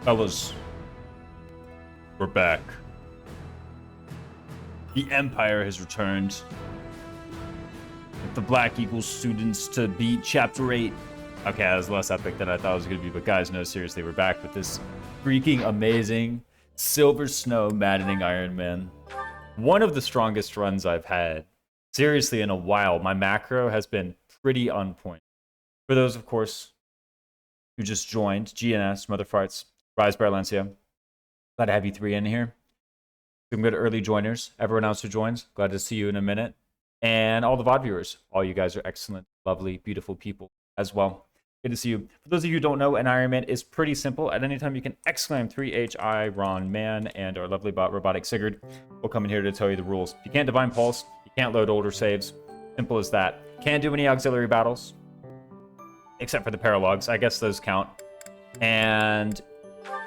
Fellas, we're back. The Empire has returned. With the Black Eagle students to beat Chapter 8. Okay, that was less epic than I thought it was going to be, but guys, no, seriously, we're back with this freaking amazing Silver Snow Maddening Ironman. One of the strongest runs I've had, seriously, in a while. My macro has been pretty on point. For those, of course, who just joined, GNS, Motherfarts, Rise by Valencia. Glad to have you three in here. Some good early joiners. Everyone else who joins, glad to see you in a minute. And all the VOD viewers, all you guys are excellent, lovely, beautiful people as well. Good to see you. For those of you who don't know, an Ironman is pretty simple. At any time, you can exclaim 3HI Ron Man and our lovely bot Robotic Sigurd will come in here to tell you the rules. You can't Divine Pulse, you can't load older saves. Simple as that. Can't do any auxiliary battles, except for the paralogues. I guess those count. And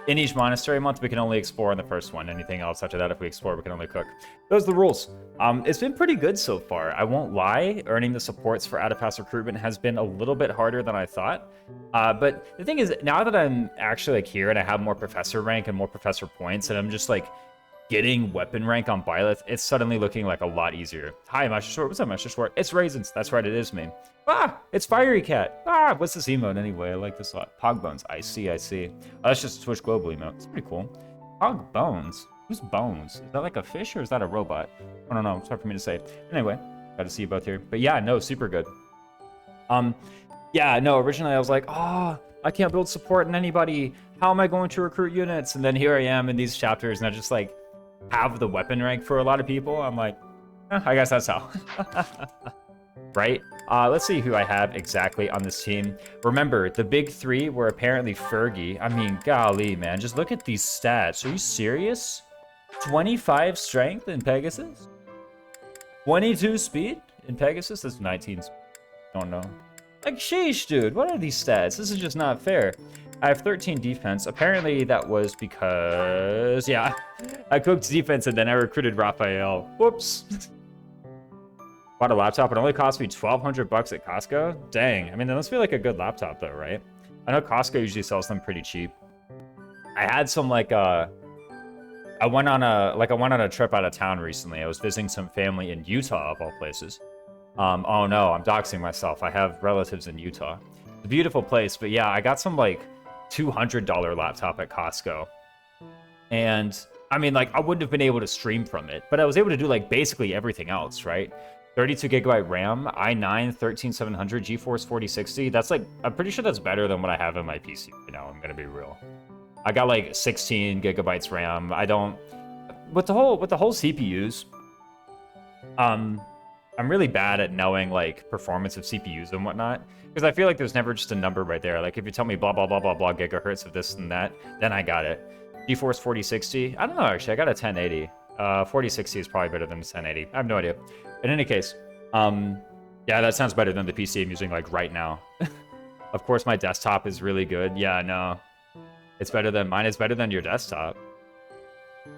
in each monastery month, we can only explore in the first one. Anything else after that, if we explore, we can only cook. Those are the rules. It's been pretty good so far. I won't lie. Earning the supports for out-of-pass recruitment has been a little bit harder than I thought. But the thing is, now that I'm actually like here and I have more professor rank and more professor points, and I'm just like getting weapon rank on Byleth, it's suddenly looking like a lot easier. Hi, Master Short. What's up, Master Short? It's Raisins. That's right, it is me. Ah, it's Fiery Cat. Ah, what's this emote anyway? I like this a lot. Pogbones. I see. Oh, that's just a Twitch Global emote. It's pretty cool. Pogbones. Who's Bones? Is that like a fish or is that a robot? I don't know. It's hard for me to say. Anyway, glad to see you both here. But yeah, no, super good. Yeah, no, originally I was like, oh, I can't build support in anybody. How am I going to recruit units? And then here I am in these chapters and I just like have the weapon rank for a lot of people. I'm like, I guess that's how. Right? Let's see who I have exactly on this team. Remember, the big three were apparently Fergie. I mean, golly, man. Just look at these stats. Are you serious? 25 strength in Pegasus? 22 speed in Pegasus? That's 19 speed. Don't know. Like, sheesh, dude. What are these stats? This is just not fair. I have 13 defense. Apparently, that was because... Yeah, I cooked defense and then I recruited Raphael. Whoops. Bought a laptop. It only cost me $1,200 at Costco. Dang. I mean, that must be like a good laptop though, right? I know Costco usually sells them pretty cheap. I had some like I went on a trip out of town recently. I was visiting some family in Utah of all places. Oh no, I'm doxing myself. I have relatives in Utah. It's a beautiful place, but yeah, I got some like $200 laptop at Costco. And I mean, like I wouldn't have been able to stream from it, but I was able to do like basically everything else, right? 32 gigabyte RAM, i9 13700, GeForce 4060. That's like, I'm pretty sure that's better than what I have in my PC. You know, I'm gonna be real. I got like 16 gigabytes RAM. I don't, with the whole CPUs, I'm really bad at knowing like performance of CPUs and whatnot, because I feel like there's never just a number right there. Like if you tell me blah, blah, blah, blah, blah gigahertz of this and that, then I got it. GeForce 4060, I don't know actually, I got a 1080. 4060 is probably better than the 1080. I have no idea. In any case, yeah, that sounds better than the PC I'm using like right now. Of course, my desktop is really good. Yeah, no, it's better than mine. Is better than your desktop.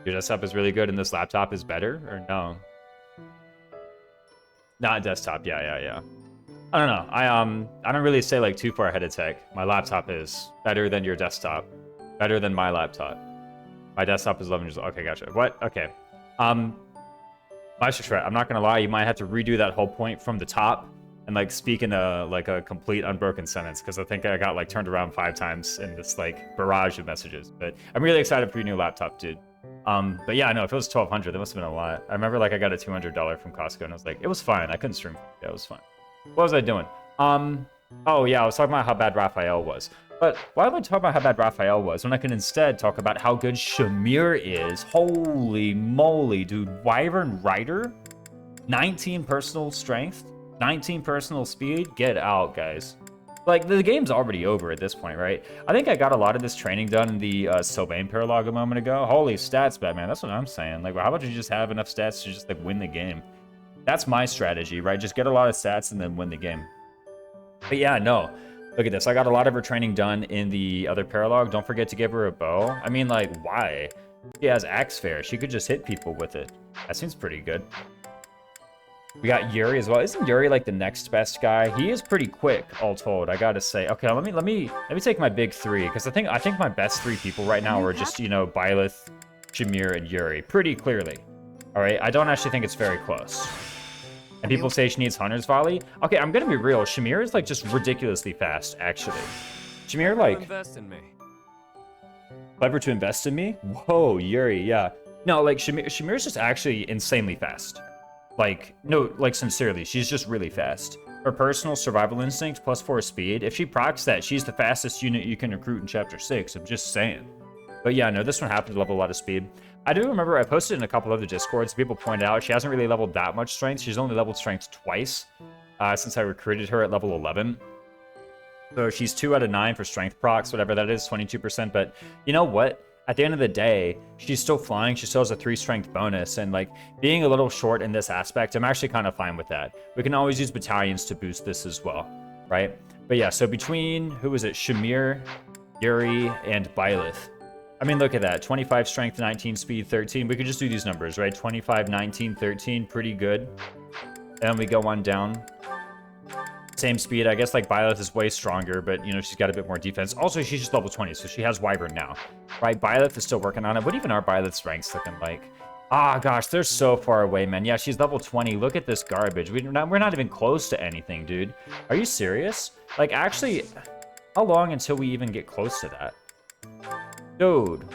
Your desktop is really good, and this laptop is better, or no? Not desktop. Yeah. I don't know. I don't really stay like too far ahead of tech. My laptop is better than your desktop. Better than my laptop. My desktop is 11 years old. Okay, gotcha. What? Okay. Master Shred, I'm not gonna lie, you might have to redo that whole point from the top and like speak in a complete unbroken sentence, because I think I got like turned around 5 times in this like barrage of messages. But I'm really excited for your new laptop, dude. But yeah, no, if it was 1200, that must have been a lot. I remember like I got a $200 from Costco and I was like, it was fine. I couldn't stream. Yeah, it was fine. What was I doing? Oh yeah, I was talking about how bad Raphael was. But why am I talking about how bad Raphael was when I can instead talk about how good Shamir is? Holy moly, dude. Wyvern Rider? 19 personal strength? 19 personal speed? Get out, guys. Like, the game's already over at this point, right? I think I got a lot of this training done in the Sylvain paralogue a moment ago. Holy stats, Batman. That's what I'm saying. Like, how about you just have enough stats to just, like, win the game? That's my strategy, right? Just get a lot of stats and then win the game. But yeah, no. Look at this. I got a lot of her training done in the other paralogue. Don't forget to give her a bow. I mean, like, why? She has Axe Fair. She could just hit people with it. That seems pretty good. We got Yuri as well. Isn't Yuri like the next best guy? He is pretty quick, all told. I gotta say. Okay, let me take my big three because I think my best three people right now are just, you know, Byleth, Shamir, and Yuri pretty clearly. All right, I don't actually think it's very close. And people say she needs Hunter's Volley. Okay, I'm gonna be real. Shamir is like just ridiculously fast, actually. Shamir like invest in me. Clever to invest in me. Whoa, Yuri, yeah. No, like Shamir's just actually insanely fast. Like, no, like sincerely, she's just really fast. Her personal survival instinct plus 4 speed. If she procs that, she's the fastest unit you can recruit in Chapter 6. I'm just saying. But yeah, no, this one happened to level a lot of speed. I do remember I posted in a couple other Discords. People pointed out she hasn't really leveled that much strength. She's only leveled strength twice since I recruited her at level 11. So she's 2 out of 9 for strength procs, whatever that is, 22%. But you know what? At the end of the day, she's still flying. She still has a 3 strength bonus. And like being a little short in this aspect, I'm actually kind of fine with that. We can always use battalions to boost this as well, right? But yeah, so between, who was it? Shamir, Yuri, and Byleth. I mean, look at that. 25 strength, 19 speed, 13. We could just do these numbers, right? 25, 19, 13. Pretty good. And we go on down. Same speed. I guess like Byleth is way stronger, but you know, she's got a bit more defense. Also, she's just level 20, so she has Wyvern now. Right? Byleth is still working on it. What even are Byleth's ranks looking like? Ah, gosh, they're so far away, man. Yeah, she's level 20. Look at this garbage. We're not even close to anything, dude. Are you serious? Like, actually, how long until we even get close to that? Dude.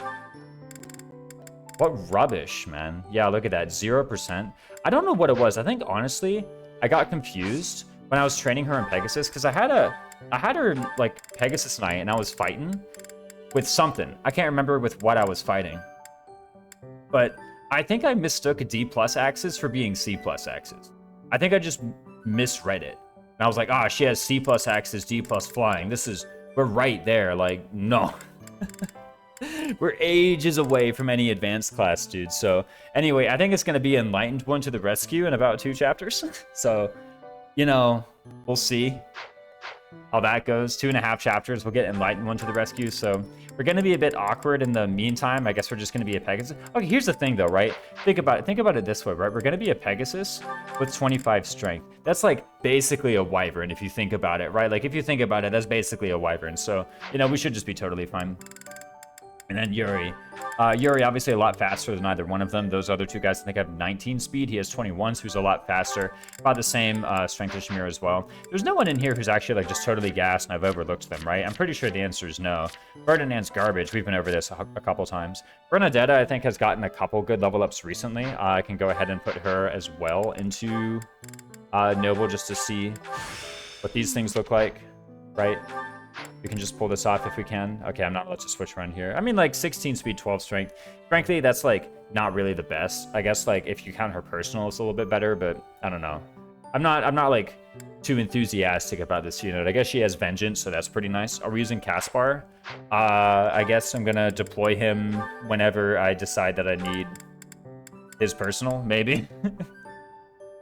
What rubbish, man. Yeah, look at that. 0%. I don't know what it was. I think, honestly, I got confused when I was training her in Pegasus, because I had her like Pegasus Knight, and I was fighting with something. I can't remember with what I was fighting, but I think I mistook D+ axes for being C+ axes. I think I just misread it, and I was like, ah, she has C+ axes, D+ flying. We're right there. Like, no. We're ages away from any advanced class, dude. So anyway, I think it's going to be Enlightened One to the rescue in about 2 chapters. So, you know, we'll see how that goes. 2.5 chapters, we'll get Enlightened One to the rescue. So we're going to be a bit awkward in the meantime. I guess we're just going to be a Pegasus. Okay, here's the thing, though, right? Think about it this way, right? We're going to be a Pegasus with 25 strength. That's like basically a Wyvern if you think about it, right? Like if you think about it, that's basically a Wyvern. So, you know, we should just be totally fine. And then Yuri. Yuri, obviously a lot faster than either one of them. Those other 2 guys, I think, have 19 speed. He has 21, so he's a lot faster. About the same strength as Shamir as well. There's no one in here who's actually like just totally gassed and I've overlooked them, right? I'm pretty sure the answer is no. Ferdinand's garbage. We've been over this a couple times. Bernadetta, I think, has gotten a couple good level ups recently. I can go ahead and put her as well into Noble just to see what these things look like, right? We can just pull this off if we can. Okay, I'm not allowed to switch around here. I mean, like 16 speed, 12 strength. Frankly, that's like not really the best. I guess like if you count her personal, it's a little bit better, but I don't know. I'm not like too enthusiastic about this unit. I guess she has Vengeance, so that's pretty nice. Are we using Caspar? I guess I'm gonna deploy him whenever I decide that I need his personal, maybe.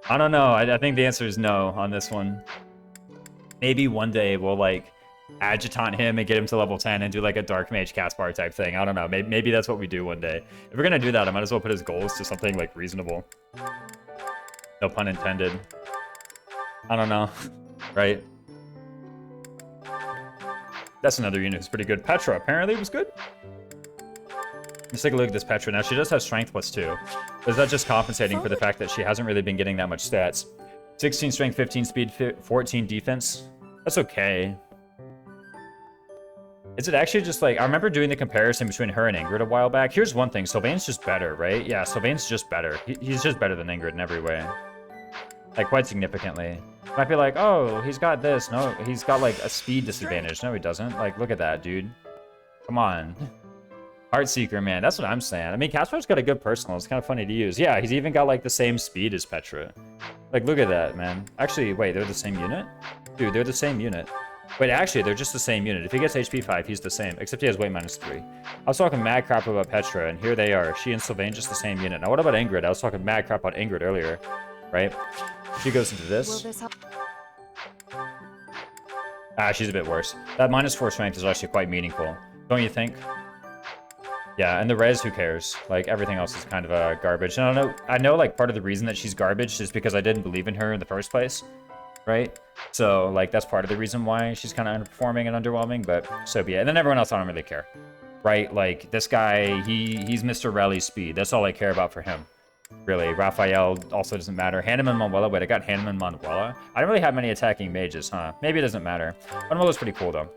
I don't know. I think the answer is no on this one. Maybe one day we'll like adjutant him and get him to level 10 and do like a Dark Mage Caspar type thing. I don't know. Maybe that's what we do one day. If we're gonna do that, I might as well put his goals to something like reasonable. No pun intended. I don't know. Right? That's another unit who's pretty good. Petra apparently was good. Let's take a look at this Petra. Now, she does have strength +2. But is that just compensating for the fact that she hasn't really been getting that much stats? 16 strength, 15 speed, 14 defense. That's okay. Is it actually just like, I remember doing the comparison between her and Ingrid a while back. Here's one thing, Sylvain's just better, right? Yeah, Sylvain's just better. He's just better than Ingrid in every way. Like, quite significantly. Might be like, oh, he's got this. No, he's got like a speed disadvantage. No, he doesn't. Like, look at that, dude. Come on. Heartseeker, man. That's what I'm saying. I mean, Caspar's got a good personal. It's kind of funny to use. Yeah, he's even got like the same speed as Petra. Like, look at that, man. Actually, wait, they're the same unit? Dude, they're the same unit. Wait, actually, they're just the same unit. If he gets HP 5, he's the same, except he has weight -3. I was talking mad crap about Petra, and here they are. She and Sylvain, just the same unit. Now, what about Ingrid? I was talking mad crap about Ingrid earlier, right? She goes into this. Ah, she's a bit worse. That -4 strength is actually quite meaningful, don't you think? Yeah, and the res, who cares? Like, everything else is kind of garbage. And I know, like, part of the reason that she's garbage is because I didn't believe in her in the first place, right? So, like, that's part of the reason why she's kind of underperforming and underwhelming, but so be it. And then everyone else, I don't really care, right? Like, this guy, he's Mr. Rally Speed. That's all I care about for him, really. Raphael also doesn't matter. Hanneman Manuela, wait, I got Hanneman Manuela? I don't really have many attacking mages, huh? Maybe it doesn't matter. Manuela's pretty cool, though.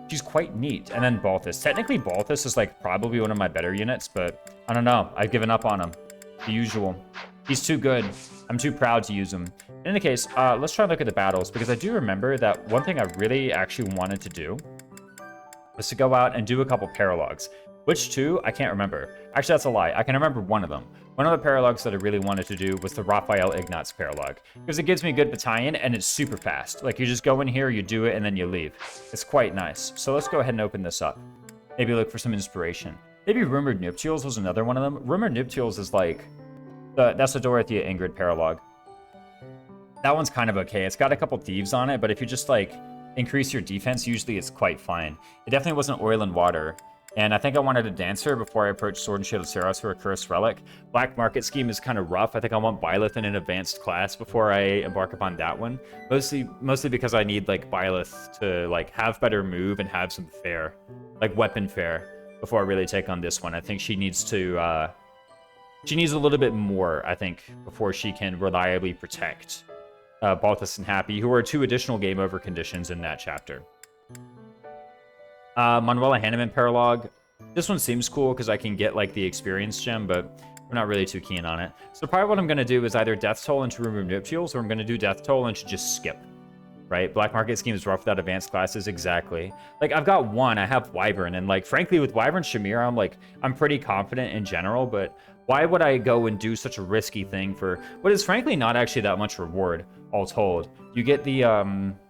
She's quite neat. And then Balthus. Technically, Balthus is, like, probably one of my better units, but I don't know. I've given up on him. The usual. He's too good. I'm too proud to use him. In any case, let's try and look at the battles, because I do remember that one thing I really actually wanted to do was to go out and do a couple paralogues. Which two? I can't remember. Actually, that's a lie. I can remember one of them. One of the paralogues that I really wanted to do was the Raphael Ignatz paralogue, because it gives me a good battalion, and it's super fast. Like, you just go in here, you do it, and then you leave. It's quite nice. So let's go ahead and open this up. Maybe look for some inspiration. Maybe Rumored Nuptials was another one of them. Rumored Nuptials is like... that's the Dorothea Ingrid paralogue. That one's kind of okay. It's got a couple thieves on it, but if you just, like, increase your defense, usually it's quite fine. It definitely wasn't Oil and Water. And I think I wanted a Dancer before I approached Sword and Shield of Saros for a Cursed Relic. Black Market Scheme is kind of rough. I think I want Byleth in an advanced class before I embark upon that one. Mostly because I need, like, Byleth to, like, have better move and have some fare. Like, weapon fare before I really take on this one. I think she needs to, she needs a little bit more, I think, before she can reliably protect Balthus and Happy, who are 2 additional game over conditions in that chapter. Manuela Hanneman paralogue. This one seems cool because I can get, like, the experience gem, but I'm not really too keen on it. So probably what I'm going to do is either Death Toll into Remove Nuptials, or I'm going to do Death Toll and just skip. Right? Black Market Scheme is rough without advanced classes, exactly. Like, I've got one, I have Wyvern, and, like, frankly, with Wyvern Shamir, I'm pretty confident in general, but why would I go and do such a risky thing for what is frankly not actually that much reward, all told? You get the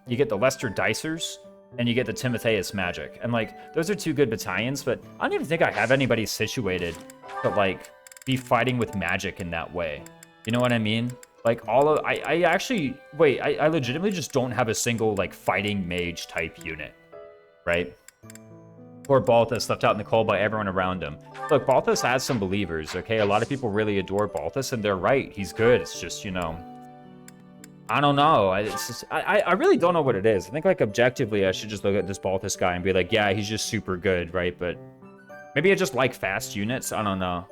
Lester Dicers, and you get the Timotheus Magic. And, like, those are 2 good battalions, but I don't even think I have anybody situated to, like, be fighting with magic in that way. You know what I mean? Like, I actually, wait, I legitimately just don't have a single, like, fighting mage type unit, right? Poor Balthus left out in the cold by everyone around him. Look, Balthus has some believers, okay? A lot of people really adore Balthus, and they're right. He's good. It's just, you know, I don't know. I really don't know what it is. I think, like, objectively, I should just look at this Balthus guy and be like, yeah, he's just super good, right? But maybe I just like fast units. I don't know.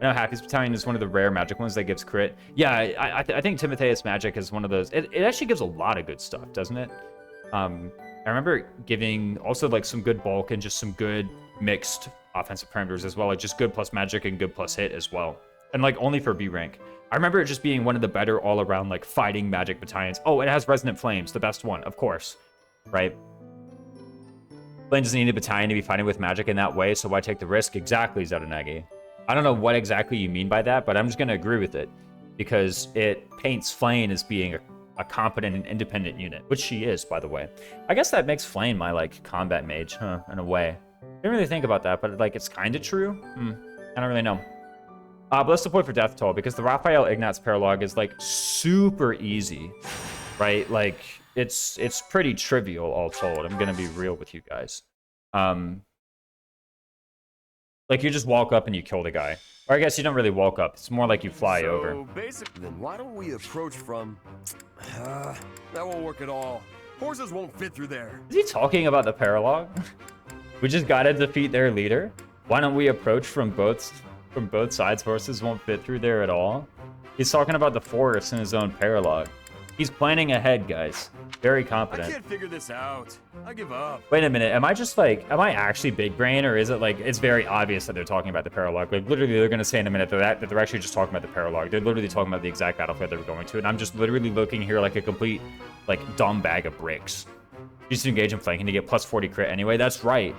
I know Happy's Battalion is one of the rare magic ones that gives crit. Yeah, I think Timotheus Magic is one of those. It actually gives a lot of good stuff, doesn't it? I remember giving also, like, some good bulk and just some good mixed offensive parameters as well. Like, just good plus magic and good plus hit as well. And, like, only for B rank. I remember it just being one of the better all-around, like, fighting magic battalions. Oh, it has Resonant Flames, the best one, of course. Right? Blaine doesn't need a battalion to be fighting with magic in that way, so why take the risk? Exactly, Zetanagi. I don't know what exactly you mean by that, but I'm just going to agree with it. Because it paints Flane as being a competent and independent unit. Which she is, by the way. I guess that makes Flane my, like, combat mage, huh, in a way. Didn't really think about that, but, like, it's kind of true. I don't really know. But let's deploy for Death Toll, because the Raphael Ignatz paralogue is, like, super easy, right? Like, it's pretty trivial, all told. I'm gonna be real with you guys. Like, you just walk up and you kill the guy. Or I guess you don't really walk up. It's more like you fly over. So, basically, then why don't we approach from... that won't work at all. Horses won't fit through there. Is he talking about the paralogue? We just gotta defeat their leader? Why don't we approach from both sides? Horses won't fit through there at all. He's talking about the forest in his own paralogue. He's planning ahead, guys. Very competent. I can't figure this out. I give up. Wait a minute. Am I just like, am I actually big brain, or is it like, it's very obvious that they're talking about the paralogue? Like, literally, they're going to say in a minute that they're actually just talking about the paralogue. They're literally talking about the exact battlefield they were going to, and I'm just literally looking here like a complete, like, dumb bag of bricks. Just to engage in flanking to get plus 40 crit anyway. That's right.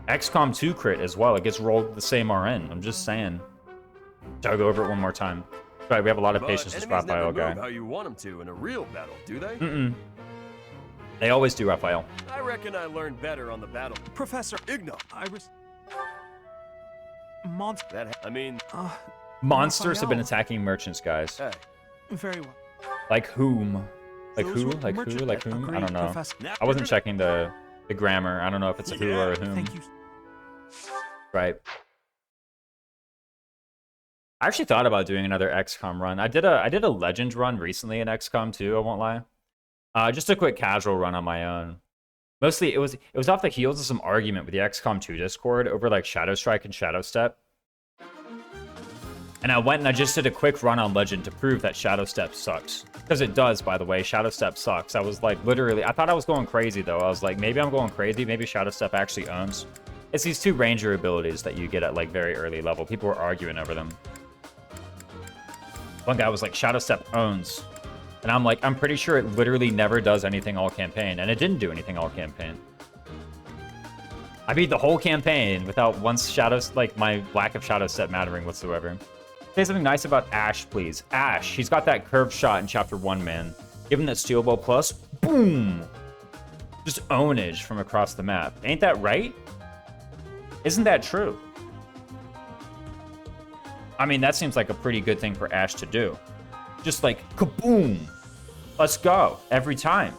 XCOM 2 crit as well. It gets rolled the same RN. I'm just saying. I'll go over it one more time. Right, we have a lot of patience with Raphael guy. How you want them to in a real battle, do they? They always do, Raphael. I reckon I learned better on the battle. Professor Igno, monster. Monsters have been attacking merchants, guys. Hey. Very well. Like whom? Like who? Like who? Like whom? I don't know. I wasn't checking the grammar. I don't know if it's a who or a whom. Thank you. right? I actually thought about doing another XCOM run. I did a Legend run recently in XCOM 2, I won't lie. Just a quick casual run on my own. Mostly, it was off the heels of some argument with the XCOM 2 Discord over like Shadow Strike and Shadow Step. And I went and I just did a quick run on Legend to prove that Shadow Step sucks. Because it does, by the way. Shadow Step sucks. I was like, literally, I thought I was going crazy, though. I was like, maybe I'm going crazy. Maybe Shadow Step actually owns. It's these 2 Ranger abilities that you get at like very early level. People were arguing over them. One guy was like, Shadow Step owns. And I'm like, I'm pretty sure it literally never does anything all campaign. And it didn't do anything all campaign. I beat the whole campaign without once Shadows, like my lack of Shadow Step mattering whatsoever. Say something nice about Ash, please. Ash, he's got that curved shot in Chapter 1, man. Give him that Steel Bow Plus. Boom! Just ownage from across the map. Ain't that right? Isn't that true? I mean, that seems like a pretty good thing for Ash to do. Just like, kaboom! Let's go. Every time.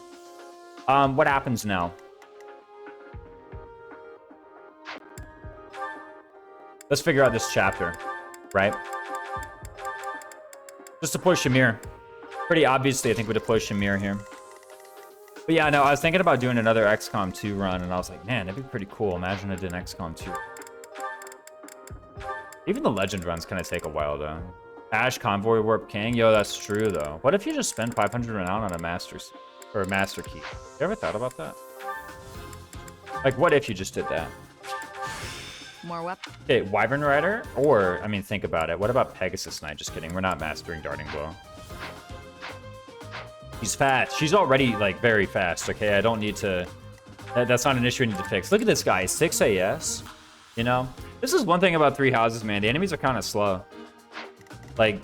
What happens now? Let's figure out this chapter, right? Just deploy Shamir. Pretty obviously, I think we deploy Shamir here. But yeah, no, I was thinking about doing another XCOM 2 run, and I was like, man, that'd be pretty cool. Imagine I did an XCOM 2. Even the Legend runs kind of take a while, though. Ash, Convoy, Warp King. Yo, that's true, though. What if you just spend 500 renown on a Master Key? You ever thought about that? Like, what if you just did that? More weapons. Okay, Wyvern Rider? Or, I mean, think about it. What about Pegasus Knight? Just kidding. We're not mastering Darting Blow. She's fast. She's already, like, very fast, okay? I don't need to... That's not an issue I need to fix. Look at this guy. 6 AS. You know? This is one thing about Three Houses, man. The enemies are kind of slow. Like,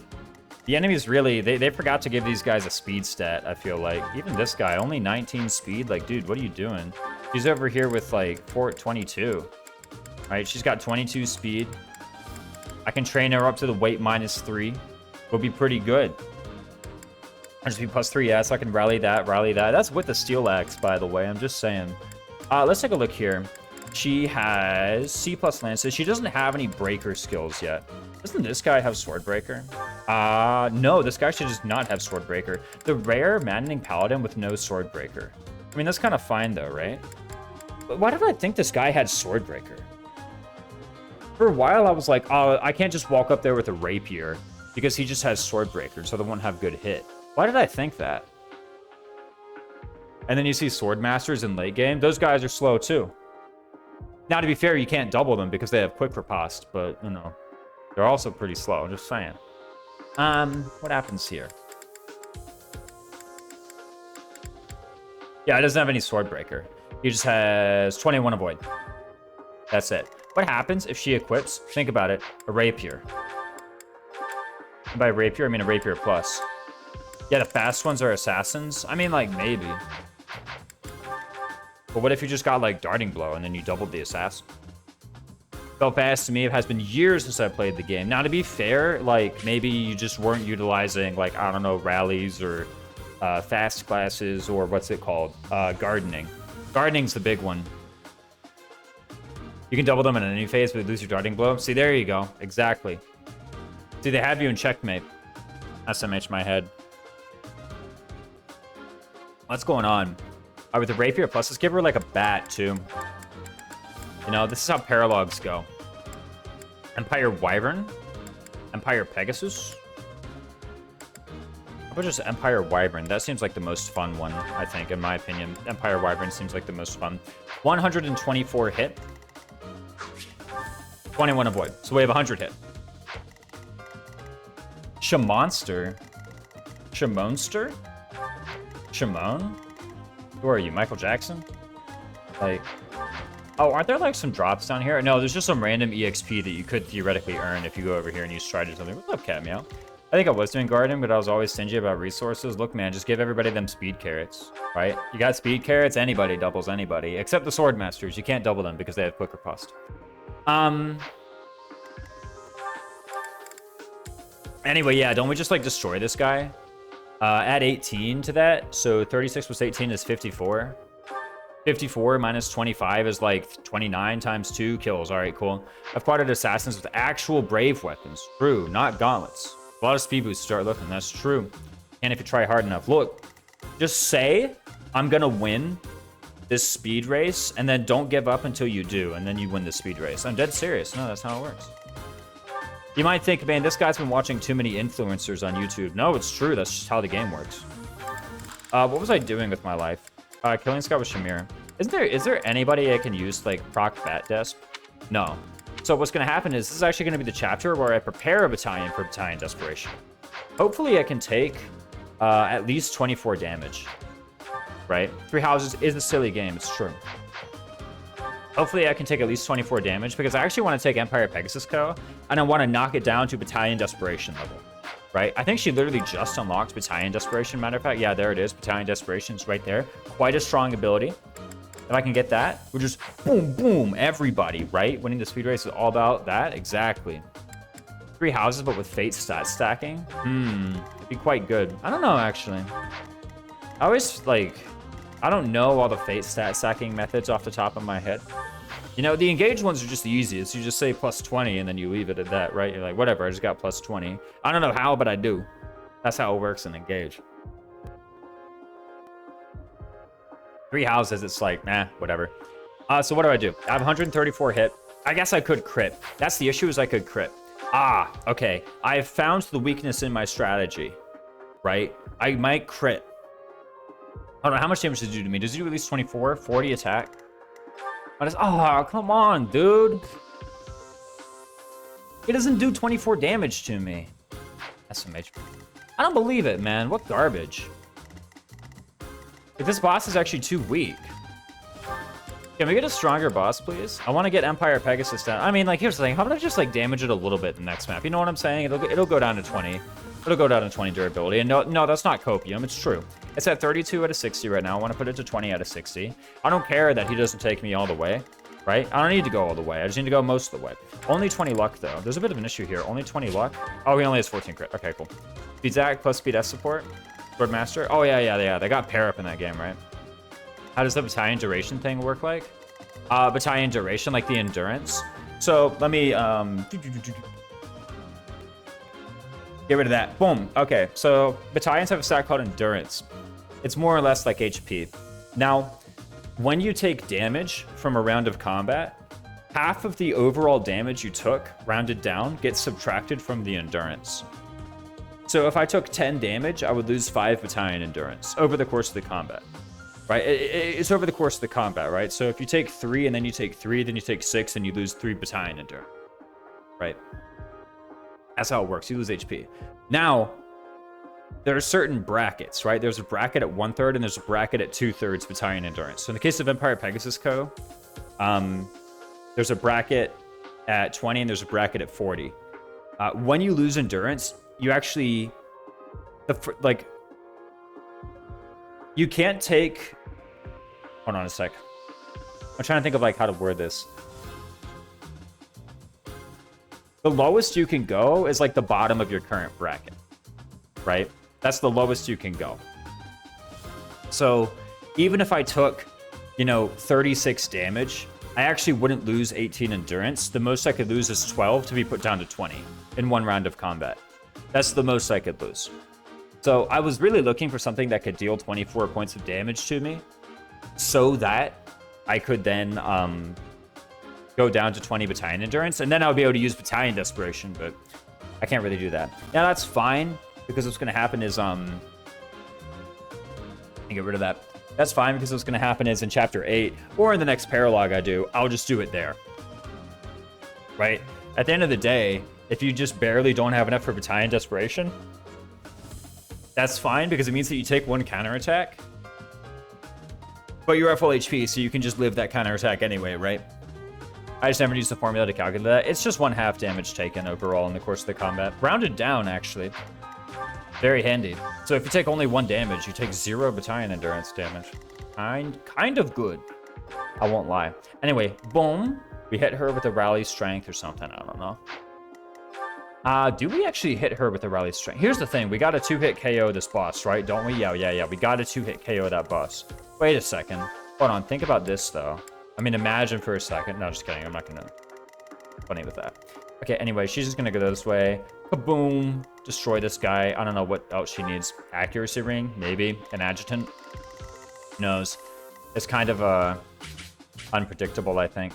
the enemies really... They forgot to give these guys a speed stat, I feel like. Even this guy, only 19 speed. Like, dude, what are you doing? She's over here with, like, 22. Right, she's got 22 speed. I can train her up to the weight -3. Will be pretty good. I'll just be +3, yeah, so I can rally that, rally that. That's with the Steel Axe, by the way, I'm just saying. Let's take a look here. She has C+ Lances. She doesn't have any breaker skills yet. Doesn't this guy have Swordbreaker? No, this guy should just not have Swordbreaker. The rare Maddening Paladin with no Swordbreaker. I mean, that's kind of fine, though, right? But why did I think this guy had Swordbreaker? For a while, I was like, oh, I can't just walk up there with a rapier because he just has Swordbreaker, so they won't have good hit. Why did I think that? And then you see Swordmasters in late game. Those guys are slow, too. Now, to be fair, you can't double them because they have Quick Riposte, but, you know, they're also pretty slow, just saying. What happens here? Yeah, it doesn't have any Swordbreaker. He just has 21 Avoid. That's it. What happens if she equips, think about it, a Rapier? And by Rapier, I mean a Rapier Plus. Yeah, the fast ones are Assassins. I mean, like, maybe. But what if you just got, like, Darting Blow and then you doubled the Assassin? Felt fast to me. It has been years since I played the game. Now, to be fair, like, maybe you just weren't utilizing, like, I don't know, rallies or fast classes or what's it called? Gardening. Gardening's the big one. You can double them in any phase, but you lose your Darting Blow. See, there you go. Exactly. See, they have you in Checkmate. SMH my head. What's going on? With the Rapier Plus, let's give her like a bat, too. You know, this is how paralogues go. Empire Wyvern? Empire Pegasus? How about just Empire Wyvern? That seems like the most fun one, I think, in my opinion. Empire Wyvern seems like the most fun. 124 hit. 21 avoid. So we have 100 hit. Shamonster? Shamonster? Shimon? Who are you, Michael Jackson? Like... Oh, aren't there like some drops down here? No, there's just some random EXP that you could theoretically earn if you go over here and you stride or something. What's up, Cat Meow? I think I was doing gardening, but I was always stingy about resources. Look, man, just give everybody them speed carrots, right? You got speed carrots, anybody doubles anybody. Except the Swordmasters. You can't double them because they have quick riposte. Anyway, yeah, don't we just like destroy this guy? Add 18 to that. So 36 plus 18 is 54. 54 minus 25 is like 29 times 2 kills. All right, cool. I've spotted assassins with actual brave weapons. True, not gauntlets. A lot of speed boosts start looking. That's true. And if you try hard enough. Look, just say, I'm going to win this speed race, and then don't give up until you do, and then you win the speed race. I'm dead serious. No, that's how it works. You might think, man, this guy's been watching too many influencers on YouTube. No, it's true. That's just how the game works. What was I doing with my life? Killing Scott with Shamir. Is there anybody I can use, like, proc Bat Desp? No. So what's going to happen is, this is actually going to be the chapter where I prepare a battalion for Battalion Desperation. Hopefully I can take at least 24 damage. Right? 3 houses is a silly game. It's true. Hopefully I can take at least 24 damage, because I actually want to take Empire Pegasus Co. and I want to knock it down to Battalion Desperation level. Right? I think she literally just unlocked Battalion Desperation, matter of fact. Yeah, there it is. Battalion Desperation's right there. Quite a strong ability. If I can get that, we're just boom, boom, everybody, right? Winning the speed race is all about that. Exactly. 3 houses, but with fate stat stacking. It'd be quite good. I don't know, actually. I always, like, I don't know all the fate stat stacking methods off the top of my head. You know, the engaged ones are just the easiest. You just say plus 20 and then you leave it at that, right? You're like, whatever, I just got plus 20. I don't know how, but I do. That's how it works in engage. 3 houses, it's like, nah, whatever. So what do? I have 134 hit. I guess I could crit. That's the issue, is I could crit. Ah, okay. I have found the weakness in my strategy, right? I might crit. I don't know, how much damage does it do to me? Does it do at least 24? 40 attack? Oh, come on, dude. It doesn't do 24 damage to me. That's some major. I don't believe it, man. What garbage. If this boss is actually too weak. Can we get a stronger boss, please? I want to get Empire Pegasus down. I mean, like, here's the thing. How about I just, like, damage it a little bit the next map? You know what I'm saying? It'll go down to 20. It'll go down to 20 durability. And no, that's not copium. It's true. It's at 32 out of 60 right now. I want to put it to 20 out of 60. I don't care that he doesn't take me all the way, right? I don't need to go all the way. I just need to go most of the way. Only 20 luck, though. There's a bit of an issue here. Only 20 luck? Oh, he only has 14 crit. Okay, cool. Speed Zac plus Speed S support. Swordmaster. Oh, yeah. They got pair up in that game, right? How does the battalion duration thing work like? Battalion duration, like the endurance. So let me get rid of that. Boom. Okay, so battalions have a stat called endurance. It's more or less like HP. Now, when you take damage from a round of combat, half of the overall damage you took, rounded down, gets subtracted from the endurance. So if I took 10 damage, I would lose 5 battalion endurance over the course of the combat. Right? It's over the course of the combat, right? So if you take 3 and then you take 3, then you take 6 and you lose 3 battalion endurance. Right? That's how it works. You lose HP. Now, there are certain brackets, right? There's a bracket at 1/3 and there's a bracket at 2/3 battalion endurance. So in the case of Empire Pegasus Co., there's a bracket at 20 and there's a bracket at 40. When you lose endurance, you actually, you can't take. Hold on a sec. I'm trying to think of like how to word this. The lowest you can go is like the bottom of your current bracket, right? That's the lowest you can go. So even if I took, 36 damage, I actually wouldn't lose 18 endurance. The most I could lose is 12 to be put down to 20 in one round of combat. That's the most I could lose. So I was really looking for something that could deal 24 points of damage to me so that I could then go down to 20 battalion endurance, and then I'll be able to use battalion desperation, but I can't really do that. Now that's fine, because what's going to happen is get rid of that. That's fine, because what's going to happen is in chapter 8 or in the next paralogue I do, I'll just do it there. Right? At the end of the day, if you just barely don't have enough for battalion desperation, that's fine, because it means that you take 1 counterattack, but you're at full HP, so you can just live that counterattack anyway, right? I just never used the formula to calculate that. It's just 1/2 damage taken overall in the course of the combat. Rounded down, actually. Very handy. So if you take only 1 damage, you take 0 battalion endurance damage. Kind of good. I won't lie. Anyway, boom. We hit her with a rally strength or something. I don't know. Do we actually hit her with a rally strength? Here's the thing. We got a 2-hit KO this boss, right? Don't we? Yeah. We got a 2-hit KO that boss. Wait a second. Hold on, think about this, though. I mean, imagine for a second. No, just kidding. I'm not gonna... Funny with that. Okay, anyway, she's just gonna go this way. Kaboom! Destroy this guy. I don't know what else she needs. Accuracy ring? Maybe. An adjutant? Who knows? It's kind of, unpredictable, I think.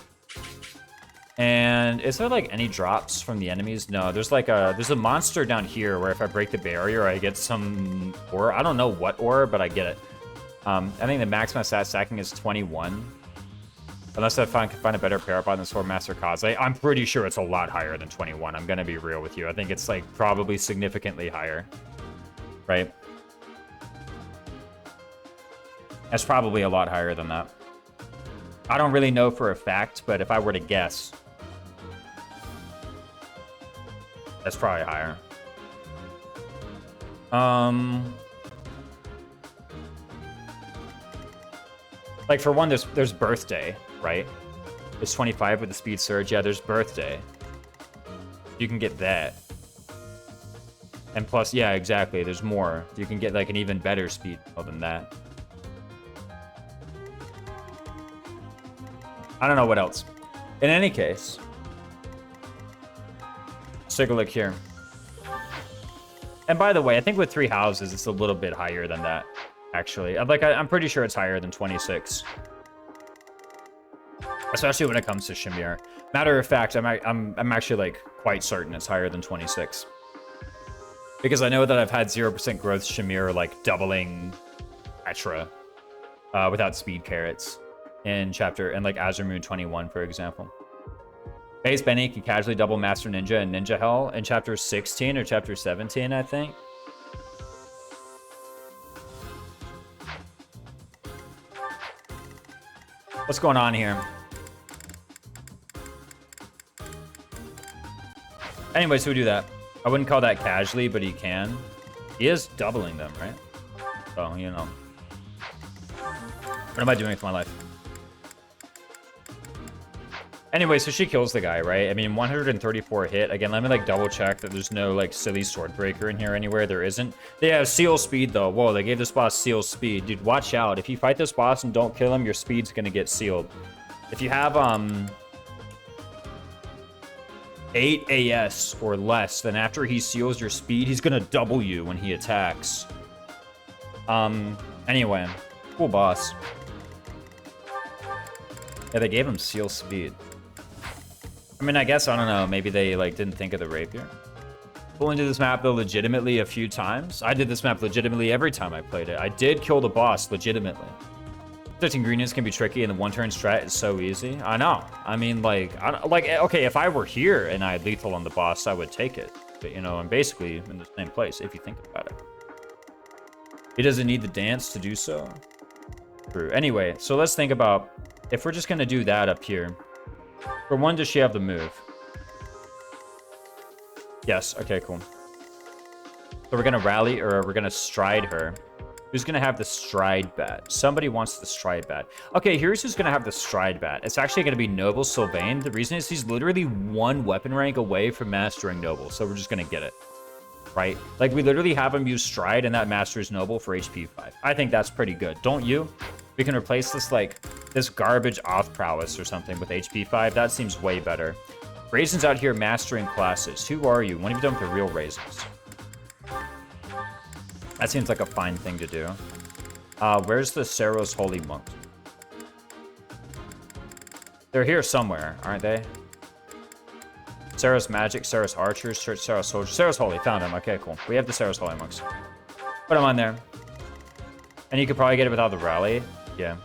And is there, like, any drops from the enemies? No, there's, like, there's a monster down here where if I break the barrier, I get some ore. I don't know what ore, but I get it. I think the maximum stat stacking is 21. Unless I can find a better pair up on the Swordmaster Kaze. I'm pretty sure it's a lot higher than 21. I'm gonna be real with you. I think it's, like, probably significantly higher. Right? That's probably a lot higher than that. I don't really know for a fact, but if I were to guess, that's probably higher. Like, for one, there's birthday, right? There's 25 with the speed surge. Yeah, there's birthday. You can get that. And plus, yeah, exactly, there's more. You can get, like, an even better speed than that. I don't know what else. In any case, let's take a look here. And by the way, I think with 3 houses, it's a little bit higher than that, actually. I'm pretty sure it's higher than 26. Especially when it comes to Shamir. Matter of fact, I'm actually, like, quite certain it's higher than 26. Because I know that I've had 0% growth Shamir, like, doubling Petra without speed carrots. In like Azure Moon 21, for example. Base Benny can casually double Master Ninja and Ninja Hell in chapter 16 or chapter 17, I think. What's going on here? Anyways, who would do that? I wouldn't call that casually, but he can. He is doubling them, right? So, you know. What am I doing with my life? Anyway, so she kills the guy, right? I mean, 134 hit. Again, let me, like, double check that there's no, like, silly sword breaker in here anywhere. There isn't. They have seal speed, though. Whoa, they gave this boss seal speed. Dude, watch out. If you fight this boss and don't kill him, your speed's gonna get sealed. If you have, 8 AS or less, then after he seals your speed, he's gonna double you when he attacks. Anyway. Cool boss. Yeah, they gave him seal speed. I mean, I guess, I don't know, maybe they, like, didn't think of the rapier. Pull into this map, though, legitimately a few times. I did this map legitimately every time I played it. I did kill the boss legitimately. 13 greenness can be tricky, and the one-turn strat is so easy. I know. I mean, like, okay, if I were here and I had lethal on the boss, I would take it. But, you know, I'm basically in the same place, if you think about it. He doesn't need the dance to do so. True. Anyway, so let's think about, if we're just going to do that up here. For one, does she have the move? Yes. Okay, cool. So we're going to rally, or we're going to stride her. Who's going to have the stride bat? Somebody wants the stride bat. Okay, here's who's going to have the stride bat. It's actually going to be Noble Sylvain. The reason is he's literally 1 weapon rank away from mastering Noble, so we're just going to get it. Right? Like, we literally have him use stride, and that masters Noble for HP 5. I think that's pretty good. Don't you? We can replace this, like, this garbage off prowess or something with HP 5. That seems way better. Raisins out here mastering classes. Who are you? When have you done with the real Raisins? That seems like a fine thing to do. Where's the Seros Holy Monk? They're here somewhere, aren't they? Seros Magic, Seros Archers, Seros Soldiers. Seros Holy, found him. Okay, cool. We have the Seros Holy Monks. Put him on there. And you could probably get it without the rally. Yeah.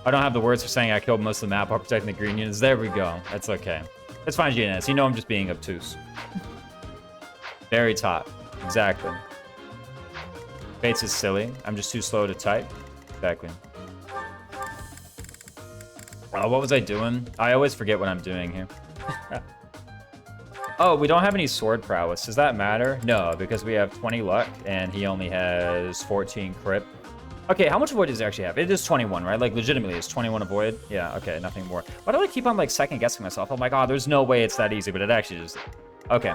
I don't have the words for saying I killed most of the map while protecting the green units. There we go. That's okay. It's fine, GNS. You know I'm just being obtuse. Very top. Exactly. Bates is silly. I'm just too slow to type. Exactly. What was I doing? I always forget what I'm doing here. Oh, we don't have any sword prowess. Does that matter? No, because we have 20 luck, and he only has 14 crit. Okay, how much avoid does he actually have? It is 21, right? Like, legitimately, it's 21 avoid? Yeah, okay, nothing more. Why do I keep on, like, second-guessing myself? I'm like, oh, there's no way it's that easy, but it actually is. Okay,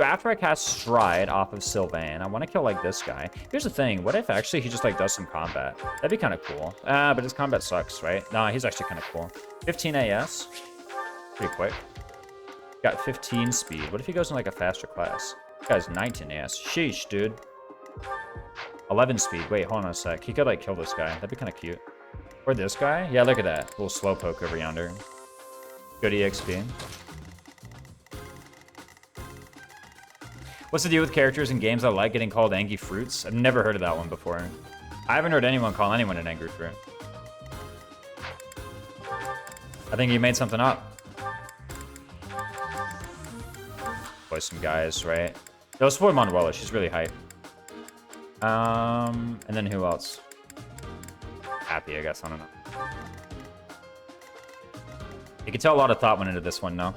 So after I cast Stride off of Sylvain, I want to kill, like, this guy. Here's the thing. What if actually he just, like, does some combat? That'd be kind of cool. But his combat sucks, right? Nah, he's actually kind of cool. 15 AS. Pretty quick. Got 15 speed. What if he goes in, like, a faster class? This guy's 19 AS. Sheesh, dude. 11 speed. Wait, hold on a sec. He could, like, kill this guy. That'd be kind of cute. Or this guy. Yeah, look at that. Little slowpoke over yonder. Good EXP. What's the deal with characters in games I like getting called angry fruits? I've never heard of that one before. I haven't heard anyone call anyone an angry fruit. I think you made something up. Boy, some guys, right? They'll support Manuela. She's really hype. And then who else? Happy, I guess. I don't know. You can tell a lot of thought went into this one, no?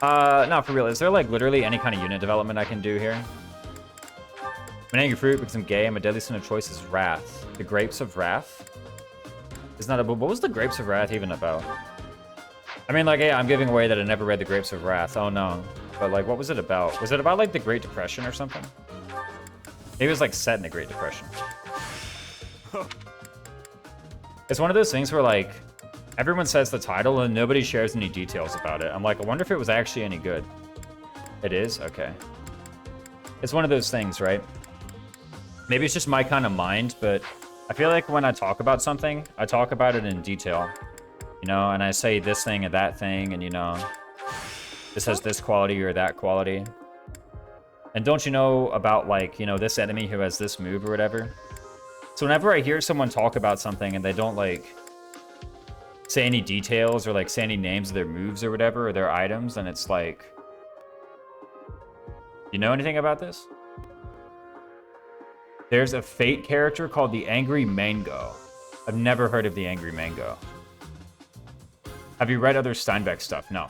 No, for real. Is there, like, literally any kind of unit development I can do here? I'm an angry fruit because I'm gay, and my deadly sin of choice is wrath. The grapes of wrath? Isn't that a... What was the grapes of wrath even about? I mean, like, yeah, I'm giving away that I never read the grapes of wrath. Oh, no. But, like, what was it about? Was it about, like, the Great Depression or something? Maybe it was, like, set in the Great Depression. It's one of those things where, like, everyone says the title and nobody shares any details about it. I'm like, I wonder if it was actually any good. It is? Okay. It's one of those things, right? Maybe it's just my kind of mind, but I feel like when I talk about something, I talk about it in detail. You know, and I say this thing and that thing, and, you know, this has this quality or that quality. And don't you know about, like, you know, this enemy who has this move or whatever? So whenever I hear someone talk about something and they don't, like, say any details or, like, say any names of their moves or whatever, or their items, then it's like... You know anything about this? There's a Fate character called the Angry Mango. I've never heard of the Angry Mango. Have you read other Steinbeck stuff? No.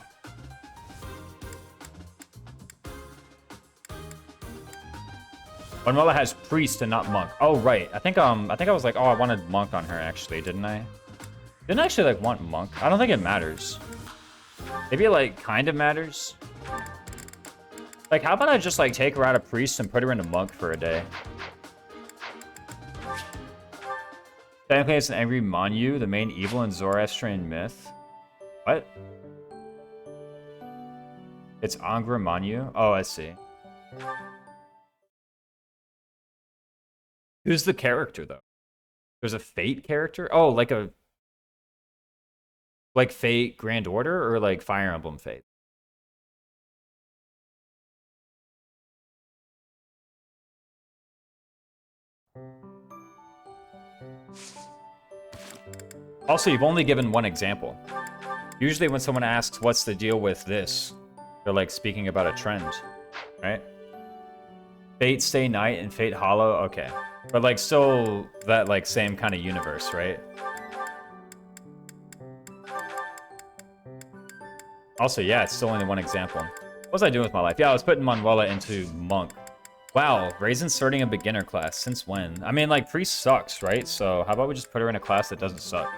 Manuela has priest and not monk. Oh, right. I think I was like, oh, I wanted monk on her, actually, didn't I? Didn't I actually, like, want monk? I don't think it matters. Maybe it, like, kind of matters. Like, how about I just, like, take her out of priest and put her into monk for a day? Technically, it's an angry Manu, the main evil in Zoroastrian myth. What? It's Angra Manu? Oh, I see. Who's the character, though? There's a Fate character? Oh, like a... Like Fate Grand Order or like Fire Emblem Fate? Also, you've only given one example. Usually when someone asks, what's the deal with this? They're like speaking about a trend, right? Fate Stay Night and Fate Hollow, okay. But like still that like same kind of universe, right? Also, yeah, it's still only one example. What was I doing with my life? Yeah, I was putting Manuela into monk. Wow, Raisin's starting a beginner class. Since when? I mean, like, priest sucks, right? So how about we just put her in a class that doesn't suck?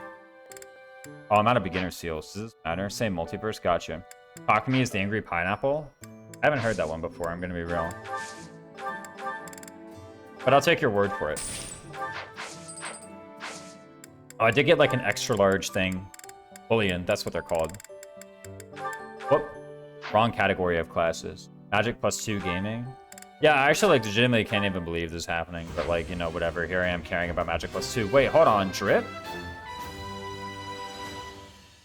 Oh, I'm out of beginner seals. Does this matter? Same multiverse, gotcha. Takumi is the angry pineapple? I haven't heard that one before, I'm gonna be real. But I'll take your word for it. Oh, I did get like an extra large thing. Bullion, that's what they're called. Whoop. Wrong category of classes. Magic +2 gaming. Yeah, I actually like legitimately can't even believe this is happening, but like, you know, whatever. Here I am caring about Magic +2. Wait, hold on, drip?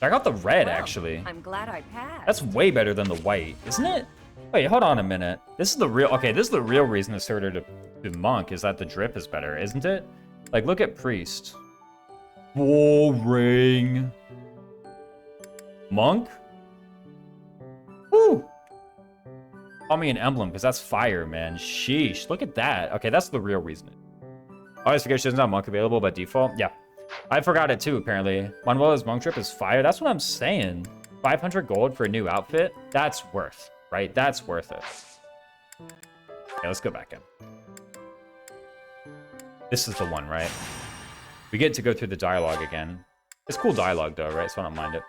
I got the red, actually. I'm glad I passed. That's way better than the white, isn't it? Wait, hold on a minute. This is the real... Okay, this is the real reason to sort her to monk, is that the drip is better, isn't it? Like, look at priest. Boring. Monk? Woo! Call me an emblem, because that's fire, man. Sheesh, look at that. Okay, that's the real reason. Always forget she doesn't have monk available by default. Yeah. I forgot it too, apparently. Manuela's monk trip is fire. That's what I'm saying. 500 gold for a new outfit? That's worth, right? That's worth it. Okay, let's go back in. This is the one, right? We get to go through the dialogue again. It's cool dialogue, though, right? So I don't mind it.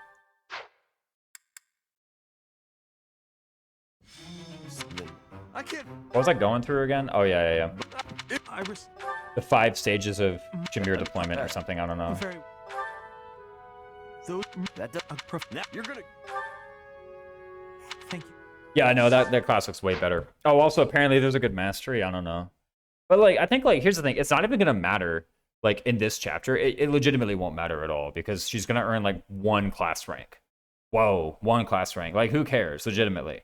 can't. What was I going through again? Oh, yeah. The 5 stages of Shamir deployment or something, I don't know. You're gonna. Thank you. Yeah, I know, that class looks way better. Oh, also, apparently there's a good mastery, I don't know. But, like, I think, like, here's the thing. It's not even gonna matter, like, in this chapter. It legitimately won't matter at all, because she's gonna earn, like, 1 class rank. Whoa, 1 class rank. Like, who cares, legitimately?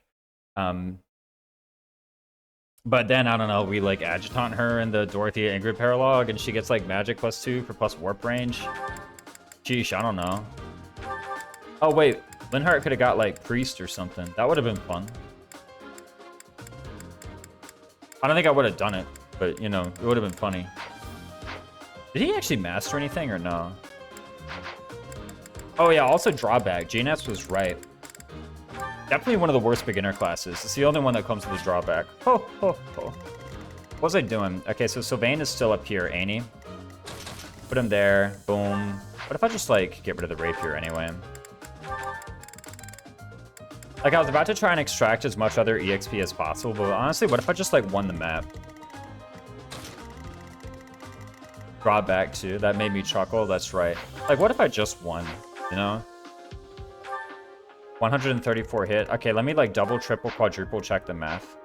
But then, I don't know, we, like, adjutant her in the Dorothea Ingrid paralogue, and she gets, like, magic +2 for plus warp range. Sheesh, I don't know. Oh, wait. Linhart could have got, like, priest or something. That would have been fun. I don't think I would have done it, but, you know, it would have been funny. Did he actually master anything or no? Oh, yeah, also drawback. GNS was right. Definitely one of the worst beginner classes. It's the only one that comes with a drawback. Ho, ho, ho. What was I doing? Okay, so Sylvain is still up here, ain't he? Put him there. Boom. What if I just, like, get rid of the rapier anyway? Like, I was about to try and extract as much other EXP as possible, but honestly, what if I just, like, won the map? Drawback, too. That made me chuckle. That's right. Like, what if I just won, you know? 134 hit. Okay, let me, like, double, triple, quadruple check the math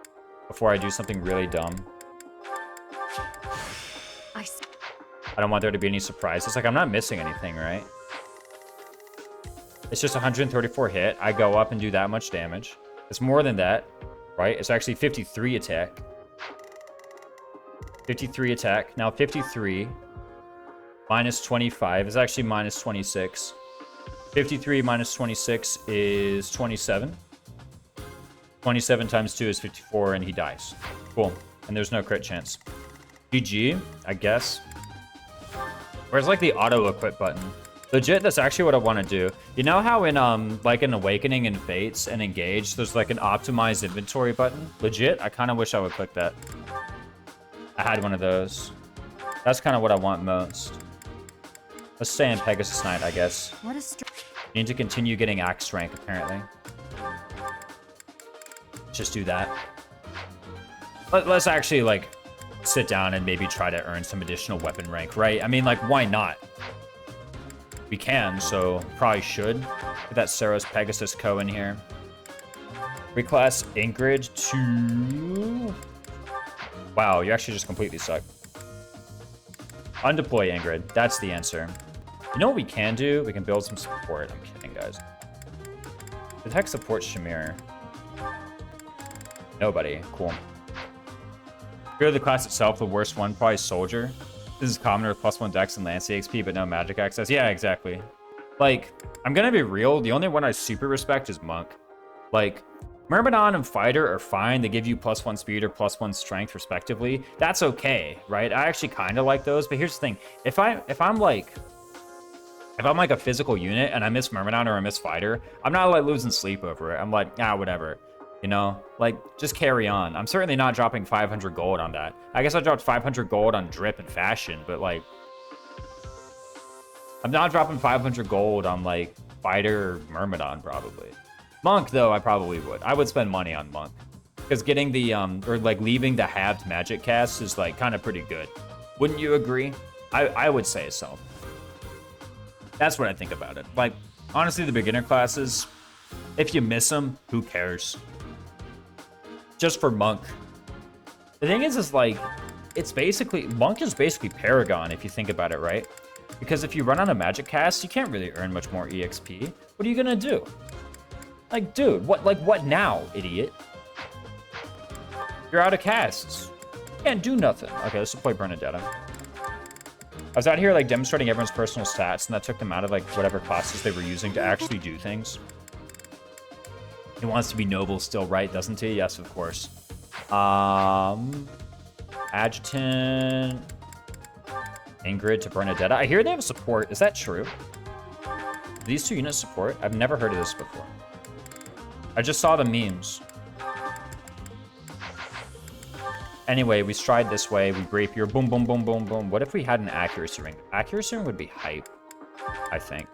before I do something really dumb. I don't want there to be any surprises. Like, I'm not missing anything, right? It's just 134 hit. I go up and do that much damage. It's more than that, right? It's actually 53 attack. 53 attack. Now 53 minus 25 is actually minus 26. 53 minus 26 is 27. 27 times 2 is 54, and he dies. Cool. And there's no crit chance. GG, I guess. Where's, like, the auto-equip button? Legit, that's actually what I want to do. You know how in, like, in Awakening and Fates and Engage, there's, like, an optimized inventory button? Legit, I kind of wish I would click that. I had one of those. That's kind of what I want most. Let's stay in Pegasus Knight, I guess. What a Need to continue getting axe rank, apparently. Just do that. Let's actually, like, sit down and maybe try to earn some additional weapon rank, right? I mean, like, why not? We can, so probably should. Get that Saros Pegasus Co in here. Reclass Ingrid to... Wow, you actually just completely suck. Undeploy Ingrid. That's the answer. You know what we can do? We can build some support. I'm kidding, guys. The heck supports Shamir? Nobody. Cool. Here, the class itself, the worst one, probably Soldier. This is commoner with +1 dex and Lance XP, but no magic access. Yeah, exactly. Like, I'm gonna be real. The only one I super respect is Monk. Like, Myrmidon and Fighter are fine. They give you +1 speed or +1 strength, respectively. That's okay, right? I actually kind of like those. But here's the thing: if I'm like a physical unit and I miss Myrmidon or I miss Fighter, I'm not like losing sleep over it. I'm like, whatever. You know, like, just carry on. I'm certainly not dropping 500 gold on that. I guess I dropped 500 gold on Drip and Fashion, but, like, I'm not dropping 500 gold on, like, Fighter or Myrmidon, probably. Monk, though, I probably would. I would spend money on Monk. Because getting the, or, like, leaving the halved magic cast is, like, kind of pretty good. Wouldn't you agree? I would say so. That's what I think about it. Like, honestly, the beginner classes, if you miss them, who cares? Just for Monk. The thing is like, it's basically, Monk is basically Paragon if you think about it, right? Because if you run on a magic cast, you can't really earn much more EXP. What are you gonna do? Like, dude, what now, idiot? You're out of casts. You can't do nothing. Okay, let's deploy Bernadetta. I was out here, like, demonstrating everyone's personal stats, and that took them out of, like, whatever classes they were using to actually do things. He wants to be noble still, right? Doesn't he? Yes, of course. Adjutant. Ingrid to Bernadetta. I hear they have support. Is that true? Do these two units support? I've never heard of this before. I just saw the memes. Anyway, we stride this way. We rapier. Boom, boom, boom, boom, boom. What if we had an accuracy ring? Accuracy ring would be hype, I think.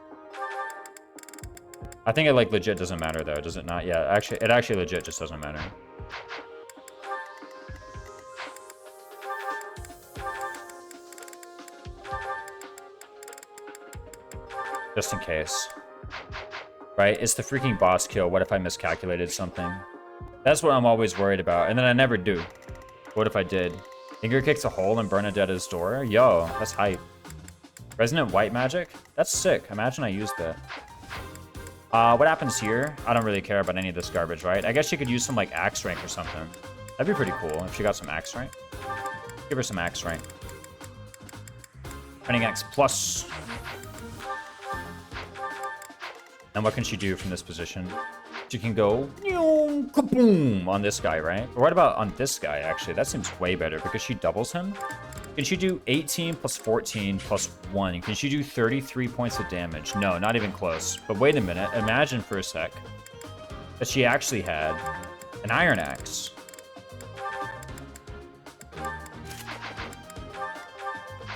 I think it, like, legit doesn't matter, though, does it not? Yeah, actually, it actually legit just doesn't matter. Just in case. Right? It's the freaking boss kill. What if I miscalculated something? That's what I'm always worried about. And then I never do. What if I did? Finger kicks a hole in Bernadetta's door? Yo, that's hype. Resonant white magic? That's sick. Imagine I used that. What happens here? I don't really care about any of this garbage, right? I guess she could use some, like, axe rank or something. That'd be pretty cool if she got some axe rank. Give her some axe rank. Running X plus. And what can she do from this position? She can go kaboom on this guy, right? Or what about on this guy, actually? That seems way better because she doubles him. Can she do 18 plus 14 plus 1? Can she do 33 points of damage? No, not even close. But wait a minute. Imagine for a sec that she actually had an iron axe.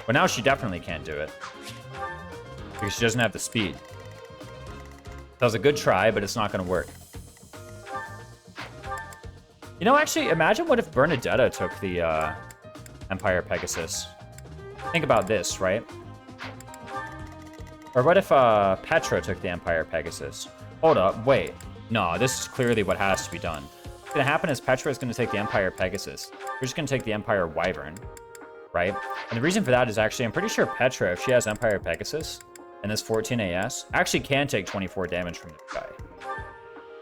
But now she definitely can't do it because she doesn't have the speed. That was a good try, but it's not going to work. You know, actually, imagine what if Bernadetta took the Empire Pegasus. Think about this, right? Or what if Petra took the Empire Pegasus? Hold up, wait. No, this is clearly what has to be done. What's going to happen is Petra is going to take the Empire Pegasus. We're just going to take the Empire Wyvern, right? And the reason for that is actually, I'm pretty sure Petra, if she has Empire Pegasus, and this 14 AS, actually can take 24 damage from this guy.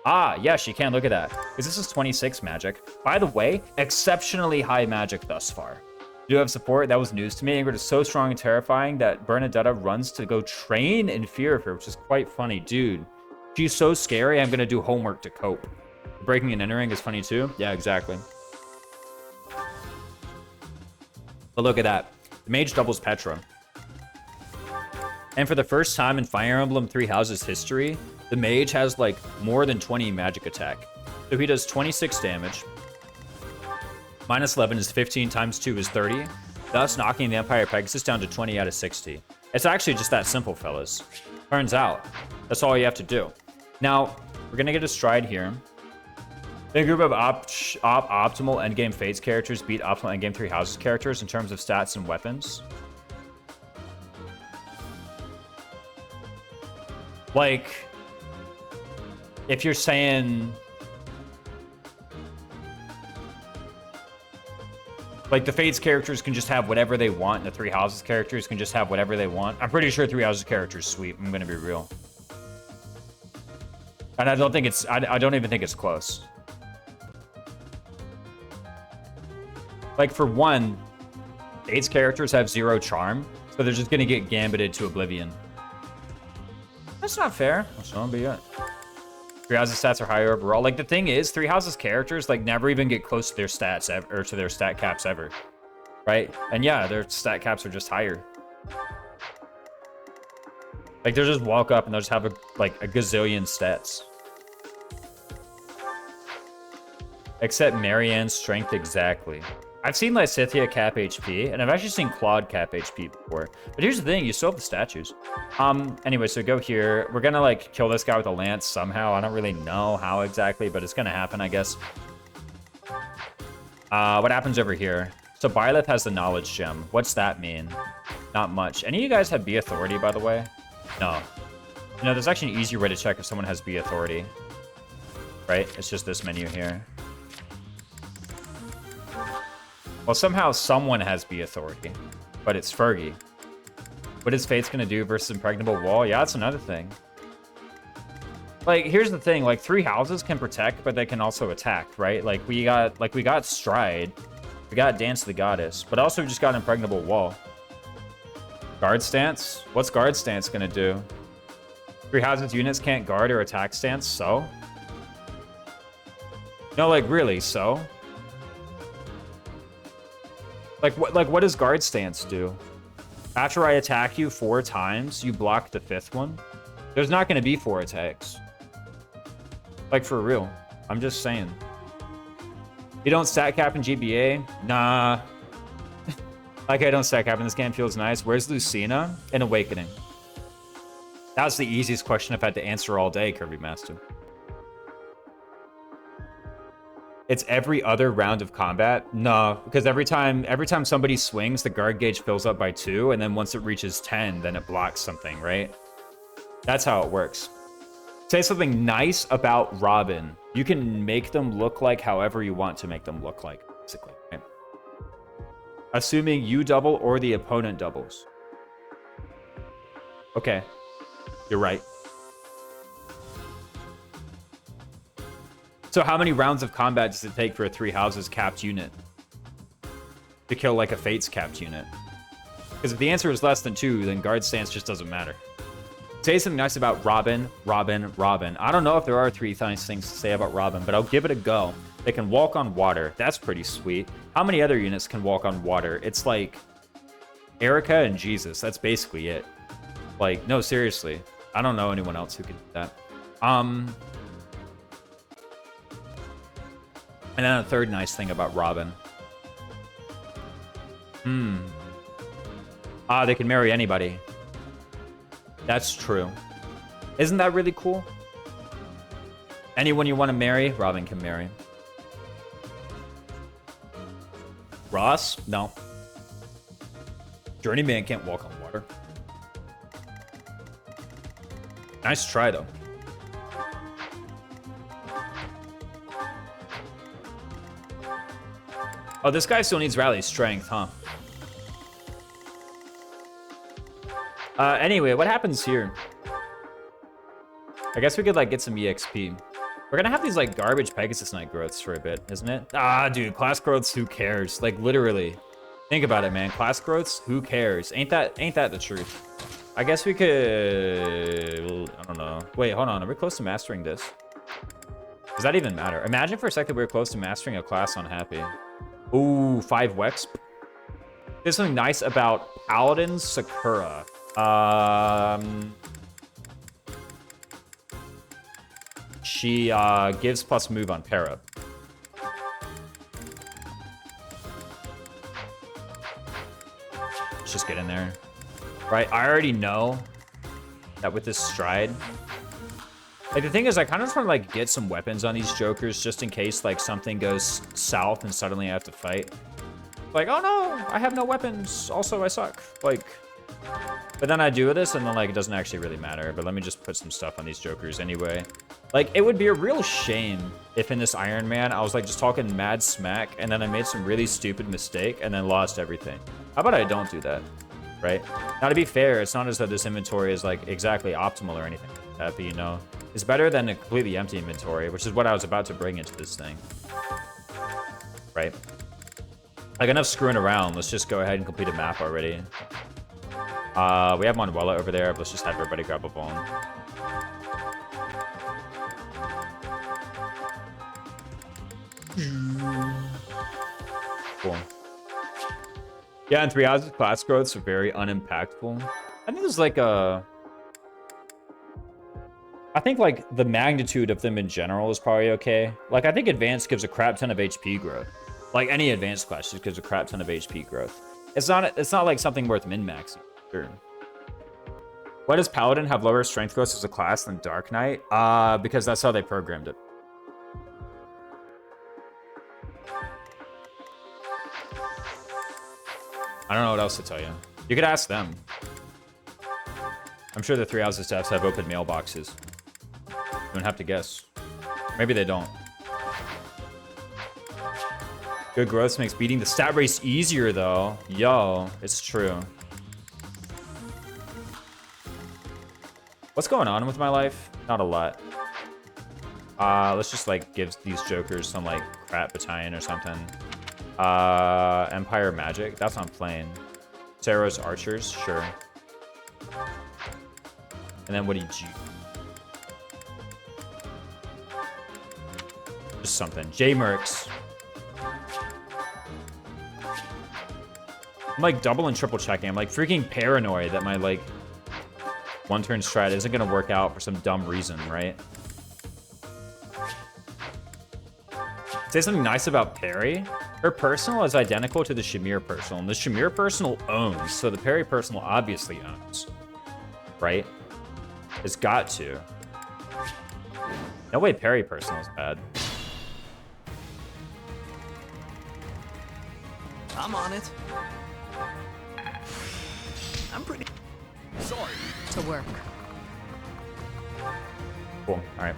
Ah, yeah, she can. Look at that. Because this is 26 magic. By the way, exceptionally high magic thus far. You do have support. That was news to me. Ingrid is so strong and terrifying that Bernadetta runs to go train in fear of her, which is quite funny. Dude, she's so scary, I'm going to do homework to cope. Breaking and entering is funny too. Yeah, exactly. But look at that. The mage doubles Petra. And for the first time in Fire Emblem Three Houses history, the mage has like more than 20 magic attack. So he does 26 damage. Minus 11 is 15 times 2 is 30. Thus knocking the Empire Pegasus down to 20 out of 60. It's actually just that simple, fellas. Turns out, that's all you have to do. Now, we're gonna get a stride here. A group of optimal endgame Fates characters beat optimal endgame Three Houses characters in terms of stats and weapons. Like, if you're saying, like, the Fates characters can just have whatever they want, and the Three Houses characters can just have whatever they want. I'm pretty sure Three Houses characters sweep. I'm gonna be real, and I don't think it's. I don't even think it's close. Like, for one, Fates characters have 0 charm, so they're just gonna get gambited to oblivion. That's not fair. That's not be it. Three Houses stats are higher overall. Like, the thing is, Three Houses characters, like, never even get close to their stats ever, or to their stat caps ever. Right? And yeah, their stat caps are just higher. Like, they'll just walk up and they'll just have, a gazillion stats. Except Marianne's strength exactly. I've seen Lysithea cap HP, and I've actually seen Claude cap HP before. But here's the thing, you still have the statues. Anyway, so go here. We're gonna, like, kill this guy with a lance somehow. I don't really know how exactly, but it's gonna happen, I guess. What happens over here? So Byleth has the knowledge gem. What's that mean? Not much. Any of you guys have B authority, by the way? No. You know, there's actually an easier way to check if someone has B authority. Right? It's just this menu here. Well, somehow someone has B authority, but it's Fergie. What is Fate's gonna do versus Impregnable Wall? Yeah, that's another thing. Like, here's the thing, like, Three Houses can protect, but they can also attack, right? Like, we got Stride, we got Dance of the Goddess, but also we just got Impregnable Wall. Guard Stance? What's Guard Stance gonna do? Three Houses units can't guard or attack stance, so? No, like, really, so? What does Guard Stance do? After I attack you 4 times, you block the 5th one? There's not going to be 4 attacks. Like, for real. I'm just saying. You don't stat cap in GBA? Nah. Like, I don't stat cap in this game. Feels nice. Where's Lucina? In Awakening. That's the easiest question I've had to answer all day, Kirby Master. It's every other round of combat? No, because every time somebody swings, the guard gauge fills up by 2, and then once it reaches 10, then it blocks something, right? That's how it works. Say something nice about Robin. You can make them look like however you want to make them look like, basically. Right? Assuming you double or the opponent doubles. Okay. You're right. So how many rounds of combat does it take for a 3 houses capped unit to kill like a Fates capped unit? Because if the answer is less than 2, then guard stance just doesn't matter. Say something nice about Robin, Robin, Robin. I don't know if there are 3 nice things to say about Robin, but I'll give it a go. They can walk on water. That's pretty sweet. How many other units can walk on water? It's like Erica and Jesus. That's basically it. Like, no, seriously. I don't know anyone else who can do that. And then a third nice thing about Robin. They can marry anybody. That's true. Isn't that really cool? Anyone you want to marry, Robin can marry. Ross? No. Journeyman can't walk on water. Nice try, though. Oh, this guy still needs rally strength, huh? Anyway, what happens here? I guess we could, like, get some EXP. We're gonna have these, like, garbage Pegasus Knight growths for a bit, isn't it? Ah, dude, class growths, who cares? Like, literally. Think about it, man. Class growths, who cares? Ain't that the truth? I guess we could... I don't know. Wait, hold on. Are we close to mastering this? Does that even matter? Imagine for a second we were close to mastering a class unhappy. Ooh, 5 Wex. There's something nice about Paladin Sakura. She gives plus move on para. Let's just get in there. Right, I already know that with this stride. Like, the thing is, I kind of just want to, like, get some weapons on these jokers just in case, like, something goes south and suddenly I have to fight. Like, oh no, I have no weapons. Also, I suck. Like, but then I do this and then, like, it doesn't actually really matter. But let me just put some stuff on these jokers anyway. Like, it would be a real shame if in this Ironman I was, like, just talking mad smack and then I made some really stupid mistake and then lost everything. How about I don't do that, right? Now, to be fair, it's not as though this inventory is, like, exactly optimal or anything like that, but, you know, it's better than a completely empty inventory, which is what I was about to bring into this thing, right? Like, enough screwing around. Let's just go ahead and complete a map already. We have Manuela over there, but let's just have everybody grab a bone. Cool. Yeah, and 3 odds class growths are very unimpactful. I think there's like a... I think like the magnitude of them in general is probably okay. Like, I think advanced gives a crap ton of HP growth. Like, any advanced class just gives a crap ton of HP growth. It's not like something worth min-maxing. Sure. Why does Paladin have lower strength growth as a class than Dark Knight? Because that's how they programmed it. I don't know what else to tell you. You could ask them. I'm sure the 3 houses staffs have open mailboxes. You don't have to guess. Maybe they don't. Good growth makes beating the stat race easier, though. Yo, it's true. What's going on with my life? Not a lot. Let's just, like, give these jokers some, like, crap battalion or something. Empire Magic. That's what I'm playing. Saros Archers. Sure. And then what do you... Just something. J-Mercs. I'm, like, double and triple checking. I'm, like, freaking paranoid that my, like, one-turn strat isn't gonna work out for some dumb reason, right? Say something nice about Perry. Her personal is identical to the Shamir personal, and the Shamir personal owns, so the Perry personal obviously owns, right? It's got to. No way Perry personal is bad. I'm on it. I'm pretty... Sorry. To work. Cool. All right.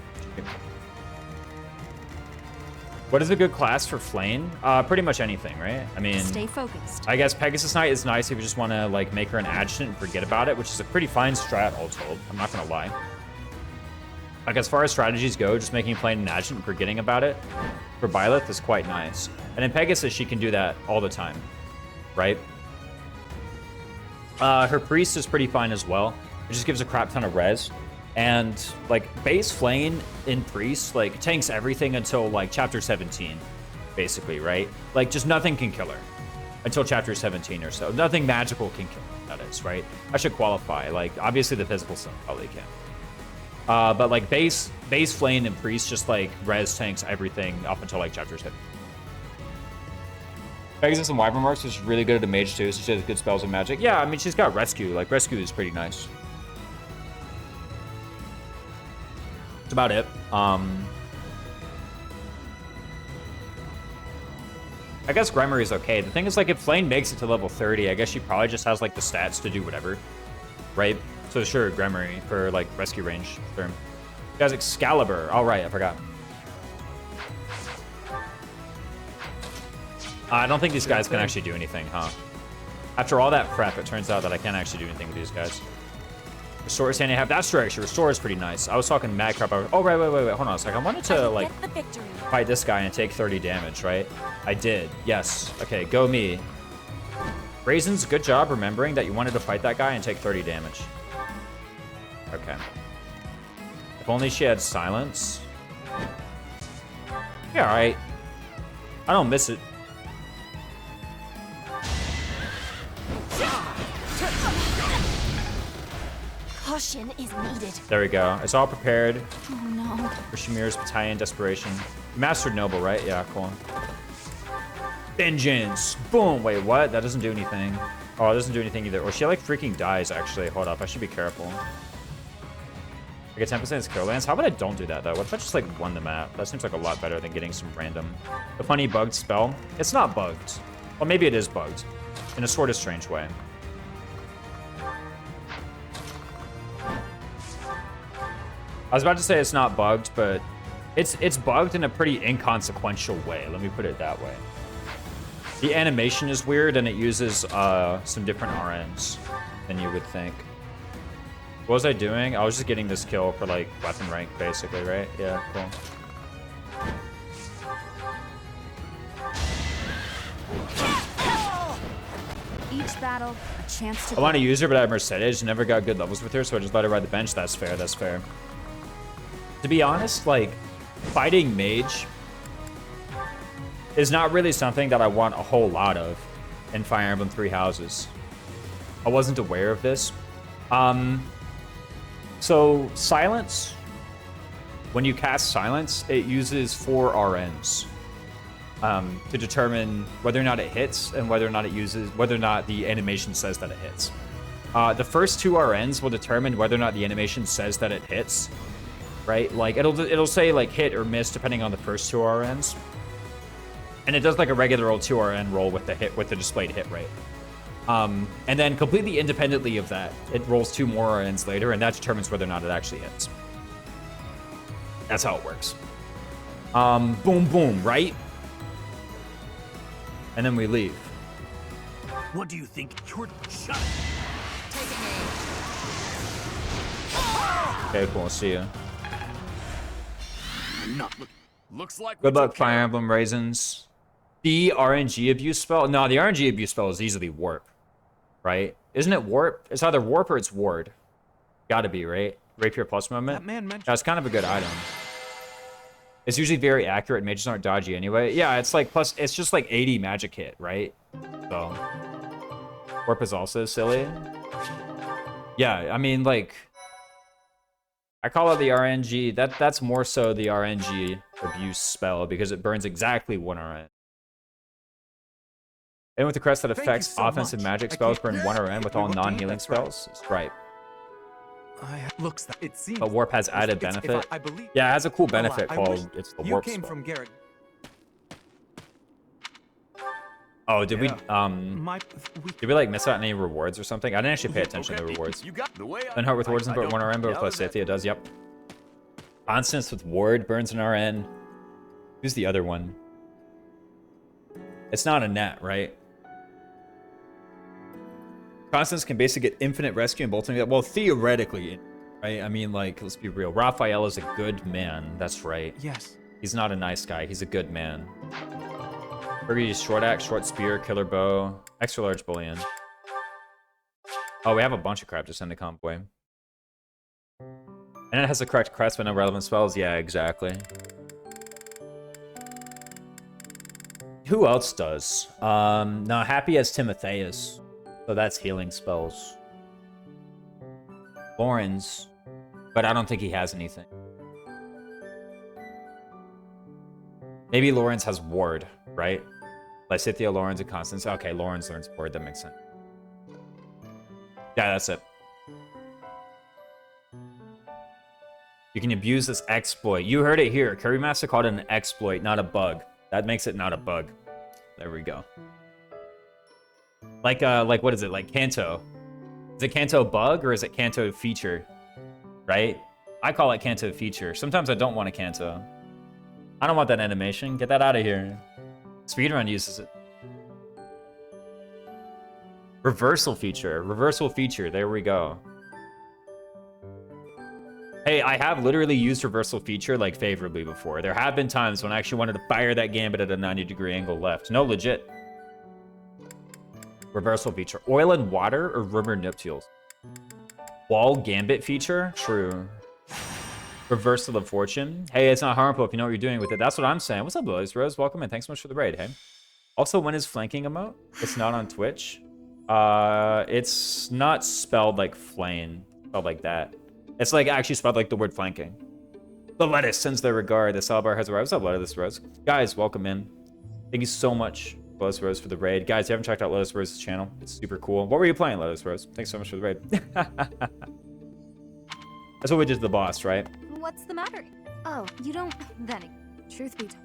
What is a good class for Flame? Pretty much anything, right? I mean, Stay focused. I guess Pegasus Knight is nice if you just want to like make her an adjutant and forget about it, which is a pretty fine strat, all told. I'm not gonna lie. Like as far as strategies go, just making Flame an adjutant and forgetting about it for Byleth is quite nice. And in Pegasus, she can do that all the time, right? Her Priest is pretty fine as well. It just gives a crap ton of res. And like base Flame in Priest like tanks everything until like chapter 17, basically, right? Like just nothing can kill her until chapter 17 or so. Nothing magical can kill her, that is, right? I should qualify. Like obviously the physical stuff probably can. But like base Flame and Priest just like res tanks everything up until like chapter 17. Pegasus and Wyvern Marks is really good at a mage too, so she has good spells and magic. Yeah, I mean she's got Rescue. Like Rescue is pretty nice. That's about it. I guess Gremory is okay. The thing is, like, if Flame makes it to level 30, I guess she probably just has, like, the stats to do whatever, right? So, sure, Gremory for, like, rescue range. Sure. You guys, Excalibur. All right, I forgot. I don't think these guys can actually do anything, huh? After all that prep, it turns out that I can't actually do anything with these guys. Restore standing half. That's true, actually. Restore is pretty nice. I was talking mad crap. Oh, right, wait. Hold on a second. I wanted to, like, fight this guy and take 30 damage, right? I did. Yes. Okay, go me. Raisins, good job remembering that you wanted to fight that guy and take 30 damage. Okay. If only she had silence. Yeah, all right. I don't miss it. Caution is needed. There we go. It's all prepared. Oh no. For Shamir's Battalion Desperation. You mastered Noble, right? Yeah, cool. Vengeance. Boom. Wait, what? That doesn't do anything. Oh, it doesn't do anything either. Or she like freaking dies, actually. Hold up. I should be careful. I get 10% kill lance. How about I don't do that, though? What if I just like won the map? That seems like a lot better than getting some random. The funny bugged spell. It's not bugged. Well, maybe it is bugged. In a sort of strange way. I was about to say it's not bugged, but it's bugged in a pretty inconsequential way. Let me put it that way. The animation is weird, and it uses some different RNs than you would think. What was I doing? I was just getting this kill for, like, weapon rank, basically, right? Yeah, cool. Each battle, a chance to... I want to use her, but I have Mercedes. Never got good levels with her, so I just let her ride the bench. That's fair, that's fair. To be honest, like, fighting mage is not really something that I want a whole lot of in Fire Emblem Three Houses. I wasn't aware of this. So Silence, when you cast Silence, it uses 4 RNs to determine whether or not it hits and whether or not the animation says that it hits. The first 2 RNs will determine whether or not the animation says that it hits. Right? Like, it'll say, like, hit or miss depending on the first 2 RNs. And it does, like, a regular old 2 RN roll with the displayed hit rate. And then completely independently of that, it rolls 2 more RNs later, and that determines whether or not it actually hits. That's how it works. Boom, boom, right? And then we leave. What do you think? You're shut. Okay, cool. See ya. Looks like Good luck, Fire Emblem Raisins. The RNG abuse spell? No, the RNG abuse spell is easily warp, right? Isn't it warp? It's either warp or it's ward. Gotta be, right? Rapier plus moment. That's kind of a good item. It's usually very accurate. Mages aren't dodgy anyway. Yeah, it's like plus. It's just like 80 magic hit, right? So warp is also silly. Yeah, I mean, like, I call it the RNG. That's more so the RNG abuse spell because it burns exactly 1 RN. And with the crest that affects offensive magic spells burn 1 RN with all non-healing spells. Right. But warp has added benefit. Yeah, it has a cool benefit called it's the warp spell. Oh, did we like miss out on any rewards or something? I didn't actually pay attention to the rewards. Then heart with rewards and put 1 RN, but with less safety it does. Yep. Constance with Ward burns an RN. Who's the other one? It's not a net, right? Constance can basically get infinite rescue and bolting. Well, theoretically, right? I mean, like, let's be real. Raphael is a good man. That's right. Yes. He's not a nice guy. He's a good man. Burgundy's short axe, short spear, killer bow, extra large bullion. Oh, we have a bunch of crap to send to convoy. And it has the correct crest but no relevant spells. Yeah, exactly. Who else does? No, Happy as Timotheus. So that's healing spells. Lawrence. But I don't think he has anything. Maybe Lawrence has Ward, right? Lysithia, Lawrence, and Constance. Okay, Lawrence learns Ward. That makes sense. Yeah, that's it. You can abuse this exploit. You heard it here. Curry Master called it an exploit, not a bug. That makes it not a bug. There we go. Like what is it? Like Kanto. Is it Kanto bug or is it Kanto feature? Right? I call it Kanto feature. Sometimes I don't want a Kanto. I don't want that animation. Get that out of here. Speedrun uses it. Reversal feature. Reversal feature. There we go. Hey, I have literally used reversal feature like favorably before. There have been times when I actually wanted to fire that gambit at a 90-degree angle left. No, legit. Reversal feature. Oil and water or rumor nuptials? Wall gambit feature? True. Reversal of fortune. Hey, it's not harmful if you know what you're doing with it. That's what I'm saying. What's up, Lotus Rose? Welcome in. Thanks so much for the raid, hey? Also, when is flanking emote? It's not on Twitch. It's not spelled like flame. Spelled like that. It's like actually spelled like the word flanking. The lettuce sends their regard. The Salbar has arrived. What's up, Lotus Rose? Guys, welcome in. Thank you so much, Lotus Rose, for the raid. Guys, if you haven't checked out Lotus Rose's channel, it's super cool. What were you playing, Lotus Rose? Thanks so much for the raid. That's what we did to the boss, right? What's the matter? Oh, you don't. Then, truth be told,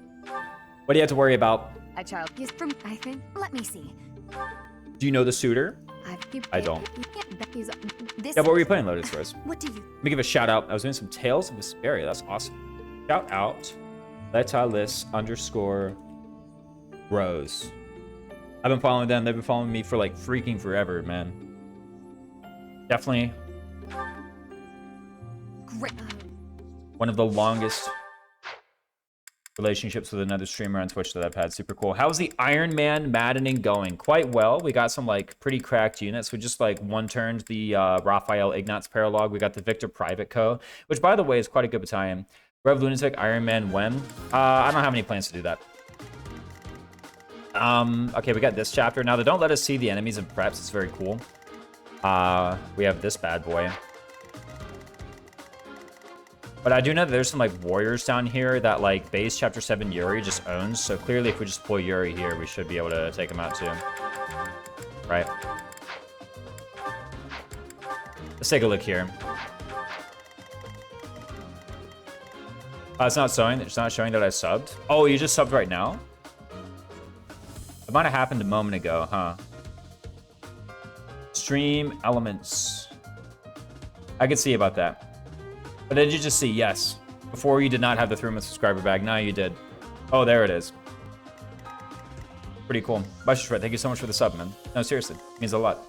What do you have to worry about? a child is from. I think. Let me see. Do you know the suitor? I don't. This Yeah, what were you playing, Lotus Rose? What do you? Let me give a shout out. I was doing some Tales of Vesperia. That's awesome. Shout out Letalis _ Rose. I've been following them. They've been following me for like freaking forever, man. Definitely Great. one of the longest relationships with another streamer on Twitch that I've had. Super cool. How's the Ironman Maddening going? Quite well. We got some like pretty cracked units. We just like one-turned the Raphael Ignatz paralogue. We got the Victor Private Co., which by the way is quite a good battalion. Rev Lunatic, Ironman when? I don't have any plans to do that. Okay, we got this chapter. Now they don't let us see the enemies in preps. It's very cool. We have this bad boy. But I do know that there's some like warriors down here that like base chapter 7 Yuri just owns. So clearly if we just pull Yuri here, we should be able to take him out too. Right. Let's take a look here. It's not showing. It's not showing that I subbed. Oh, you just subbed right now? It might have happened a moment ago, huh? Stream elements. I could see about that. But did you just see? Yes. Before you did not have the 3-month subscriber bag. Now you did. Oh, there it is. Pretty cool. Fred, thank you so much for the sub, man. No, seriously. It means a lot.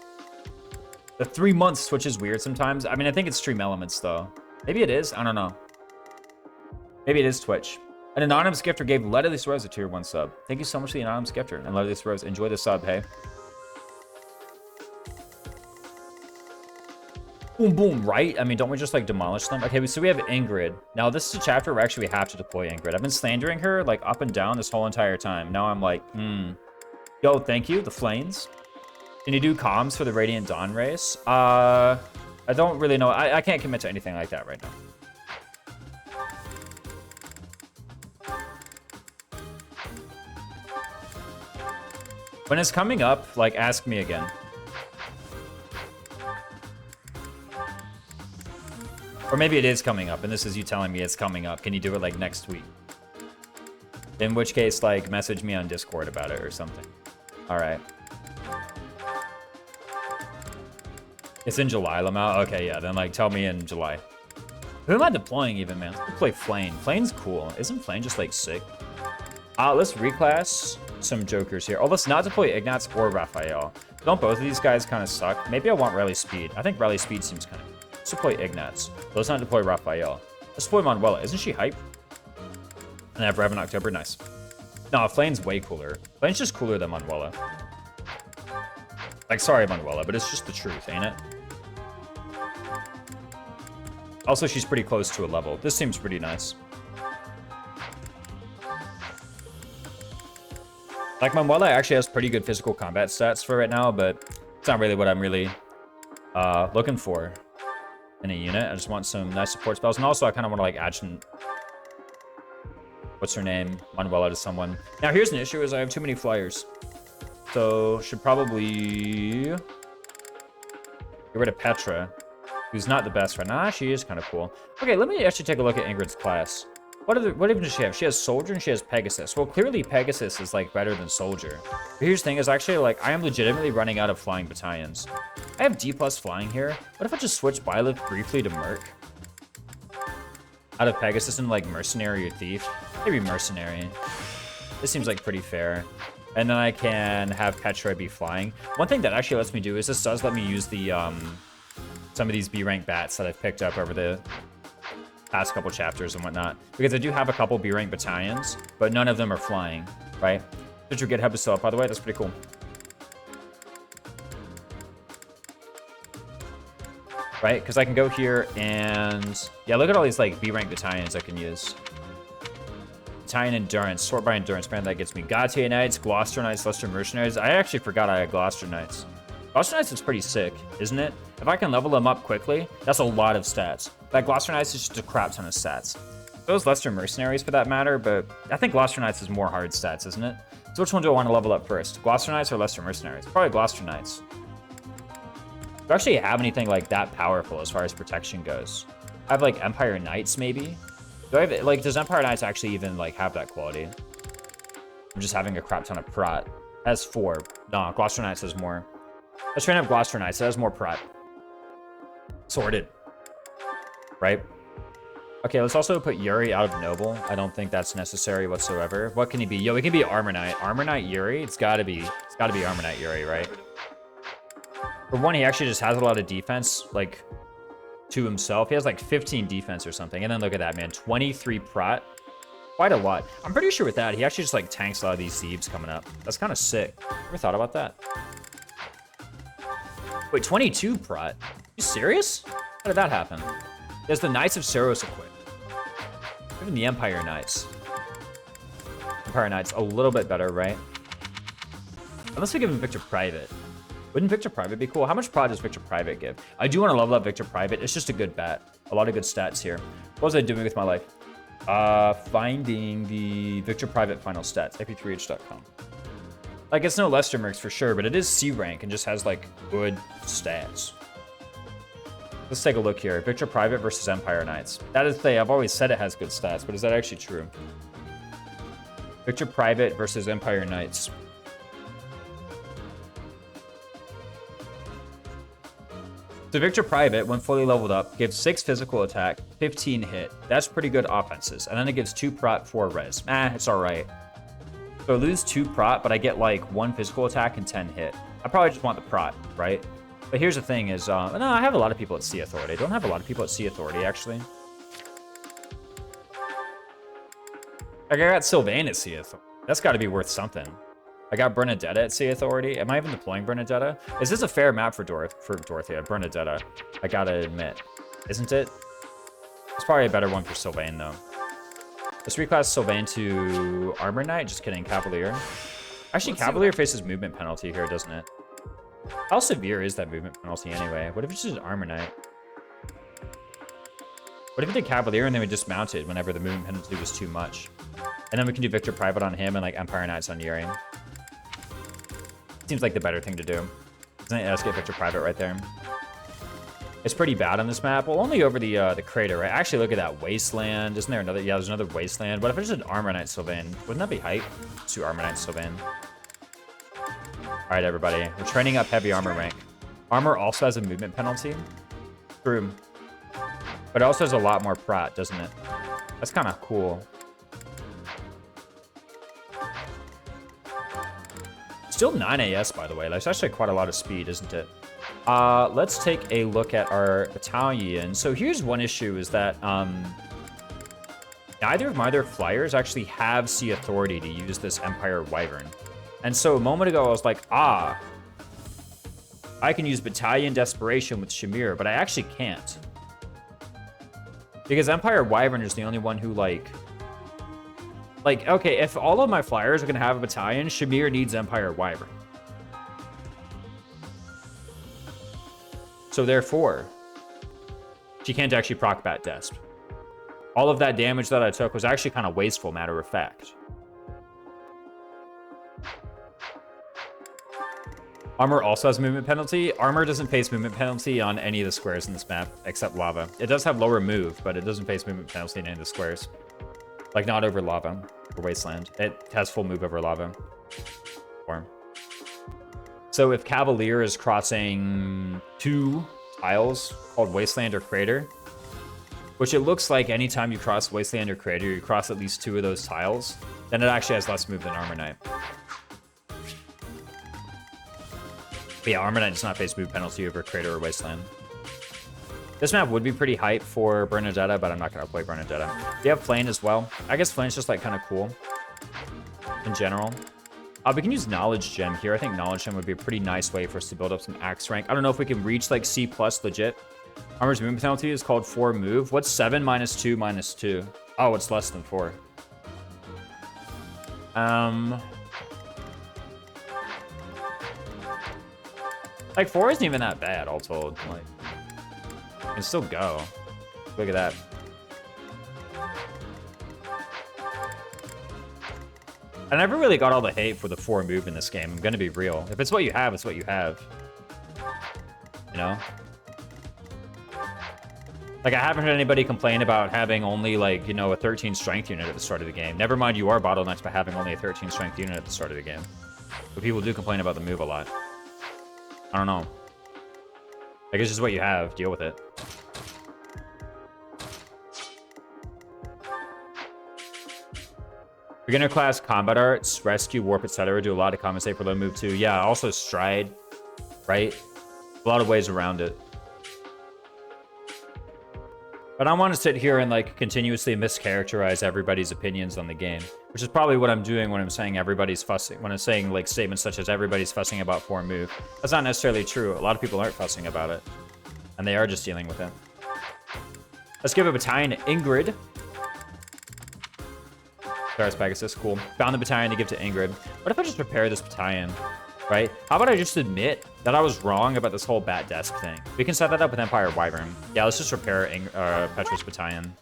The 3 months Twitch is weird sometimes. I mean, I think it's stream elements, though. Maybe it is. I don't know. Maybe it is Twitch. An anonymous gifter gave Lettuce Rose a tier 1 sub. Thank you so much for the anonymous gifter. And Lettuce Rose, enjoy the sub, hey? Boom, boom, right? I mean, don't we just, like, demolish them? Okay, so we have Ingrid. Now, this is a chapter where actually we have to deploy Ingrid. I've been slandering her, like, up and down this whole entire time. Now I'm like, Yo, thank you, the Flames. Can you do comms for the Radiant Dawn race? I don't really know. I can't commit to anything like that right now. When it's coming up, like, ask me again. Or maybe it is coming up, and this is you telling me it's coming up. Can you do it, like, next week? In which case, like, message me on Discord about it or something. All right. It's in July, Lamau? Okay, yeah, then, like, tell me in July. Who am I deploying even, man? Let's play Flane. Flane's cool. Isn't Flane just like sick? Let's reclass some jokers here. Oh, let's not deploy Ignatz or Raphael. Don't both of these guys kind of suck? Maybe I want Rally Speed. I think Rally Speed seems kind of... Let's deploy Ignatz. Let's not deploy Raphael. Let's deploy Manuela. Isn't she hype? And I have Rev in October. Nice. No, Flane's way cooler. Flane's just cooler than Manuela. Like, sorry, Manuela, but it's just the truth, ain't it? Also, she's pretty close to a level. This seems pretty nice. Like, Manuela actually has pretty good physical combat stats for right now, but it's not really what I'm really looking for in a unit. I just want some nice support spells. And also, I kind of want to, like, add what's her name? Manuela to someone. Now, here's an issue, is I have too many flyers. So, should probably get rid of Petra, who's not the best right now. She is kind of cool. Okay, let me actually take a look at Ingrid's class. What even does she have? She has Soldier and she has Pegasus. Well, clearly Pegasus is, like, better than Soldier. But here's the thing, is actually, like, I am legitimately running out of flying battalions. I have D+ flying here. What if I just switch Byleth briefly to Merc? Out of Pegasus and, like, Mercenary or Thief? Maybe Mercenary. This seems, like, pretty fair. And then I can have Petra be flying. One thing that actually lets me do is this does let me use the, some of these B-rank bats that I've picked up over the past couple chapters and whatnot. Because I do have a couple B-rank battalions, but none of them are flying, right? Did your GitHub is still up, by the way? That's pretty cool. Right? Because I can go here and... Yeah, look at all these, like, B-rank battalions I can use. Battalion Endurance. Sort by Endurance. Man, that gets me. Gautier Knights, Gloucester Knights, Leicester Mercenaries. I actually forgot I had Gloucester Knights. Gloucester Knights is pretty sick, isn't it? If I can level them up quickly, that's a lot of stats. Like, Gloucester Knights is just a crap ton of stats. Those Leicester Mercenaries, for that matter, but I think Gloucester Knights is more hard stats, isn't it? So which one do I want to level up first? Gloucester Knights or Leicester Mercenaries? Probably Gloucester Knights. Do I actually have anything, like, that powerful as far as protection goes? I have, like, Empire Knights, maybe? Do I have, like, does Empire Knights actually even, like, have that quality? I'm just having a crap ton of Prat. It has 4. No, Gloucester Knights has more. Let's train up Gloucester Knights. It has more Prat. Sorted. Right? Okay, let's also put Yuri out of Noble. I don't think that's necessary whatsoever. What can he be? Yo, he can be Armor Knight. Armor Knight Yuri? It's gotta be Armor Knight Yuri, right? For one, he actually just has a lot of defense, like, to himself. He has, like, 15 defense or something. And then look at that, man. 23 Prat. Quite a lot. I'm pretty sure with that, he actually just, like, tanks a lot of these thieves coming up. That's kind of sick. Ever thought about that? Wait, 22 Prat? You serious? How did that happen? There's the Knights of Saros equipped. Even the Empire Knights. Empire Knights, a little bit better, right? Unless we give him Victor Private. Wouldn't Victor Private be cool? How much prod does Victor Private give? I do want to level up Victor Private. It's just a good bet. A lot of good stats here. What was I doing with my life? Finding the Victor Private final stats. ip3h.com. Like, it's no Leicester Mercs for sure, but it is C rank and just has, like, good stats. Let's take a look here. Victor Private versus Empire Knights. That is, I've always said it has good stats, but is that actually true? Victor Private versus Empire Knights. So Victor Private, when fully leveled up, gives 6 physical attack, 15 hit. That's pretty good offenses. And then it gives 2 prot, 4 res. It's alright. So I lose 2 prot, but I get like 1 physical attack and 10 hit. I probably just want the prot, right? But here's the thing is, no, I have a lot of people at Sea Authority. I don't have a lot of people at Sea Authority, actually. Like, I got Sylvain at Sea Authority. That's got to be worth something. I got Bernadetta at Sea Authority. Am I even deploying Bernadetta? Is this a fair map for Dorothea? Bernadetta, I gotta admit. Isn't it? It's probably a better one for Sylvain, though. Let's reclass Sylvain to Armor Knight. Just kidding, Cavalier. Actually, Cavalier faces movement penalty here, doesn't it? How severe is that movement penalty anyway? What if it's just Armor Knight? What if we did Cavalier and then we dismounted whenever the movement penalty was too much? And then we can do Victor Private on him and like Empire Knights on Yuri. Seems like the better thing to do. Let's get Victor Private right there. It's pretty bad on this map. Well, only over the crater, right? Actually, look at that wasteland. Isn't there another? Yeah, there's another wasteland. What if I just did Armor Knight Sylvain? Wouldn't that be hype? Let's do Armor Knight Sylvain. All right, everybody. We're training up heavy armor rank. Armor also has a movement penalty. True. But it also has a lot more prat, doesn't it? That's kind of cool. Still 9 AS, by the way. That's actually quite a lot of speed, isn't it? Let's take a look at our battalion. So here's one issue is that neither of my other flyers actually have sea authority to use this Empire Wyvern. And so a moment ago, I was like, I can use Battalion Desperation with Shamir, but I actually can't. Because Empire Wyvern is the only one who, like, okay, if all of my flyers are going to have a battalion, Shamir needs Empire Wyvern. So therefore, she can't actually proc Bat Desp. All of that damage that I took was actually kind of wasteful, matter of fact. Armor also has movement penalty. Armor doesn't face movement penalty on any of the squares in this map, except lava. It does have lower move, but it doesn't face movement penalty in any of the squares. Like, not over lava or wasteland. It has full move over lava. So if Cavalier is crossing 2 tiles called Wasteland or Crater, which it looks like anytime you cross Wasteland or Crater, you cross at least 2 of those tiles, then it actually has less move than Armor Knight. But yeah, Armor Knight does not face move penalty over Crater or Wasteland. This map would be pretty hype for Bernadetta, but I'm not going to play Bernadetta. You have Flame as well. I guess Flame's just like kind of cool in general. We can use Knowledge Gem here. I think Knowledge Gem would be a pretty nice way for us to build up some axe rank. I don't know if we can reach like C+ legit. Armor's movement penalty is called 4 move. What's 7 minus 2 minus 2? Oh, it's less than 4. Like 4 isn't even that bad, all told. Like, you can still go. Look at that. I never really got all the hate for the 4 move in this game. I'm gonna be real. If it's what you have, it's what you have. You know? Like, I haven't heard anybody complain about having only, like, you know, a 13 strength unit at the start of the game. Never mind, you are bottlenecked by having only a 13 strength unit at the start of the game. But people do complain about the move a lot. I don't know. Like, it's just what you have. Deal with it. Beginner class combat arts, rescue, warp, etc. do a lot to compensate for low move too. Yeah, also stride, right? A lot of ways around it. But I want to sit here and like continuously mischaracterize everybody's opinions on the game, which is probably what I'm doing when I'm saying everybody's fussing. When I'm saying like statements such as everybody's fussing about 4 move. That's not necessarily true. A lot of people aren't fussing about it, and they are just dealing with it. Let's give a battalion to Ingrid. There's Pegasus, cool. Found the battalion to give to Ingrid. What if I just prepare this battalion, right? How about I just admit that I was wrong about this whole Bat Desk thing? We can set that up with Empire Wyvern. Yeah, let's just repair Petra's battalion.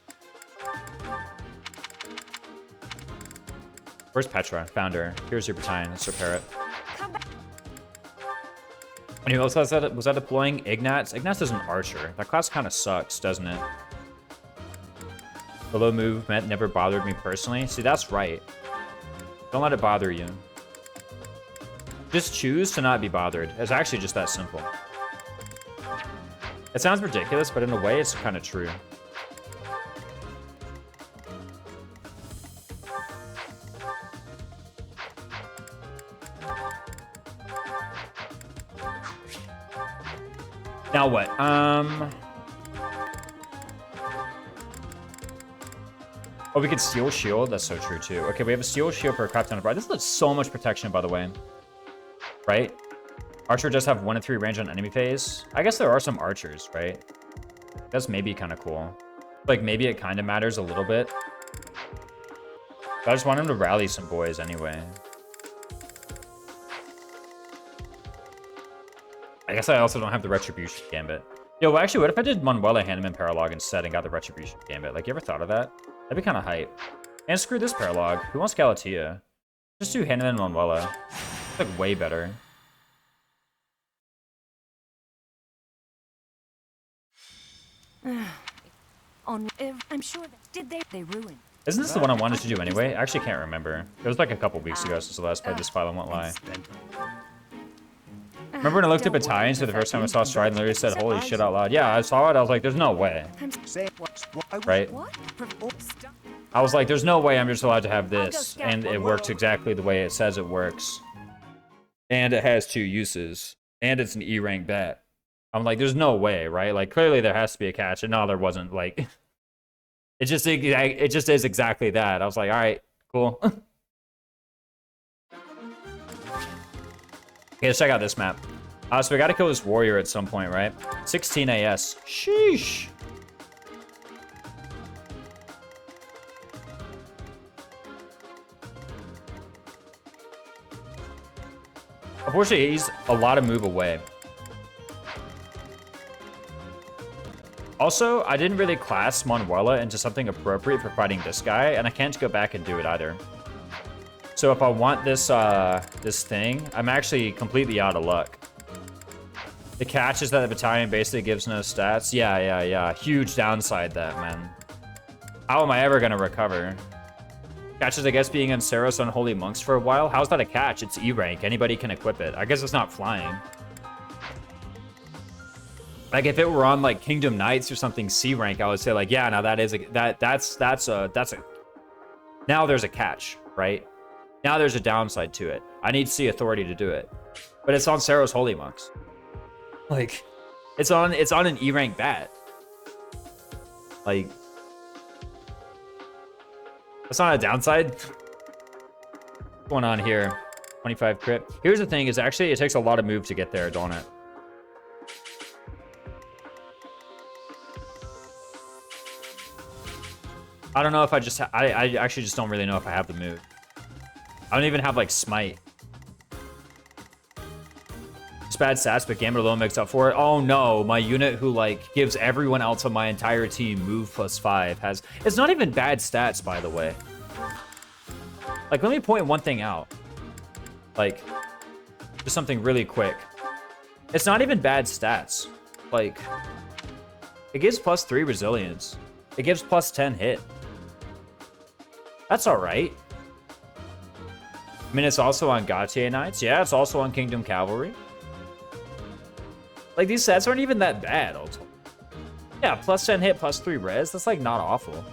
Where's Petra? Found her. Here's your battalion. Let's repair it. And who else was that deploying? Ignatz? Ignatz is an archer. That class kind of sucks, doesn't it? The low movement never bothered me personally. See, that's right. Don't let it bother you. Just choose to not be bothered. It's actually just that simple. It sounds ridiculous, but in a way, it's kind of true. Now what? Oh, we could steal shield. That's so true too. Okay, we have a steal shield for a crap ton of bar. This does so much protection, by the way. Right? Archer does have 1 in 3 range on enemy phase. I guess there are some archers, right? That's maybe kind of cool. Like, maybe it kind of matters a little bit. But I just want him to rally some boys anyway. I guess I also don't have the Retribution Gambit. Yo, actually, what if I did Manuela Hanneman Paralogue instead and got the Retribution Gambit? Like, you ever thought of that? That'd be kind of hype. And screw this Paralogue. Who wants Galatea? Just do Hanneman Manuela. It's like way better. I'm sure that they ruin. Isn't this the one I wanted to do anyway? I actually can't remember. It was like a couple weeks ago since the last played this file, I won't lie. Remember when I looked at battalions for the first time I saw Stride and literally said, holy shit out loud? Yeah, I saw it. I was like, there's no way. Right? I was like, there's no way I'm just allowed to have this. And it works exactly the way it says it works. And it has 2 uses. And it's an E rank bet. I'm like, there's no way, right? Like, clearly there has to be a catch. And no, there wasn't. Like, it just is exactly that. I was like, all right, cool. Okay, let's check out this map. So we gotta kill this warrior at some point, right? 16 AS. Sheesh. Unfortunately, he's a lot of move away. Also, I didn't really class Manuela into something appropriate for fighting this guy, and I can't go back and do it either. So if I want this this thing, I'm actually completely out of luck. The catch is that the battalion basically gives no stats. Yeah. Huge downside that, man. How am I ever gonna recover? Catches, I guess, being in Saros Unholy Monks for a while. How's that a catch? It's E rank. Anybody can equip it. I guess it's not flying. Like if it were on like Kingdom Knights or something C rank, I would say like, yeah, now that is that's a now there's a catch, right? Now there's a downside to it. I need C authority to do it. But it's on Saros Holy Monks. Like it's on an E rank bat. Like that's not a downside. What's going on here? 25 crit. Here's the thing is actually it takes a lot of move to get there, don't it? I don't know if I just I actually just don't really know if I have the move. I don't even have like smite. It's bad stats, but Gambler low makes up for it. Oh no, my unit who like gives everyone else on my entire team move +5 has. It's not even bad stats, by the way. Like, let me point one thing out. Like, just something really quick. It's not even bad stats. Like, it gives +3 resilience. It gives +10 hit. That's all right. I mean, it's also on Gautier Knights. Yeah, it's also on Kingdom Cavalry. Like, these stats aren't even that bad, also. Yeah, +10 hit, +3 res. That's, like, not awful.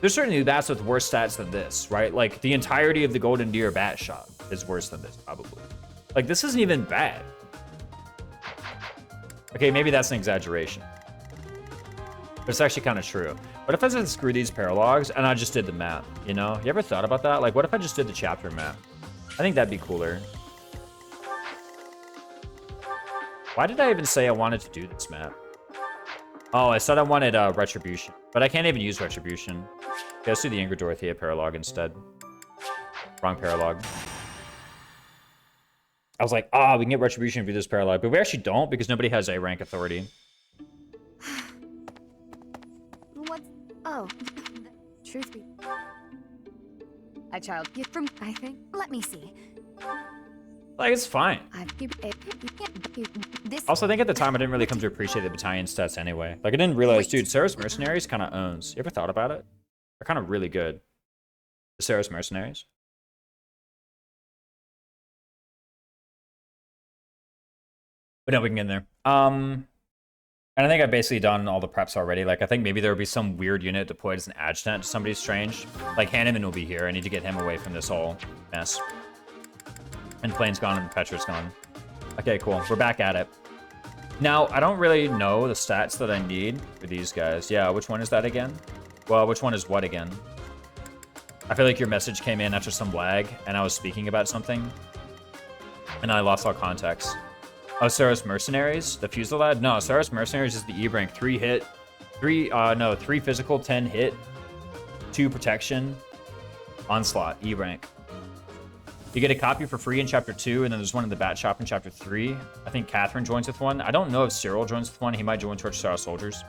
There's certainly bats with worse stats than this, right? Like, the entirety of the Golden Deer bat shot is worse than this, probably. Like, this isn't even bad. Okay, maybe that's an exaggeration. But it's actually kind of true. What if I said screw these paralogues and I just did the map, you know? You ever thought about that? Like, what if I just did the chapter map? I think that'd be cooler. Why did I even say I wanted to do this map? Oh, I said I wanted Retribution. But I can't even use Retribution. Okay, let's do the Ingrid Dorothea paralogue instead. Wrong paralogue. I was like, we can get Retribution through this paralogue. But we actually don't because nobody has A rank authority. What? Oh, truth be... A child gift from, I think. Let me see. Like, it's fine. This... Also, I think at the time I didn't really come to appreciate the battalion stats anyway. Like, I didn't realize, dude, Saros Mercenaries kind of owns. You ever thought about it? They're kind of really good. The Saros Mercenaries. But no, we can get in there. And I think I've basically done all the preps already. Like, I think maybe there will be some weird unit deployed as an adjutant to somebody strange. Like, Hanneman will be here. I need to get him away from this whole mess. And Plane's gone and Petra's gone. Okay, cool. We're back at it. Now, I don't really know the stats that I need for these guys. Yeah, which one is that again? Well, which one is what again? I feel like your message came in after some lag, and I was speaking about something. And I lost all context. Oh, Saros Mercenaries? The Fusilad? No, Saros Mercenaries is the E rank. 3 hit. 3 physical, 10 hit. 2 protection. Onslaught, E rank. You get a copy for free in Chapter 2, and then there's one in the Bat Shop in Chapter 3. I think Catherine joins with one. I don't know if Cyril joins with one. He might join Torch Star Soldiers.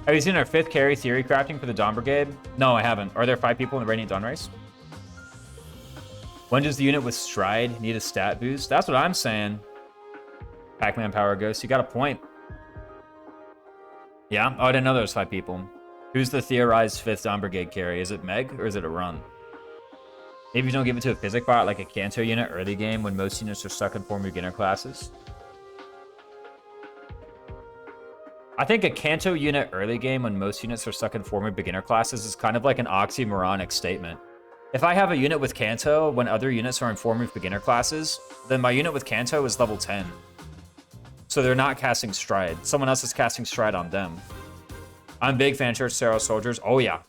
Have you seen our 5th carry theory crafting for the Dawn Brigade? No, I haven't. Are there 5 people in the Radiant Dawn race? When does the unit with Stride need a stat boost? That's what I'm saying. Pac-Man Power Ghost, you got a point. Yeah? Oh, I didn't know there was 5 people. Who's the theorized 5th Dawn Brigade carry? Is it Meg, or is it a run? Maybe you don't give it to a physic bot like a Kanto unit early game when most units are stuck in former beginner classes. I think a Kanto unit early game when most units are stuck in former beginner classes is kind of like an oxymoronic statement. If I have a unit with Kanto when other units are in former beginner classes, then my unit with Kanto is level 10. So they're not casting Stride. Someone else is casting Stride on them. I'm a big fan of Church Sarah Soldiers. Oh yeah.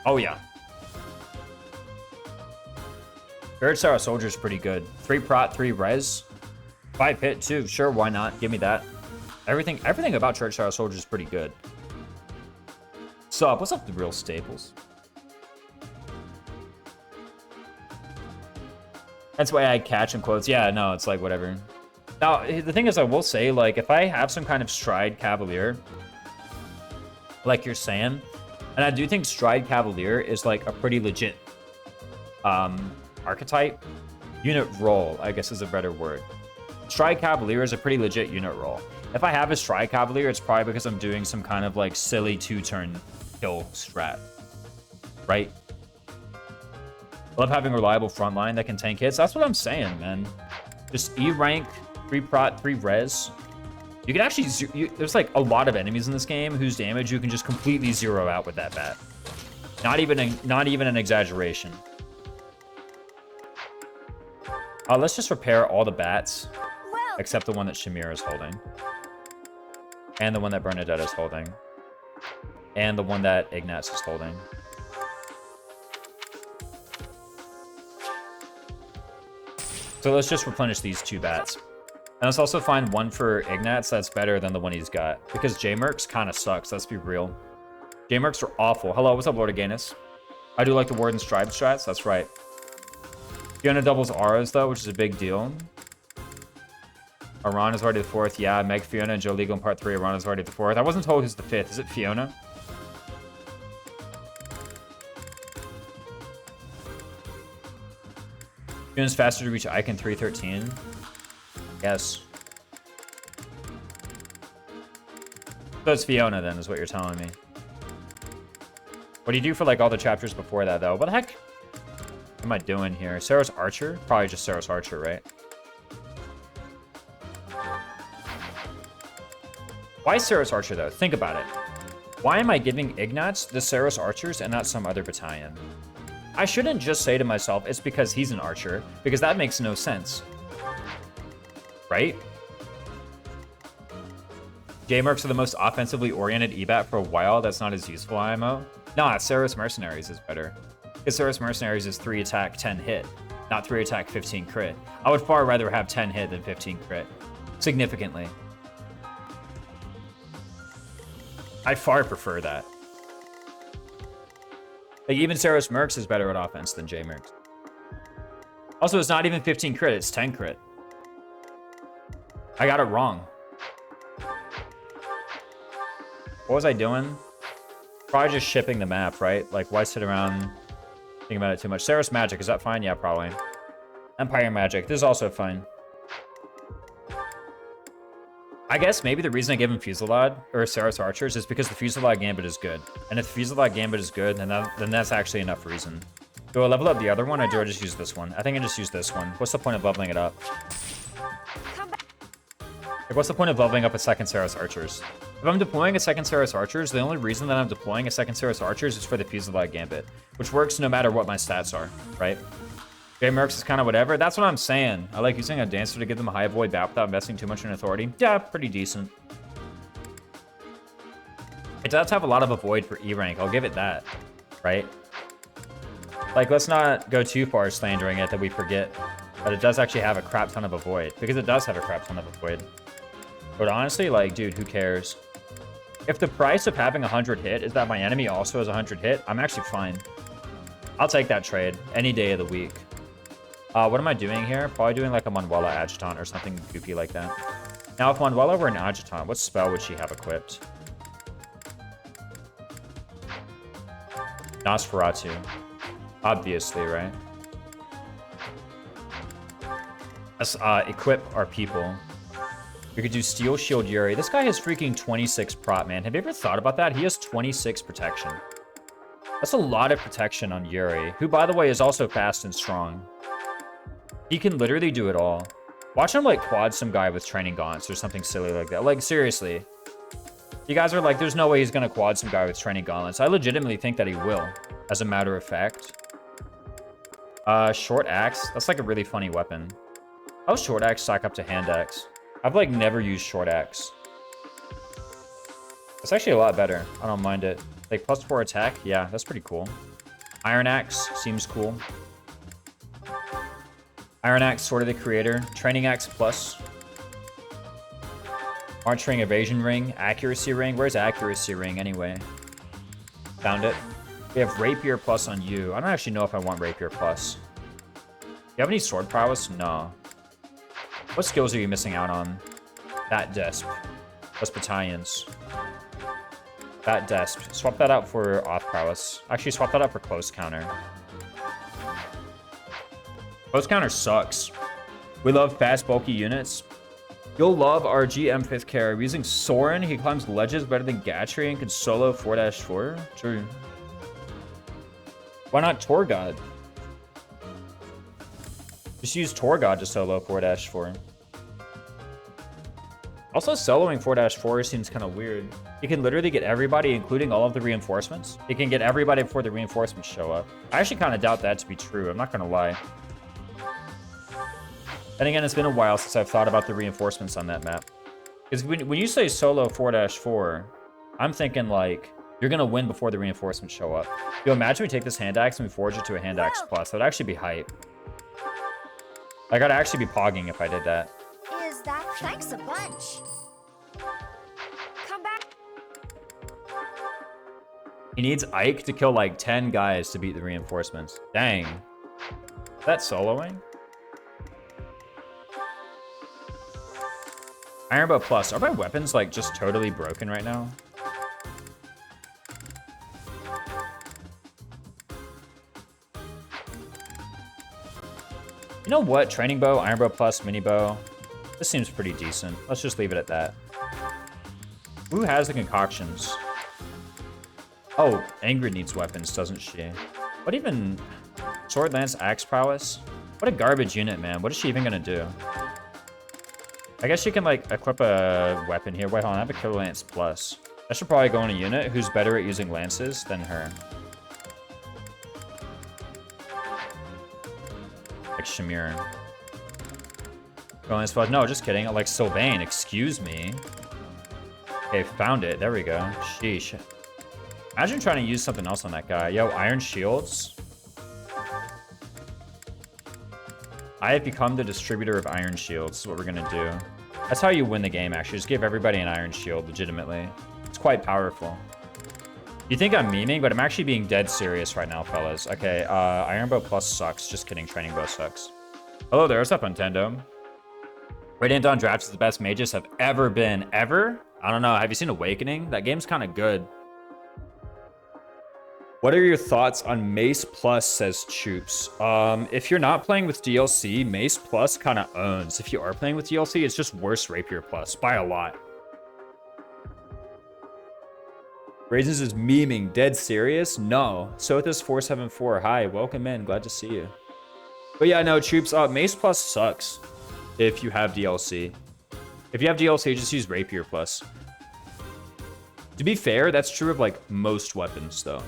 Oh yeah. Church Sarah Soldiers is pretty good. 3 prot, 3 res. 5 hit too. Sure, why not? Give me that. Everything about Church Sarah Soldiers is pretty good. Sup? What's up, the real staples? That's why I catch in quotes. Yeah, no, it's like whatever. Now, the thing is, I will say, like, if I have some kind of Stride Cavalier, like you're saying, and I do think Stride Cavalier is, like, a pretty legit archetype. Unit role, I guess is a better word. Stride Cavalier is a pretty legit unit role. If I have a Stride Cavalier, it's probably because I'm doing some kind of, like, silly 2-turn kill strat. Right? Love having a reliable frontline that can tank hits. That's what I'm saying, man. Just E rank, 3 prot, 3 res. You can actually... there's, like, a lot of enemies in this game whose damage you can just completely zero out with that bat. Not even an exaggeration. Let's just repair all the bats. Well, Except the one that Shamir is holding. And the one that Bernadette is holding. And the one that Ignatz is holding. So let's just replenish these 2 bats. And let's also find one for Ignatz that's better than the one he's got. Because J-Mercs kind of sucks, let's be real. J-Mercs are awful. Hello, what's up, Lord Aganus? I do like the Warden Stripe strats, that's right. Fiona doubles auras, though, which is a big deal. Aran is already the 4th. Yeah, Meg, Fiona, and Joe Legal in part 3. Aran is already the 4th. I wasn't told who's the 5th. Is it Fiona? Fiona's faster to reach Icon 313. Yes. So it's Fiona, then, is what you're telling me. What do you do for, like, all the chapters before that, though? What the heck? What am I doing here? Saros Archer? Probably just Saros Archer, right? Why Saros Archer, though? Think about it. Why am I giving Ignatz the Saros Archers and not some other battalion? I shouldn't just say to myself, it's because he's an archer, because that makes no sense. Right? J-Mercs are the most offensively oriented EBAT for a while. That's not as useful IMO. Nah, Saros Mercenaries is better. Because Saros Mercenaries is 3 attack, 10 hit, not 3 attack, 15 crit. I would far rather have 10 hit than 15 crit. Significantly. I far prefer that. Like, even Saros Mercs is better at offense than J-Mercs. Also, it's not even 15 crit, it's 10 crit. I got it wrong. What was I doing? Probably just shipping the map, right? Like, why sit around thinking about it too much? Saros Magic, is that fine? Yeah, probably. Empire Magic, this is also fine. I guess maybe the reason I gave him Fusillade, or Saros Archers, is because the Fusillade Gambit is good. And if the Fusillade Gambit is good, then that's actually enough reason. Do I level up the other one, or do I just use this one? I think I just use this one. What's the point of leveling it up? Like, what's the point of leveling up a second Saros Archers? If I'm deploying a second Saros Archers, the only reason that I'm deploying a second Saros Archers is for the Fusillade Gambit, which works no matter what my stats are, right? J-Mercs is kind of whatever. That's what I'm saying. I like using a Dancer to give them a high avoid bat without investing too much in authority. Yeah, pretty decent. It does have a lot of avoid for E rank. I'll give it that, right? Like, let's not go too far slandering it that we forget that it does actually have a crap ton of avoid, because it does have a crap ton of avoid. But honestly, like, dude, who cares? If the price of having 100 hit is that my enemy also has 100 hit, I'm actually fine. I'll take that trade any day of the week. What am I doing here? Probably doing like a Manuela Adjutant or something goofy like that. Now, if Manuela were an Adjutant, what spell would she have equipped? Nosferatu. Obviously, right? Let's equip our people. We could do Steel Shield Yuri. This guy has freaking 26 prot, man. Have you ever thought about that? He has 26 protection. That's a lot of protection on Yuri, who, by the way, is also fast and strong. He can literally do it all. Watch him, like, quad some guy with training gaunts or something silly like that. Like, seriously. You guys are like, there's no way he's gonna quad some guy with training gauntlets. I legitimately think that he will, as a matter of fact. Short axe. That's, like, a really funny weapon. How does short axe stack up to hand axe? I've, like, never used short axe. It's actually a lot better. I don't mind it. Like, +4 attack? Yeah, that's pretty cool. Iron axe seems cool. Iron axe, Sword of the Creator. Training axe plus. March ring, evasion ring, accuracy ring. Where's accuracy ring anyway? Found it. We have rapier plus on you. I don't actually know if I want rapier plus. Do you have any sword prowess? No. What skills are you missing out on? That desp. Plus battalions. That desp. Swap that out for off prowess. Actually, swap that out for close counter. Close counter sucks. We love fast, bulky units. You'll love our GM 5th carry. We're using Soren. He climbs ledges better than Gatry and can solo 4-4. True. Why not Torgod? Just use Torgod to solo 4-4. Also, soloing 4-4 seems kind of weird. You can literally get everybody, including all of the reinforcements. You can get everybody before the reinforcements show up. I actually kind of doubt that to be true. I'm not going to lie. And again, it's been a while since I've thought about the reinforcements on that map. Because when you say solo 4-4, I'm thinking like, you're going to win before the reinforcements show up. Yo, imagine we take this hand axe and we forge it to a hand axe plus. That would actually be hype. Like, I'd actually be pogging if I did that. Is that thanks a bunch? Come back. He needs Ike to kill like 10 guys to beat the reinforcements. Dang. Is that soloing? Ironbow plus. Are my weapons like just totally broken right now? You know what? Training bow, ironbow plus, mini bow. This seems pretty decent. Let's just leave it at that. Who has the concoctions? Oh, Ingrid needs weapons, doesn't she? What even? Sword, lance, axe prowess? What a garbage unit, man. What is she even gonna do? I guess she can, like, equip a weapon here. Wait, hold on. I have a Killer Lance plus. I should probably go on a unit who's better at using lances than her. Like Shamir. Killer Lance plus. No, just kidding. Like Sylvain. Excuse me. Okay, found it. There we go. Sheesh. Imagine trying to use something else on that guy. Yo, iron shields. I have become the distributor of iron shields. Is what we're gonna do. That's how you win the game, actually. Just give everybody an iron shield, legitimately. It's quite powerful. You think I'm memeing, but I'm actually being dead serious right now, fellas. Okay, iron bow plus sucks. Just kidding, training bow sucks. Hello there, what's up, Nintendo? Radiant Dawn Draft is the best mages have ever been. Ever? I don't know. Have you seen Awakening? That game's kind of good. What are your thoughts on Mace Plus, says Choops? If you're not playing with DLC, Mace Plus kind of owns. If you are playing with DLC, it's just worse Rapier Plus by a lot. Raisins is memeing. Dead serious? No. Sothis474. Hi, welcome in. Glad to see you. But yeah, no, Choops. Mace Plus sucks if you have DLC. If you have DLC, just use Rapier Plus. To be fair, that's true of like most weapons, though.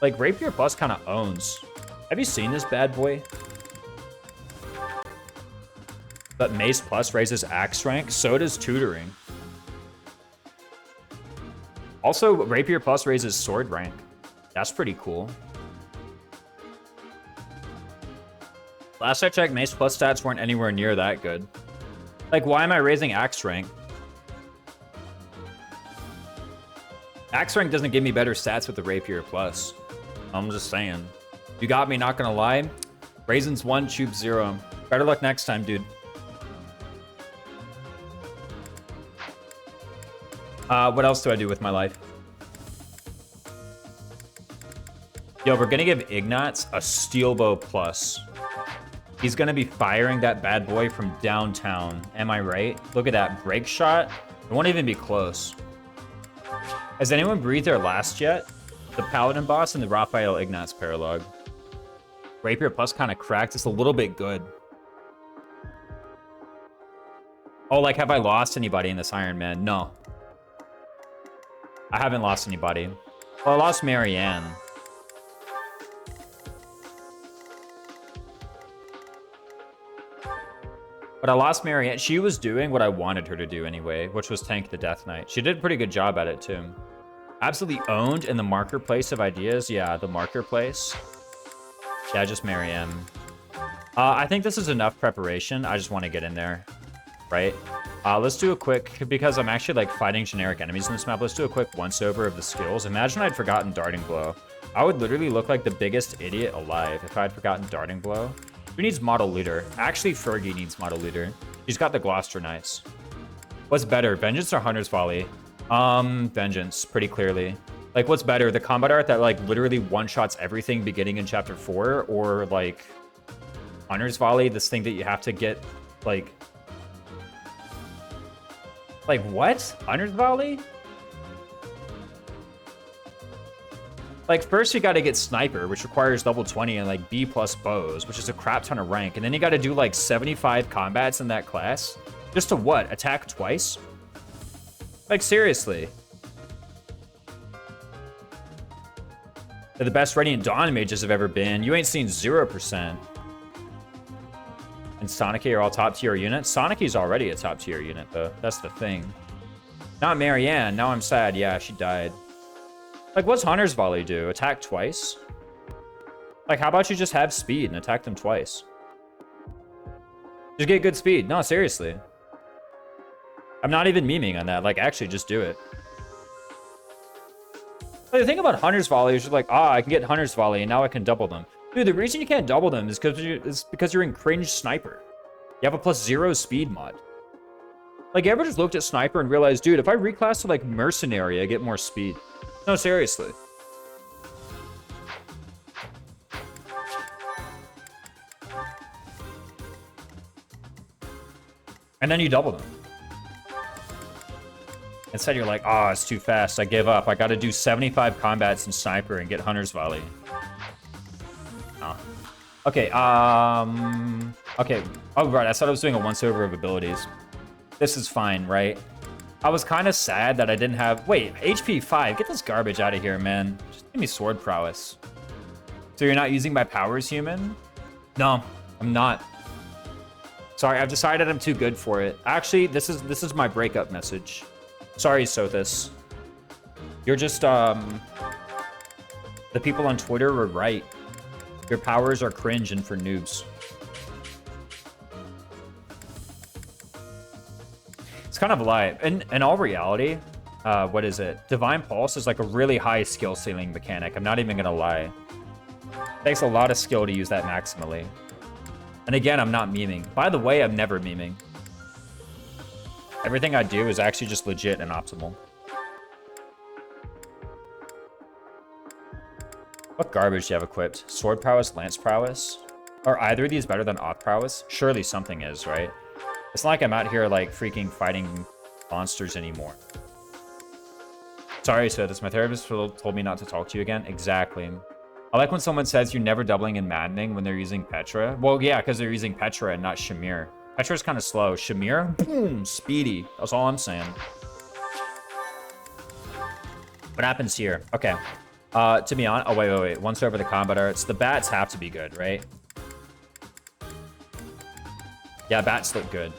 Like, Rapier Plus kind of owns. Have you seen this bad boy? But Mace Plus raises axe rank, so does tutoring. Also, Rapier Plus raises sword rank. That's pretty cool. Last I checked, Mace Plus stats weren't anywhere near that good. Like, why am I raising axe rank? Axe rank doesn't give me better stats with the Rapier Plus. I'm just saying. You got me, not gonna lie. Raisins 1, Tube 0. Better luck next time, dude. What else do I do with my life? Yo, we're gonna give Ignatz a Steel Bow Plus. He's gonna be firing that bad boy from downtown. Am I right? Look at that break shot. It won't even be close. Has anyone breathed their last yet? the Paladin boss and the Raphael Ignatz paralogue. Rapier plus kind of cracked. It's a little bit good. Oh, like, have I lost anybody in this Ironman? No. I haven't lost anybody. Well, I lost Marianne. But I lost Marianne. She was doing what I wanted her to do anyway, which was tank the Death Knight. She did a pretty good job at it, too. Absolutely owned in the marker place of ideas. Yeah, the marker place. Yeah, just Marianne. I think this is enough preparation. I just want to get in there, right? Let's do a quick, because I'm actually like fighting generic enemies in this map. Let's do a quick once-over of the skills. Imagine I'd forgotten Darting Blow. I would literally look like the biggest idiot alive if I'd forgotten Darting Blow. Who needs Model Leader? Actually, Fergie needs Model Leader. She's got the Gloucester Knights. What's better, Vengeance or Hunter's Volley? Vengeance, pretty clearly. Like, what's better, the combat art that, like, literally one-shots everything beginning in Chapter 4, or, like, Hunter's Volley, this thing that you have to get, like... Like, what? Hunter's Volley? Like, first you gotta get Sniper, which requires level 20 and, like, B+ bows, which is a crap ton of rank. And then you gotta do, like, 75 combats in that class. Just to what? Attack twice? Like, seriously. They're the best Radiant Dawn mages have ever been. You ain't seen 0%. And Sonic are all top tier units. Sonic already a top tier unit, though. That's the thing. Not Marianne. Now I'm sad. Yeah, she died. Like, what's Hunter's Volley do? Attack twice? Like, how about you just have speed and attack them twice? Just get good speed. No, seriously. I'm not even memeing on that. Like, actually, just do it. Like, the thing about Hunter's Volley is you're like, I can get Hunter's Volley and now I can double them. Dude, the reason you can't double them is because you're in cringe Sniper. You have a +0 speed mod. Like, you ever just looked at Sniper and realized, dude, if I reclass to, like, Mercenary, I get more speed? No, seriously. And then you double them. Instead, you're like, it's too fast. I give up. I got to do 75 combats in Sniper and get Hunter's Volley. Oh. Okay, okay. Oh, right. I thought I was doing a once-over of abilities. This is fine, right? I was kind of sad that I didn't have... Wait, HP 5. Get this garbage out of here, man. Just give me sword prowess. So you're not using my powers, human? No, I'm not. Sorry, I've decided I'm too good for it. Actually, this is my breakup message. Sorry, Sothis. You're just, the people on Twitter were right. Your powers are cringe and for noobs. It's kind of a lie. In all reality, what is it? Divine Pulse is like a really high skill ceiling mechanic. I'm not even gonna lie. It takes a lot of skill to use that maximally. And again, I'm not memeing. By the way, I'm never memeing. Everything I do is actually just legit and optimal. What garbage do you have equipped? Sword prowess, lance prowess? Are either of these better than off prowess? Surely something is, right? It's not like I'm out here like freaking fighting monsters anymore. Sorry, Sothis. My therapist told me not to talk to you again. Exactly. I like when someone says you're never doubling in Maddening when they're using Petra. Well, yeah, because they're using Petra and not Shamir. Petra's kind of slow. Shamir? Boom! Speedy. That's all I'm saying. What happens here? Okay. To be honest... Oh, wait. Once over the combat arts. The bats have to be good, right? Yeah, bats look good.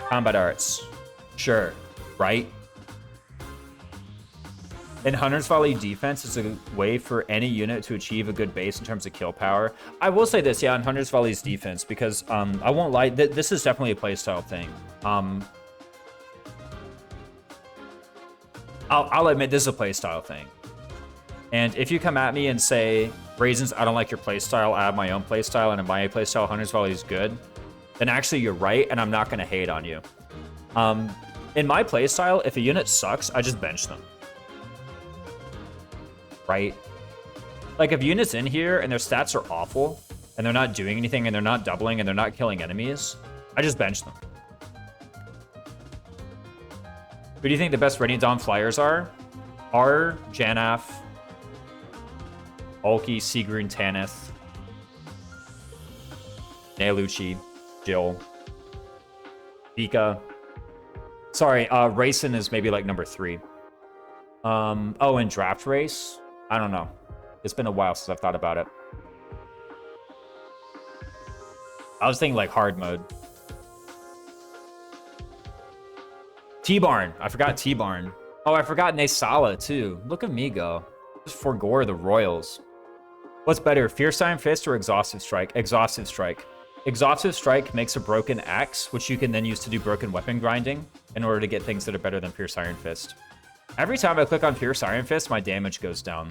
Combat arts. Sure. Right? In Hunter's Volley defense is a way for any unit to achieve a good base in terms of kill power. I will say this, yeah, in Hunter's Volley's defense, because I won't lie, this is definitely a playstyle thing. I'll admit this is a playstyle thing. And if you come at me and say, Raisins, I don't like your playstyle, I have my own playstyle, and in my playstyle, Hunter's Volley is good, then actually you're right, and I'm not going to hate on you. In my playstyle, if a unit sucks, I just bench them. Right? Like, if units in here and their stats are awful, and they're not doing anything, and they're not doubling, and they're not killing enemies, I just bench them. Who do you think the best Radiant Dawn flyers are? R, Janaf, Ulki, Sigrun, Tanith, Naeluchi, Jill, Vika. Sorry, Raisin is maybe like number 3. Oh, and Draft Race? I don't know. It's been a while since I've thought about it. I was thinking like hard mode. T-Barn. I forgot T-Barn. Oh, I forgot Naesala too. Look at me go. Just forgore the Royals. What's better, Fierce Iron Fist or Exhaustive Strike? Exhaustive Strike. Exhaustive Strike makes a broken axe, which you can then use to do broken weapon grinding in order to get things that are better than Fierce Iron Fist. Every time I click on Fierce Iron Fist, my damage goes down.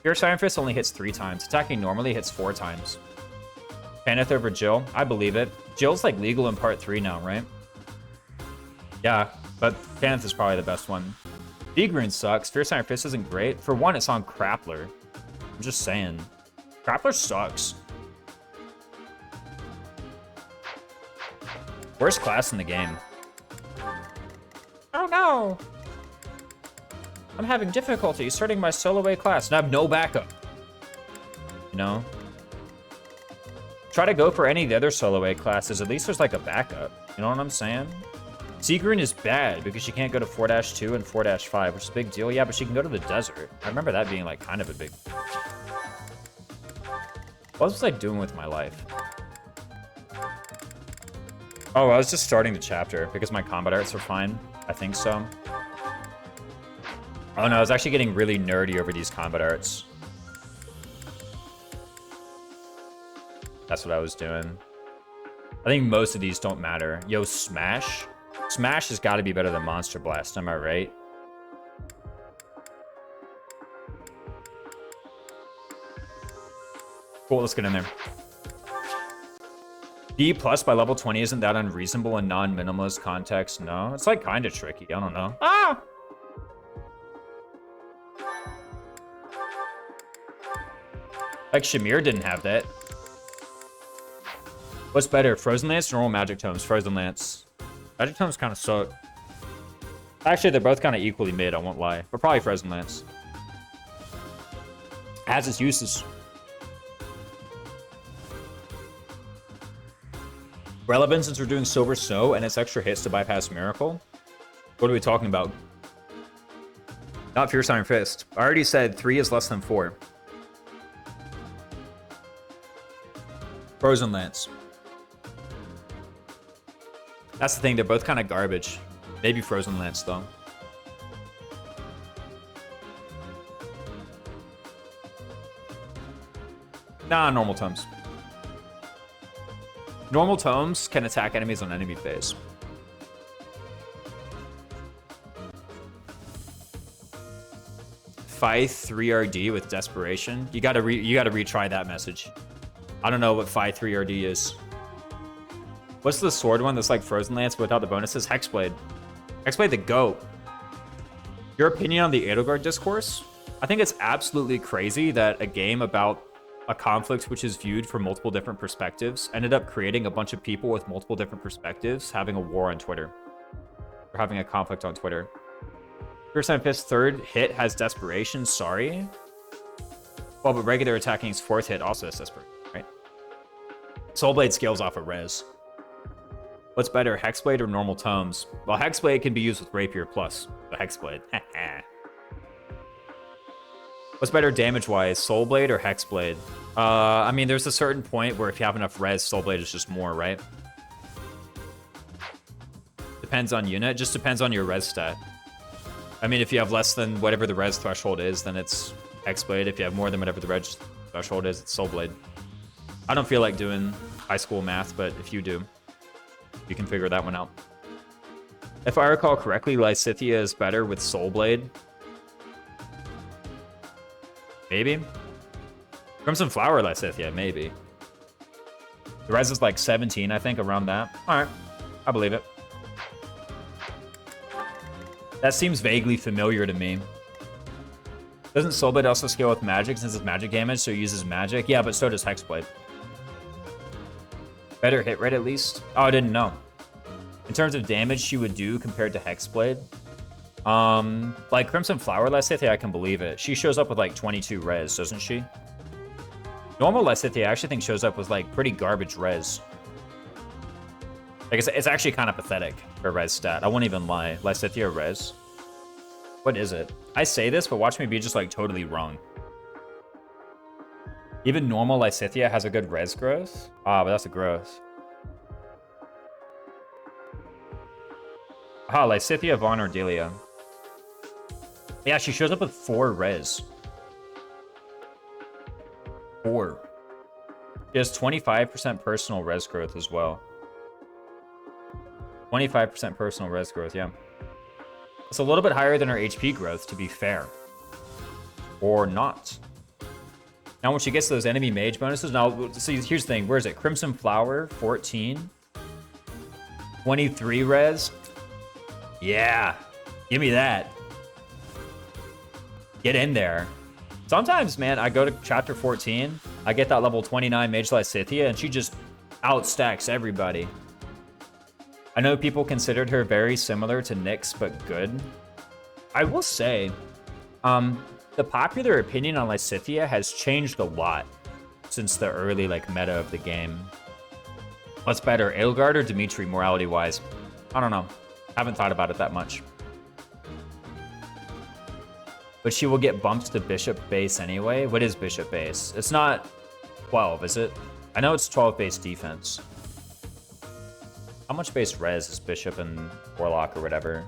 Fierce Iron Fist only hits 3 times. Attacking normally hits 4 times. Tanith over Jill? I believe it. Jill's like legal in part 3 now, right? Yeah, but Tanith is probably the best one. Sigrun sucks. Fierce Iron Fist isn't great. For one, it's on Crappler. I'm just saying. Crappler sucks. Worst class in the game. Oh no! I'm having difficulty starting my solo A class and I have no backup. You know? Try to go for any of the other solo A classes. At least there's like a backup. You know what I'm saying? Sigrun is bad because she can't go to 4-2 and 4-5, which is a big deal. Yeah, but she can go to the desert. I remember that being like kind of a big... What was I doing with my life? Oh, I was just starting the chapter because my combat arts are fine. I think so. Oh no, I was actually getting really nerdy over these combat arts. That's what I was doing. I think most of these don't matter. Yo, Smash? Smash has got to be better than Monster Blast, am I right? Cool, let's get in there. D+ by level 20 isn't that unreasonable in non-minimalist context? No, it's like kind of tricky. I don't know. Ah! Like Shamir didn't have that. What's better, Frozen Lance or normal Magic Tomes? Frozen Lance. Magic Tomes kind of suck. Actually, they're both kind of equally mid, I won't lie. But probably Frozen Lance. Has its uses. Relevant since we're doing Silver Snow and it's extra hits to bypass Miracle? What are we talking about? Not Fierce Iron Fist. I already said 3 is less than 4. Frozen Lance. That's the thing, they're both kind of garbage. Maybe Frozen Lance, though. Nah, normal tomes. Normal tomes can attack enemies on enemy phase. Fight 3RD with Desperation. You gotta retry that message. I don't know what Fight 3RD is. What's the sword one that's like Frozen Lance without the bonuses? Hexblade. Hexblade the GOAT. Your opinion on the Edelgard discourse? I think it's absolutely crazy that a game about a conflict which is viewed from multiple different perspectives ended up creating a bunch of people with multiple different perspectives having a war on Twitter. Or having a conflict on Twitter. Fierce Iron Fist's 3rd hit has Desperation, sorry. Well, but regular attacking's 4th hit also has Desperation, right? Soulblade scales off of res. What's better, Hexblade or normal tomes? Well, Hexblade can be used with Rapier plus the Hexblade. What's better damage-wise, Soulblade or Hexblade? I mean, there's a certain point where if you have enough res, Soulblade is just more, right? Depends on unit. Just depends on your res stat. I mean, if you have less than whatever the res threshold is, then it's Hexblade. If you have more than whatever the res threshold is, it's Soulblade. I don't feel like doing high school math, but if you do, you can figure that one out. If I recall correctly, Lysithea is better with Soulblade. Maybe? Crimson Flower Lysithea, maybe. The res is like 17, I think, around that. Alright, I believe it. That seems vaguely familiar to me. Doesn't Soulblade also scale with magic since it's magic damage, so it uses magic? Yeah, but so does Hexblade. Better hit rate at least? Oh, I didn't know. In terms of damage she would do compared to Hexblade, Like Crimson Flower Lysithea, I can believe it. She shows up with like 22 res, doesn't she? Normal Lysithea, I actually think shows up with like pretty garbage res. Like it's actually kind of pathetic, her res stat. I won't even lie. Lysithea res. What is it? I say this, but watch me be just like totally wrong. Even normal Lysithea has a good res growth. Ah, but that's a growth. Ah, Lysithea Von Ordelia. Yeah, she shows up with 4 res. 4. She has 25% personal res growth as well. 25% personal res growth, yeah. It's a little bit higher than her HP growth, to be fair. Or not. Now, when she gets those enemy mage bonuses, now, see, here's the thing. Where is it? Crimson Flower, 14. 23 res. Yeah. Give me that. Get in there. Sometimes, man, I go to chapter 14, I get that level 29 Mage Lysithea, and she just outstacks everybody. I know people considered her very similar to Nyx, but good. I will say, the popular opinion on Lysithea has changed a lot since the early like meta of the game. What's better, Edelgard or Dimitri, morality-wise? I don't know. Haven't thought about it that much. But she will get bumped to Bishop base anyway. What is Bishop base? It's not 12, is it? I know it's 12 base defense. How much base res is Bishop and Warlock or whatever?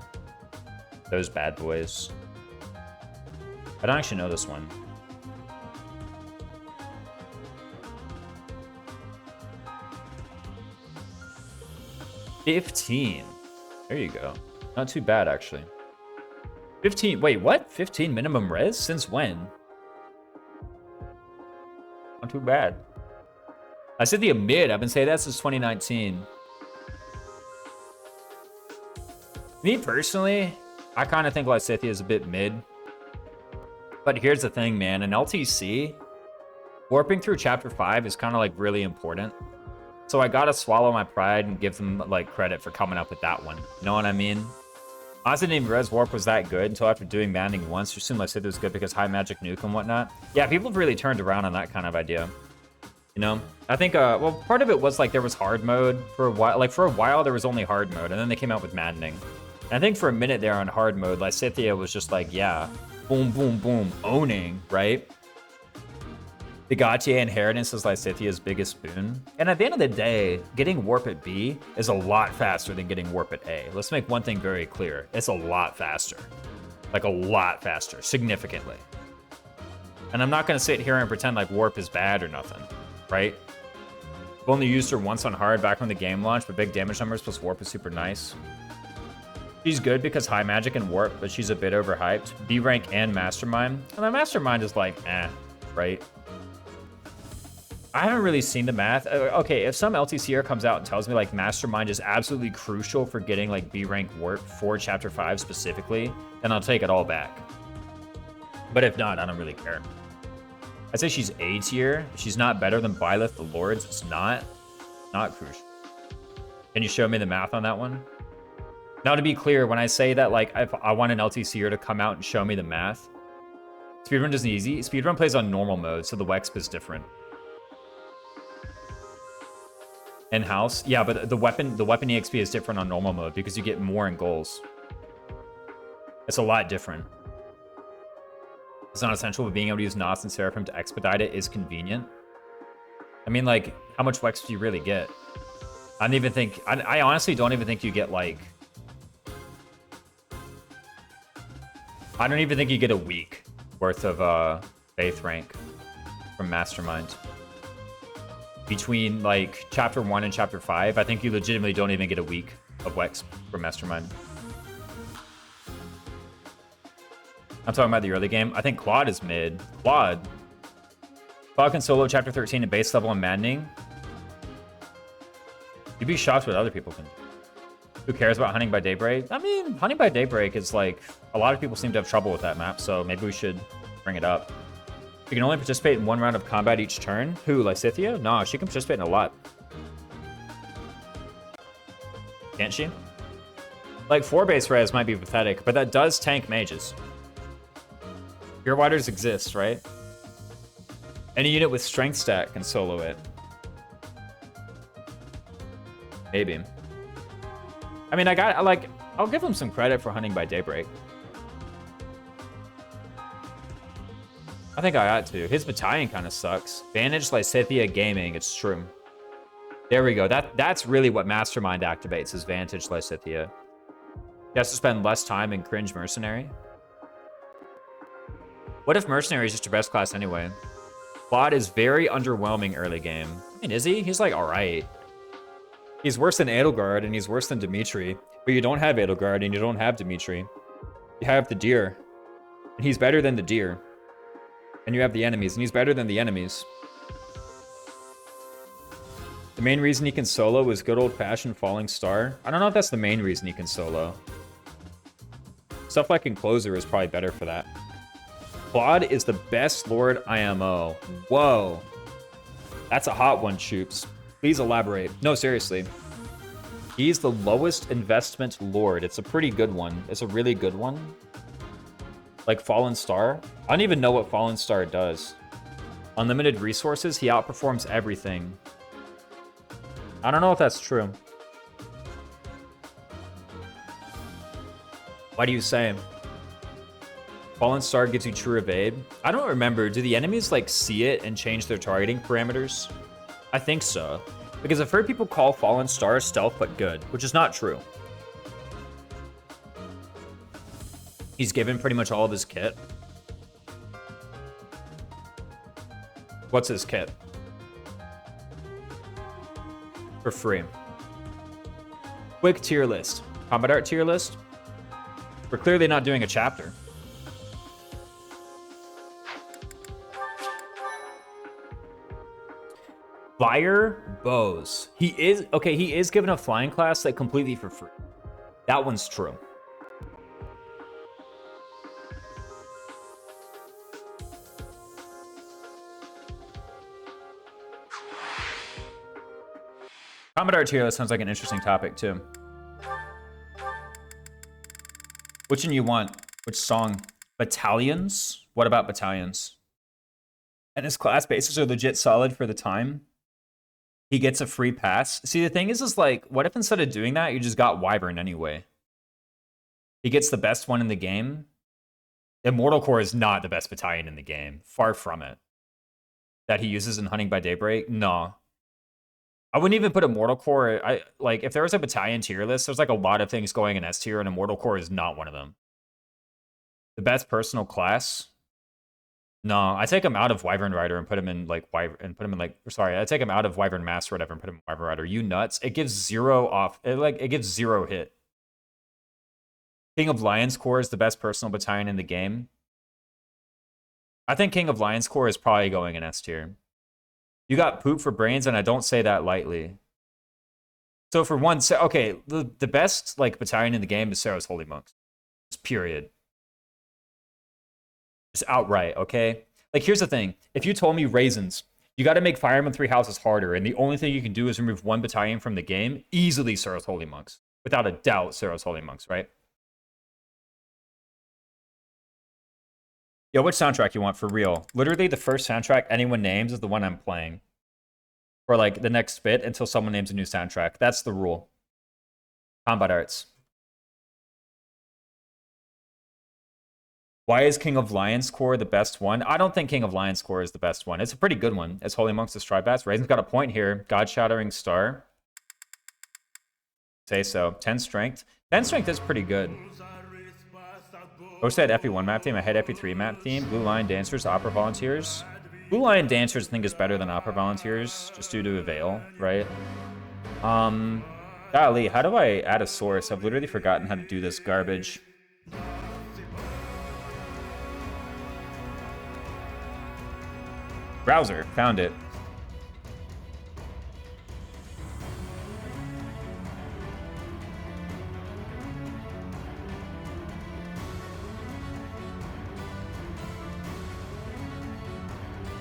Those bad boys. I don't actually know this one. $15. There you go. Not too bad, actually. 15, wait, what? 15 minimum res? Since when? Not too bad. I said the mid, I've been saying that since 2019. Me personally, I kind of think Lysithea is a bit mid. But here's the thing, man. In LTC, warping through chapter 5 is kind of like really important. So I gotta swallow my pride and give them like credit for coming up with that one. You know what I mean? Honestly, didn't even Res Warp was that good until after doing Maddening once. You assume Lysithea was good because high magic nuke and whatnot. Yeah, people have really turned around on that kind of idea. You know? I think, well, part of it was like there was hard mode for a while. Like for a while, there was only hard mode, and then they came out with Maddening. And I think for a minute there on hard mode, Lysithea was just like, yeah, boom, boom, boom, owning, right? The Gautier inheritance is Lysithea's biggest boon. And at the end of the day, getting warp at B is a lot faster than getting warp at A. Let's make one thing very clear. It's a lot faster. Like a lot faster, significantly. And I'm not gonna sit here and pretend like warp is bad or nothing, right? I've only used her once on hard back when the game launched, but big damage numbers plus warp is super nice. She's good because high magic and warp, but she's a bit overhyped. B rank and mastermind. And the mastermind is like, right? I haven't really seen the math. Okay, if some LTCer comes out and tells me like Mastermind is absolutely crucial for getting like B rank warp for Chapter 5 specifically, then I'll take it all back. But if not, I don't really care. I'd say she's A tier. She's not better than Byleth the Lords. It's not crucial. Can you show me the math on that one? Now, to be clear, when I say that like if I want an LTCer to come out and show me the math, speedrun isn't easy. Speedrun plays on normal mode, so the Wexp is different. In-house? Yeah, but the weapon EXP is different on normal mode because you get more in goals. It's a lot different. It's not essential, but being able to use Knots and Seraphim to expedite it is convenient. I mean, like, how much Wex do you really get? I don't even think... I honestly don't even think you get, like... I don't even think you get a week worth of Faith rank from Mastermind. Between like chapter 1 and chapter 5, I think you legitimately don't even get a week of Wex from Mastermind. I'm talking about the early game. I think Quad is mid. Quad can solo chapter 13 at base level and Maddening. You'd be shocked what other people can do. Who cares about Hunting by Daybreak? I mean, Hunting by Daybreak is like, a lot of people seem to have trouble with that map, so maybe we should bring it up. You can only participate in 1 round of combat each turn. Who, Lysithea? No, she can participate in a lot. Can't she? Like 4 base res might be pathetic, but that does tank mages. Pure Waters exists, right? Any unit with strength stat can solo it. Maybe. I mean, I'll give him some credit for hunting by daybreak. I think I ought to. His battalion kind of sucks. Vantage Lysithia Gaming, it's true. There we go. That's really what Mastermind activates, is Vantage Lysithia. He has to spend less time in Cringe Mercenary. What if Mercenary is just your best class anyway? Claude is very underwhelming early game. I mean, is he? He's like, alright. He's worse than Edelgard, and he's worse than Dimitri. But you don't have Edelgard, and you don't have Dimitri. You have the deer. And he's better than the deer. And you have the enemies, and he's better than the enemies. The main reason he can solo is good old-fashioned Falling Star. I don't know if that's the main reason he can solo. Stuff like Encloser is probably better for that. Claude is the best Lord IMO. Whoa. That's a hot one, Shoops. Please elaborate. No, seriously. He's the lowest investment Lord. It's a pretty good one. It's a really good one. Like Fallen Star. I don't even know what Fallen Star does. Unlimited resources, he outperforms everything. I don't know if that's true. Why do you say? Fallen Star gives you true evade. I don't remember. Do the enemies like see it and change their targeting parameters? I think so. Because I've heard people call Fallen Star stealth but good, which is not true. He's given pretty much all of his kit. What's his kit? For free. Quick tier list. Combat art tier list. We're clearly not doing a chapter. Fire bows. He is given a flying class like completely for free. That one's true. Combat art tier list sounds like an interesting topic too. Which one you want? Which song? Battalions? What about battalions? And his class bases are legit solid for the time. He gets a free pass. See, the thing is like, what if instead of doing that, you just got Wyvern anyway? He gets the best one in the game. Immortal Core is not the best battalion in the game. Far from it. That he uses in Hunting by Daybreak? No. I wouldn't even put Immortal Core. Like, if there was a battalion tier list, there's like a lot of things going in S tier, and Immortal Core is not one of them. The best personal class? No, I take him out of Wyvern Rider and put him in like I take him out of Wyvern Master or whatever and put him in Wyvern Rider. You nuts? It gives 0 off. It gives 0 hit. King of Lions Core is the best personal battalion in the game. I think King of Lions Core is probably going in S tier. You got poop for brains, and I don't say that lightly. So for one, okay, the best like battalion in the game is Sarah's Holy Monks. Just period. Just outright, okay? Like, here's the thing. If you told me Raisins, you got to make Fire Emblem 3 Houses harder, and the only thing you can do is remove one battalion from the game, easily Sarah's Holy Monks. Without a doubt, Sarah's Holy Monks, right? Yo, which soundtrack you want for real? Literally, the first soundtrack anyone names is the one I'm playing. For, like, the next bit until someone names a new soundtrack. That's the rule. Combat arts. Why is King of Lions Core the best one? I don't think King of Lions Core is the best one. It's a pretty good one. It's Holy Monks, the Strybats. Raisin's got a point here. God Shattering Star. Say so. 10 strength. 10 strength is pretty good. Most had FE1 map team. I had FE3 map team. Blue Lion Dancers, Opera Volunteers. Blue Lion Dancers I think is better than Opera Volunteers, just due to Avail, right? Golly, how do I add a source? I've literally forgotten how to do this garbage. Browser, found it.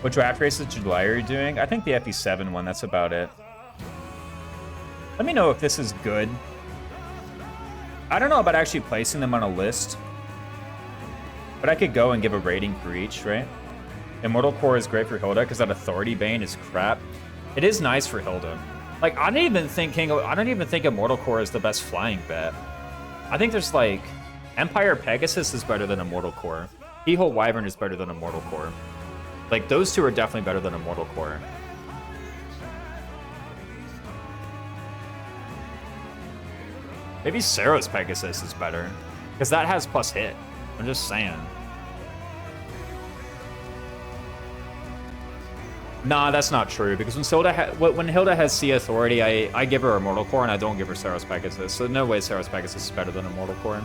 What draft races in July are you doing? I think the FE7 one, that's about it. Let me know if this is good. I don't know about actually placing them on a list, but I could go and give a rating for each, right? Immortal Core is great for Hilda because that Authority Bane is crap. It is nice for Hilda. Like, I don't even think Immortal Core is the best flying bet. I think there's like Empire Pegasus is better than Immortal Core. Keyhole Wyvern is better than Immortal Core. Like, those two are definitely better than Immortal Core. Maybe Saros Pegasus is better, because that has plus hit. I'm just saying. Nah, that's not true, because when Hilda has Sea Authority, I give her Immortal Core, and I don't give her Saros Pegasus, so no way Saros Pegasus is better than Immortal Core.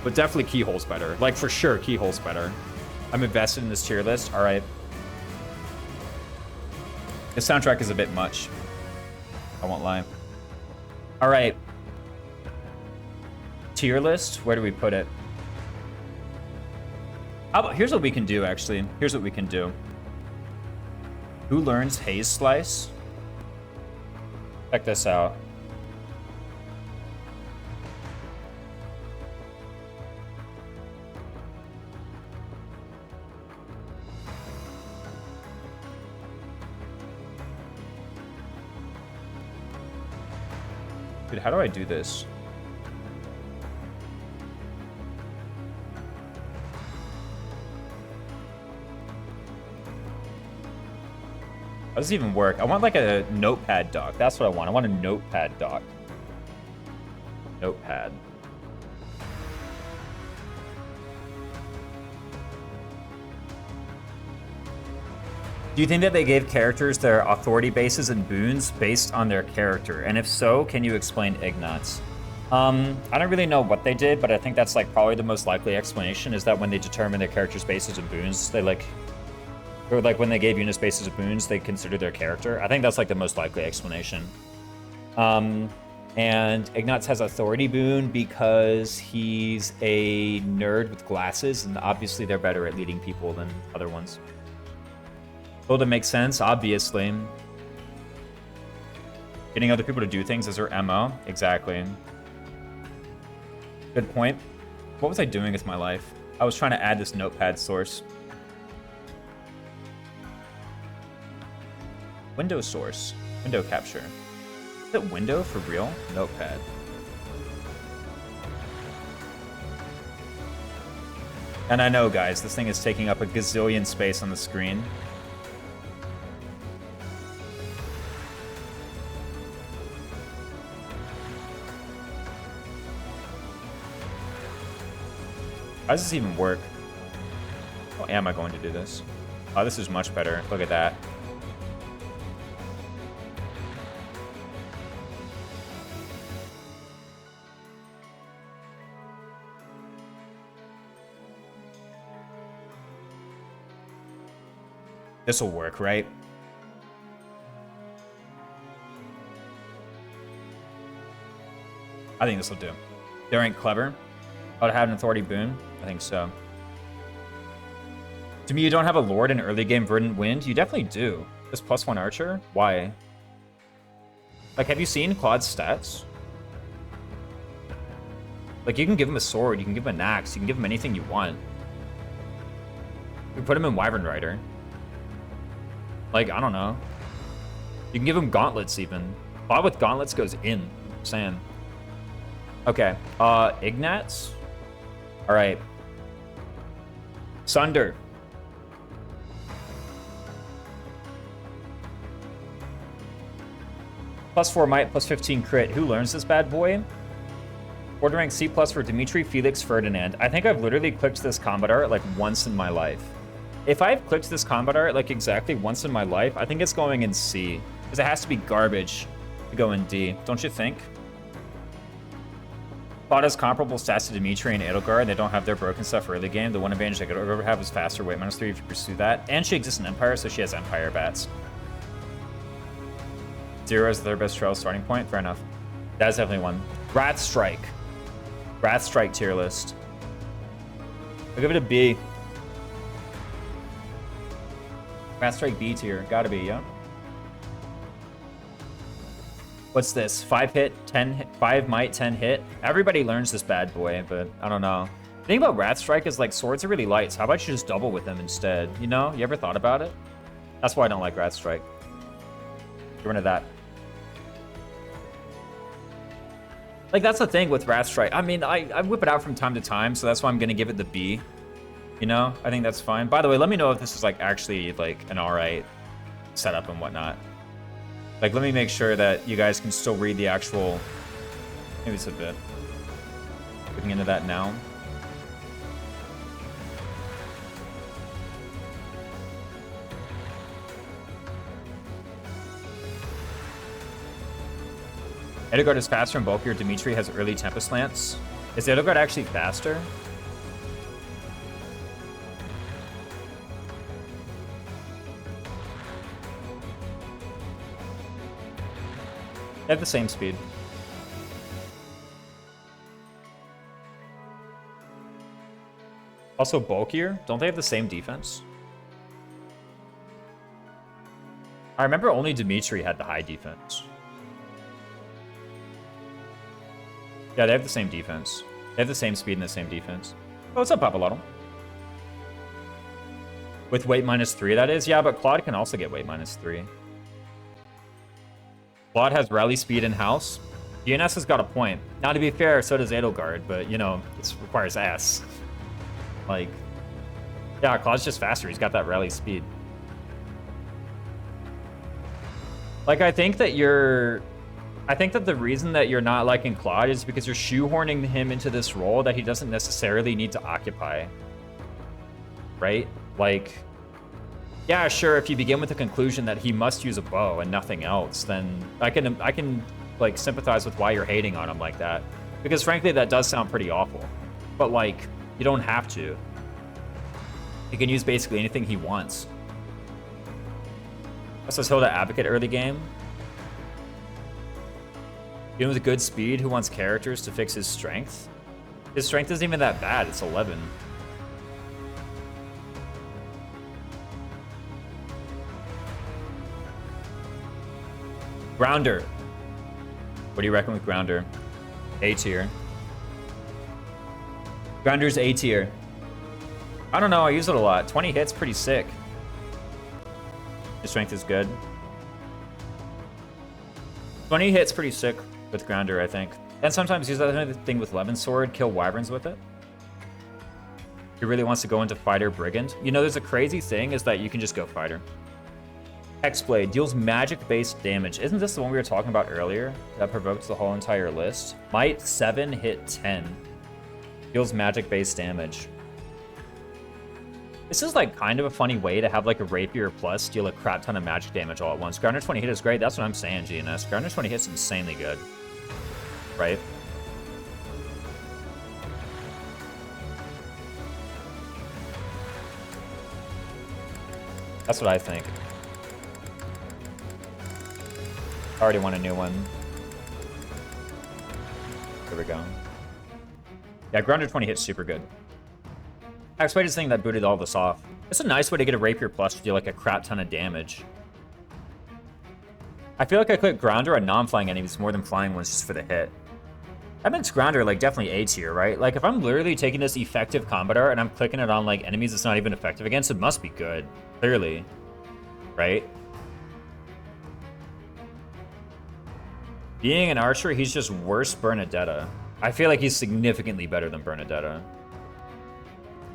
But definitely Keyhole's better. Like, for sure, Keyhole's better. I'm invested in this tier list. All right. The soundtrack is a bit much. I won't lie. All right. Tier list. Where do we put it? How about, here's what we can do, actually. Here's what we can do. Who learns Haze Slice? Check this out. Dude, how do I do this? How does it even work? I want like a notepad doc. That's what I want. I want a notepad doc. Notepad. Do you think that they gave characters their authority bases and boons based on their character? And if so, can you explain Ignatz? I don't really know what they did, but I think that's like probably the most likely explanation is that when they determine their character's bases and boons, they or like when they gave units bases of boons, they considered their character. I think that's like the most likely explanation. And Ignatz has authority boon because he's a nerd with glasses, and obviously they're better at leading people than other ones. Hilda makes sense, obviously. Getting other people to do things is her MO. Exactly. Good point. What was I doing with my life? I was trying to add this notepad source. Window source. Window capture. Is it window for real? Notepad. And I know, guys, this thing is taking up a gazillion space on the screen. How does this even work? How am I going to do this? Oh, this is much better. Look at that. This will work, right? I think this will do. They ain't clever. About to have an authority boon? I think so. To me, you don't have a Lord in early game Verdant Wind? You definitely do. This +1 archer? Why? Like, have you seen Claude's stats? Like, you can give him a sword, you can give him an axe, you can give him anything you want. You put him in Wyvern Rider. Like, I don't know. You can give him gauntlets, even. Claude with gauntlets goes in. I'm saying. Okay. Ignatz? Alright. Sunder. +4 might, +15 crit. Who learns this bad boy? Order rank C+ for Dimitri Felix Ferdinand. I think I've literally clicked this combat art like once in my life. If I've clicked this combat art like exactly once in my life, I think it's going in C. Because it has to be garbage to go in D. Don't you think? Claude has comparable stats to Dimitri and Edelgard, and they don't have their broken stuff early game. The one advantage they could ever have is faster weight -3 if you pursue that. And she exists in Empire, so she has Empire bats. 0 is their best trail starting point. Fair enough. That's definitely one. Rat Strike. Rat Strike tier list. I'll give it a B. Rat Strike B tier. Gotta be, yeah. What's this? 5 hit, 10 hit, 5 might, 10 hit. Everybody learns this bad boy, but I don't know. The thing about Wrath Strike is like swords are really light, so how about you just double with them instead? You know? You ever thought about it? That's why I don't like Wrath Strike. Get rid of that. Like, that's the thing with Wrath Strike. I mean, I whip it out from time to time, so that's why I'm gonna give it the B. You know? I think that's fine. By the way, let me know if this is like actually like an alright setup and whatnot. Like, let me make sure that you guys can still read the actual... Maybe it's a bit. Looking into that now. Edelgard is faster and bulkier. Dimitri has early Tempest Lance. Is Edelgard actually faster? They have the same speed. Also bulkier? Don't they have the same defense? I remember only Dimitri had the high defense. Yeah, they have the same defense. They have the same speed and the same defense. Oh, what's up, Papalotto? With weight -3, that is? Yeah, but Claude can also get weight -3. Claude has rally speed in-house. DNS has got a point. Now, to be fair, so does Edelgard, but, you know, it requires S. Like, yeah, Claude's just faster. He's got that rally speed. Like, I think that the reason that you're not liking Claude is because you're shoehorning him into this role that he doesn't necessarily need to occupy. Right? Like, yeah, sure, if you begin with the conclusion that he must use a bow and nothing else, then I can like sympathize with why you're hating on him like that. Because frankly, that does sound pretty awful. But like, you don't have to. He can use basically anything he wants. Says Hilda Advocate early game. Even with good speed, who wants characters to fix his strength? His strength isn't even that bad, it's 11. Grounder. What do you reckon with Grounder? A tier. Grounder's A tier. I don't know, I use it a lot. 20 hits, pretty sick. His strength is good. 20 hits, pretty sick with Grounder, I think. And sometimes use that thing with Levin Sword, kill wyverns with it. He really wants to go into Fighter Brigand. You know, there's a crazy thing is that you can just go Fighter. Hexblade deals magic-based damage. Isn't this the one we were talking about earlier? That provokes the whole entire list. Might 7 hit 10. Deals magic-based damage. This is like kind of a funny way to have like a Rapier plus deal a crap ton of magic damage all at once. Grounder 20 hit is great. That's what I'm saying, GNS. Grounder 20 hits insanely good. Right? That's what I think. I already want a new one. There we go. Yeah, Grounder 20 hits super good. Hexblade is the thing that booted all this off. It's a nice way to get a Rapier plus to deal like a crap ton of damage. I feel like I click Grounder on non-flying enemies more than flying ones just for the hit. That makes Grounder like definitely A tier, right? Like if I'm literally taking this effective combat art and I'm clicking it on like enemies it's not even effective against, it must be good. Clearly. Right? Being an archer, he's just worse Bernadetta. I feel like he's significantly better than Bernadetta.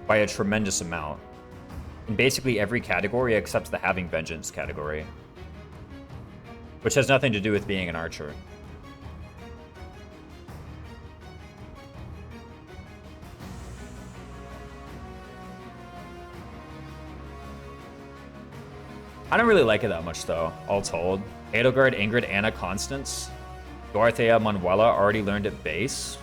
By a tremendous amount. In basically every category except the Having Vengeance category. Which has nothing to do with being an archer. I don't really like it that much though, all told. Edelgard, Ingrid, Anna, Constance. Dorothea, Manuela already learned at base.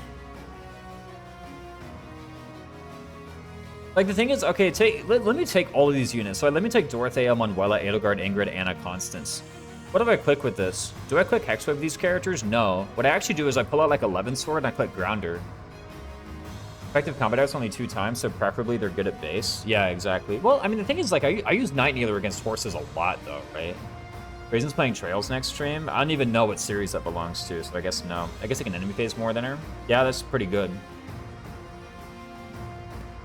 Like the thing is, okay, let me take all of these units. So let me take Dorothea, Manuela, Edelgard, Ingrid, Anna, Constance. What if I click with this? Do I click Hexwave with these characters? No. What I actually do is I pull out like 11 sword and I click Grounder. Effective combat out's only 2 times, so preferably they're good at base. Yeah, exactly. Well, I mean, the thing is, like, I use Night Kneeler against horses a lot, though, right? Raisin's playing Trails next stream. I don't even know what series that belongs to, so I guess no. I guess I can enemy phase more than her. Yeah, that's pretty good.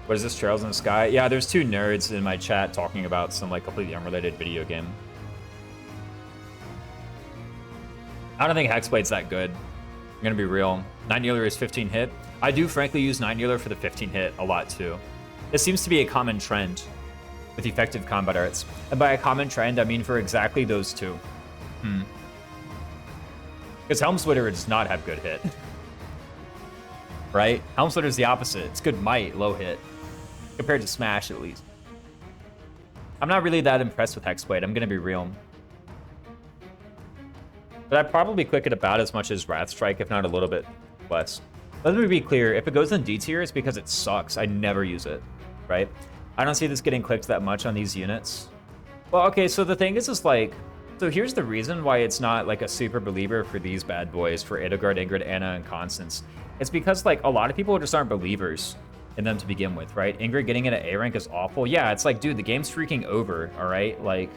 What is this, Trails in the Sky? Yeah, there's two nerds in my chat talking about some like completely unrelated video game. I don't think Hexblade's that good. I'm gonna be real. 9 Healer is 15 hit. I do frankly use 9 Healer for the 15 hit a lot too. It seems to be a common trend with effective combat arts. And by a common trend, I mean for exactly those two. Because Helmsplitter does not have good hit. Right? Helmsplitter is the opposite. It's good might, low hit. Compared to Smash, at least. I'm not really that impressed with Hexblade, I'm gonna be real. But I'd probably click it about as much as Wrath Strike, if not a little bit less. Let me be clear, if it goes in D tier, it's because it sucks. I never use it, right? I don't see this getting clicked that much on these units. Well, okay, so the thing is like, so here's the reason why it's not like a super believer for these bad boys, for Edelgard, Ingrid, Anna, and Constance. It's because like a lot of people just aren't believers in them to begin with, right? Ingrid getting in an A rank is awful. Yeah, it's like, dude, the game's freaking over, all right? Like,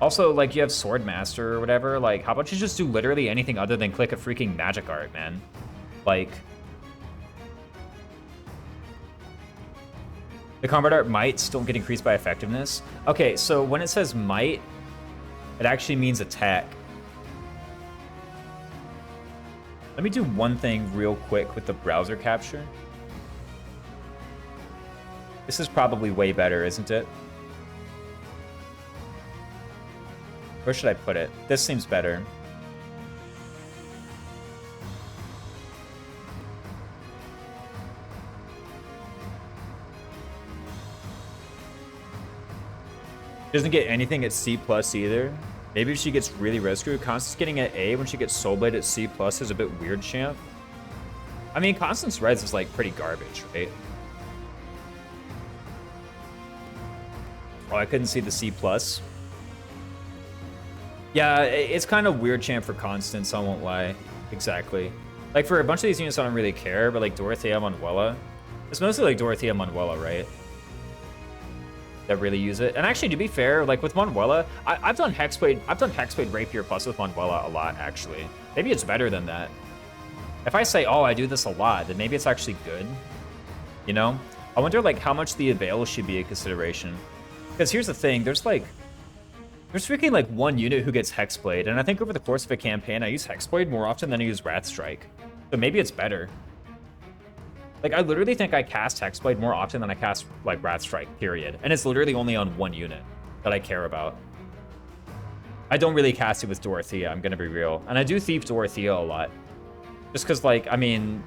also, like, you have Swordmaster or whatever. Like, how about you just do literally anything other than click a freaking magic art, man? Like, the combat art might still get increased by effectiveness. Okay, so when it says might, it actually means attack. Let me do one thing real quick with the browser capture. This is probably way better, isn't it? Where should I put it? This seems better. Doesn't get anything at C+ either. Maybe if she gets really rescued. Constance getting an A when she gets Soul Blade at C+ is a bit weird, champ. I mean, Constance Res is like pretty garbage, right? Oh, I couldn't see the C+. Yeah, it's kind of weird, champ, for Constance, I won't lie. Exactly. Like, for a bunch of these units, I don't really care, but like Dorothea Manuela. It's mostly like Dorothea Manuela, right? That really use it. And actually, to be fair, like with Manuela, I've done Hexblade Rapier Plus with Manuela a lot, actually. Maybe it's better than that. If I say, oh, I do this a lot, then maybe it's actually good. You know? I wonder like how much the avail should be a consideration. Because here's the thing, there's freaking like one unit who gets Hexblade, and I think over the course of a campaign, I use Hexblade more often than I use Wrath Strike. So maybe it's better. Like, I literally think I cast Hexblade more often than I cast, like, Wrath Strike, period. And it's literally only on one unit that I care about. I don't really cast it with Dorothea, I'm gonna be real. And I do Thief Dorothea a lot. Just because, like, I mean,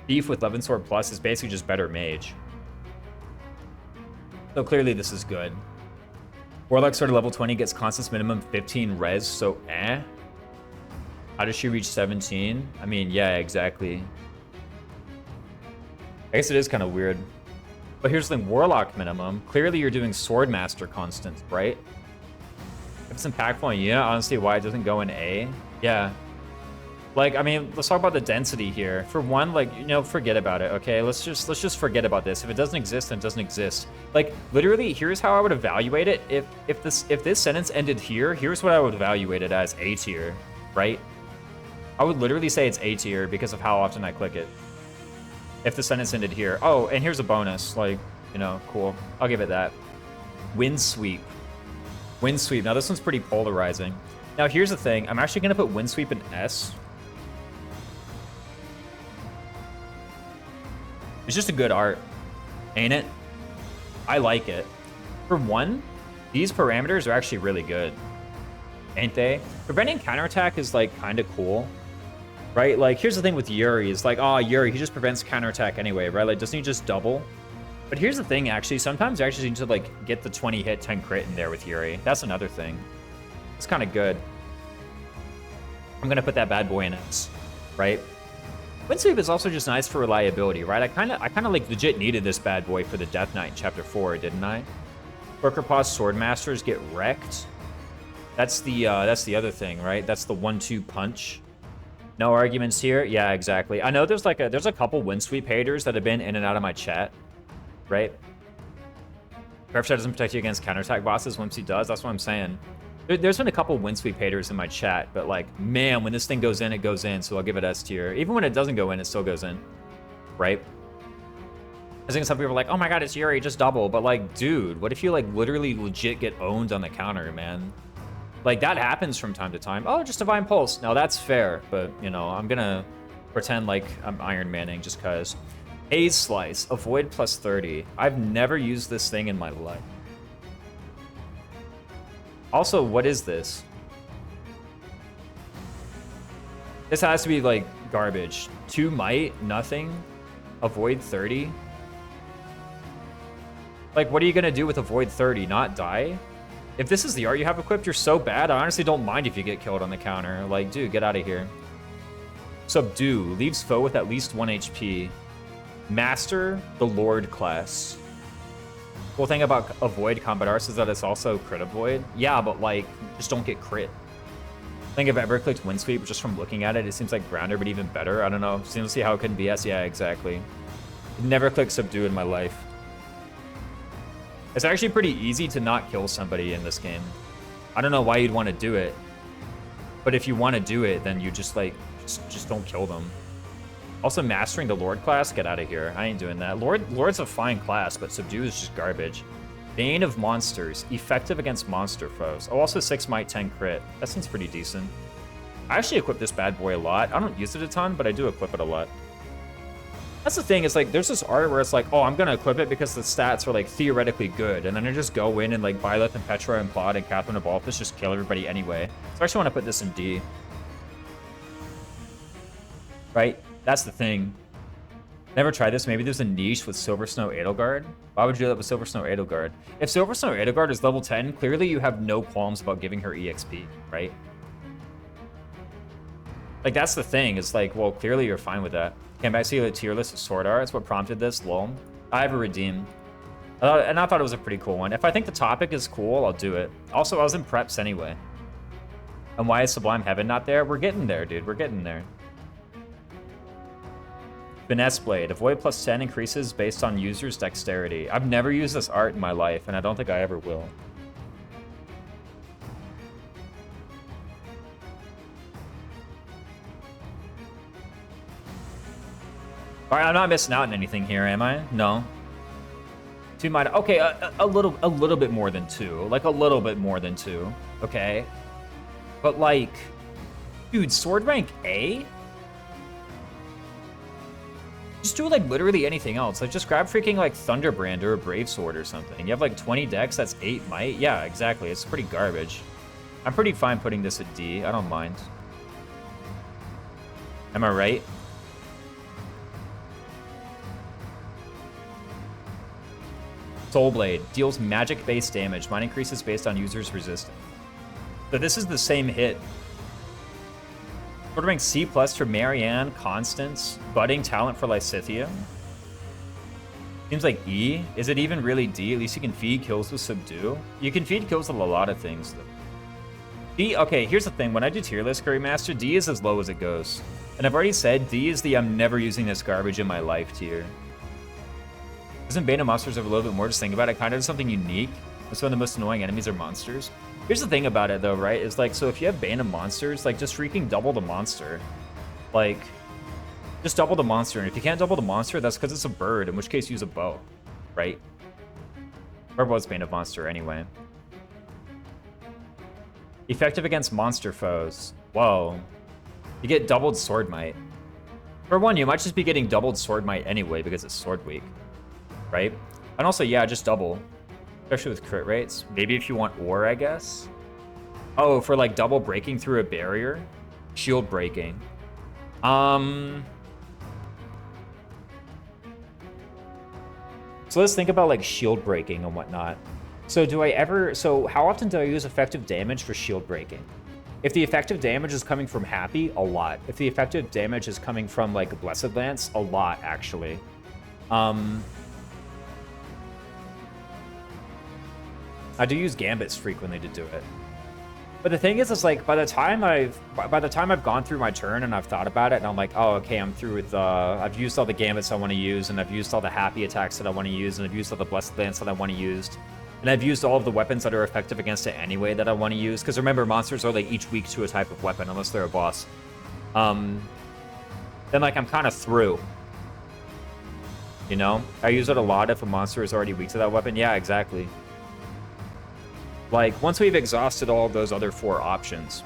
Thief with Levensword Plus is basically just better mage. So clearly this is good. Warlock Sword level 20 gets Constance minimum 15 res, so eh? How does she reach 17? I mean, yeah, exactly. I guess it is kind of weird. But here's the thing, Warlock minimum. Clearly you're doing Swordmaster Constance, right? If it's impactful on unit, I don't see why it doesn't go in A. Yeah. Like, I mean, let's talk about the density here. For one, like, you know, forget about it, okay? Let's just forget about this. If it doesn't exist, then it doesn't exist. Like, literally, here's how I would evaluate it. If this sentence ended here, here's what I would evaluate it as: A tier, right? I would literally say it's A tier because of how often I click it. If the sentence ended here. Oh, and here's a bonus. Like, you know, cool. I'll give it that. Wind Sweep. Wind Sweep. Now, this one's pretty polarizing. Now, here's the thing. I'm actually going to put Wind Sweep in S. It's just a good art, ain't it? I like it. For one, these parameters are actually really good, ain't they? Preventing counterattack is, like, kind of cool. Right? Like, here's the thing with Yuri. It's like, oh, Yuri, he just prevents counterattack anyway, right? Like, doesn't he just double? But here's the thing, actually. Sometimes you actually need to, like, get the 20 hit, 10 crit in there with Yuri. That's another thing. It's kind of good. I'm going to put that bad boy in S, right? Windsweep is also just nice for reliability, right? I kind of, like, legit needed this bad boy for the Death Knight in Chapter 4, didn't I? Worker Paws Swordmasters get wrecked. That's the other thing, right? That's the 1-2 punch. No arguments here? Yeah, exactly. I know there's a couple Windsweep haters that have been in and out of my chat, right? Curve Shot doesn't protect you against counterattack bosses. Whimsy does. That's what I'm saying. There's been a couple Windsweep haters in my chat, but like, man, when this thing goes in, it goes in, so I'll give it S tier. Even when it doesn't go in, it still goes in, right? I think some people are like, oh my god, it's Yuri, just double. But like, dude, what if you like literally legit get owned on the counter, man? Like, that happens from time to time. Oh, just Divine Pulse. Now, that's fair, but, you know, I'm gonna pretend like I'm Ironmaning just because. Haze Slice, avoid plus 30. I've never used this thing in my life. Also, what is this? This has to be, like, garbage. 2 might, nothing. Avoid 30. Like, what are you gonna do with avoid 30? Not die? If this is the art you have equipped, you're so bad, I honestly don't mind if you get killed on the counter. Like, dude, get out of here. Subdue. Leaves foe with at least 1 HP. Master the Lord class. Cool thing about avoid combat arts is that it's also crit avoid. Yeah, but like, just don't get crit. I think if I ever clicked Windsweep, just from looking at it, it seems like Grounder, but even better. I don't know. Seems to see how it couldn't be S. Yeah, exactly. Never clicked Subdue in my life. It's actually pretty easy to not kill somebody in this game. I don't know why you'd want to do it. But if you want to do it, then you just like, just don't kill them. Also, mastering the Lord class, get out of here. I ain't doing that. Lord's a fine class, but Subdue is just garbage. Bane of Monsters, effective against monster foes. Oh, also 6 might, 10 crit. That seems pretty decent. I actually equip this bad boy a lot. I don't use it a ton, but I do equip it a lot. That's the thing, is like, there's this art where it's like, oh, I'm gonna equip it because the stats are like theoretically good, and then I just go in and like Byleth and Petra and Plot and Catherine of Balthus just kill everybody anyway. So I actually want to put this in D. Right? That's the thing. Never tried this. Maybe there's a niche with Silver Snow Edelgard. Why would you do that with Silver Snow Edelgard? If Silver Snow Edelgard is level 10, clearly you have no qualms about giving her EXP, right? Like, that's the thing. It's like, well, clearly you're fine with that. Came back to see the tier list of sword arts. What prompted this? Lol. I have a redeem. And I thought it was a pretty cool one. If I think the topic is cool, I'll do it. Also, I was in preps anyway. And why is Sublime Heaven not there? We're getting there, dude. We're getting there. Finesse Blade. Avoid plus 10 increases based on user's dexterity. I've never used this art in my life, and I don't think I ever will. Alright, I'm not missing out on anything here, am I? No. 2 might... Okay, a little bit more than 2. Like, a little bit more than 2. Okay. But, like... Dude, sword rank A? Just do, like, literally anything else. Like, just grab freaking, like, Thunderbrand or a Brave Sword or something. You have, like, 20 dex, that's 8 might? Yeah, exactly. It's pretty garbage. I'm pretty fine putting this at D. I don't mind. Am I right? Soul Blade. Deals magic-based damage. Mine increases based on user's resistance. So this is the same hit. Sword rank C+ for Marianne, Constance, budding talent for Lysithea. Seems like E. Is it even really D? At least you can feed kills with Subdue. You can feed kills with a lot of things, though. D, okay, here's the thing. When I do tier list Curry Master, D is as low as it goes. And I've already said D is the I'm never using this garbage in my life tier. Isn't Bane of Monsters have a little bit more? Just think about it. Kind of something unique. That's when the most annoying enemies are monsters. Here's the thing about it, though, right? Is like, so if you have Bane of Monsters, like, just freaking double the monster. Like, just double the monster. And if you can't double the monster, that's because it's a bird, in which case use a bow, right? Or was Bane of Monster anyway. Effective against monster foes. Whoa. You get doubled sword might. For one, you might just be getting doubled sword might anyway because it's sword weak, right? And also, yeah, just double. Especially with crit rates. Maybe if you want ore, I guess. Oh, for like double breaking through a barrier. Shield breaking. So let's think about like shield breaking and whatnot. So how often do I use effective damage for shield breaking? If the effective damage is coming from Happy, a lot. If the effective damage is coming from like Blessed Lance, a lot actually. I do use gambits frequently to do it. But the thing is like by the time I've gone through my turn and I've thought about it and I'm like, oh, okay, I'm through with I've used all the gambits I want to use and I've used all the happy attacks that I want to use and I've used all the blessed lance that I want to use. And I've used all of the weapons that are effective against it anyway that I want to use. Because remember, monsters are like each weak to a type of weapon, unless they're a boss. Then like I'm kind of through. You know? I use it a lot if a monster is already weak to that weapon. Yeah, exactly. Like, once we've exhausted all of those other 4 options,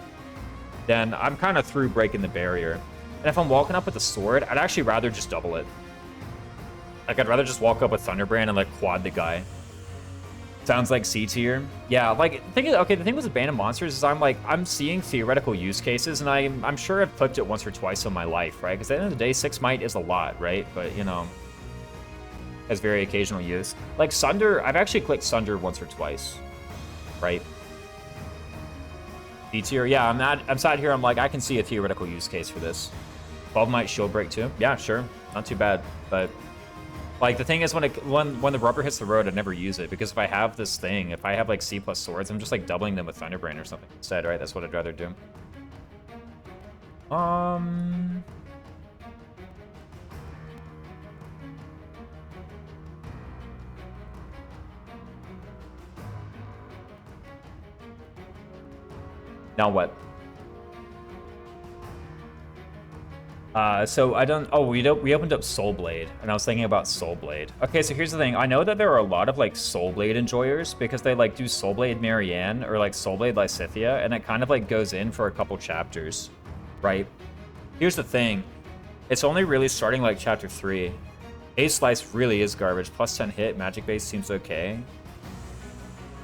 then I'm kind of through breaking the barrier. And if I'm walking up with a sword, I'd actually rather just double it. Like, I'd rather just walk up with Thunderbrand and, like, quad the guy. Sounds like C tier. Yeah, like, the thing with Abandoned Monsters is I'm seeing theoretical use cases, and I'm sure I've clicked it once or twice in my life, right? Because at the end of the day, 6 might is a lot, right? But, you know, has very occasional use. Like, Sunder, I've actually clicked Sunder once or twice, right? D tier, yeah, I'm sat here, I'm like, I can see a theoretical use case for this. 12 might shield break too. Yeah, sure, not too bad, but like the thing is when the rubber hits the road, I never use it because if I have this thing, if I have like C+ swords, I'm just like doubling them with Thunderbrain or something instead, right? That's what I'd rather do. Now what? So I don't. Oh, we opened up Soul Blade, and I was thinking about Soul Blade. Okay, so here's the thing. I know that there are a lot of like Soul Blade enjoyers because they like do Soul Blade Marianne or like Soul Blade Lysithea, and it kind of like goes in for a couple chapters, right? Here's the thing. It's only really starting like chapter 3. Ace Slice really is garbage. Plus 10 hit, magic base seems okay.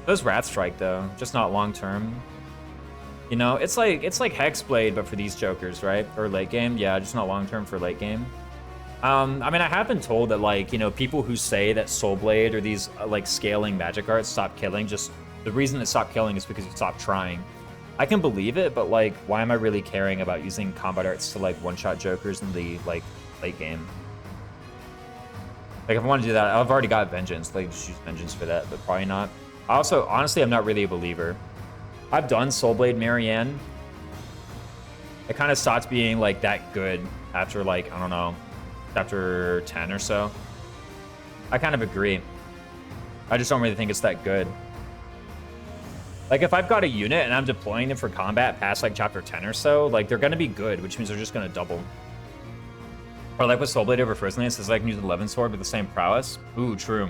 Those Wrath Strike though, just not long term. You know, it's like Hexblade, but for these jokers, right? Or late game, yeah, just not long term for late game. I mean, I have been told that like, you know, people who say that Soul Blade or these like scaling magic arts stop killing, just the reason it stopped killing is because you stopped trying. I can believe it, but like, why am I really caring about using combat arts to like one-shot jokers in the like late game? Like if I want to do that, I've already got Vengeance. Like just use Vengeance for that, but probably not. Also, honestly, I'm not really a believer. I've done Soul Blade Marianne. It kind of stopped being like that good after like, I don't know, chapter 10 or so. I kind of agree. I just don't really think it's that good. Like if I've got a unit and I'm deploying them for combat past like chapter 10 or so, like they're gonna be good, which means they're just gonna double. Or like with Soul Blade over Frozen Lance, I can use an 11 sword with the same prowess. Ooh, true.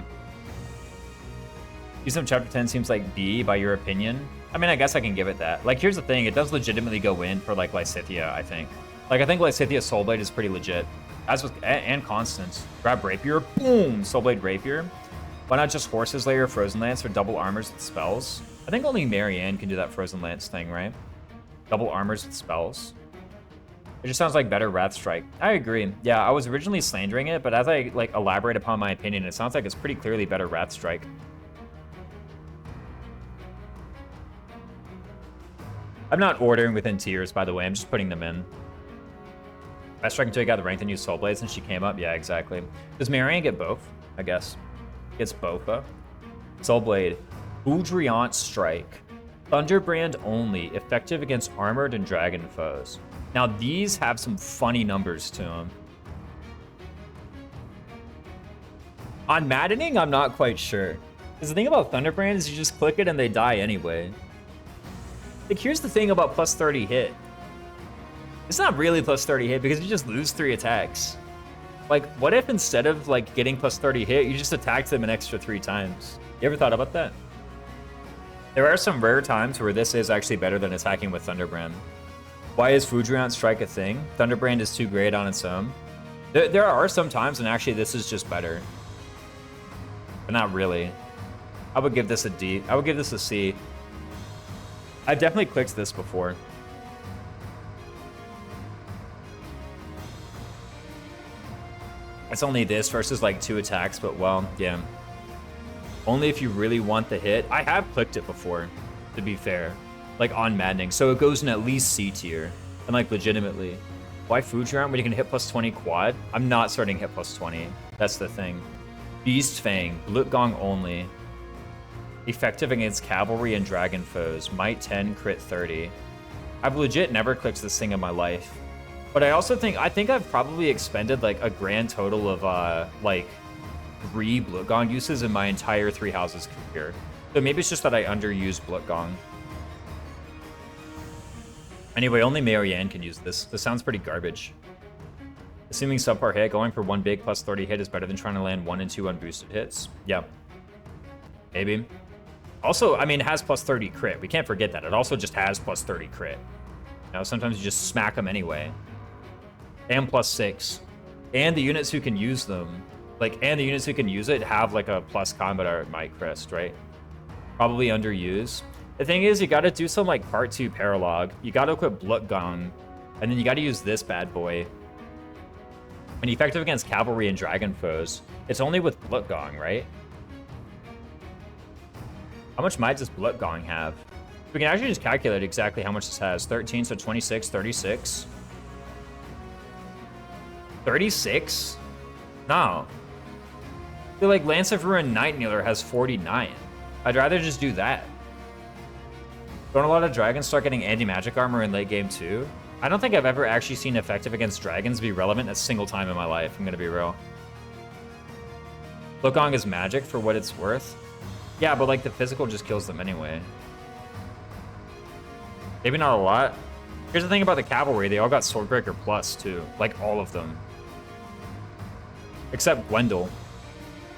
Use them chapter 10 seems like B by your opinion. I mean, I guess I can give it that. Like, here's the thing. It does legitimately go in for, like, Lysithea, I think. Like, I think Lysithea Soul Blade is pretty legit. As with, and Constance. Grab Rapier. Boom! Soul Blade Rapier. Why not just Horse's Lair, Frozen Lance, or double armors with spells? I think only Marianne can do that Frozen Lance thing, right? Double armors with spells. It just sounds like better Wrath Strike. I agree. Yeah, I was originally slandering it, but as I, like, elaborate upon my opinion, it sounds like it's pretty clearly better Wrath Strike. I'm not ordering within tiers, by the way. I'm just putting them in. Best strike until you got the rank, then use Soul Blade since she came up. Yeah, exactly. Does Marianne get both? I guess. Gets both, huh? Soul Blade. Boudriant Strike. Thunderbrand only. Effective against armored and dragon foes. Now, these have some funny numbers to them. On Maddening, I'm not quite sure. Because the thing about Thunderbrand is you just click it and they die anyway. Like, here's the thing about plus 30 hit. It's not really plus 30 hit because you just lose 3 attacks. Like, what if instead of, like, getting plus 30 hit, you just attacked them an extra 3 times? You ever thought about that? There are some rare times where this is actually better than attacking with Thunderbrand. Why is Boudriant Strike a thing? Thunderbrand is too great on its own. There are some times when actually this is just better. But not really. I would give this a D. I would give this a C. I've definitely clicked this before. It's only this versus like 2 attacks, but well, yeah. Only if you really want the hit. I have clicked it before, to be fair. Like on Maddening. So it goes in at least C tier. And like legitimately. Why Fujiram when you can hit plus 20 quad? I'm not starting hit plus 20. That's the thing. Beast Fang. Blutgong only. Effective against cavalry and dragon foes. Might 10, crit 30. I've legit never clicked this thing in my life. But I also think I've probably expended like a grand total of like 3 Blutgong uses in my entire 3 houses career. So maybe it's just that I underuse Blutgong. Anyway, only Marianne can use this. This sounds pretty garbage. Assuming subpar hit, going for one big plus 30 hit is better than trying to land 1 and 2 unboosted hits. Yeah. Maybe. Also, I mean, it has plus 30 crit. We can't forget that. It also just has plus 30 crit. You know, sometimes you just smack them anyway. And plus 6. And the units who can use them, like, and the units who can use it have, like, a plus combat art might crest, right? Probably underused. The thing is, you gotta do some, like, part 2 paralogue. You gotta equip Blutgong. And then you gotta use this bad boy. And effective against cavalry and dragon foes. It's only with Blutgong, right? How much might does Blutgong have? We can actually just calculate exactly how much this has. 13, so 26, 36. 36? No. I feel like Lance of Ruin Nightkneeler has 49. I'd rather just do that. Don't a lot of dragons start getting anti-magic armor in late game too? I don't think I've ever actually seen effective against dragons be relevant a single time in my life, I'm gonna be real. Blutgong is magic for what it's worth. Yeah, but like the physical just kills them anyway. Maybe not a lot. Here's the thing about the cavalry, they all got Swordbreaker Plus too. Like all of them. Except Gwendol.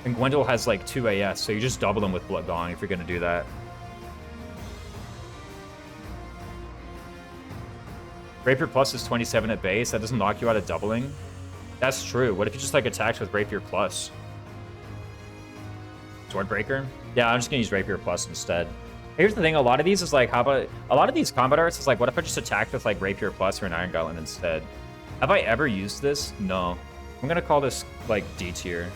And Gwendol has like 2 AS, so you just double them with Blutgong if you're gonna do that. Rapier Plus is 27 at base, that doesn't knock you out of doubling. That's true. What if you just like attacked with Rapier Plus? Swordbreaker? Yeah, I'm just gonna use Rapier Plus instead. Here's the thing, a lot of these is like, how about, a lot of these combat arts is like, what if I just attacked with like Rapier Plus or an Iron Gauntlet instead? Have I ever used this? No. I'm gonna call this like D tier.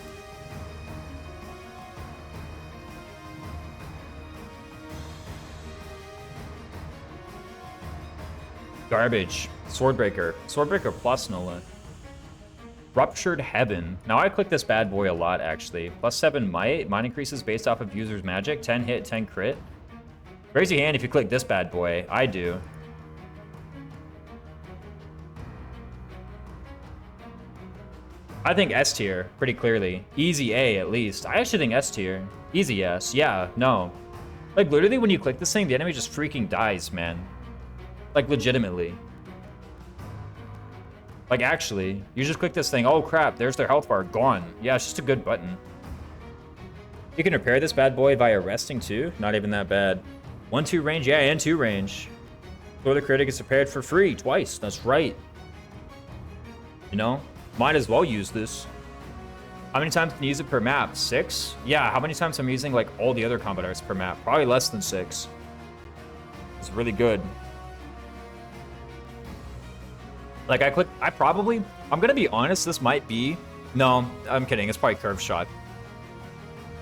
Garbage. Swordbreaker. Swordbreaker Plus, Nola. Ruptured Heaven. Now I click this bad boy a lot, actually. Plus 7 might. Mine increases based off of user's magic. 10 hit, 10 crit. Raise your hand if you click this bad boy. I do. I think S tier, pretty clearly. Easy A, at least. I actually think S tier. Easy S. Yeah, no. Like, literally, when you click this thing, the enemy just freaking dies, man. Like, legitimately. Like, actually, you just click this thing. Oh, crap, there's their health bar. Gone. Yeah, it's just a good button. You can repair this bad boy via resting, too. Not even that bad. 1-2 range. Yeah, and 2 range. So the critic is repaired for free twice. That's right. You know? Might as well use this. How many times can you use it per map? 6? Yeah, how many times I'm using, like, all the other combat arts per map? Probably less than 6. It's really good. Like, I'm gonna be honest, this might be... No, I'm kidding, it's probably Curve Shot.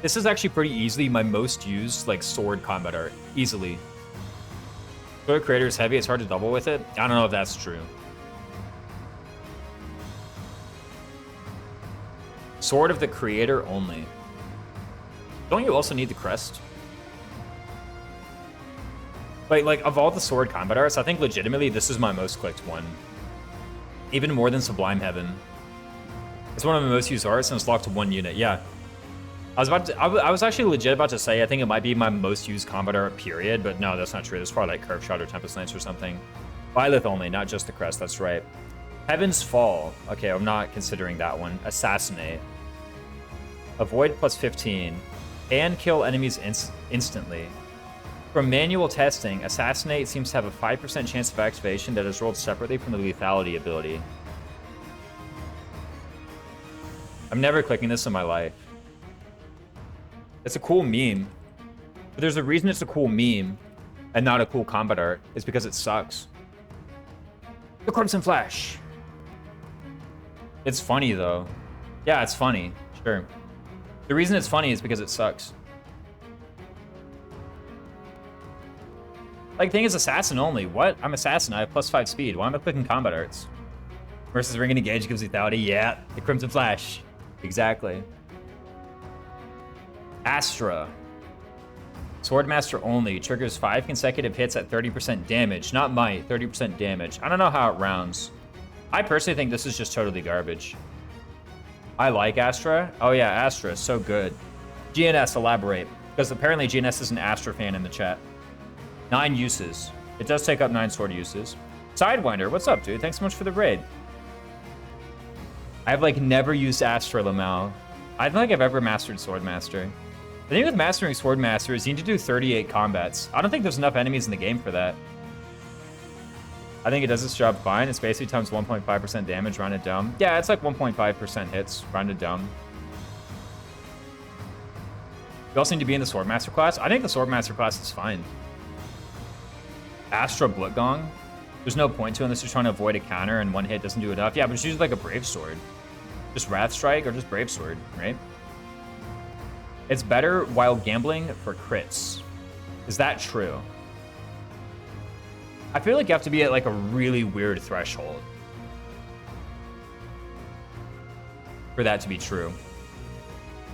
This is actually pretty easily my most used, like, sword combat art. Easily. Sword Creator is heavy, it's hard to double with it. I don't know if that's true. Sword of the Creator only. Don't you also need the crest? Like, of all the sword combat arts, I think legitimately this is my most clicked one. Even more than Sublime Heaven. It's one of my most used arts and it's locked to 1 unit. Yeah. I was actually legit about to say I think it might be my most used combat art period, but no, that's not true. It's probably like Curve Shot or Tempest Lance or something. Byleth only, not just the crest, that's right. Heaven's Fall. Okay, I'm not considering that one. Assassinate. Avoid plus 15. And kill enemies instantly. From manual testing, Assassinate seems to have a 5% chance of activation that is rolled separately from the lethality ability. I'm never clicking this in my life. It's a cool meme. But there's a reason it's a cool meme and not a cool combat art. It's because it sucks. The Crimson Flash. It's funny, though. Yeah, it's funny. Sure. The reason it's funny is because it sucks. Like, thing is Assassin only. What? I'm Assassin. I have plus 5 speed. Why am I clicking combat arts? Versus Ring and Engage gives lethality. Yeah, the Crimson Flash. Exactly. Astra. Swordmaster only. Triggers 5 consecutive hits at 30% damage. Not might. 30% damage. I don't know how it rounds. I personally think this is just totally garbage. I like Astra. Oh yeah, Astra is so good. GNS, elaborate. Because apparently GNS is an Astra fan in the chat. 9 uses. It does take up 9 sword uses. Sidewinder, what's up, dude? Thanks so much for the raid. I've, like, never used Astra Lamau. I don't think I've ever mastered Swordmaster. The thing with mastering Swordmaster is you need to do 38 combats. I don't think there's enough enemies in the game for that. I think it does its job fine. It's basically times 1.5% damage rounded down. Yeah, it's like 1.5% hits rounded down. You also need to be in the Swordmaster class. I think the Swordmaster class is fine. Astra Blutgong. There's no point to it unless you're trying to avoid a counter and one hit doesn't do enough. Yeah, but just use like a Brave Sword. Just Wrath Strike or just Brave Sword, right? It's better while gambling for crits. Is that true? I feel like you have to be at like a really weird threshold for that to be true.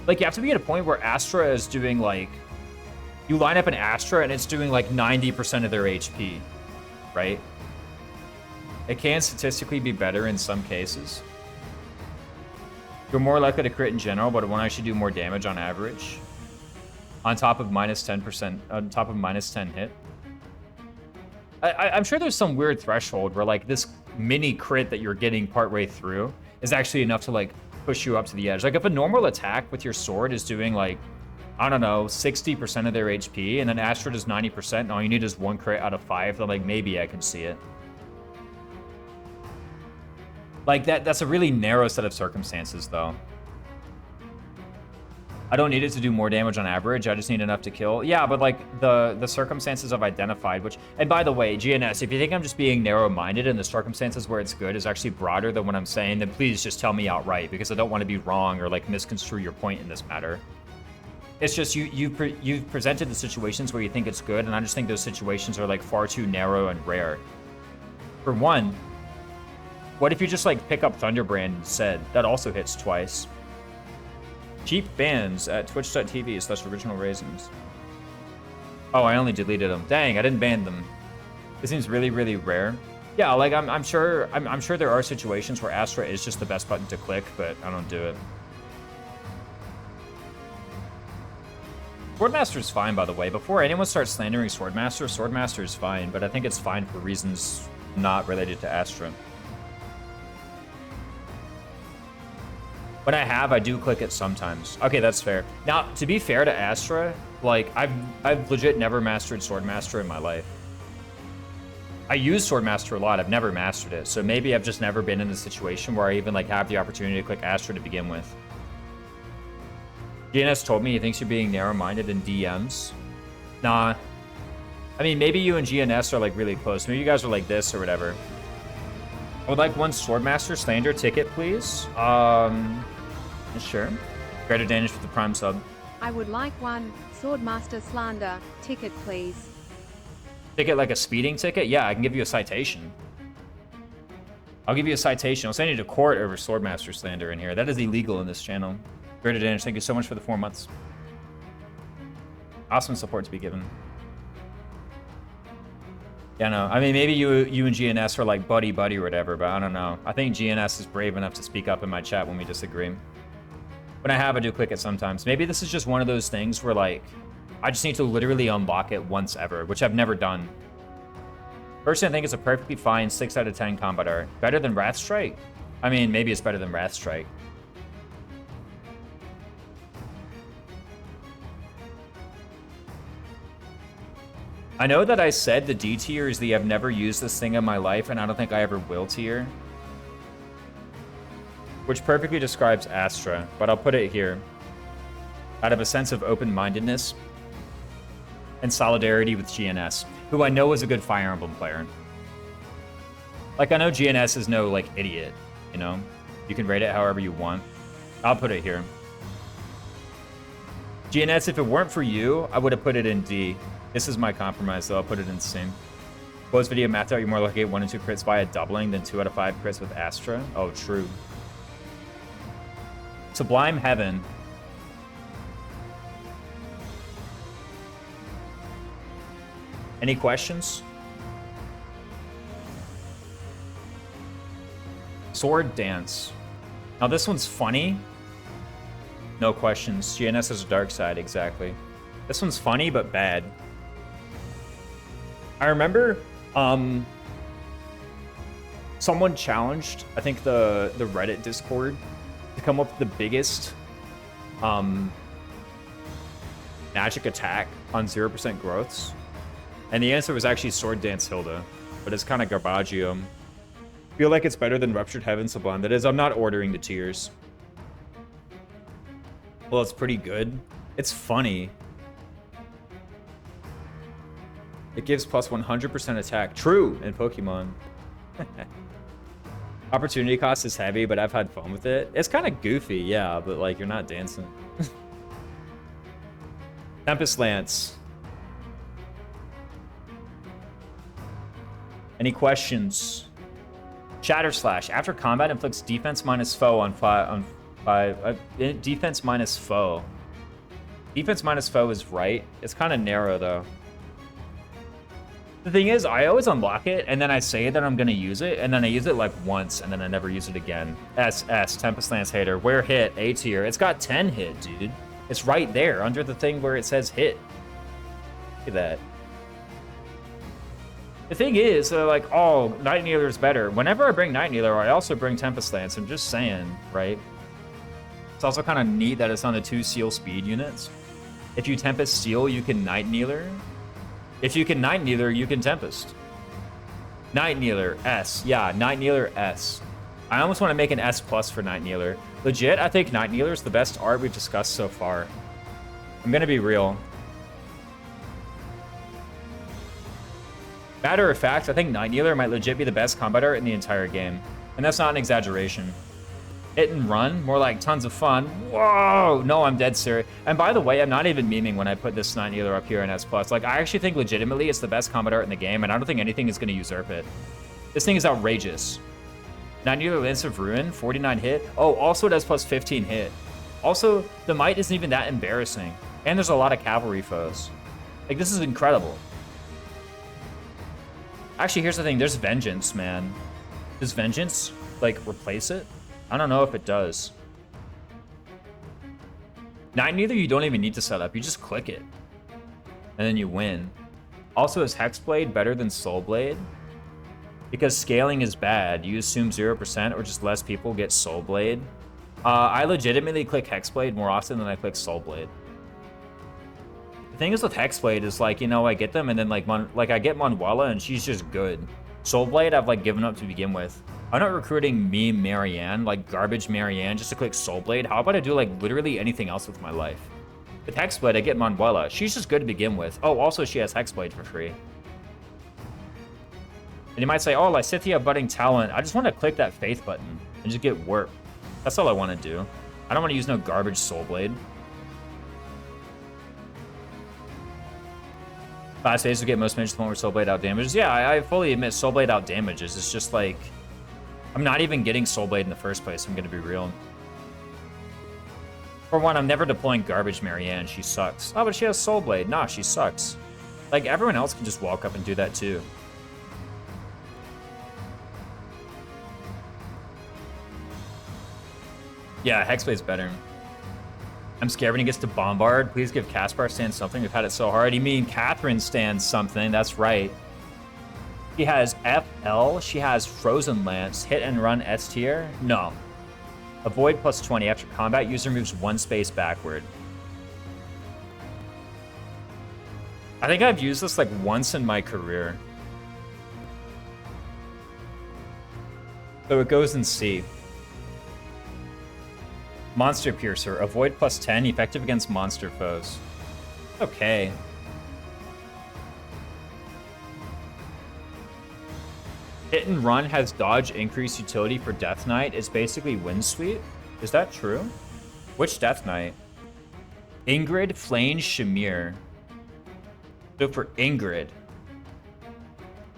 Like you have to be at a point where Astra is doing like, you line up an Astra and it's doing like 90% of their HP, right? It can statistically be better in some cases. You're more likely to crit in general, but it won't actually do more damage on average. On top of minus 10%, on top of minus 10 hit. I'm sure there's some weird threshold where like this mini crit that you're getting partway through is actually enough to like push you up to the edge. Like if a normal attack with your sword is doing like, I don't know, 60% of their HP, and then Astra does 90%, and all you need is 1 crit out of 5, then like maybe I can see it. Like that's a really narrow set of circumstances though. I don't need it to do more damage on average, I just need enough to kill. Yeah, but like the circumstances I've identified, which, and by the way, GNS, if you think I'm just being narrow-minded and the circumstances where it's good is actually broader than what I'm saying, then please just tell me outright, because I don't want to be wrong or like misconstrue your point in this matter. It's just you've presented the situations where you think it's good, and I just think those situations are like far too narrow and rare. For one, what if you just like pick up Thunderbrand instead? That also hits twice. Cheap bans at twitch.tv/OriginalRaisins. Oh, I only deleted them. Dang, I didn't ban them. This seems really, really rare. Yeah, like I'm sure there are situations where Astra is just the best button to click, but I don't do it. Swordmaster is fine, by the way. Before anyone starts slandering Swordmaster, Swordmaster is fine, but I think it's fine for reasons not related to Astra. When I do click it sometimes. Okay, that's fair. Now, to be fair to Astra, like, I've legit never mastered Swordmaster in my life. I use Swordmaster a lot, I've never mastered it, so maybe I've just never been in a situation where I even, like, have the opportunity to click Astra to begin with. GNS told me he thinks you're being narrow-minded in DMs. Nah. I mean, maybe you and GNS are, like, really close. Maybe you guys are like this or whatever. I would like one Swordmaster Slander ticket, please. Sure. Greater Danish with the Prime sub. I would like one Swordmaster Slander ticket, please. Ticket like a speeding ticket? Yeah, I can give you a citation. I'll give you a citation. I'll send you to court over Swordmaster Slander in here. That is illegal in this channel. Greater Danish, thank you so much for the 4 months. Awesome support to be given. Yeah, no. I mean, maybe you and GNS are like buddy-buddy or whatever, but I don't know. I think GNS is brave enough to speak up in my chat when we disagree. When I do click it sometimes. Maybe this is just one of those things where, like, I just need to literally unlock it once ever, which I've never done. Personally, I think it's a perfectly fine 6 out of 10 combat art. Better than Wrath Strike? I mean, maybe it's better than Wrath Strike. I know that I said the D tier is the I've never used this thing in my life, and I don't think I ever will tier. Which perfectly describes Astra, but I'll put it here. Out of a sense of open-mindedness and solidarity with GNS, who I know is a good Fire Emblem player. Like, I know GNS is no, like, idiot, you know? You can rate it however you want. I'll put it here. GNS, if it weren't for you, I would have put it in D. This is my compromise, though. I'll put it in C. Close video mapped out, you're more likely to get 1 and 2 crits via doubling than 2 out of 5 crits with Astra. Oh, true. Sublime Heaven. Any questions? Sword Dance. Now this one's funny. No questions. GNS has a dark side, exactly. This one's funny, but bad. I remember, someone challenged, I think the Reddit Discord, to come up with the biggest, magic attack on 0% growths. And the answer was actually Sword Dance Hilda, but it's kind of garbagium. Feel like it's better than Ruptured Heaven Sublime. That is, I'm not ordering the tiers. Well, it's pretty good. It's funny. It gives plus 100% attack. True in Pokemon. Opportunity cost is heavy, but I've had fun with it. It's kind of goofy, yeah, but like you're not dancing. Tempest Lance. Any questions? Shatter Slash. After combat, inflicts defense minus foe on five. Defense minus foe. Defense minus foe is right. It's kind of narrow though. The thing is, I always unlock it, and then I say that I'm gonna use it, and then I use it like once, and then I never use it again. SS, Tempest Lance Hater. Where hit? A tier. It's got 10 hit, dude. It's right there, under the thing where it says hit. Look at that. The thing is, they're like, oh, Night Kneeler's better. Whenever I bring Night Kneeler, I also bring Tempest Lance. I'm just saying, right? It's also kind of neat that it's on the 2 Seal speed units. If you Tempest Seal, you can Night Kneeler. If you can Night Kneeler, you can Tempest. Night Kneeler, S. Yeah, Night Kneeler, S. I almost want to make an S plus for Night Kneeler. Legit, I think Night Kneeler is the best art we've discussed so far. I'm going to be real. Matter of fact, I think Night Kneeler might legit be the best combat art in the entire game. And that's not an exaggeration. Hit and run, more like tons of fun. Whoa! No, I'm dead serious. And by the way, I'm not even memeing when I put this Night Kneeler up here in S+. Like, I actually think legitimately it's the best combat art in the game, and I don't think anything is going to usurp it. This thing is outrageous. Night Kneeler Lance of Ruin, 49 hit. Oh, also it has plus 15 hit. Also, the might isn't even that embarrassing. And there's a lot of cavalry foes. Like, this is incredible. Actually, here's the thing. There's Vengeance, man. Does Vengeance, like, replace it? I don't know if it does. Night Kneeler, you don't even need to set up. You just click it. And then you win. Also, is Hexblade better than Soulblade? Because scaling is bad. You assume 0% or just less people get Soulblade. I legitimately click Hexblade more often than I click Soulblade. The thing is with Hexblade is like, you know, I get them and then like I get Monwella and she's just good. Soulblade, I've like given up to begin with. I'm not recruiting meme Marianne, like garbage Marianne, just to click Soulblade. How about I do like literally anything else with my life? With Hexblade, I get Monwella. She's just good to begin with. Oh, also she has Hexblade for free. And you might say, oh, Lysithea Budding Talent. I just want to click that Faith button and just get Warp. That's all I want to do. I don't want to use no garbage Soulblade. Fast phase will get most damage to the point where Soulblade out damages. Yeah, I fully admit Soulblade out damages. It's just like, I'm not even getting Soulblade in the first place. I'm going to be real. For one, I'm never deploying garbage Marianne. She sucks. Oh, but she has Soulblade. Nah, she sucks. Like, everyone else can just walk up and do that too. Yeah, Hexblade's better. I'm scared when he gets to Bombard. Please give Caspar stand something. We've had it so hard. You mean Catherine stands something? That's right. She has FL. She has Frozen Lance. Hit and run S tier? No. Avoid plus 20. After combat, user moves 1 space backward. I think I've used this like once in my career. So it goes in C. Monster Piercer. Avoid plus 10. Effective against monster foes. Okay. Hit and Run has dodge increase utility for Death Knight. It's basically Wind Sweep. Is that true? Which Death Knight? Ingrid, Flane, Shamir. So for Ingrid.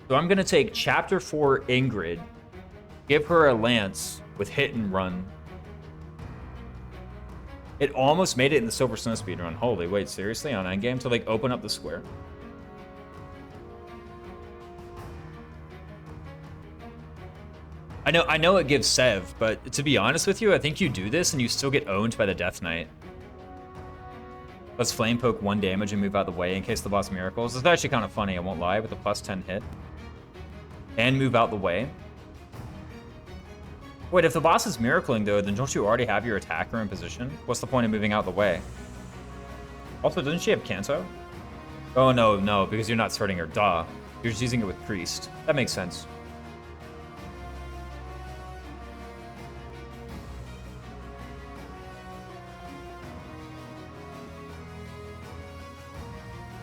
So I'm going to take Chapter 4 Ingrid. Give her a Lance with Hit and Run. It almost made it in the Silver Snow speedrun. Holy, wait, seriously? On endgame? To like open up the square? I know it gives Sev, but to be honest with you, I think you do this and you still get owned by the Death Knight. Let's flame poke 1 damage and move out of the way in case the boss miracles. It's actually kind of funny, I won't lie, with a plus 10 hit. And move out the way. Wait, if the boss is miracling though, then don't you already have your attacker in position? What's the point of moving out the way? Also, doesn't she have Kanto? Oh no, because you're not starting her, duh. You're just using it with Priest. That makes sense.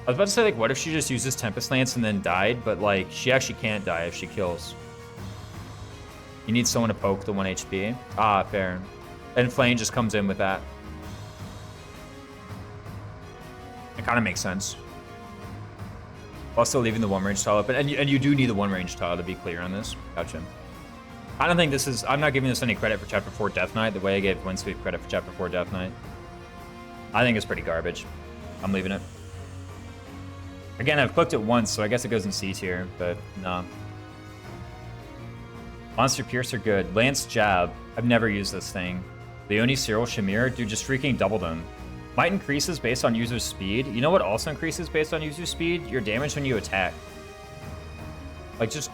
I was about to say, like, what if she just uses Tempest Lance and then died? But, like, she actually can't die if she kills. You need someone to poke the 1 HP. Ah, fair. And Flame just comes in with that. It kind of makes sense. While still leaving the 1-range tile open. And you do need the 1-range tile, to be clear on this. Gotcha. I don't think this is... I'm not giving this any credit for Chapter 4 Death Knight the way I gave Windsweep credit for Chapter 4 Death Knight. I think it's pretty garbage. I'm leaving it. Again, I've clicked it once, so I guess it goes in C tier, but no. Monster Pierce are good. Lance Jab. I've never used this thing. Leone, Cyril, Shamir. Dude, just freaking double them. Might increases based on user's speed. You know what also increases based on user's speed? Your damage when you attack. Like, just...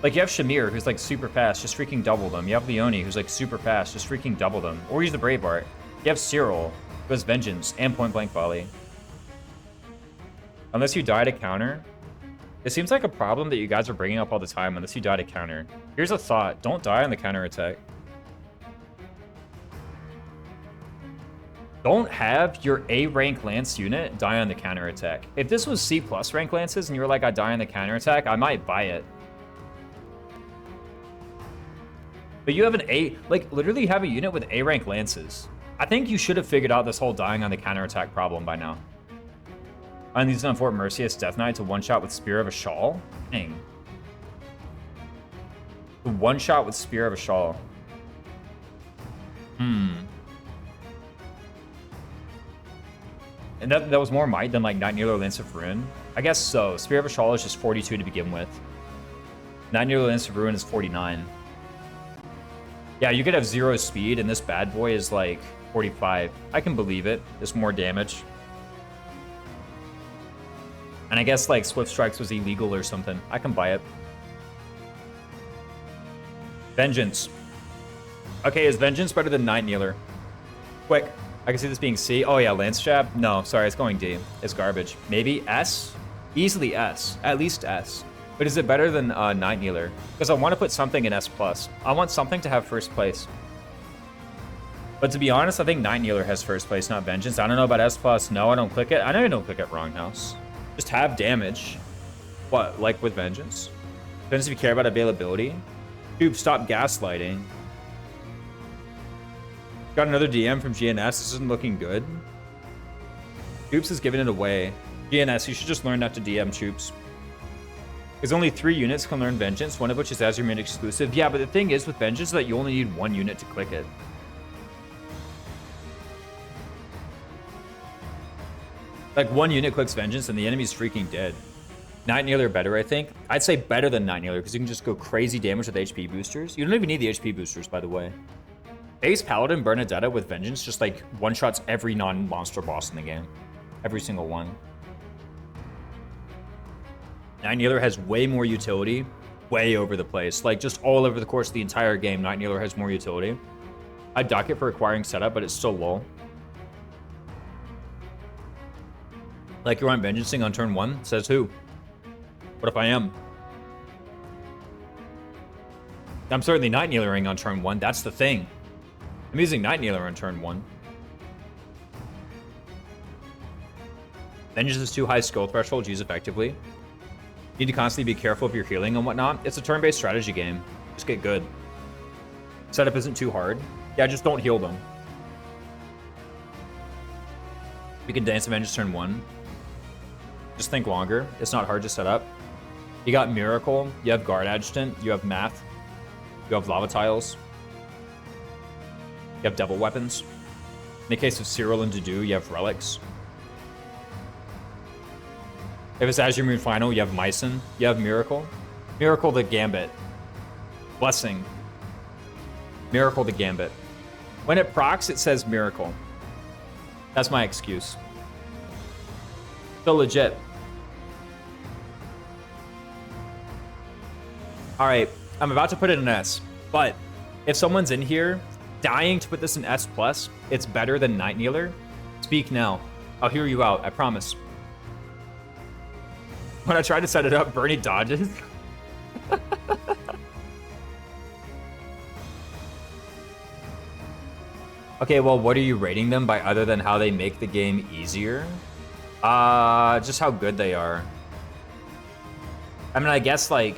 Like, you have Shamir, who's, like, super fast. Just freaking double them. You have Leone, who's, like, super fast. Just freaking double them. Or use the Brave Art. You have Cyril, who has Vengeance and Point Blank Volley. Unless you die to counter. It seems like a problem that you guys are bringing up all the time, unless you die to counter. Here's a thought. Don't die on the counter attack. Don't have your A rank Lance unit die on the counter attack. If this was C+ rank Lances and you were like, I die on the counter attack, I might buy it. But you have an A, like, literally have a unit with A rank Lances. I think you should have figured out this whole dying on the counter attack problem by now. I'm using on Fort Mercius Death Knight to one-shot with Spear of a Shawl? Dang. One-shot with Spear of a Shawl. And that was more might than, like, Night Kneeler Lance of Ruin? I guess so. Spear of a Shawl is just 42 to begin with. Night Kneeler Lance of Ruin is 49. Yeah, you could have 0 speed, and this bad boy is, like, 45. I can believe it. There's more damage. And I guess, like, Swift Strikes was illegal or something. I can buy it. Vengeance. Okay, is Vengeance better than Night Kneeler? Quick. I can see this being C. Oh, yeah, Lance Jab? No, sorry, it's going D. It's garbage. Maybe S? Easily S. At least S. But is it better than Night Kneeler? Because I want to put something in S+. I want something to have first place. But to be honest, I think Night Kneeler has first place, not Vengeance. I don't know about S+. No, I don't click it. I know you don't click it, Wrong House. Just have damage. What, like with Vengeance? Depends if you care about availability. Dude, stop gaslighting. Got another DM from GNS. This isn't looking good. Choops is giving it away. GNS, you should just learn not to DM Choops. Because only 3 units can learn Vengeance, one of which is Azure exclusive. Yeah, but the thing is with Vengeance that you only need 1 unit to click it. Like, 1 unit clicks Vengeance and the enemy's freaking dead. Night Kneeler better, I think. I'd say better than Night Kneeler because you can just go crazy damage with HP boosters. You don't even need the HP boosters, by the way. Base Paladin Bernadetta with Vengeance just, like, one-shots every non-monster boss in the game. Every single one. Night Kneeler has way more utility. Way over the place. Like, just all over the course of the entire game, Night Kneeler has more utility. I'd dock it for acquiring setup, but it's still low. Like, you aren't Vengeancing on turn 1? Says who? What if I am? I'm certainly Night Kneelering on turn 1. That's the thing. I'm using Night Kneeler on turn 1. Vengeance is too high skill threshold. Use effectively. You need to constantly be careful if you're healing and whatnot. It's a turn-based strategy game. Just get good. Setup isn't too hard. Yeah, just don't heal them. We can Dance of Vengeance turn 1. Just think longer. It's not hard to set up. You got Miracle. You have Guard Adjutant. You have Math. You have Lava Tiles. You have Devil Weapons. In the case of Cyril and Dudu, you have Relics. If it's Azure Moon Final, you have Mycen. You have Miracle. Miracle the Gambit. Blessing. Miracle the Gambit. When it procs, it says Miracle. That's my excuse. Still legit. All right, I'm about to put it in S, but if someone's in here dying to put this in S+, it's better than Night Kneeler. Speak now. I'll hear you out, I promise. When I try to set it up, Bernie dodges. Okay, well, what are you rating them by other than how they make the game easier? Just how good they are. I mean, I guess, like,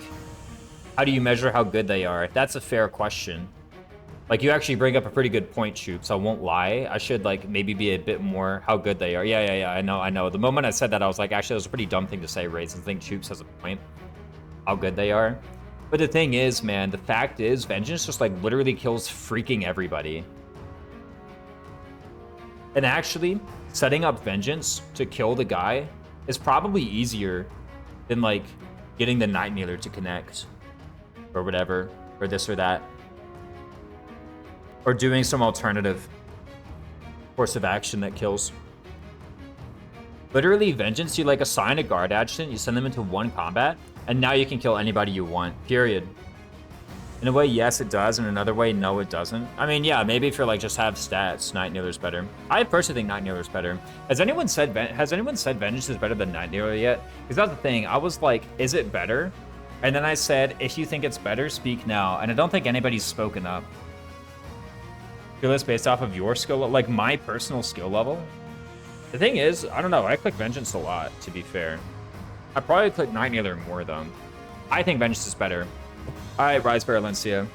how do you measure how good they are? That's a fair question. Like, you actually bring up a pretty good point, Choops. I won't lie. I should, like, maybe be a bit more how good they are. Yeah, I know. The moment I said that, I was like, actually, that was a pretty dumb thing to say, Raisins. I think Choops has a point. How good they are. But the thing is, man, the fact is, Vengeance just, like, literally kills freaking everybody. And actually, setting up Vengeance to kill the guy is probably easier than, like, getting the Night Kneeler to connect. Or whatever. Or this or that. Or doing some alternative course of action that kills. Literally, Vengeance, you, like, assign a guard adjutant, you send them into one combat, and now you can kill anybody you want. Period. In a way, yes, it does. In another way, no, it doesn't. I mean, yeah, maybe if you're like just have stats, Night Kneeler's better. I personally think Night Kneeler's better. Has anyone said Vengeance is better than Night Kneeler yet? Because that's the thing. I was like, is it better? And then I said, if you think it's better, speak now. And I don't think anybody's spoken up. Feel this based off of your skill, like my personal skill level. The thing is, I don't know. I click Vengeance a lot, to be fair. I probably click Night Kneeler more though. I think Vengeance is better. All right, Rise Valencia.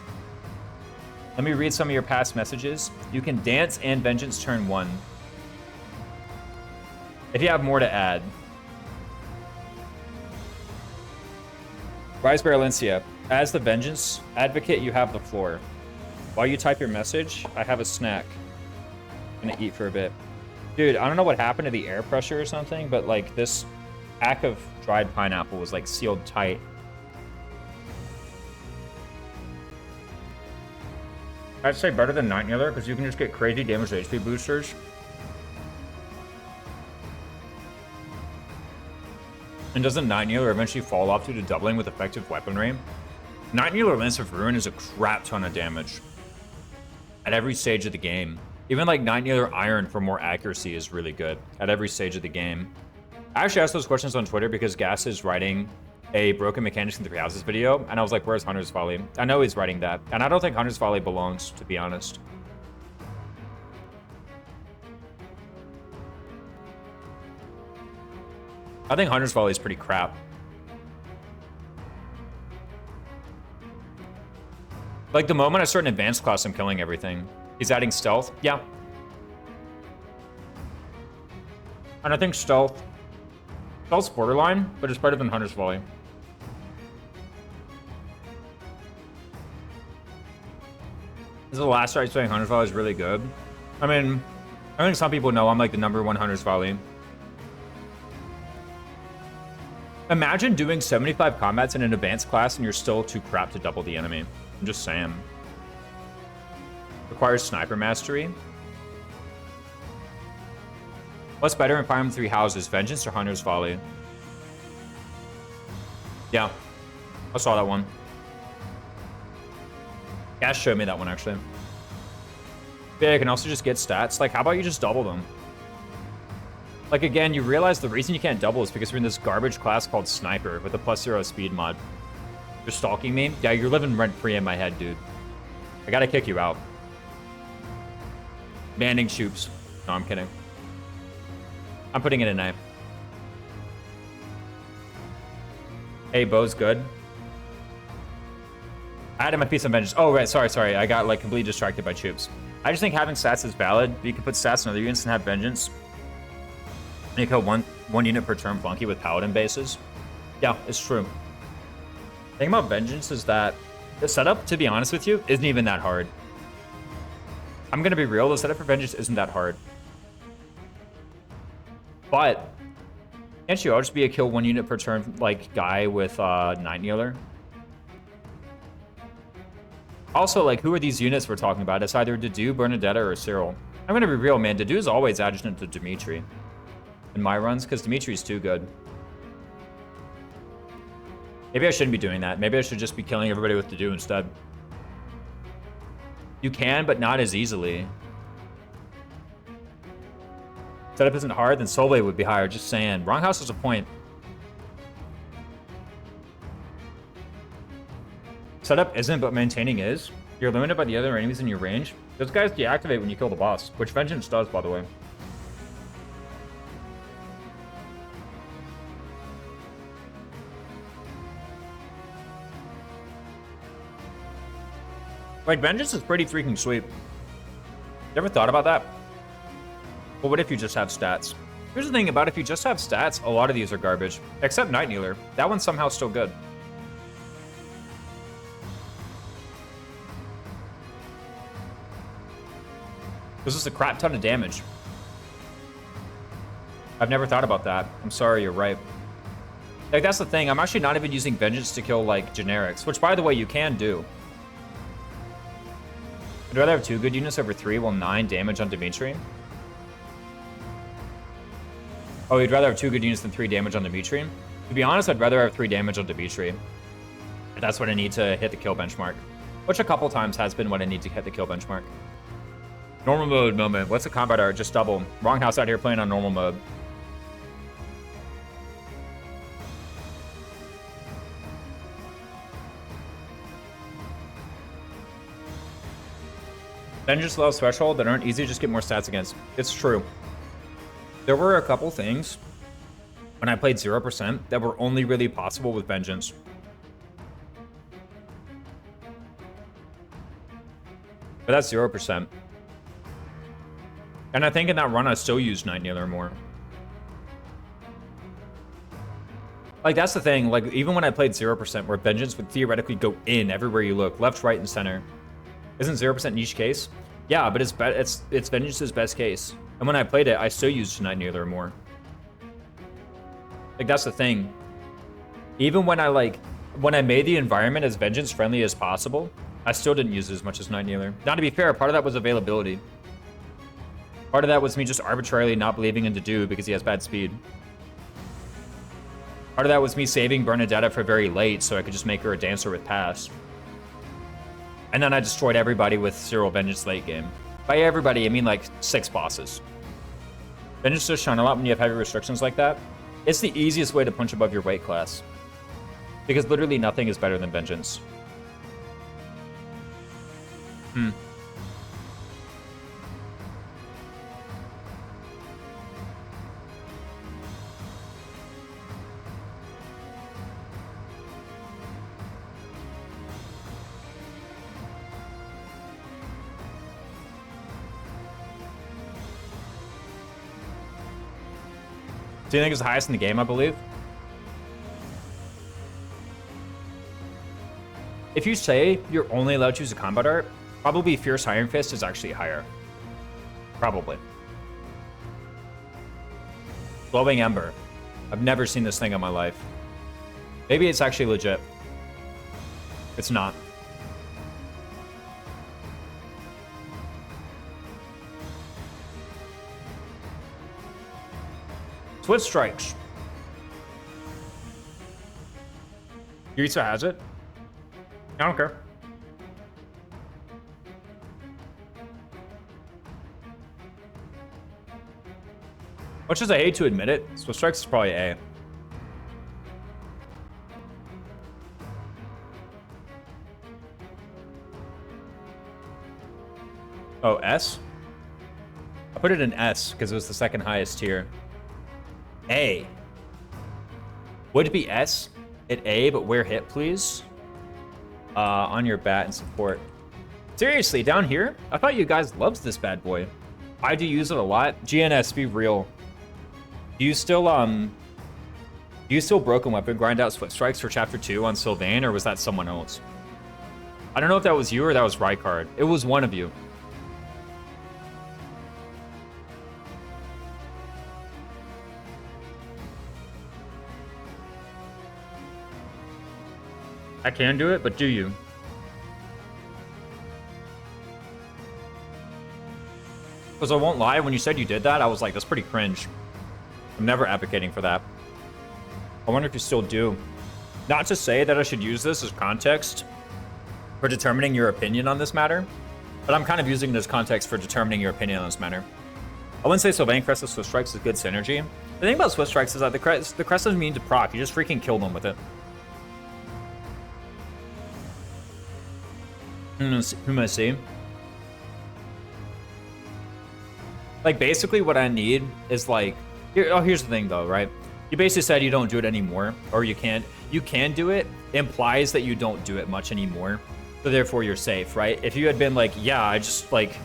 Let me read some of your past messages. You can dance and Vengeance turn 1. If you have more to add. Rise Valencia. As the Vengeance advocate, you have the floor. While you type your message, I have a snack. I'm gonna eat for a bit. Dude, I don't know what happened to the air pressure or something, but like this pack of dried pineapple was like sealed tight. I'd say better than Night Kneeler because you can just get crazy damage to HP boosters. And doesn't Night Kneeler eventually fall off due to doubling with effective weaponry? Night Kneeler Lance of Ruin is a crap ton of damage at every stage of the game. Even like Night Kneeler Iron for more accuracy is really good at every stage of the game. I actually asked those questions on Twitter because Gas is writing a Broken Mechanics in 3 Houses video, and I was like, where's Hunter's Folly? I know he's writing that, and I don't think Hunter's Folly belongs, to be honest. I think Hunter's Folly is pretty crap. Like, the moment I start an advanced class, I'm killing everything. He's adding stealth? Yeah. And I think stealth's borderline, but it's better than Hunter's Volley. This is the last time saying Hunter's Volley is really good. I mean, I think some people know I'm like the #1 Hunter's Volley. Imagine doing 75 combats in an advanced class and you're still too crap to double the enemy. I'm just saying. Requires sniper mastery. What's better in Fire Emblem 3 Houses, Vengeance or Hunter's Volley? Yeah, I saw that one. Gas showed me that one, actually. Yeah, you can also just get stats. Like, how about you just double them? Like, again, you realize the reason you can't double is because you're in this garbage class called Sniper with a +0 speed mod. You're stalking me? Yeah, you're living rent-free in my head, dude. I gotta kick you out. Banning Shoops. No, I'm kidding. I'm putting it in A. Hey, Bo's good. I added my piece of Vengeance. Oh, right, sorry. I got, like, completely distracted by Choops. I just think having stats is valid. You can put stats in other units and have Vengeance. And you kill one unit per turn flunky with Paladin bases. Yeah, it's true. The thing about Vengeance is that the setup, to be honest with you, isn't even that hard. I'm gonna be real, the setup for Vengeance isn't that hard. But can't you all just be a kill 1 unit per turn like guy with Night Kneeler? Also, like, who are these units we're talking about? It's either Dedu, Bernadetta, or Cyril. I'm gonna be real, man. Dedu is always adjunct to Dimitri. in my runs because Dimitri's too good. Maybe I shouldn't be doing that. Maybe I should just be killing everybody with Dedue instead. You can, but not as easily. Setup isn't hard, then Soul Blade would be higher. Just saying. Wrong house is a point. Setup isn't, but maintaining is. You're limited by the other enemies in your range. Those guys deactivate when you kill the boss, which Vengeance does, by the way. Like, Vengeance is pretty freaking sweet. You ever thought about that? But what if you just have stats? Here's the thing about if you just have stats, a lot of these are garbage. Except Night Kneeler. That one's somehow still good. This is a crap ton of damage. I've never thought about that. I'm sorry, you're right. Like, that's the thing. I'm actually not even using Vengeance to kill, like, generics. Which, by the way, you can do. I'd rather have 2 good units over 3 while 9 damage on Dimitri. Oh, you'd rather have 2 good units than 3 damage on Dimitri? To be honest, I'd rather have 3 damage on Dimitri. That's what I need to hit the kill benchmark. Which a couple times has been what I need to hit the kill benchmark. Normal mode moment. What's the combat art? Just double. Wrong house out here playing on normal mode. Vengeance loves threshold that aren't easy to just get more stats against. It's true. There were a couple things when I played 0% that were only really possible with Vengeance. But that's 0%. And I think in that run, I still used Night Kneeler more. Like, that's the thing. Like, even when I played 0%, where Vengeance would theoretically go in everywhere you look, left, right, and center. Isn't 0% niche case? Yeah, but it's Vengeance's best case. And when I played it, I still used Night Kneeler more. Like, that's the thing. Even when I made the environment as Vengeance friendly as possible, I still didn't use it as much as Night Kneeler. Now, to be fair, part of that was availability. Part of that was me just arbitrarily not believing in Dedue because he has bad speed. Part of that was me saving Bernadetta for very late so I could just make her a dancer with pass. And then I destroyed everybody with Serial Vengeance late game. By everybody, I mean like 6 bosses. Vengeance does shine a lot when you have heavy restrictions like that. It's the easiest way to punch above your weight class. Because literally nothing is better than Vengeance. Do you think it's the highest in the game, I believe? If you say you're only allowed to use a combat art, probably Fierce Iron Fist is actually higher. Probably. Glowing Ember. I've never seen this thing in my life. Maybe it's actually legit. It's not. Twitch strikes. Yuritsa has it. I don't care. Much as I hate to admit it, Swift Strikes is probably A. Oh, S? I put it in S because it was the second highest tier. A. Would it be S at A, but where hit, please? On your bat and support. Seriously, down here? I thought you guys loved this bad boy. I do use it a lot. GNS, be real. Do you still Broken Weapon grind out Swift Strikes for Chapter 2 on Sylvain, or was that someone else? I don't know if that was you or that was Rykard. It was one of you. I can do it, but do you? Because I won't lie, when you said you did that, I was like, that's pretty cringe. I'm never advocating for that. I wonder if you still do. Not to say that I should use this as context for determining your opinion on this matter, but I'm kind of using it as context for determining your opinion on this matter. I wouldn't say Sylvain Crest with Swift Strikes is good synergy. The thing about Swift Strikes is that the crest doesn't mean to proc, you just freaking kill them with it. Who may see? Like, basically what I need is like, here's the thing though, right? You basically said you don't do it anymore, or you can't. You can do it, implies that you don't do it much anymore. So therefore you're safe, right? If you had been like, yeah, I just like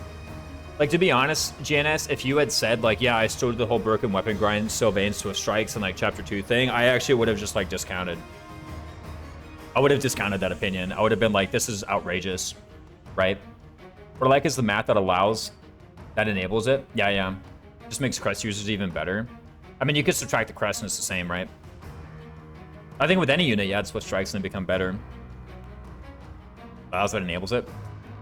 to be honest, GNS, if you had said like, yeah, I still did the whole broken weapon grind, Sylvain Swift Strikes and like chapter 2 thing, I actually would have just like discounted. I would have discounted that opinion. I would have been like, this is outrageous, right? What I like is the math that allows, that enables it. Yeah. Just makes crest users even better. I mean, you could subtract the crest and it's the same, right? I think with any unit, you add Swift Strikes and they become better. Allows that enables it.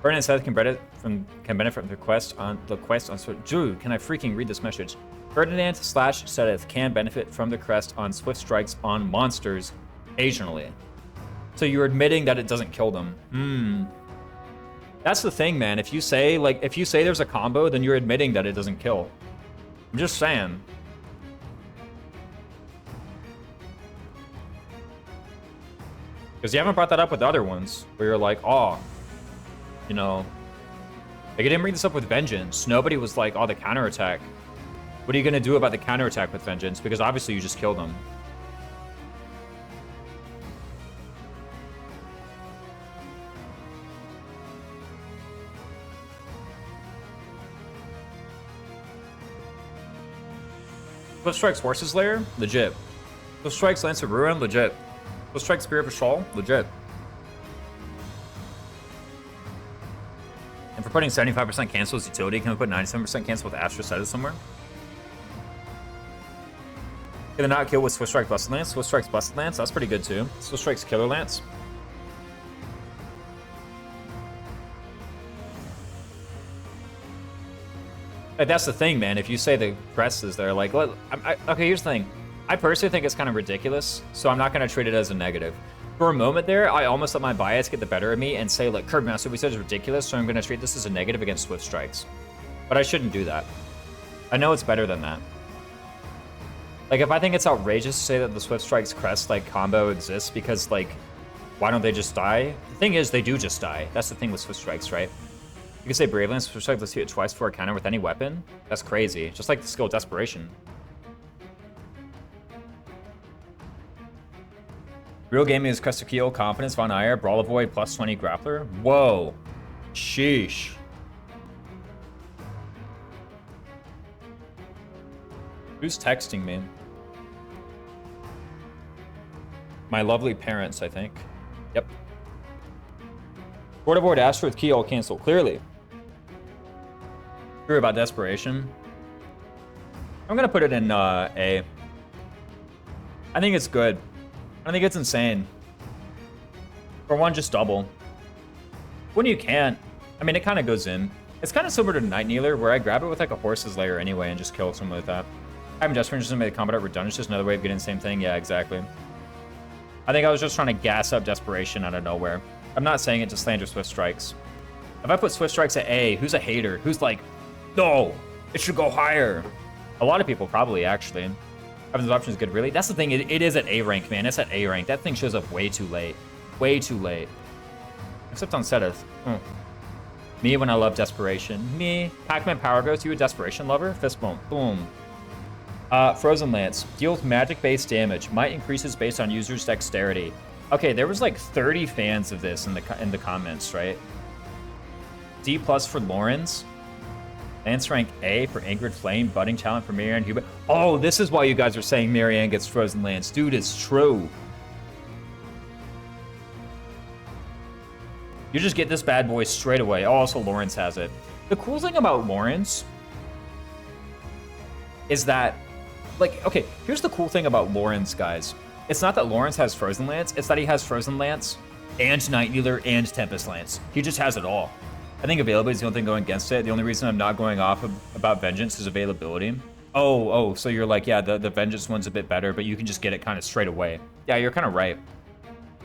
Burn and Seth can benefit from the quest on Swift. Dude, can I freaking read this message? Ferdinand / Seth can benefit from the crest on Swift Strikes on monsters occasionally. So you're admitting that it doesn't kill them. That's the thing, man. If you say there's a combo, then you're admitting that it doesn't kill. I'm just saying. Because you haven't brought that up with other ones, where you're like, oh, you know, like I didn't bring this up with Vengeance. Nobody was like, oh, the counterattack. What are you going to do about the counterattack with Vengeance? Because obviously you just killed them. Swift Strikes Horses Lair? Legit. Swift Strikes Lance of Ruin? Legit. Swift Strikes Spirit of Shawl? Legit. And for putting 75% cancel as utility, can we put 97% cancel with Astra Set somewhere? Can they not kill with Swift Strike Busted Lance? Swift Strikes Busted Lance? That's pretty good too. Swift Strikes Killer Lance? Like, that's the thing, man. If you say the crest is there, like, okay, here's the thing. I personally think it's kind of ridiculous, so I'm not going to treat it as a negative. For a moment there, I almost let my bias get the better of me and say, like, Curb Master, we said it's ridiculous, so I'm going to treat this as a negative against Swift Strikes. But I shouldn't do that. I know it's better than that. Like, if I think it's outrageous to say that the Swift Strikes crest, like, combo exists because, like, why don't they just die? The thing is, they do just die. That's the thing with Swift Strikes, right? You can say Brave Lance, Swift Strike, let's hit it twice for a counter with any weapon. That's crazy. Just like the skill Desperation. Real gaming is Crest of Keel, Confidence, Von Ire, Brawl Avoid, plus 20 Grappler. Whoa. Sheesh. Who's texting me? My lovely parents, I think. Yep. Board Avoid, Astro with Keel, cancel. Clearly. True about Desperation. I'm gonna put it in A. I think it's good. I think it's insane. For one, just double. When you can't, I mean, it kind of goes in. It's kind of similar to Night Kneeler, where I grab it with like a Horse's Lair anyway and just kill someone with that. Having Desperation just made the combat redundant, just another way of getting the same thing. Yeah, exactly. I think I was just trying to gas up Desperation out of nowhere. I'm not saying it to slander Swift Strikes. If I put Swift Strikes at A, who's a hater? Who's like, no, it should go higher? A lot of people probably, actually. Having those options is good, really? That's the thing, it is at A rank, man. It's at A rank. That thing shows up way too late. Way too late. Except on Seth. Me when I love Desperation. Me. Pac-Man Power Ghost, you a Desperation lover? Fist bump. Boom. Frozen Lance. Deals magic-based damage. Might increases based on user's dexterity. Okay, there was like 30 fans of this in the comments, right? D+ for Lawrence. Lance rank A for Angered Flame, Budding Talent for Marianne Hubert. Oh, this is why you guys are saying Marianne gets Frozen Lance. Dude, it's true. You just get this bad boy straight away. Oh, also Lawrence has it. The cool thing about Lawrence is that, like, okay, here's the cool thing about Lawrence, guys. It's not that Lawrence has Frozen Lance, it's that he has Frozen Lance and Night Kneeler and Tempest Lance. He just has it all. I think availability is the only thing going against it. The only reason I'm not going off about Vengeance is availability. Oh, so you're like, yeah, the Vengeance one's a bit better, but you can just get it kind of straight away. Yeah, you're kind of right.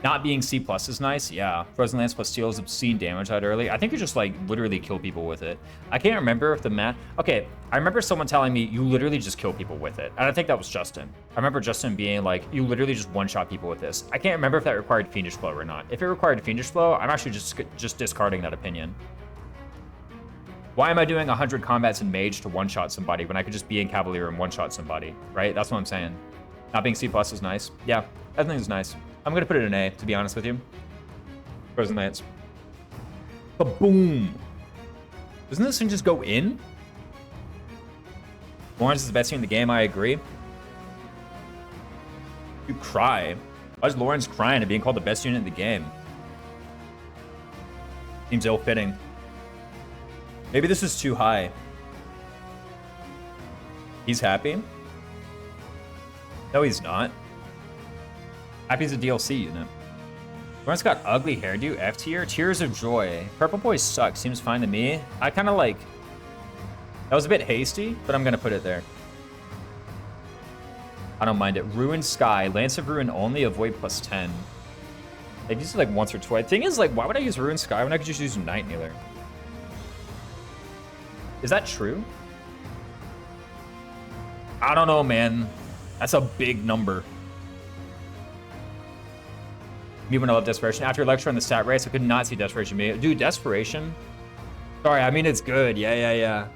Not being C+ is nice, yeah. Frozen Lance plus Steel is obscene damage out early. I think you just, like, literally kill people with it. I can't remember if the math... Okay, I remember someone telling me you literally just kill people with it. And I think that was Justin. I remember Justin being like, you literally just one-shot people with this. I can't remember if that required Fiendish Blow or not. If it required Fiendish Blow, I'm actually just discarding that opinion. Why am I doing 100 combats in Mage to one-shot somebody when I could just be in Cavalier and one-shot somebody, right? That's what I'm saying. Not being C+ is nice. Yeah, I think it's nice. I'm going to put it in A, to be honest with you. Frozen Lance. Ba-boom! Doesn't this thing just go in? Lawrence is the best unit in the game, I agree. You cry. Why is Lawrence crying at being called the best unit in the game? Seems ill-fitting. Maybe this is too high. He's happy? No, he's not. Happy's a DLC unit. Lawrence got ugly hairdo, F tier. Tears of Joy. Purple Boy sucks. Seems fine to me. I kind of like... That was a bit hasty, but I'm going to put it there. I don't mind it. Ruined Sky. Lance of Ruin only. Avoid +10. I've used it like once or twice. Thing is, like, why would I use Ruined Sky when I could just use Night Kneeler? Is that true? I don't know, man. That's a big number. Me when I love Desperation. After your lecture on the stat race, I could not see Desperation. Dude, Desperation? Sorry, I mean, it's good. Yeah.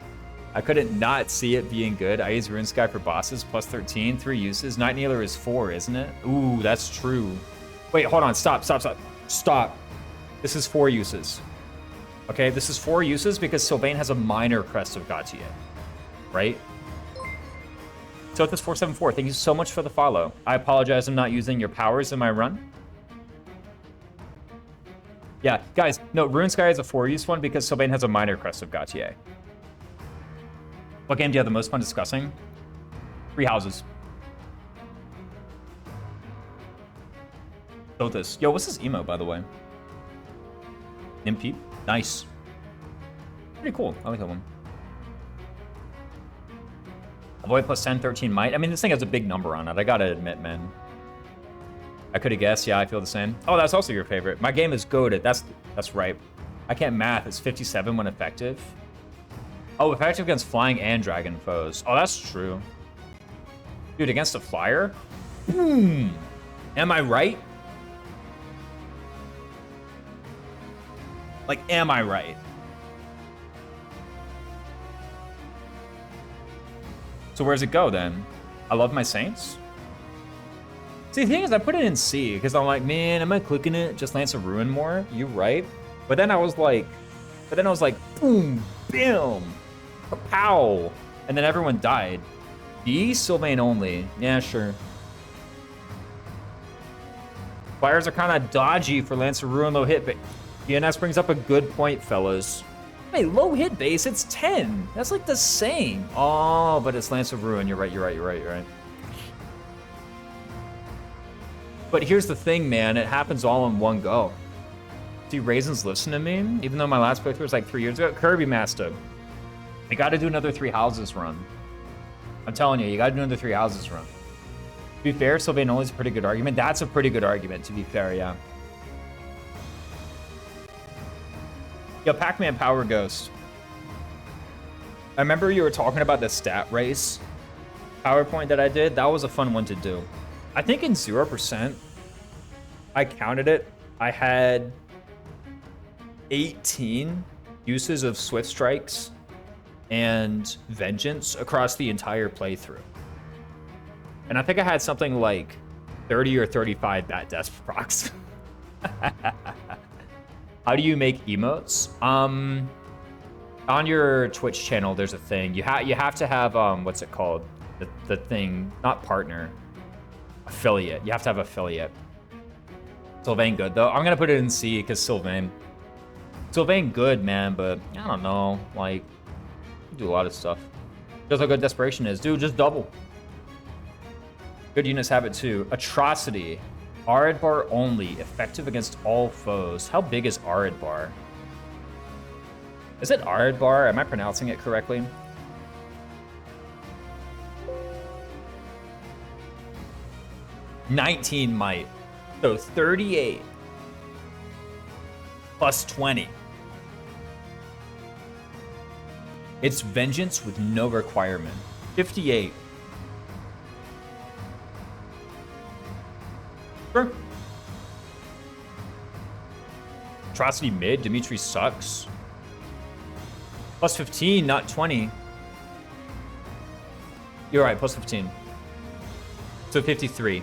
I couldn't not see it being good. I use Ruined Sky for bosses, +13, 3 uses. Night Kneeler is 4, isn't it? Ooh, that's true. Wait, hold on. Stop. This is 4 uses. Okay, this is 4 uses because Sylvain has a minor Crest of Gautier, right? So this 474, thank you so much for the follow. I apologize, I'm not using your powers in my run. Yeah, guys, no, Ruined Sky is a 4-use one because Sylvain has a minor Crest of Gautier. What game do you have the most fun discussing? 3 Houses. Sothis. Yo, what's this emo, by the way? Nimpeep? Nice. Pretty cool. I like that one. Avoid +10, 13 might. I mean, this thing has a big number on it. I gotta admit, man. I could have guessed. Yeah, I feel the same. Oh, that's also your favorite. My game is goated. That's right. I can't math. It's 57 when effective. Oh, effective against flying and dragon foes. Oh, that's true. Dude, against a flyer? Boom. Am I right? Like, am I right? So where's it go then? I love my Saints. See, the thing is, I put it in C because I'm like, man, am I clicking it? Just Lance of Ruin more? You right? But then I was like, boom, bam, pow, and then everyone died. B, Sylvain only. Yeah, sure. Flyers are kind of dodgy for Lance of Ruin low hit, but DNS brings up a good point, fellas. Hey, low hit base, it's 10. That's like the same. Oh, but it's Lance of Ruin. You're right. But here's the thing, man. It happens all in one go. See, Raisins listen to me, even though my last playthrough was like 3 years ago. Kirby Master. You got to do another 3 Houses run. I'm telling you, you got to do another 3 Houses run. To be fair, Sylvain only is a pretty good argument. That's a pretty good argument, to be fair, yeah. Yo, Pac-Man Power Ghost. I remember you were talking about the stat race PowerPoint that I did. That was a fun one to do. I think in 0%, I counted it. I had 18 uses of Swift Strikes and Vengeance across the entire playthrough. And I think I had something like 30 or 35 Bat Death procs. How do you make emotes? On your Twitch channel, there's a thing. You have to have what's it called? The thing, not partner, affiliate. You have to have affiliate. Sylvain good though. I'm gonna put it in C because Sylvain good, man. But I don't know. Like, you do a lot of stuff. Just how good Desperation is, dude. Just double. Good units have it too. Atrocity. Arid bar only, effective against all foes. How big is Arid bar? Is it Arid bar? Am I pronouncing it correctly? 19 might. So 38 plus 20. It's vengeance with no requirement. 58. Sure. Atrocity mid. Dimitri sucks. Plus 15, not 20. You're right, plus 15. So 53.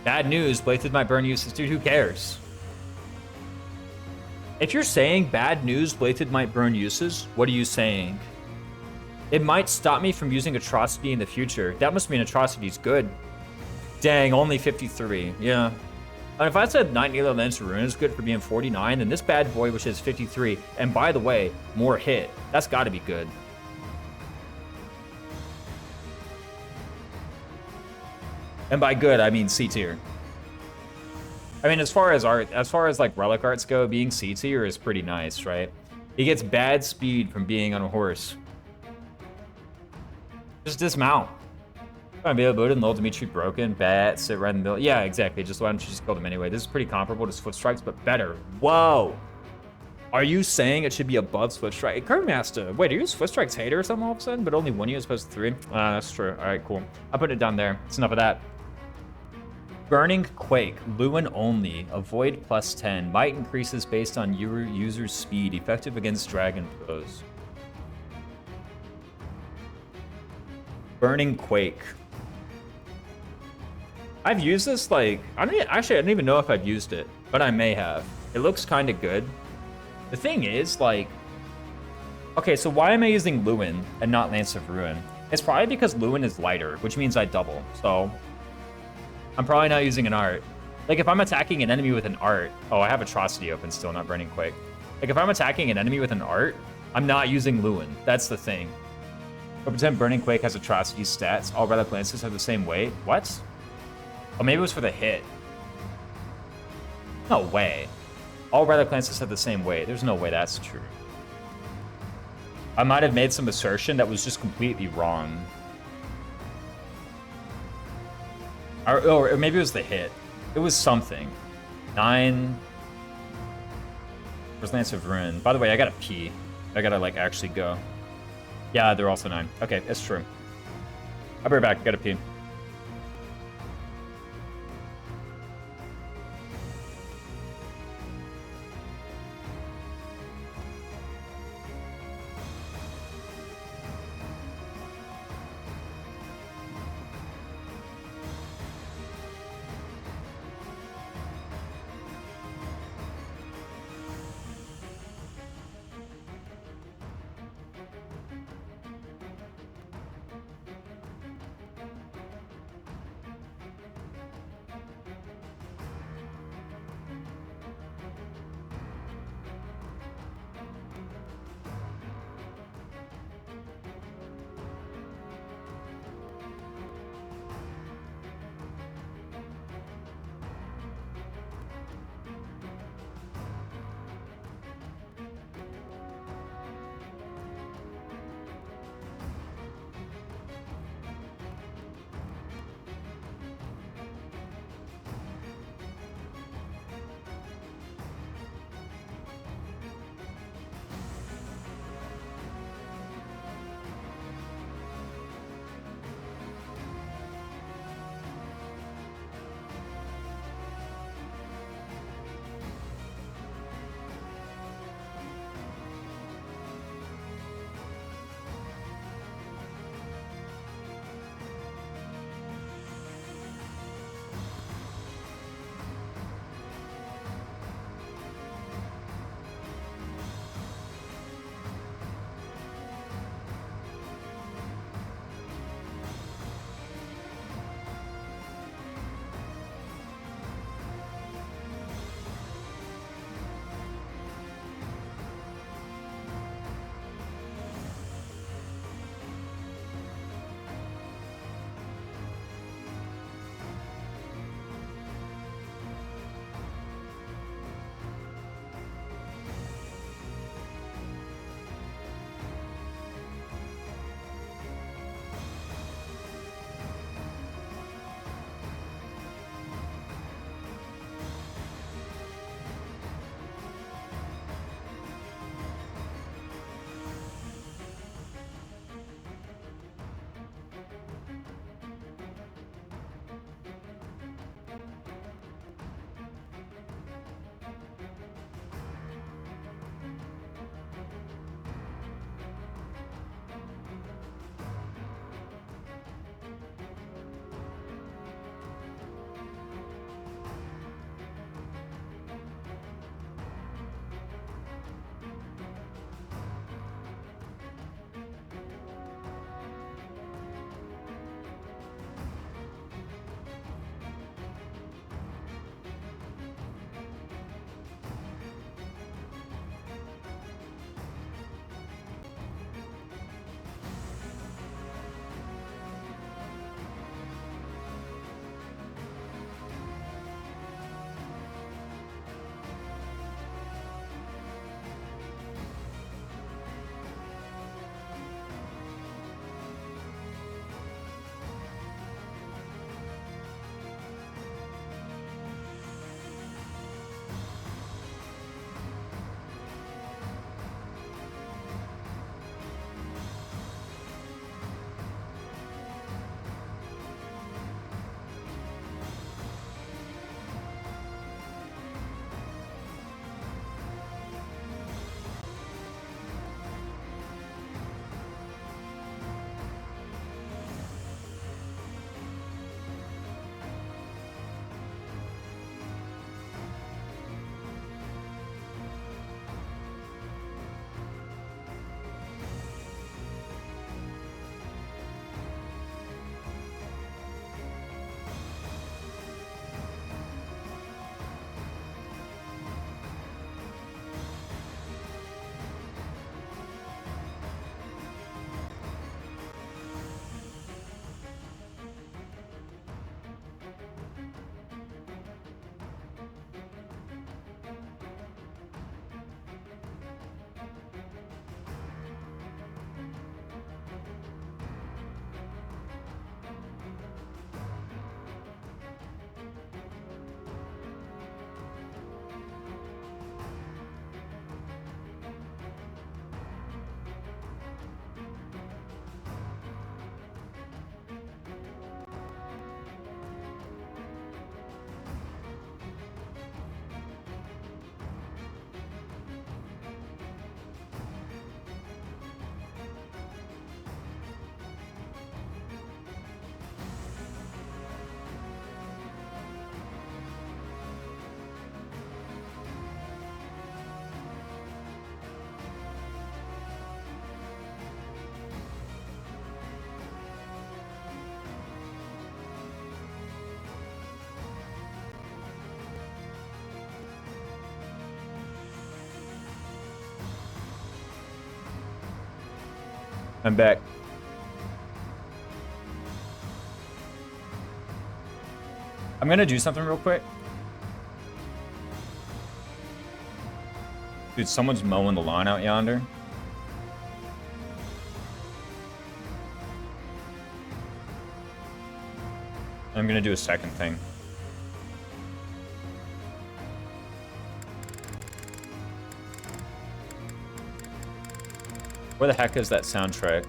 Bad news, blathed my burn uses. Dude, who cares? If you're saying bad news, blathed might burn uses, what are you saying? It might stop me from using Atrocity in the future. That must mean Atrocity's good. Dang, only 53. Yeah. And if I said Night Needler Lance Rune is good for being 49, then this bad boy, which is 53, and by the way, more hit, that's gotta be good. And by good, I mean C tier. I mean, as far as like relic arts go, being C tier is pretty nice, right? He gets bad speed from being on a horse. Just dismount. Availability and Lil Dimitri broken, bad, sit right in the middle. Yeah, exactly. Just why don't you just kill them anyway? This is pretty comparable to Swift Strikes, but better. Whoa. Are you saying it should be above Swift Strike? Curvemaster, wait, are you a Swift Strikes hater or something all of a sudden? But only one you as opposed to 3? That's true. All right, cool. I'll put it down there. It's enough of that. Burning Quake, Lewin only, avoid plus 10. Might increases based on user's speed, effective against dragon foes. Burning Quake. I've used this, like, I don't even know if I've used it, but I may have. It looks kind of good. The thing is, like, okay, so why am I using Lewin and not Lance of Ruin? It's probably because Lewin is lighter, which means I double, so I'm probably not using an art. Like, if I'm attacking an enemy with an art, oh, I have Atrocity open still, not Burning Quake. Like, if I'm attacking an enemy with an art, I'm not using Lewin. That's the thing. But pretend Burning Quake has Atrocity stats. All Relic Lances have the same weight. What? Oh, maybe it was for the hit. No way. All Relic Lances have the same weight. There's no way that's true. I might have made some assertion that was just completely wrong. Or maybe it was the hit. It was something. 9. Where's Lance of Ruin? By the way, I gotta pee. I gotta, like, actually go. Yeah, they're also 9. Okay, that's true. I'll be right back. Gotta pee. I'm back. I'm gonna do something real quick. Dude, someone's mowing the lawn out yonder. I'm gonna do a second thing. Where the heck is that soundtrack?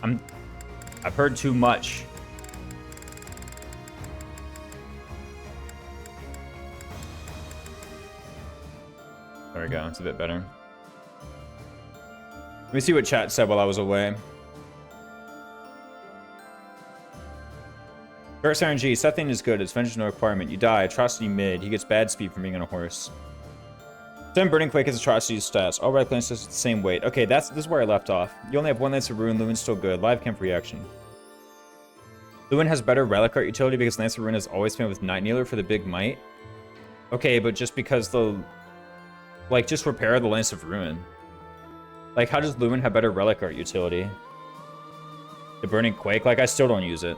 I've heard too much. There we go, it's a bit better. Let me see what chat said while I was away. First RNG, Setting is good, it's vengeance no requirement. You die, atrocity mid, he gets bad speed from being on a horse. 7 Burning Quake has atrocity stats. All right lances the same weight. Okay, this is where I left off. You only have 1 Lance of Ruin, Lewin's still good. Live camp reaction. Lewin has better relic art utility because Lance of Ruin is always spammed with Night Kneeler for the big might. Okay, but just because the... Like, just repair the Lance of Ruin. Like, how does Lewin have better relic art utility? The Burning Quake? Like, I still don't use it.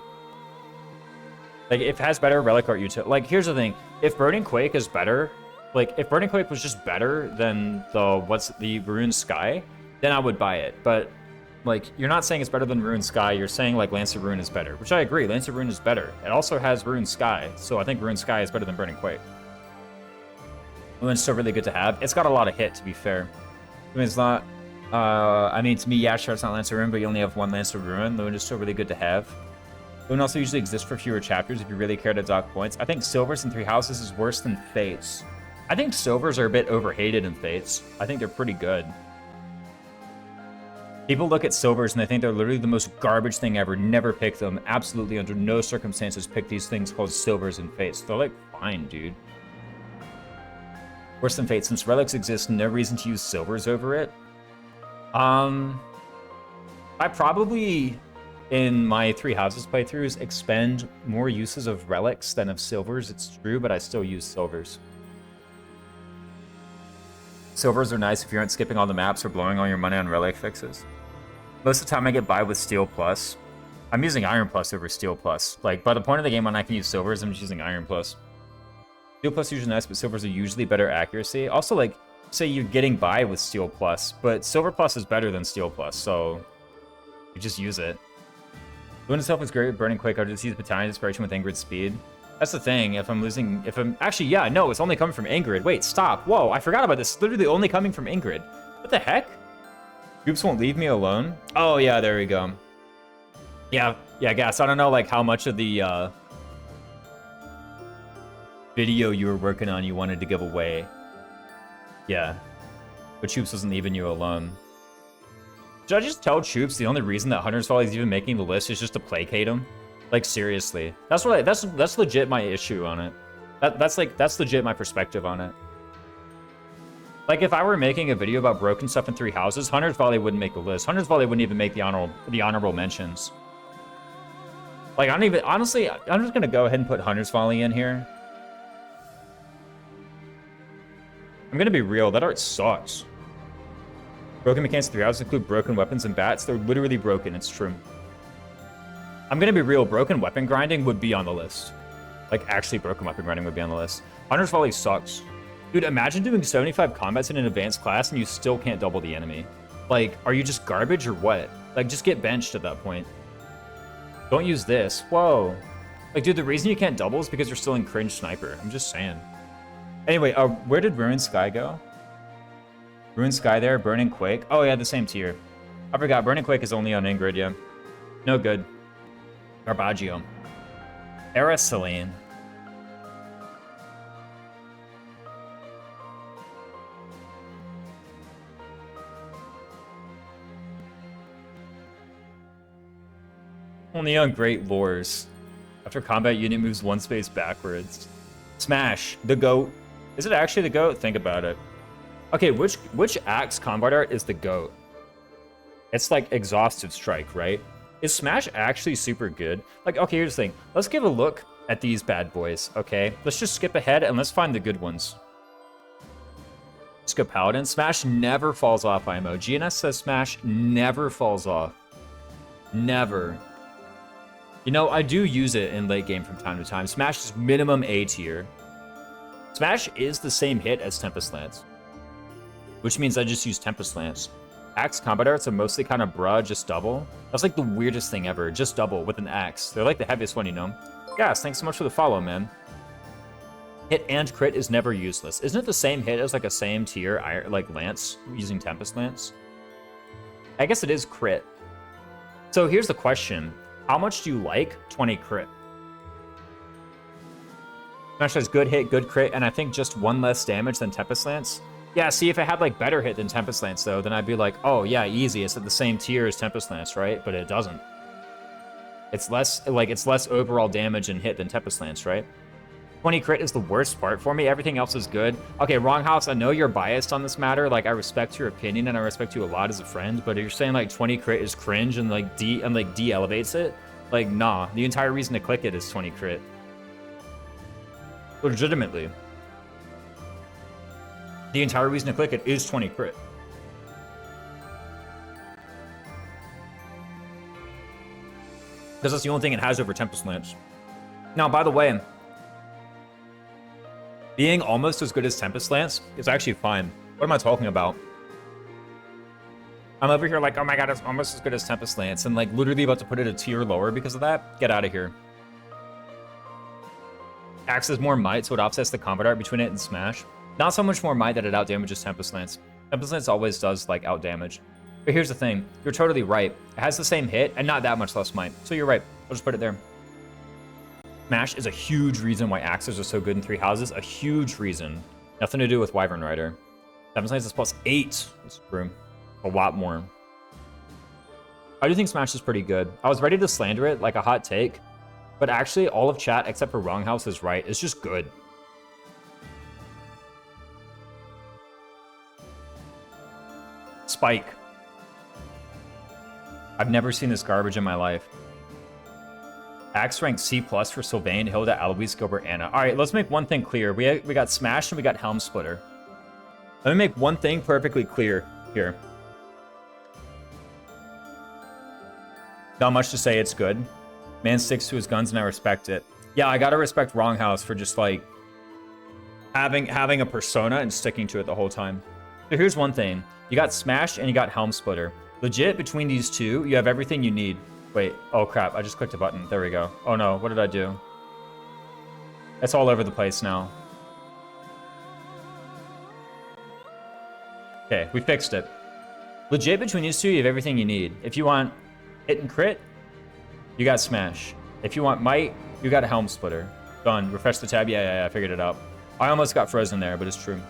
Like, if it has better relic art utility... Like, here's the thing. If Burning Quake is better... Like, if Burning Quake was just better than the Ruined Sky, then I would buy it. But, like, you're not saying it's better than Ruined Sky. You're saying, like, Lance of Ruin is better. Which I agree. Lance of Ruin is better. It also has Ruined Sky. So I think Ruined Sky is better than Burning Quake. Lewin's still really good to have. It's got a lot of hit, to be fair. I mean, it's not... I mean, to me, yeah, sure, it's not Lance of Ruin, but you only have 1 Lance of Ruin. Lewin is still really good to have. Lewin also usually exists for fewer chapters if you really care to dock points. I think Silvers in 3 Houses is worse than Fates. I think Silvers are a bit overhated in Fates. I think they're pretty good. People look at Silvers and they think they're literally the most garbage thing ever. Never pick them. Absolutely under no circumstances pick these things called Silvers in Fates. They're like, fine, dude. Worse than Fates. Since relics exist, no reason to use Silvers over it. I probably, in my 3 Houses playthroughs, expend more uses of relics than of Silvers. It's true, but I still use Silvers. Silvers are nice if you aren't skipping all the maps or blowing all your money on relic fixes. Most of the time I get by with Steel Plus. I'm using Iron Plus over Steel Plus. Like, by the point of the game when I can use Silvers, I'm just using Iron Plus. Steel Plus is usually nice, but Silvers are usually better accuracy. Also, like, say you're getting by with Steel Plus, but Silver Plus is better than Steel Plus, so you just use it. Lewin itself is great with Burning Quake. I just use Battalion Inspiration with Ingrid's speed. That's the thing, actually, yeah, no, it's only coming from Ingrid. Wait, stop. Whoa, I forgot about this. It's literally only coming from Ingrid. What the heck? Groups won't leave me alone? Oh, yeah, there we go. Yeah, Gas, I don't know, like, how much of the, video you were working on you wanted to give away. Yeah. But Choops wasn't leaving you alone. Should I just tell Choops the only reason that Hunter's Folly is even making the list is just to placate him? Like, seriously. That's legit my issue on it. That's legit my perspective on it. Like, if I were making a video about broken stuff in 3 Houses, Hunter's Volley wouldn't make the list. Hunter's Volley wouldn't even make the honorable mentions. Like, honestly, I'm just gonna go ahead and put Hunter's Volley in here. I'm gonna be real, that art sucks. Broken mechanics in 3 Houses include broken weapons and bats. They're literally broken, it's true. I'm gonna be real, broken weapon grinding would be on the list. Like, actually broken weapon grinding would be on the list. Hunter's Volley sucks. Dude, imagine doing 75 combats in an advanced class and you still can't double the enemy. Like, are you just garbage or what? Like, just get benched at that point. Don't use this. Whoa. Like, dude, the reason you can't double is because you're still in cringe sniper. I'm just saying. Anyway, where did Ruined Sky go? Ruined Sky there, Burning Quake. Oh, yeah, the same tier. I forgot, Burning Quake is only on Ingrid, yeah. No good. Garbaggio. Era Celine. Only on Great Lores. After combat, unit moves 1 space backwards. Smash. The GOAT. Is it actually the GOAT? Think about it. Okay, which Axe combat art is the GOAT? It's like Exhaustive Strike, right? Is Smash actually super good? Like, okay, here's the thing. Let's give a look at these bad boys, okay? Let's just skip ahead and let's find the good ones. Skip Paladin. Smash never falls off, IMO. GNS says Smash never falls off. Never. You know, I do use it in late game from time to time. Smash is minimum A tier. Smash is the same hit as Tempest Lance, which means I just use Tempest Lance. Axe combat arts are mostly kind of bruh, just double. That's like the weirdest thing ever, just double with an axe. They're like the heaviest one, you know? Yes, thanks so much for the follow, man. Hit and crit is never useless. Isn't it the same hit as like a same tier, like Lance, using Tempest Lance? I guess it is crit. So here's the question. How much do you like 20 crit? Smash has good hit, good crit, and I think just one less damage than Tempest Lance. Yeah, see, if it had like better hit than Tempest Lance though, then I'd be like, oh yeah, easy, it's at the same tier as Tempest Lance, right? But it doesn't. It's less overall damage and hit than Tempest Lance, right? 20 crit is the worst part for me. Everything else is good. Okay, Wrong House, I know you're biased on this matter. Like, I respect your opinion and I respect you a lot as a friend, but if you're saying like 20 crit is cringe and like de-elevates it, like, nah. The entire reason to click it is 20 crit. Legitimately. The entire reason to click it is 20 crit. Because that's the only thing it has over Tempest Lance. Now, by the way, being almost as good as Tempest Lance is actually fine. What am I talking about? I'm over here like, oh my god, it's almost as good as Tempest Lance, and like literally about to put it a tier lower because of that? Get out of here. Axe has more might, so it offsets the combat art between it and Smash. Not so much more might that it outdamages Tempest Lance. Tempest Lance always does like outdamage. But here's the thing, you're totally right. It has the same hit and not that much less might. So you're right, I'll just put it there. Smash is a huge reason why axes are so good in 3 houses. A huge reason. Nothing to do with Wyvern Rider. Tempest Lance is +8. It's true. A lot more. I do think Smash is pretty good. I was ready to slander it like a hot take, but actually all of chat except for Wrong House is right. It's just good. Spike. I've never seen this garbage in my life. Axe ranked C+ for Sylvain, Hilda, Alois, Gilbert, Anna. All right, let's make one thing clear. We got Smash and we got Helm Splitter. Let me make one thing perfectly clear here. Not much to say, it's good. Man sticks to his guns and I respect it. Yeah, I gotta respect Wrong House for just like having a persona and sticking to it the whole time. So here's one thing. You got Smash and you got Helm Splitter. Legit, between these two, you have everything you need. Wait, oh crap, I just clicked a button. There we go. Oh no, what did I do? It's all over the place now. Okay, we fixed it. Legit, between these two, you have everything you need. If you want hit and crit, you got Smash. If you want might, you got a Helm Splitter. Done. Refresh the tab. Yeah, I figured it out. I almost got frozen there, but it's true.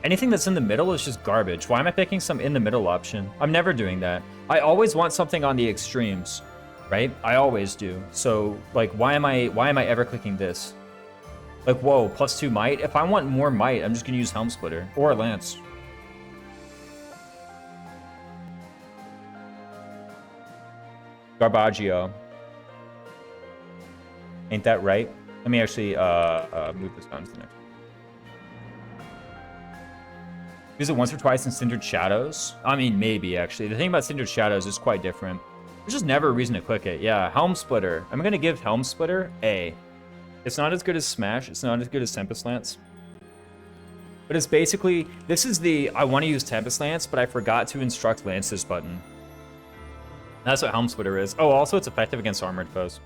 Anything that's in the middle is just garbage. Why am I picking some in the middle option? I'm never doing that. I always want something on the extremes, right? I always do. So like, why am I ever clicking this? Like, whoa, +2 might? If I want more might, I'm just gonna use Helm Splitter or Lance. Garbaggio. Ain't that right? Let me actually move this down to the next. Use it once or twice in Cindered Shadows? I mean, maybe, actually. The thing about Cindered Shadows is quite different. There's just never a reason to click it. Yeah, Helm Splitter. I'm going to give Helm Splitter A. It's not as good as Smash. It's not as good as Tempest Lance. But it's basically... This is the, I want to use Tempest Lance, but I forgot to instruct Lance's button. That's what Helm Splitter is. Oh, also it's effective against armored foes.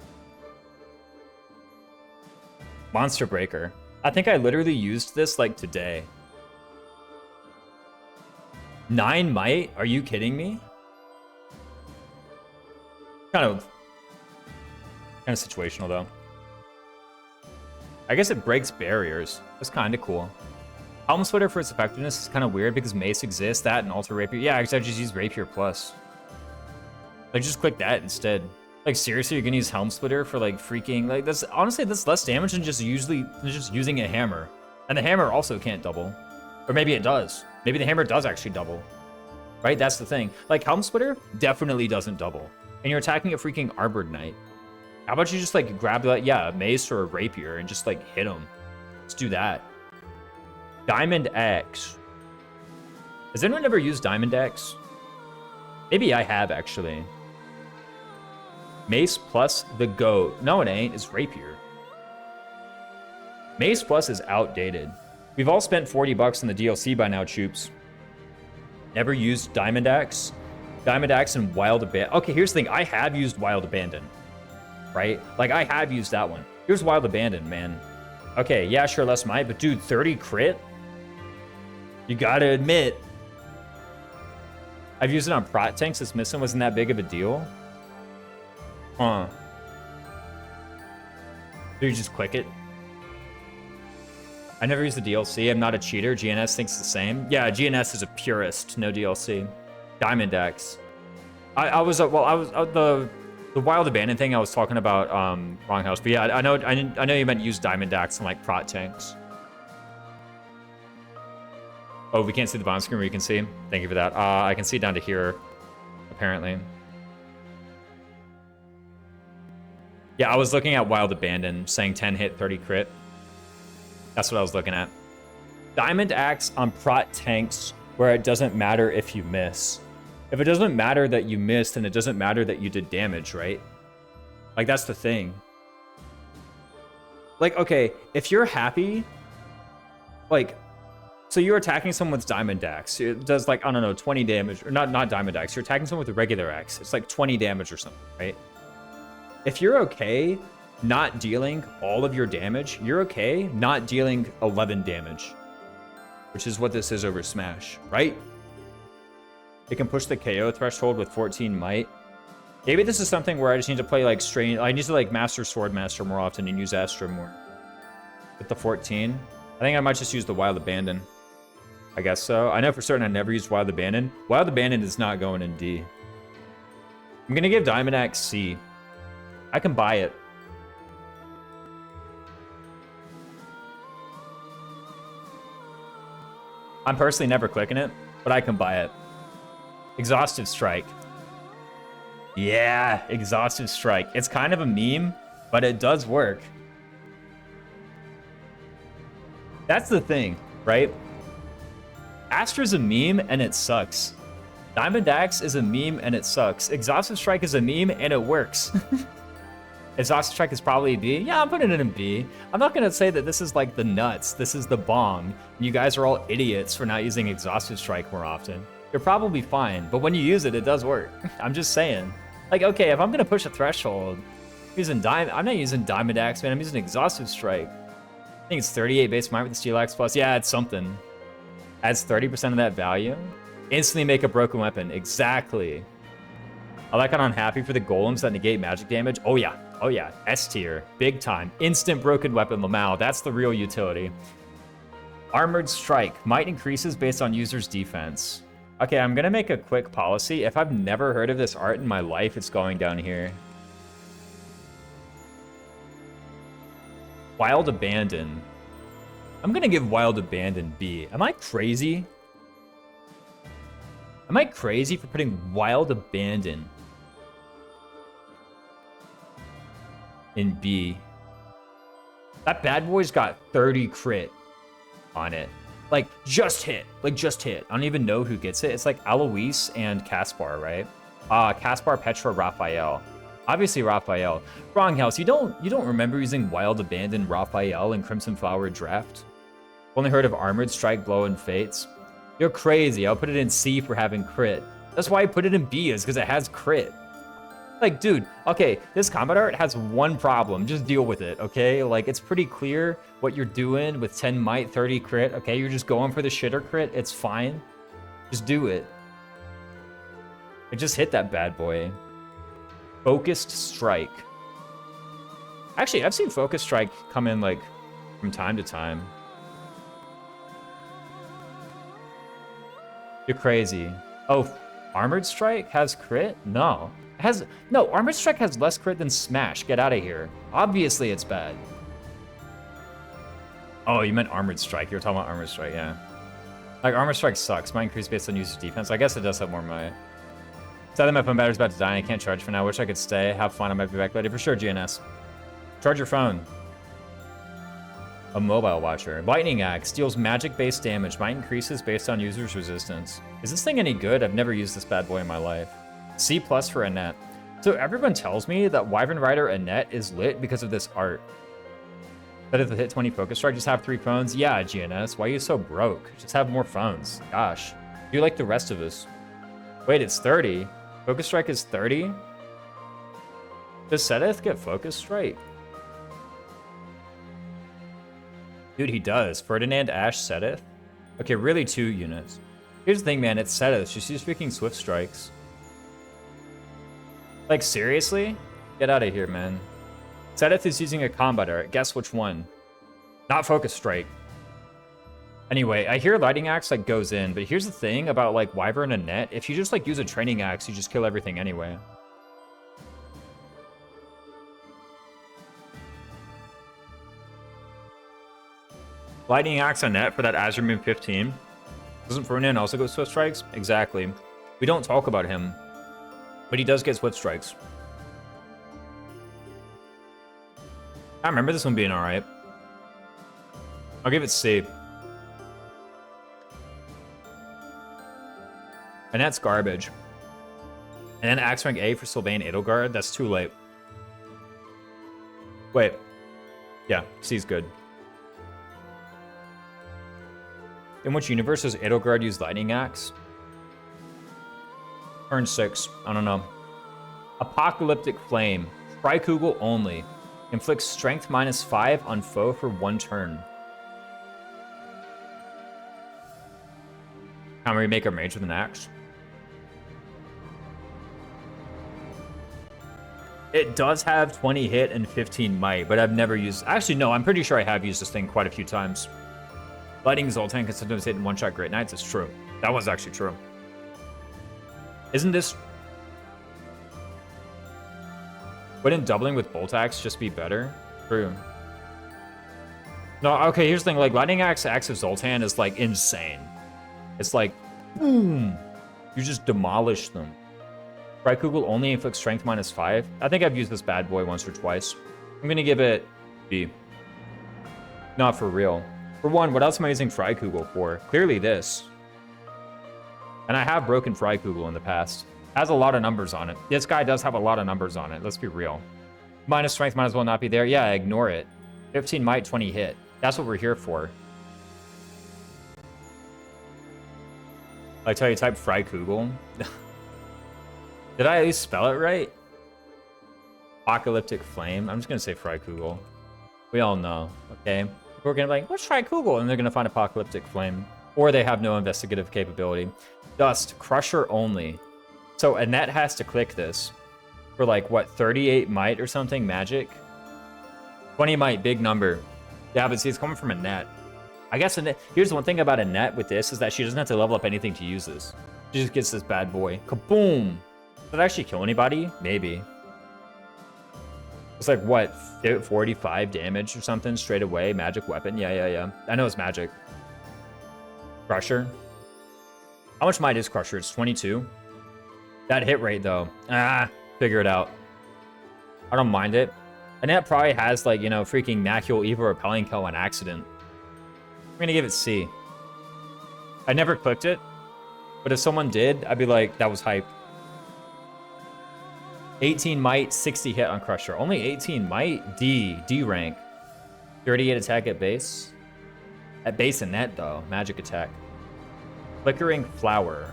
Monster Breaker. I think I literally used this, like, today. 9 might? Are you kidding me? Kind of situational, though. I guess it breaks barriers. That's kind of cool. Helm Splitter for its effectiveness is kind of weird because Mace exists, that, and Alter Rapier. Yeah, I just use Rapier Plus. Like, just click that instead. Like, seriously, you're gonna use Helm Splitter for, like, freaking... Like, that's... Honestly, that's less damage than just using a hammer. And the hammer also can't double. Or maybe it does. Maybe the hammer does actually double. Right? That's the thing. Like, Helm Splitter definitely doesn't double. And you're attacking a freaking Armored Knight. How about you just, like, grab, like, yeah, a Mace or a Rapier and just, like, hit him. Let's do that. Diamond Axe. Has anyone ever used Diamond Axe? Maybe I have, actually. Mace plus the GOAT. No, it ain't. It's Rapier. Mace plus is outdated. We've all spent 40 bucks on the DLC by now, Choops. Never used Diamond Axe. Diamond Axe and Wild Abandon. Okay, here's the thing. I have used Wild Abandon, right? Like, I have used that one. Here's Wild Abandon, man. Okay, yeah, sure, less might, but dude, 30 crit? You gotta admit. I've used it on prot tanks. It's missing. Wasn't that big of a deal? Huh. Do you just click it? I never used the DLC. I'm not a cheater. GNS thinks the same. Yeah, GNS is a purist. No DLC. Diamond Axe. I was the Wild Abandon thing I was talking about wrong house. But yeah, I know you meant use Diamond Axe on like prot tanks. Oh, we can't see the bottom screen where you can see. Thank you for that. I can see down to here, apparently. Yeah, I was looking at Wild Abandon, saying 10 hit, 30 crit. That's what I was looking at. Diamond Axe on prot tanks where it doesn't matter if you miss. If it doesn't matter that you missed, then it doesn't matter that you did damage, right? Like, that's the thing. Like, okay, if you're happy, like, so you're attacking someone with Diamond Axe. It does, like, I don't know, 20 damage. Or not Diamond Axe. You're attacking someone with a regular axe. It's like 20 damage or something, right? If you're okay not dealing all of your damage, you're okay not dealing 11 damage. Which is what this is over Smash, right? It can push the KO threshold with 14 might. Maybe this is something where I just need to play, like, Strange... I need to, like, master Swordmaster more often and use Astra more. With the 14. I think I might just use the Wild Abandon. I guess so. I know for certain I never used Wild Abandon. Wild Abandon is not going in D. I'm gonna give Diamond Axe C. I can buy it. I'm personally never clicking it, but I can buy it. Exhaustive Strike. Yeah, Exhaustive Strike. It's kind of a meme, but it does work. That's the thing, right? Astra's a meme and it sucks. Diamond Axe is a meme and it sucks. Exhaustive Strike is a meme and it works. Exhaustive Strike is probably B. Yeah, I'm putting it in B. I'm not going to say that this is like the nuts. This is the bomb. You guys are all idiots for not using Exhaustive Strike more often. You're probably fine, but when you use it, it does work. I'm just saying. Like, okay, if I'm going to push a threshold, I'm not using Diamond Axe, man. I'm using Exhaustive Strike. I think it's 38 base might with the Steel Axe plus. Yeah, it's something. Adds 30% of that value. Instantly make a broken weapon. Exactly. I like it on Happy for the golems that negate magic damage. Oh yeah. Oh yeah. S tier. Big time. Instant broken weapon Lamau. That's the real utility. Armored Strike. Might increases based on user's defense. Okay, I'm gonna make a quick policy. If I've never heard of this art in my life, it's going down here. Wild Abandon. I'm gonna give Wild Abandon B. Am I crazy? Am I crazy for putting Wild Abandon in B? That bad boy's got 30 crit on it. Like, just hit. Like, just hit. I don't even know who gets it. It's like Alois and Caspar, right? Caspar, Petra, Raphael. Obviously Raphael. Wrong house. You don't remember using Wild Abandon Raphael in Crimson Flower Draft? Only heard of Armored Strike, Blow, and Fates. You're crazy. I'll put it in C for having crit. That's why I put it in B, is because it has crit. Like, dude, okay, this combat art has one problem. Just deal with it, okay? Like, it's pretty clear what you're doing with 10 might, 30 crit, okay? You're just going for the shitter crit. It's fine. Just do it. It just hit that bad boy. Focused Strike. Actually, I've seen Focused Strike come in, like, from time to time. You're crazy. Oh, Armored Strike has crit? No. No, Armored Strike has less crit than Smash. Get out of here. Obviously it's bad. Oh, you meant Armored Strike. You were talking about Armored Strike, yeah. Like, Armored Strike sucks. Might increase based on user's defense. I guess it does have more might. Sadly, my phone battery's about to die and I can't charge for now. Wish I could stay. Have fun. I might be back later. For sure, GNS. Charge your phone. A mobile watcher. Lightning Axe deals magic-based damage. Might increases based on user's resistance. Is this thing any good? I've never used this bad boy in my life. C+ for Annette. So everyone tells me that Wyvern Rider Annette is lit because of this art. That if it hit 20 focus strike, just have 3 phones? Yeah, GNS, why are you so broke? Just have more phones. Gosh. You're like the rest of us. Wait, it's 30? Focus strike is 30? Does Sedith get focus strike? Dude, he does. Ferdinand, Ash, Sedith? Okay, really 2 units. Here's the thing, man, it's Sedith. She sees freaking Swift Strikes. Like, seriously? Get out of here, man. Sedith is using a combat art. Guess which one? Not Focus Strike. Anyway, I hear Lighting Axe, like, goes in, but here's the thing about, like, Wyvern and Net. If you just, like, use a Training Axe, you just kill everything anyway. Lightning Axe on Net for that Azure Moon 15. Doesn't Ferdinand also go Swift Strikes? Exactly. We don't talk about him, but he does get Swift Strikes. I remember this one being alright. I'll give it C. And that's garbage. And then Axe Rank A for Sylvain Edelgard. That's too late. Wait. Yeah, C's good. In which universe does Edelgard use Lightning Axe? Turn 6. I don't know. Apocalyptic Flame. Trikugel only. Inflicts strength -5 on foe for 1 turn. Can we make a mage with an axe? It does have 20 hit and 15 might, but I've never used... Actually, no, I'm pretty sure I have used this thing quite a few times. Lighting Zoltan can sometimes hit in one-shot Great Knights. It's true. That was actually true. Isn't this... Wouldn't doubling with Bolt Axe just be better? True. No, okay, here's the thing. Like, Lightning Axe of Zoltan is, like, insane. It's like, boom! You just demolish them. Trikugel only inflicts strength -5. I think I've used this bad boy once or twice. I'm gonna give it B. Not for real. For one, what else am I using Trikugel for? Clearly this. And I have broken Trikugel in the past. Has a lot of numbers on it. This guy does have a lot of numbers on it. Let's be real. Minus strength might as well not be there. Yeah, ignore it. 15 might, 20 hit. That's what we're here for. I tell you, type Trikugel. Did I at least spell it right? Apocalyptic Flame. I'm just going to say Trikugel. We all know, okay? We're going to be like, what's Trikugel? And they're going to find Apocalyptic Flame. Or they have no investigative capability. Dust. Crusher only. So Annette has to click this. For like, what, 38 might or something? Magic? 20 might, big number. Yeah, but see, it's coming from Annette. I guess Annette... Here's the one thing about Annette with this is that she doesn't have to level up anything to use this. She just gets this bad boy. Kaboom! Did it actually kill anybody? Maybe. It's like, what, 45 damage or something straight away? Magic weapon? Yeah. I know it's magic. Crusher? How much might is Crusher? It's 22. That hit rate, though. Figure it out. I don't mind it. And that probably has, like, you know, freaking Macule Evil Repelling Kill on accident. I'm gonna give it C. I never clicked it, but if someone did, I'd be like, that was hype. 18 might, 60 hit on Crusher. Only 18 might? D rank. 38 attack at base. At base and net, though. Magic attack. Flickering Flower.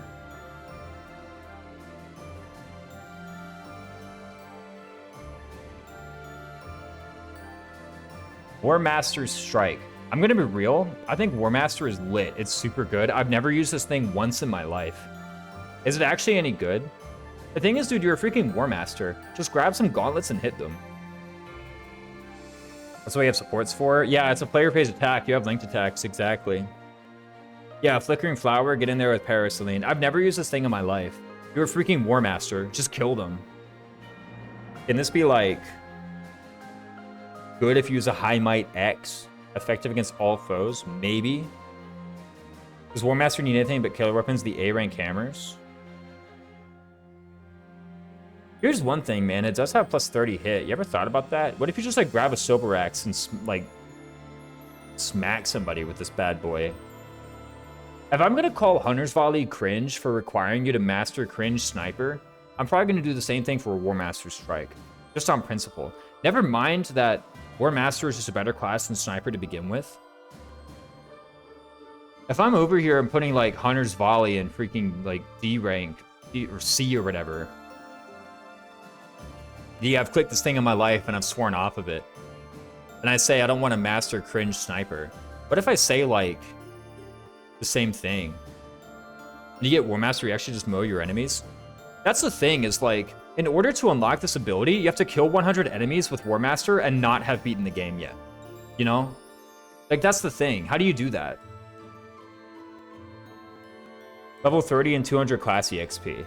War Master's Strike. I'm gonna be real. I think War Master is lit. It's super good. I've never used this thing once in my life. Is it actually any good? The thing is, dude, you're a freaking War Master. Just grab some gauntlets and hit them. That's what you have supports for? Yeah, it's a player phase attack. You have linked attacks, exactly. Yeah, Flickering Flower, get in there with Paraceline. I've never used this thing in my life. You're a freaking War Master. Just kill them. Can this be, like, good if you use a High Might X? Effective against all foes? Maybe. Does War Master need anything but killer weapons? The A rank hammers? Here's one thing, man. It does have plus 30 hit. You ever thought about that? What if you just, like, grab a Sober Axe and, like, smack somebody with this bad boy? If I'm gonna call Hunter's Volley cringe for requiring you to master cringe sniper, I'm probably going to do the same thing for a War Master Strike, just on principle. Never mind that War Master is just a better class than Sniper to begin with. If I'm over here and putting like Hunter's Volley and freaking like D rank or C or whatever. Yeah, I've clicked this thing in my life and I've sworn off of it. And I say I don't want to master cringe Sniper. What if I say like the same thing? You get War Master, you actually just mow your enemies. That's the thing, is like, in order to unlock this ability, you have to kill 100 enemies with War Master and not have beaten the game yet. You know? Like, that's the thing. How do you do that? Level 30 and 200 class EXP.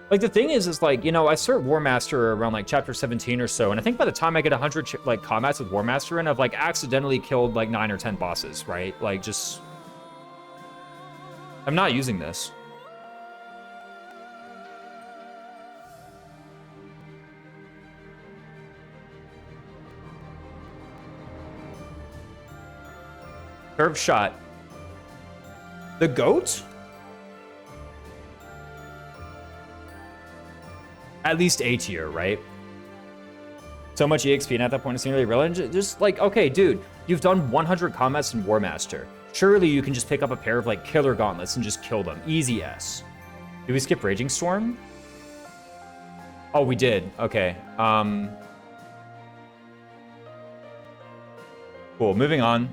Like, the thing is like, you know, I start War Master around like chapter 17 or so, and I think by the time I get 100 like combats with War Master in, I've like accidentally killed like 9 or 10 bosses, right? Like, just... I'm not using this. Curve shot. The goat? At least A tier, right? So much EXP, and at that point it's nearly irrelevant. Just like, okay, dude, you've done 100 combats in War Master. Surely you can just pick up a pair of like killer gauntlets and just kill them. Easy S. Did we skip Raging Storm? Oh, we did. Okay. Cool. Moving on.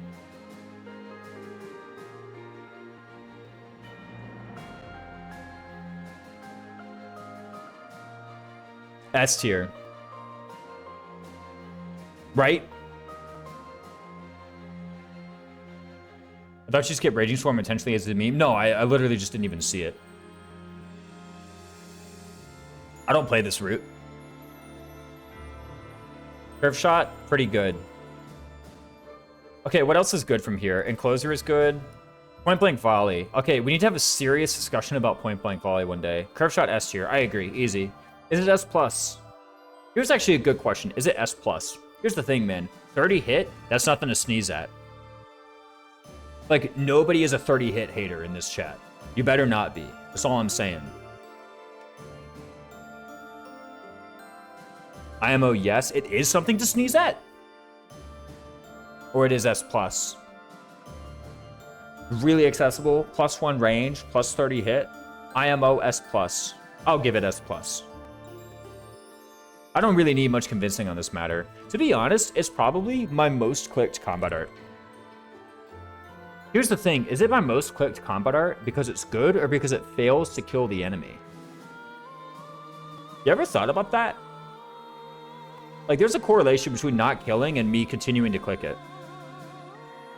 S tier. Right? I thought you skipped Raging Storm intentionally as a meme. No, I literally just didn't even see it. I don't play this route. Curve shot, pretty good. Okay, what else is good from here? Enclosure is good. Point blank volley. Okay, we need to have a serious discussion about point blank volley one day. Curve shot S tier. I agree. Easy. Is it S plus? Here's actually a good question. Is it S plus? Here's the thing, man. 30 hit, that's nothing to sneeze at. Like, nobody is a 30 hit hater in this chat. You better not be. That's all I'm saying. IMO, yes. It is something to sneeze at. Or it is S plus. Really accessible. +1 range, plus 30 hit. IMO, S plus. I'll give it S plus. I don't really need much convincing on this matter. To be honest, it's probably my most clicked combat art. Here's the thing, is it my most clicked combat art because it's good or because it fails to kill the enemy? You ever thought about that? Like, there's a correlation between not killing and me continuing to click it.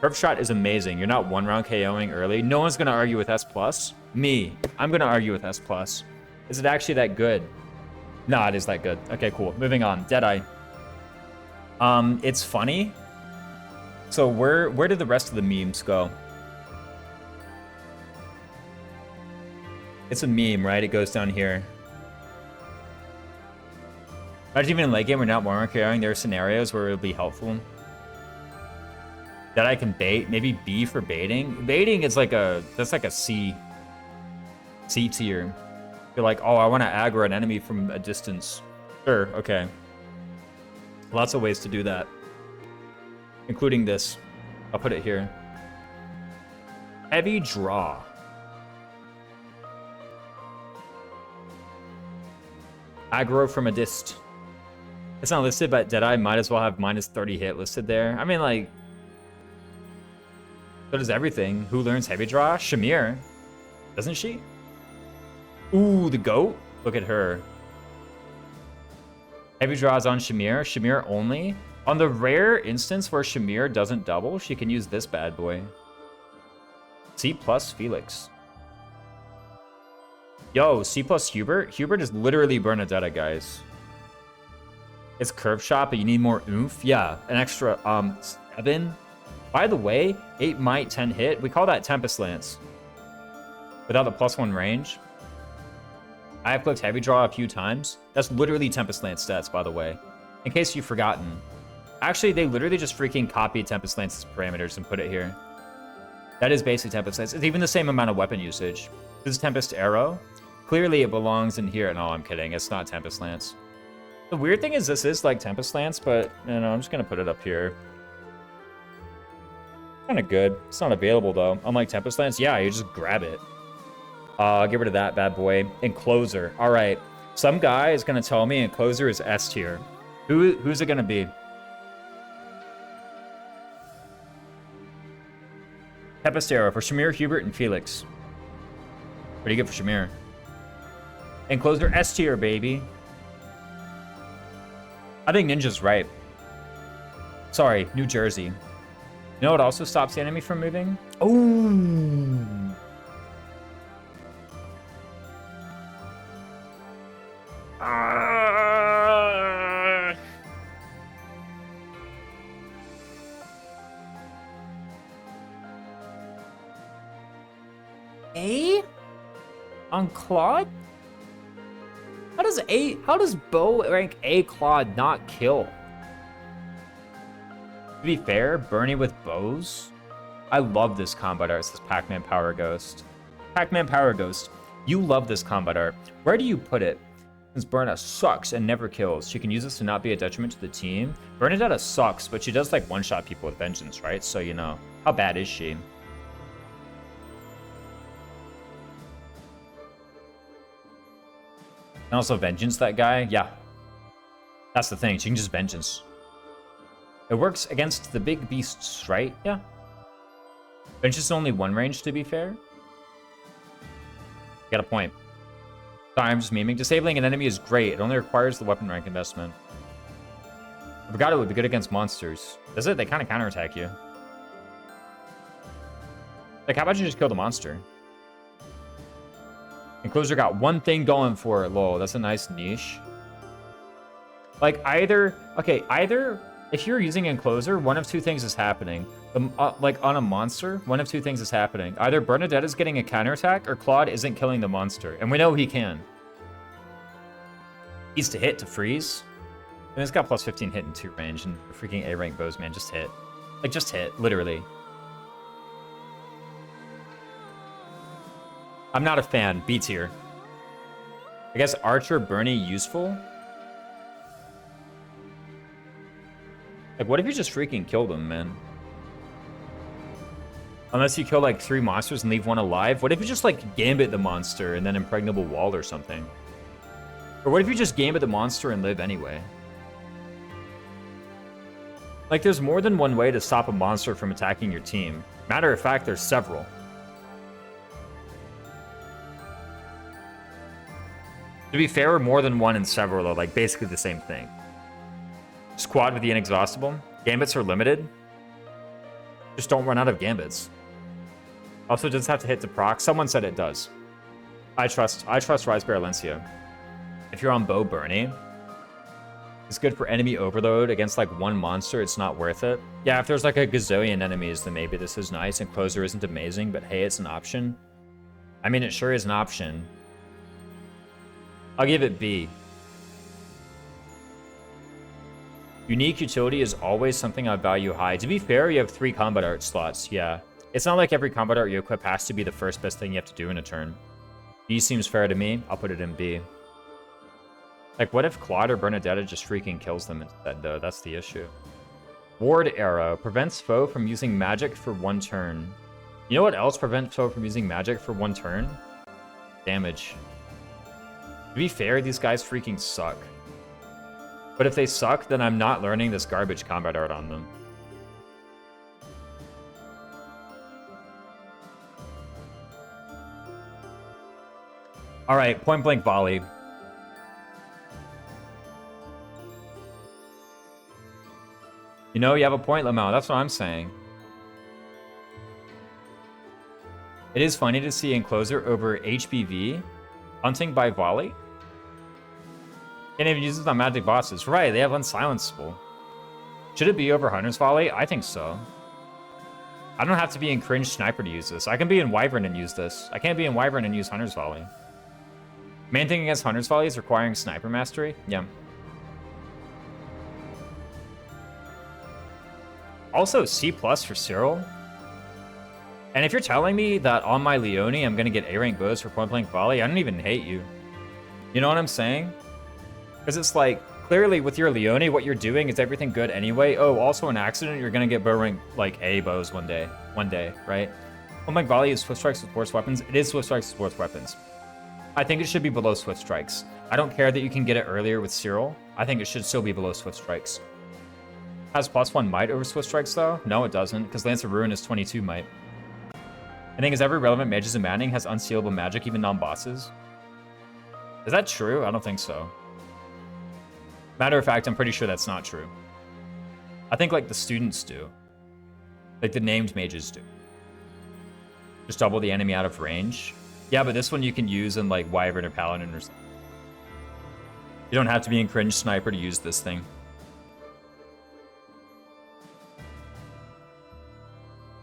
Curve shot is amazing. You're not one round KOing early. No one's gonna argue with S plus. Me, I'm gonna argue with S plus. Is it actually that good? Nah, it is that good. Okay, cool. Moving on. Deadeye. It's funny. So where did the rest of the memes go? It's a meme, right? It goes down here. Imagine even in late game, we're not more carrying. There are scenarios where it would be helpful. That I can bait. Maybe B for baiting. Baiting is like that's like a C tier. You're like, oh, I want to aggro an enemy from a distance. Sure, okay. Lots of ways to do that. Including this. I'll put it here. Heavy draw. Aggro from a dist. It's not listed, but Deadeye might as well have -30 hit listed there. I mean, like... So does everything. Who learns heavy draw? Shamir. Doesn't she? Ooh, the goat? Look at her. Heavy draws on Shamir. Shamir only. On the rare instance where Shamir doesn't double, she can use this bad boy. C plus Felix. Yo, C plus Hubert? Hubert is literally Bernadetta, guys. It's curve shot, but you need more oomph. Yeah, an extra 7. By the way, 8 might, 10 hit. We call that Tempest Lance. Without the +1 range. I have clicked heavy draw a few times. That's literally Tempest Lance stats, by the way. In case you've forgotten. Actually, they literally just freaking copied Tempest Lance's parameters and put it here. That is basically Tempest Lance. It's even the same amount of weapon usage. This is Tempest Arrow. Clearly it belongs in here. No, I'm kidding. It's not Tempest Lance. The weird thing is this is like Tempest Lance, but you know, I'm just gonna put it up here. Kind of good. It's not available though. Unlike Tempest Lance, yeah, you just grab it. Get rid of that bad boy. Encloser. All right. Some guy is gonna tell me Encloser is S tier. Who's it gonna be? Tempest Arrow for Shamir, Hubert, and Felix. What do you get for Shamir? Encloser S tier, baby. I think Ninja's right. Sorry, New Jersey. You know what also stops the enemy from moving? Oh. A? On Claude? How does Bo rank A Claude not kill? To be fair, Bernie with bows. I love this combat art, says Pac-Man Power Ghost. Pac-Man Power Ghost, you love this combat art. Where do you put it? Since Berna sucks and never kills, she can use this to not be a detriment to the team. Bernadetta sucks, but she does like one-shot people with vengeance, right? So, you know, how bad is she? And also vengeance that guy, yeah. That's the thing, she can just vengeance. It works against the big beasts, right? Yeah. Vengeance is only one range, to be fair. Got a point. Sorry, I'm just memeing. Disabling an enemy is great. It only requires the weapon rank investment. I forgot it would be good against monsters. Does it? They kind of counterattack you. Like, how about you just kill the monster? Encloser got one thing going for it. Lol, that's a nice niche. Like, either if you're using Encloser, one of two things is happening. Like, on a monster, one of two things is happening. Either Bernadette is getting a counterattack, or Claude isn't killing the monster. And we know he can. He's to hit to freeze. And it's got plus 15 hit and 2 range, and freaking A-rank bows, man, just hit. Like, just hit, literally. I'm not a fan. B tier. I guess Archer, Bernie, useful? Like, what if you just freaking kill them, man? Unless you kill, like, 3 monsters and leave one alive. What if you just, like, Gambit the monster and then Impregnable Wall or something? Or what if you just Gambit the monster and live anyway? Like, there's more than one way to stop a monster from attacking your team. Matter of fact, there's several. To be fair, more than one and several are, like, basically the same thing. Squad with the Inexhaustible. Gambits are limited. Just don't run out of Gambits. Also, it does have to hit to proc. Someone said it does. I trust Rise Bear Alencia. If you're on Bo Bernie, it's good for enemy overload against, like, one monster. It's not worth it. Yeah, if there's, like, a gazillion enemies, then maybe this is nice. And Closer isn't amazing, but hey, it's an option. I mean, it sure is an option. I'll give it B. Unique utility is always something I value high. To be fair, you have 3 combat art slots, yeah. It's not like every combat art you equip has to be the first best thing you have to do in a turn. B seems fair to me. I'll put it in B. Like, what if Claude or Bernadetta just freaking kills them instead, though? That's the issue. Ward Arrow. Prevents foe from using magic for 1 turn. You know what else prevents foe from using magic for 1 turn? Damage. To be fair, these guys freaking suck. But if they suck, then I'm not learning this garbage combat art on them. Alright, point blank volley. You know, you have a point, Lamau. That's what I'm saying. It is funny to see Encloser over HBV. Hunting by volley? Can't even use it on magic bosses. Right, they have unsilenceable. Should it be over Hunter's Volley? I think so. I don't have to be in Cringe Sniper to use this. I can be in Wyvern and use this. I can't be in Wyvern and use Hunter's Volley. Main thing against Hunter's Volley is requiring Sniper Mastery. Yeah. Also, C+ for Cyril. And if you're telling me that on my Leone I'm gonna get A rank bows for point blank volley, I don't even hate you. You know what I'm saying? Because it's like, clearly with your Leone, what you're doing is everything good anyway. Oh, also an accident, you're gonna get bow rank like A bows one day, right? Point blank volley is swift strikes with force weapons. It is swift strikes with force weapons. I think it should be below swift strikes. I don't care that you can get it earlier with Cyril. I think it should still be below swift strikes. Has +1 might over swift strikes though? No, it doesn't, because Lance of Ruin is 22 might. I think is every relevant mages in Maddening has unsealable magic, even non-bosses. Is that true? I don't think so. Matter of fact, I'm pretty sure that's not true. I think like the students do. Like the named mages do. Just double the enemy out of range. Yeah, but this one you can use in like Wyvern or Paladin or something. You don't have to be in Cringe Sniper to use this thing.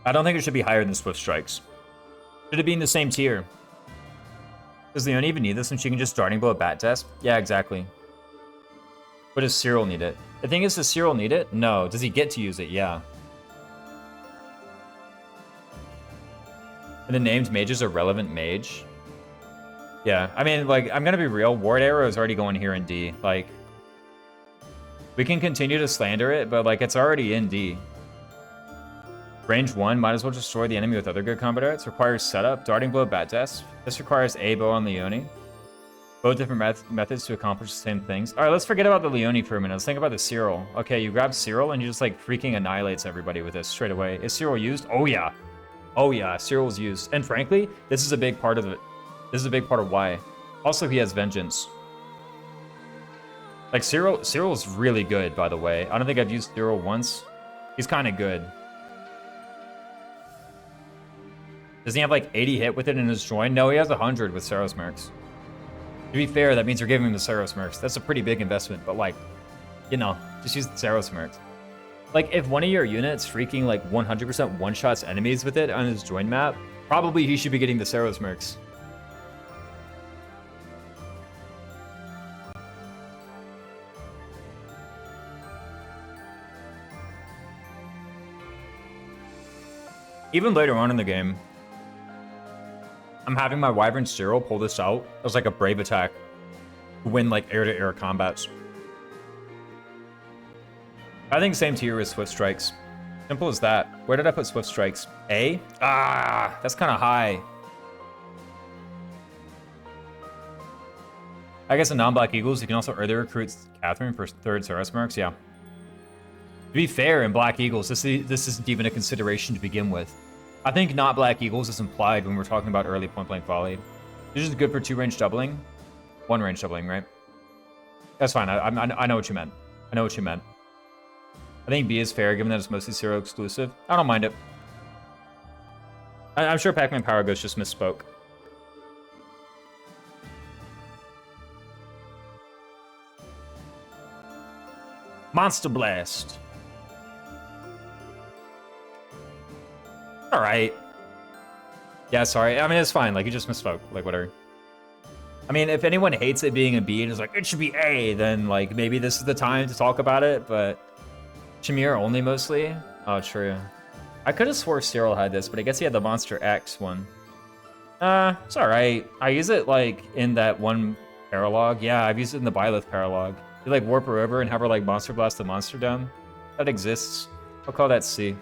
I don't think it should be higher than Swift Strikes. Should it be in the same tier? Does Leon even need this when she can just Darting Blow a Bat Desk? Yeah, exactly. But does Cyril need it? The thing is, does Cyril need it? No. Does he get to use it? Yeah. And the named mages are relevant mage. Yeah, I mean, like, I'm gonna be real. Ward Arrow is already going here in D. Like, we can continue to slander it, but, like, it's already in D. Range 1, might as well destroy the enemy with other good combat arts. Requires setup, Darting Blow, Bat Desk. This requires a bow on Leone. Both different methods to accomplish the same things. All right, let's forget about the Leone for a minute. Let's think about the Cyril. Okay, you grab Cyril and you just, like, freaking annihilates everybody with this straight away. Is Cyril used? Oh, yeah. Oh, yeah, Cyril's used. And frankly, this is a big part of it. This is a big part of why. Also, he has Vengeance. Like, Cyril's really good, by the way. I don't think I've used Cyril once. He's kind of good. Does he have, like, 80 hit with it in his join? No, he has 100 with Saros Mercs. To be fair, that means you're giving him the Saros Mercs. That's a pretty big investment, but, like, you know, just use the Saros Mercs. Like, if one of your units freaking, like, 100% one-shots enemies with it on his join map, probably he should be getting the Saros Mercs. Even later on in the game, I'm having my Wyvern Cyril pull this out as like a brave attack to win like air-to-air combats. I think same tier as Swift Strikes. Simple as that. Where did I put Swift Strikes? A? Ah, that's kind of high. I guess in non-Black Eagles, you can also early recruit Catherine for 3rd Saros Mercs, yeah. To be fair, in Black Eagles, this isn't even a consideration to begin with. I think not Black Eagles is implied when we're talking about early point-blank volley. This is good for 2 range doubling. 1 range doubling, right? That's fine. I know what you meant. I know what you meant. I think B is fair, given that it's mostly Zero exclusive. I don't mind it. I'm sure Pac-Man Power Ghost just misspoke. Monster Blast. All right. Yeah, sorry. I mean, it's fine. Like, you just misspoke. Like, whatever. I mean, if anyone hates it being a B and is like, it should be A, then, like, maybe this is the time to talk about it, but Chimera only mostly? Oh, true. I could have swore Cyril had this, but I guess he had the Monster X one. It's all right. I use it, like, in that one paralogue. Yeah, I've used it in the Byleth paralogue. You, like, warp her over and have her, like, Monster Blast the Monster Dome. That exists. I'll call that C.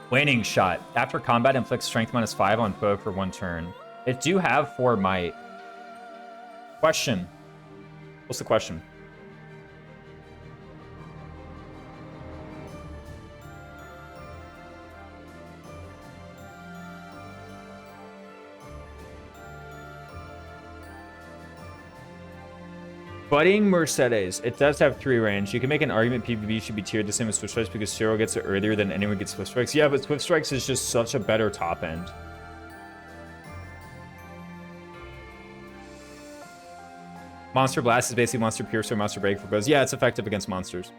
Waning Shot. After combat, inflicts strength -5 on foe for 1 turn. It do have 4 might. Question. What's the question? Budding Mercedes. It does have 3 range. You can make an argument PvP should be tiered the same as Swift Strikes because Cyril gets it earlier than anyone gets Swift Strikes. Yeah, but Swift Strikes is just such a better top end. Monster Blast is basically Monster Piercer, Monster Break for bows. Yeah, it's effective against monsters.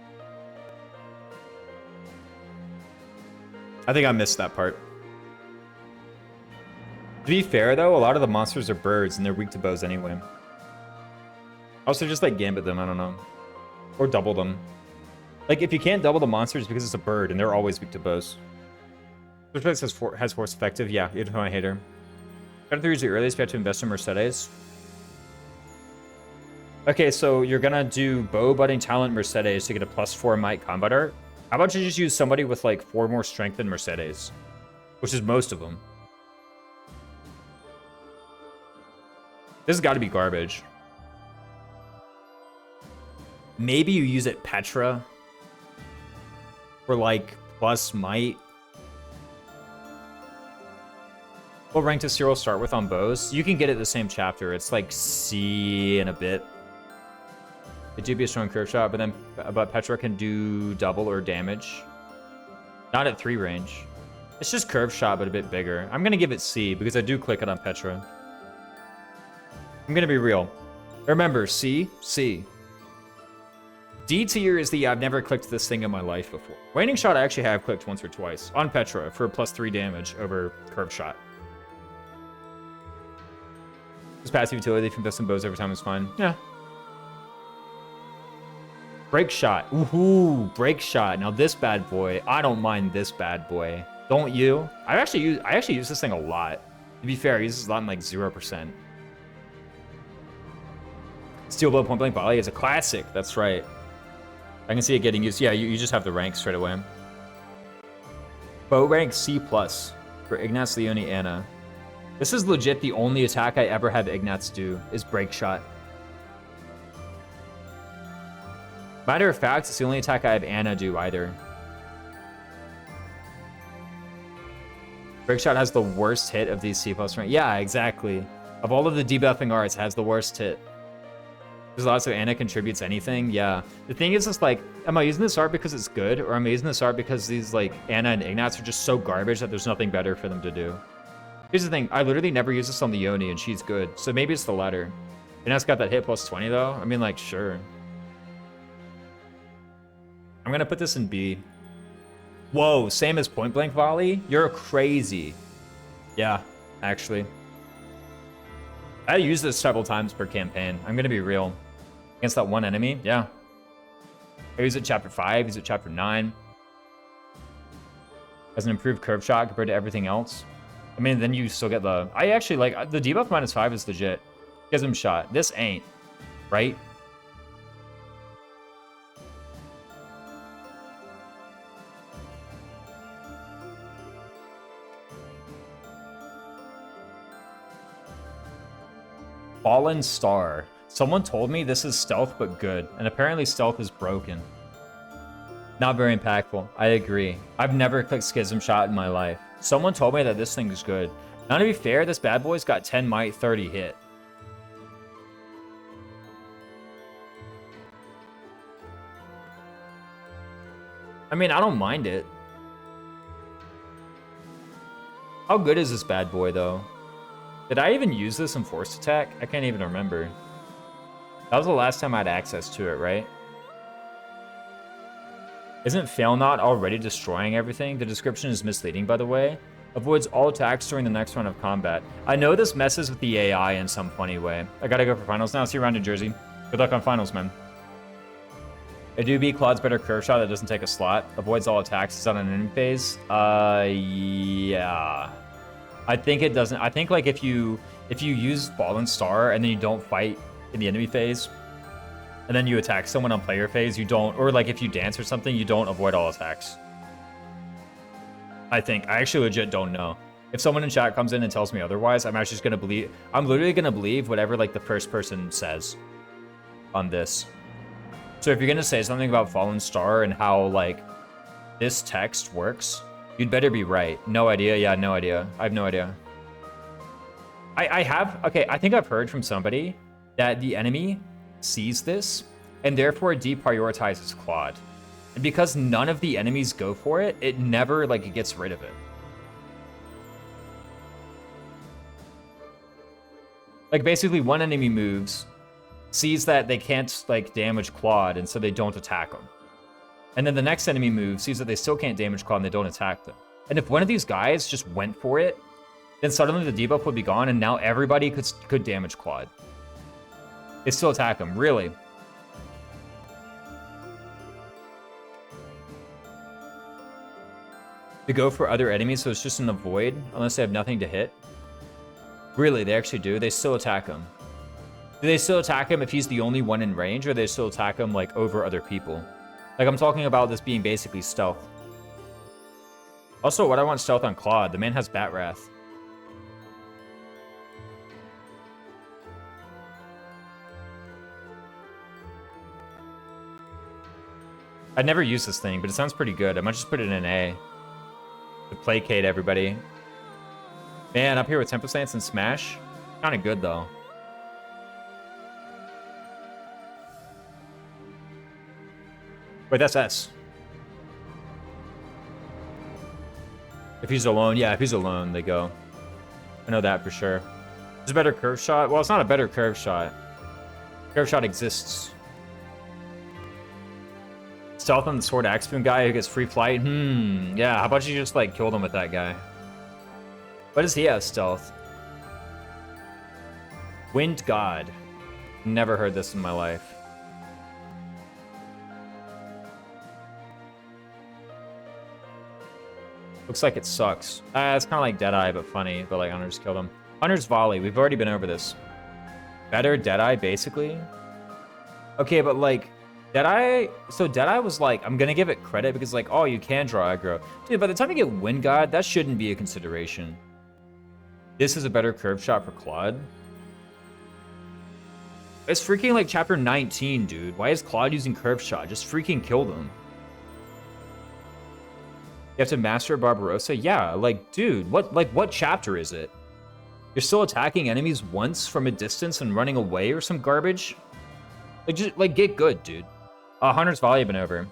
I think I missed that part. To be fair, though, a lot of the monsters are birds and they're weak to bows anyway. Also, just like Gambit them, I don't know. Or double them. Like, if you can't double the monsters because it's a bird, and they're always weak to bows. Switchbacks has force effective. Yeah, you're a hater. Chapter 3 is the earliest. We have to invest in Mercedes. Okay, so you're gonna do bow, budding, talent, Mercedes to get a +4 might combat art. How about you just use somebody with like 4 more strength than Mercedes, which is most of them. This has got to be garbage. Maybe you use it Petra for like plus might. What rank does Cyril start with on bows? You can get it the same chapter. It's like C and a bit. It do be a strong curve shot, but Petra can do double or damage. Not at 3 range. It's just curve shot, but a bit bigger. I'm gonna give it C because I do click it on Petra. I'm gonna be real. Remember, C. D tier is the I've never clicked this thing in my life before. Waning shot I actually have clicked once or twice on Petra for a +3 damage over curve shot. Just passive utility from invest in bows every time is fine. Yeah. Break shot. Ooh, break shot. Now this bad boy, I don't mind this bad boy. Don't you? I actually use this thing a lot. To be fair, I use this a lot in like 0%. Steel blow point blank volley is a classic. That's right. I can see it getting used. Yeah, you just have the rank straight away. Bow rank C+ for Ignatz, Leone, Anna. This is legit the only attack I ever have Ignatz do is break shot. Matter of fact, it's the only attack I have Anna do either. Break shot has the worst hit of these C+ rank. Yeah, exactly. Of all of the debuffing arts, it has the worst hit. There's lots of Anna contributes anything. Yeah. The thing is, it's like, am I using this art because it's good, or am I using this art because these like Anna and Ignatz are just so garbage that there's nothing better for them to do? Here's the thing, I literally never use this on the Yoni, and she's good, so maybe it's the latter. Ignatz got that hit +20 though. I mean, like, sure. I'm gonna put this in B. Whoa, same as point blank volley? You're crazy. Yeah, actually. I use this several times per campaign. I'm gonna be real. Against that one enemy, yeah. I use it chapter 5, use it chapter 9. As an improved curve shot compared to everything else. I mean, then you still get the... I actually like... The debuff -5 is legit. Schism shot. This ain't. Right? Fallen Star. Someone told me this is stealth but good, and apparently stealth is broken. Not very impactful. I agree. I've never clicked Schism Shot in my life. Someone told me that this thing is good. Now to be fair, this bad boy's got 10 might, 30 hit. I mean, I don't mind it. How good is this bad boy, though? Did I even use this in Force Attack? I can't even remember. That was the last time I had access to it, right? Isn't Fail Not already destroying everything? The description is misleading, by the way. Avoids all attacks during the next round of combat. I know this messes with the AI in some funny way. I gotta go for finals now. See you around New Jersey. Good luck on finals, man. I do beat Claude's better curve shot that doesn't take a slot. Avoids all attacks. It's on an enemy phase. Yeah. I think it doesn't. I think like if you use Fallen Star and then you don't fight in the enemy phase, and then you attack someone on player phase, you don't, or like if you dance or something, you don't avoid all attacks. I think. I actually legit don't know. If someone in chat comes in and tells me otherwise, I'm actually just gonna believe. I'm literally gonna believe whatever like the first person says on this. So if you're gonna say something about Fallen Star and how like this text works, you'd better be right. No idea. Yeah, no idea. I have no idea. I have. Okay, I think I've heard from somebody that the enemy sees this and therefore deprioritizes Claude. And because none of the enemies go for it, it never like it gets rid of it. Like basically one enemy moves, sees that they can't like damage Claude, and so they don't attack him. And then the next enemy moves, sees that they still can't damage Claude and they don't attack them. And if one of these guys just went for it, then suddenly the debuff would be gone and now everybody could damage Claude. They still attack him, really. to go for other enemies, so it's just an avoid unless they have nothing to hit. Really, they actually do. They still attack him. Do they still attack him if he's the only one in range, or they still attack him like over other people? Like, I'm talking about this being basically stealth. Also, what I want stealth on Claude. The man has Bat Wrath. I'd never use this thing, but it sounds pretty good. I might just put it in A to placate everybody. Man, up here with Tempest Lance and Smash, kind of good though. Wait, that's S. If he's alone, yeah, if he's alone, they go. I know that for sure. It's a better curve shot. Well, it's not a better curve shot. Curve shot exists. Stealth on the Sword Axe Spoon guy who gets free flight. Yeah, how about you just like killed him with that guy? What does he have stealth? Wind God. Never heard this in my life. Looks like it sucks. It's kind of like Deadeye, but funny. But like Hunter just killed him. Hunter's Volley. We've already been over this. Better Deadeye, basically. Okay, but like Deadeye. So Deadeye was like, I'm gonna give it credit because like, oh, you can draw aggro, dude. By the time you get Wind God, that shouldn't be a consideration. This is a better curve shot for Claude. It's freaking like chapter 19, dude. Why is Claude using curve shot? Just freaking kill them. You have to master Barbarossa? Yeah, like, dude, what chapter is it? You're still attacking enemies once from a distance and running away or some garbage? Like, just, like, get good, dude. Hunter's Volley been over.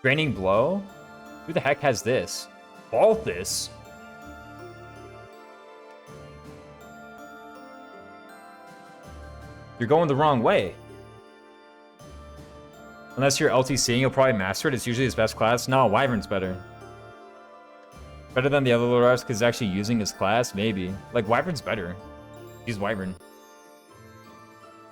Draining Blow? Who the heck has this? Balthus? You're going the wrong way. Unless you're LTCing, you'll probably master it. It's usually his best class. No, Wyvern's better. Better than the other little reps because he's actually using his class? Maybe. Like, Wyvern's better. Use Wyvern.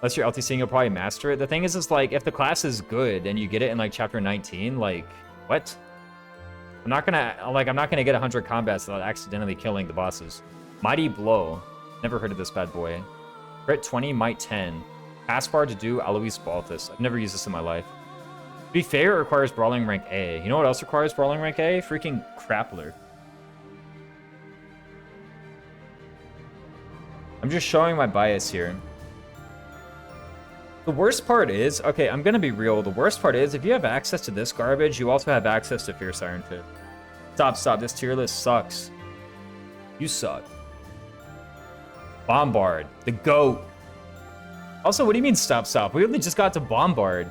Unless you're LTCing, you'll probably master it. The thing is like, if the class is good and you get it in, like, chapter 19, like, what? I'm not gonna get 100 combats without accidentally killing the bosses. Mighty Blow. Never heard of this bad boy. Crit 20, Might 10. Pass-bar to do Alois Balthus. I've never used this in my life. To be fair, it requires Brawling Rank A. You know what else requires Brawling Rank A? Freaking Crappler. I'm just showing my bias here. The worst part is, okay, I'm gonna be real. The worst part is, if you have access to this garbage, you also have access to Fierce Iron Fist. Stop. This tier list sucks. You suck. Bombard. The GOAT. Also, what do you mean stop? We only just got to Bombard.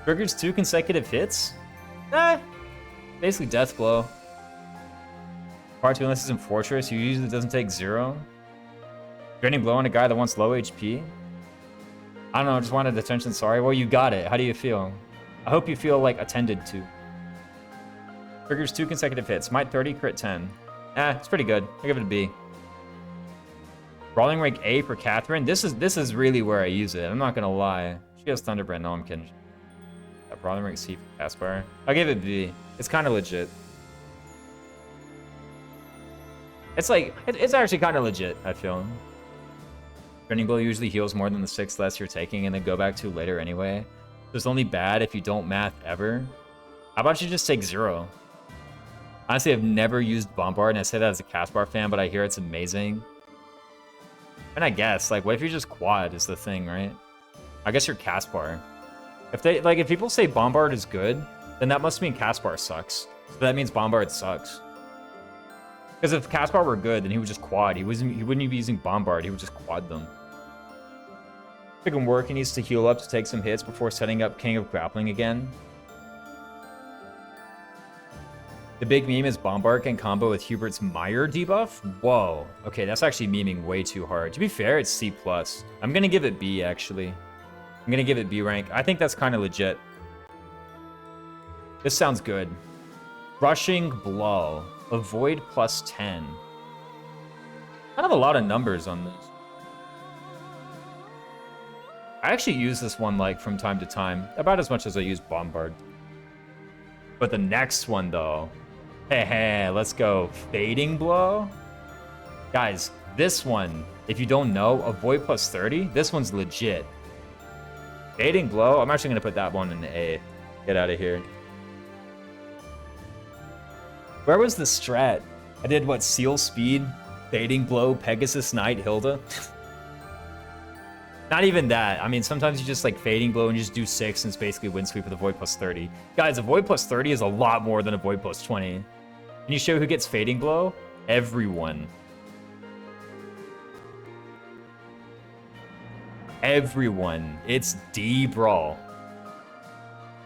Triggers 2 consecutive hits? Basically Death Blow. Part 2, unless it's in Fortress, usually doesn't take 0. Draining Blow on a guy that wants low HP? I don't know, just wanted attention, sorry. Well, you got it. How do you feel? I hope you feel, like, attended to. Triggers 2 consecutive hits. Might 30, crit 10. It's pretty good. I'll give it a B. Brawling Rank A for Catherine. This is really where I use it. I'm not gonna lie. She has Thunderbrand. No, I'm kidding. Brawling Rank C for Caspar. I'll give it B. It's kind of legit. It's like, it's actually kind of legit, I feel. Draining Blow usually heals more than the 6 less you're taking and then go back to later anyway. So it's only bad if you don't math ever. How about you just take 0? Honestly, I've never used Bombard, and I say that as a Caspar fan, but I hear it's amazing. And I guess, like, what if you just quad is the thing, right? I guess you're Caspar. If people say Bombard is good, then that must mean Caspar sucks. So that means Bombard sucks. Because if Caspar were good, then he would just quad. He wouldn't be using Bombard, he would just quad them. It can work, he needs to heal up to take some hits before setting up King of Grappling again. The big meme is Bombard can combo with Hubert's Meyer debuff? Whoa. Okay, that's actually memeing way too hard. To be fair, it's C+. I'm gonna give it B, actually. I'm gonna give it B rank. I think that's kind of legit. This sounds good. Rushing Blow. Avoid plus 10. Kind of a lot of numbers on this. I actually use this one like from time to time, about as much as I use Bombard. But the next one though, hey, let's go. Fading Blow. Guys, this one, if you don't know, avoid plus 30, this one's legit. Fading Blow, I'm actually gonna put that one in the A. Get out of here. Where was the strat? I did what, Seal Speed, Fading Blow, Pegasus Knight, Hilda? Not even that. I mean, sometimes you just like Fading Blow and you just do 6 and it's basically win sweep with Avoid plus 30. Guys, Avoid plus 30 is a lot more than Avoid plus 20. Can you show who gets Fading Blow? Everyone. Everyone. It's D-Brawl.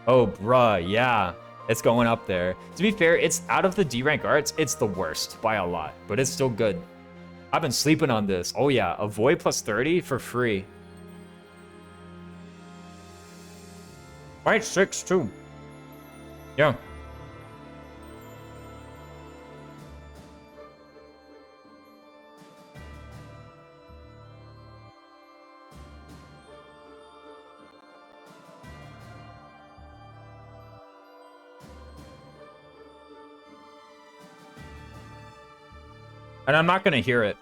Oh, bruh, yeah. It's going up there. To be fair, it's out of the D rank arts, it's the worst by a lot, but it's still good. I've been sleeping on this. Oh yeah, Avoid plus 30 for free. Right, 6 too. Yeah. And I'm not gonna hear it.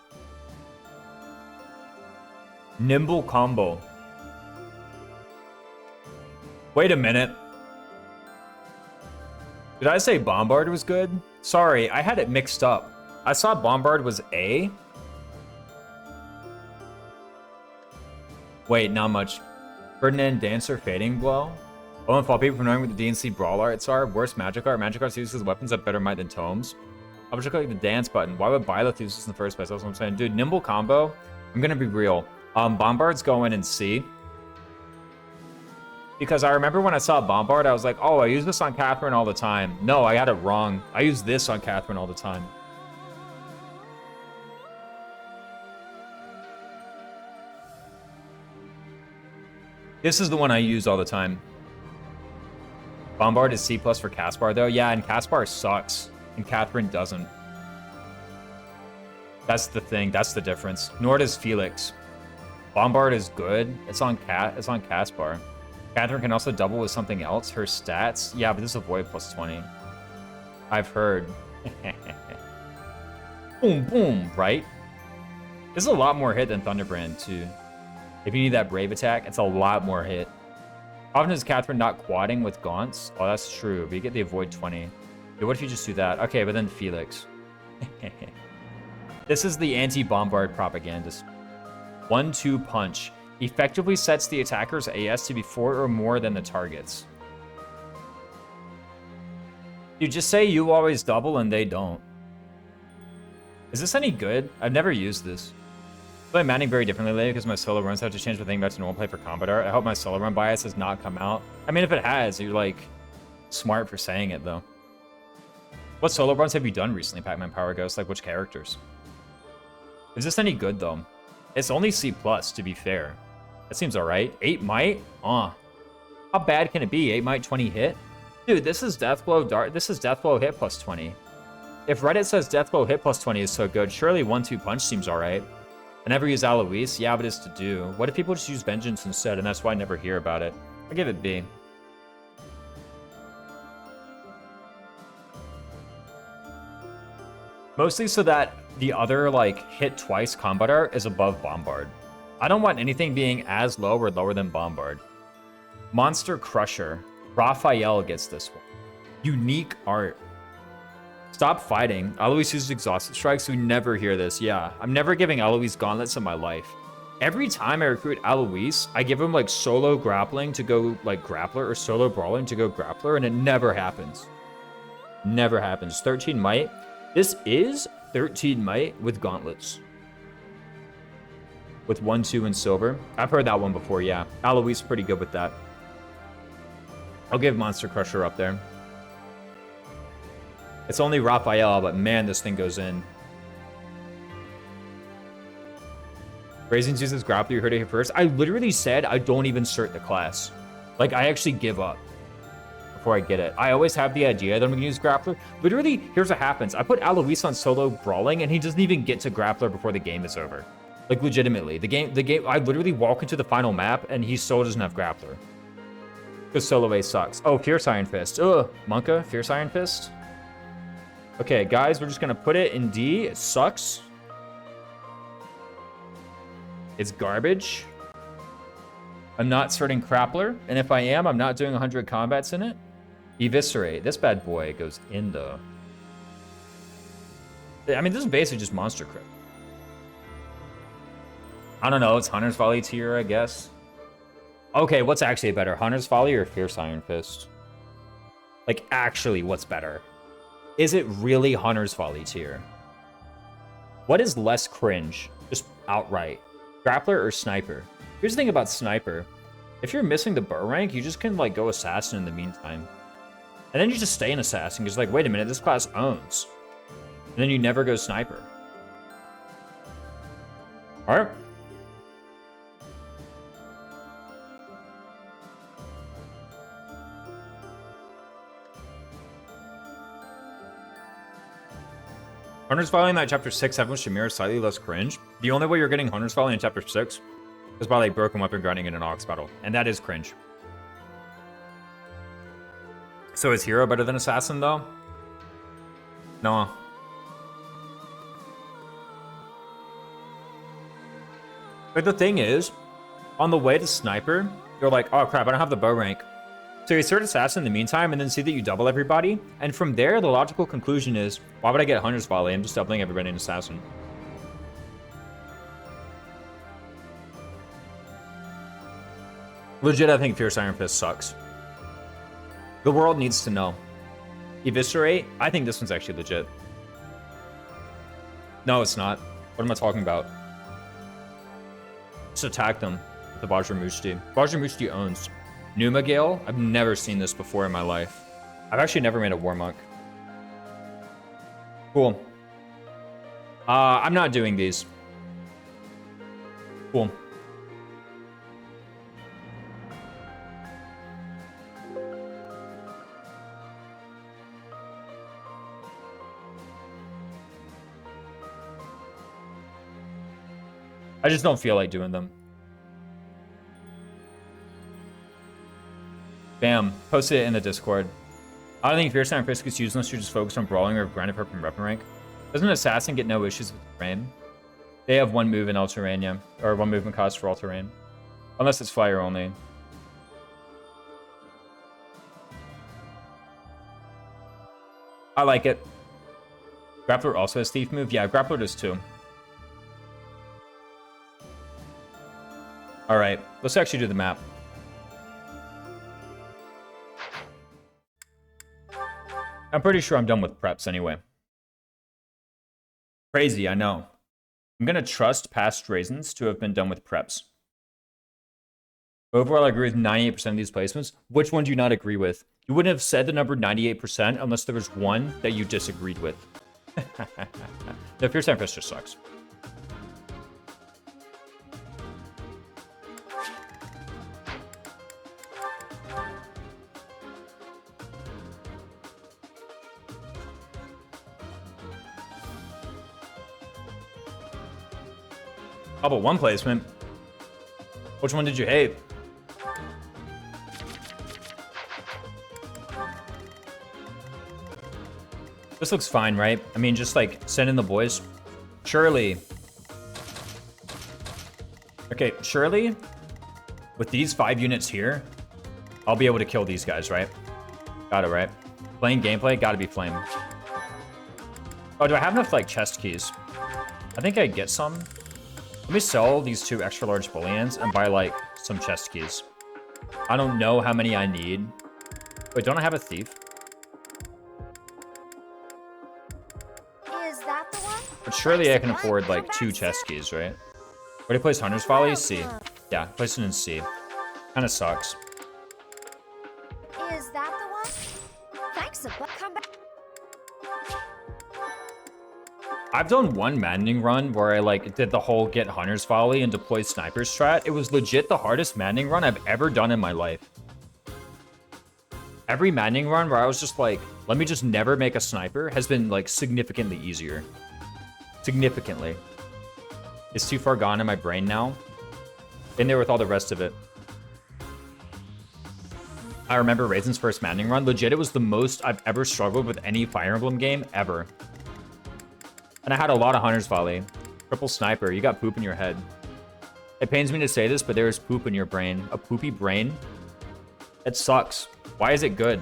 Nimble combo. Wait a minute. Did I say Bombard was good? Sorry, I had it mixed up. I saw Bombard was A. Wait, not much. Ferdinand Dancer Fading Blow. Oh, and fault people for knowing what the DNC Brawl arts are. Worst magic art. Magic arts uses weapons have better might than tomes. I was just clicking the dance button. Why would Byleth use this in the first place? That's what I'm saying. Dude, Nimble combo. I'm gonna be real. Bombard's going in C. Because I remember when I saw Bombard, I was like, oh, I use this on Catherine all the time. No, I got it wrong. I use this on Catherine all the time. This is the one I use all the time. Bombard is C+ for Caspar, though. Yeah, and Caspar sucks. And Catherine doesn't. That's the thing. That's the difference. Nor does Felix. Bombard is good. It's on Caspar. Catherine can also double with something else. Her stats. Yeah, but this is Avoid plus 20. I've heard. Boom, boom, right? This is a lot more hit than Thunderbrand, too. If you need that Brave attack, it's a lot more hit. Often is Catherine not quadding with Gaunts? Oh, that's true. But you get the Avoid 20. Dude, what if you just do that? Okay, but then Felix. This is the anti-Bombard propagandist. 1-2 punch. Effectively sets the attacker's AS to be 4 or more than the target's. You just say you always double and they don't. Is this any good? I've never used this. I play Maddening very differently lately because my solo runs have to change my thing back to normal play for combat art. I hope my solo run bias has not come out. I mean, if it has, you're like smart for saying it though. What solo runs have you done recently, Pac-Man Power Ghost? Like which characters? Is this any good though? It's only C+, to be fair. That seems alright. 8 might? How bad can it be? 8 might, 20 hit? Dude, this is Deathblow Dart. This is Deathblow hit plus 20. If Reddit says Deathblow hit plus 20 is so good, surely 1-2 punch seems alright. I never use Alois. Yeah, but it's to do. What if people just use Vengeance instead, and that's why I never hear about it? I'll give it B. Mostly so that the other, like, hit twice combat art is above Bombard. I don't want anything being as low or lower than Bombard. Monster Crusher. Raphael gets this one. Unique art. Stop fighting. Alois uses exhausted strikes. We never hear this. Yeah, I'm never giving Alois gauntlets in my life. Every time I recruit Alois, I give him like solo grappling to go like grappler or solo brawling to go grappler, and it never happens. Never happens. 13 might. This is 13 might with gauntlets. With 1-2 in silver. I've heard that one before, yeah. Alois pretty good with that. I'll give Monster Crusher up there. It's only Raphael, but man, this thing goes in. Raisins uses Grappler, you heard it here first. I literally said I don't even cert the class. Like, I actually give up before I get it. I always have the idea that I'm going to use Grappler. Literally, here's what happens. I put Alois on solo brawling, and he doesn't even get to Grappler before the game is over. Like, legitimately. The game, I literally walk into the final map, and he still doesn't have Grappler. Because Solo A sucks. Oh, Fierce Iron Fist. Ugh, Monka, Fierce Iron Fist. Okay, guys, we're just gonna put it in D. It sucks. It's garbage. I'm not starting Grappler, and if I am, I'm not doing 100 combats in it. Eviscerate. This bad boy goes in, though. I mean, this is basically just Monster Crit. I don't know. It's Hunter's Volley tier, I guess. Okay, what's actually better? Hunter's Volley or Fierce Iron Fist? Like, actually, what's better? Is it really Hunter's Volley tier? What is less cringe? Just outright. Grappler or Sniper? Here's the thing about Sniper. If you're missing the bow rank, you just can, like, go Assassin in the meantime. And then you just stay an Assassin, because, like, wait a minute, this class owns. And then you never go Sniper. Alright. Hunter's Volley in that chapter 6, having with Shamir is slightly less cringe. The only way you're getting Hunter's Volley in chapter 6 is by, like, broken weapon grinding in an Ox battle. And that is cringe. So is Hero better than Assassin, though? No. But the thing is, on the way to Sniper, you're like, oh crap, I don't have the bow rank. So you start Assassin in the meantime, and then see that you double everybody. And from there, the logical conclusion is, why would I get Hunter's Volley? I'm just doubling everybody in Assassin. Legit, I think Fierce Iron Fist sucks. The world needs to know. Eviscerate? I think this one's actually legit. No, it's not. What am I talking about? Just attack them with the Vajramushti. Vajramushti owns. Numa Gale? I've never seen this before in my life. I've actually never made a War Monk. Cool. I'm not doing these. Cool. I just don't feel like doing them. Bam. Post it in the Discord. I don't think Fierce Iron Fist gets used unless you're just focused on brawling or grinding for from weapon rank. Doesn't Assassin get no issues with terrain? They have one move in all terrain, yeah. Or one movement cost for all terrain. Unless it's fire only. I like it. Grappler also has Thief move? Yeah, Grappler does too. Alright, let's actually do the map. I'm pretty sure I'm done with preps anyway. Crazy, I know. I'm gonna trust past raisins to have been done with preps. Overall, I agree with 98% of these placements. Which one do you not agree with? You wouldn't have said the number 98% unless there was one that you disagreed with. No, Fierce Iron Fist just sucks. How about one placement? Which one did you hate? This looks fine, right? I mean, just like send in the boys. Surely. Okay, surely with these 5 units here, I'll be able to kill these guys, right? Got it, right? Playing gameplay, gotta be flame. Oh, do I have enough like chest keys? I think I get some. Let me sell these 2 extra large bullions and buy, like, some chest keys. I don't know how many I need. Wait, don't I have a thief? Is that the one? But surely I can afford, like, 2 chest keys, right? Where do you place Hunter's Volley? C. Yeah, place it in C. Kinda sucks. Is that the one? Thanks, but come back. I've done one Maddening run where I, like, did the whole get Hunter's Volley and deploy Sniper strat. It was legit the hardest Maddening run I've ever done in my life. Every Maddening run where I was just like, let me just never make a Sniper has been, like, significantly easier. Significantly. It's too far gone in my brain now. In there with all the rest of it. I remember Raisin's first Maddening run. Legit, it was the most I've ever struggled with any Fire Emblem game ever. And I had a lot of Hunter's Volley. Triple Sniper, you got poop in your head. It pains me to say this, but there is poop in your brain. A poopy brain? It sucks. Why is it good?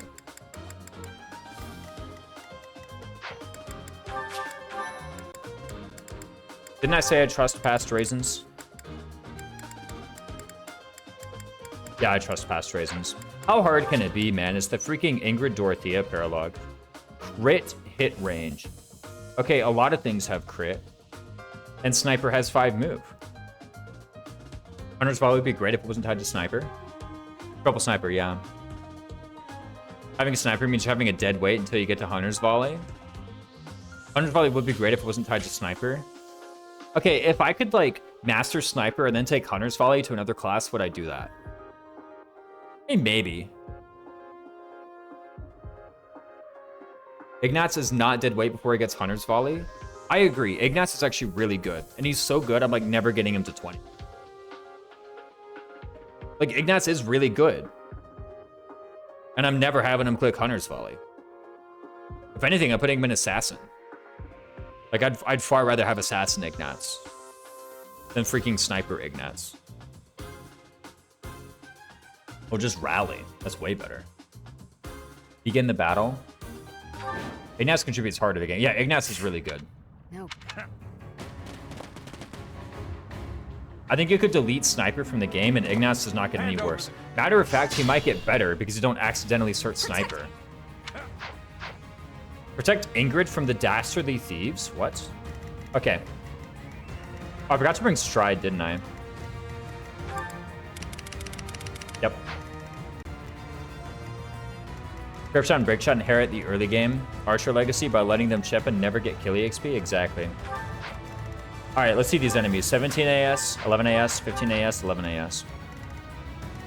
Didn't I say I trust past Raisins? Yeah, I trust past Raisins. How hard can it be, man? It's the freaking Ingrid Dorothea paralogue. Crit hit range. Okay, a lot of things have crit. And Sniper has 5 move. Hunter's Volley would be great if it wasn't tied to Sniper. Triple Sniper, yeah. Having a Sniper means you're having a dead weight until you get to Hunter's Volley. Hunter's Volley would be great if it wasn't tied to Sniper. Okay, if I could, like, master Sniper and then take Hunter's Volley to another class, would I do that? Hey, maybe. Ignatz is not dead weight before he gets Hunter's Volley. I agree. Ignatz is actually really good. And he's so good, I'm, like, never getting him to 20. Like, Ignatz is really good. And I'm never having him click Hunter's Volley. If anything, I'm putting him in Assassin. Like, I'd far rather have Assassin Ignatz than freaking Sniper Ignatz. Or just Rally. That's way better. Begin the battle. Ignatz contributes hard to the game. Yeah, Ignatz is really good. No. I think you could delete Sniper from the game and Ignatz does not get any worse. Matter of fact, he might get better because you don't accidentally search Sniper. Protect Ingrid from the Dastardly Thieves? What? Okay. Oh, I forgot to bring Stride, didn't I? Yep. Grip Shot and Break Shot inherit the early game Archer legacy by letting them chip and never get Killy XP. Exactly. Alright, let's see these enemies. 17 AS, 11 AS, 15 AS, 11 AS.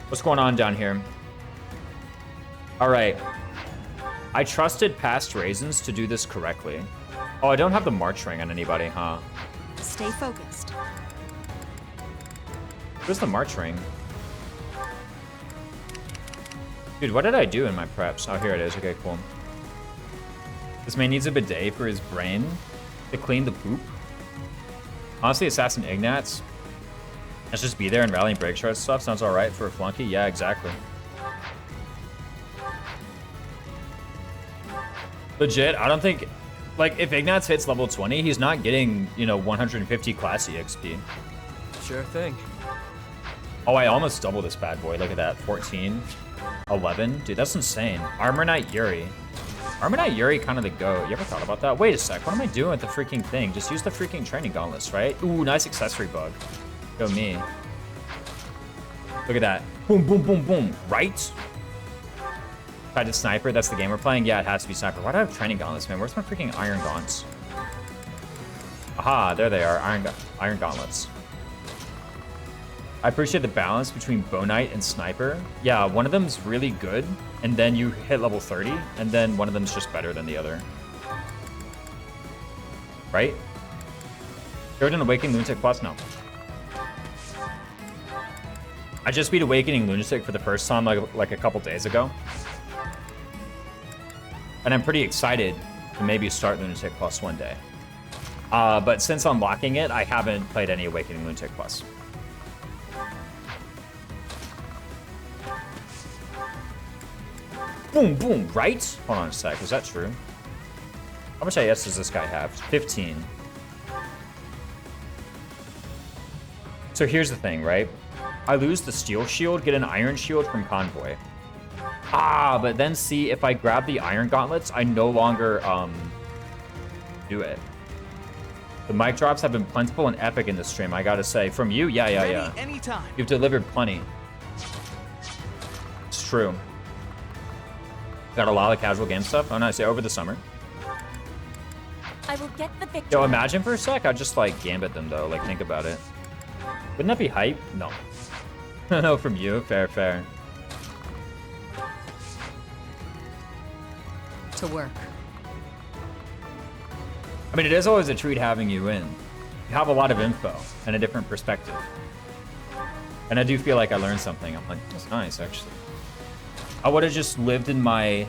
What's going on down here? Alright. I trusted past Raisins to do this correctly. Oh, I don't have the March Ring on anybody, huh? Stay focused. Where's the March Ring? Dude, what did I do in my preps? Oh, here it is. Okay, cool. This man needs a bidet for his brain to clean the poop. Honestly, Assassin Ignatz. Let's just be there and rally and break shard stuff. Sounds alright for a flunky. Yeah, exactly. Legit, I don't think... Like, if Ignatz hits level 20, he's not getting, you know, 150 classy XP. Sure thing. Oh, I almost doubled this bad boy. Look at that. 14. 11. Dude, that's insane. Armor Knight Yuri. Armor Knight Yuri kind of the GOAT. You ever thought about that? Wait a sec. What am I doing with the freaking thing? Just use the freaking training gauntlets, right? Ooh, nice accessory bug. Go me. Look at that. Boom, boom, boom, boom. Right? Tried to Sniper. That's the game we're playing? Yeah, it has to be Sniper. Why do I have training gauntlets, man? Where's my freaking iron gaunts? Aha, there they are. Iron gauntlets. I appreciate the balance between Bow Knight and Sniper. Yeah, one of them's really good, and then you hit level 30, and then one of them's just better than the other. Right? Third and Awakening Lunatic Plus? No. I just beat Awakening Lunatic for the first time like a couple days ago. And I'm pretty excited to maybe start Lunatic Plus one day. But since unlocking it, I haven't played any Awakening Lunatic Plus. Boom, boom, right? Hold on a sec, is that true? How much AS does this guy have? 15. So here's the thing, right? I lose the Steel Shield, get an Iron Shield from Convoy. Ah, but then see, if I grab the Iron Gauntlets, I no longer, do it. The mic drops have been plentiful and epic in this stream, I gotta say. From you? Yeah. Anytime. You've delivered plenty. It's true. Got a lot of casual game stuff. Oh, nice. Yeah, over the summer. I will get the victory. Yo, imagine for a sec, I'd just, like, gambit them, though. Like, think about it. Wouldn't that be hype? No. No, from you. Fair, fair. To work. I mean, it is always a treat having you in. You have a lot of info and a different perspective. And I do feel like I learned something. I'm like, that's nice, actually. I would have just lived in my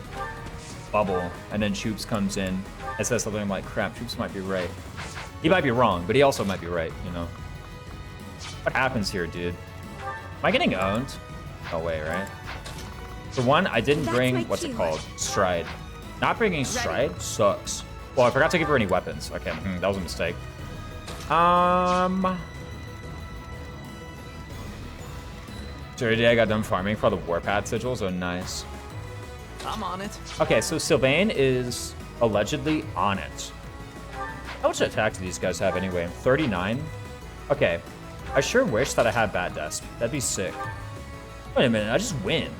bubble, and then Choops comes in and says something. I'm like, crap, Choops might be right. He might be wrong, but he also might be right, you know? What happens here, dude? Am I getting owned? No way, right? For one, I didn't bring, what's it called? Stride. Not bringing Stride sucks. Well, I forgot to give her any weapons. Okay, that was a mistake. So today I got done farming for all the warpath sigils. Oh, nice. I'm on it. Okay, so Sylvain is allegedly on it. How much attack do these guys have anyway? 39? Okay. I sure wish that I had Bat Desk. That'd be sick. Wait a minute, I just win.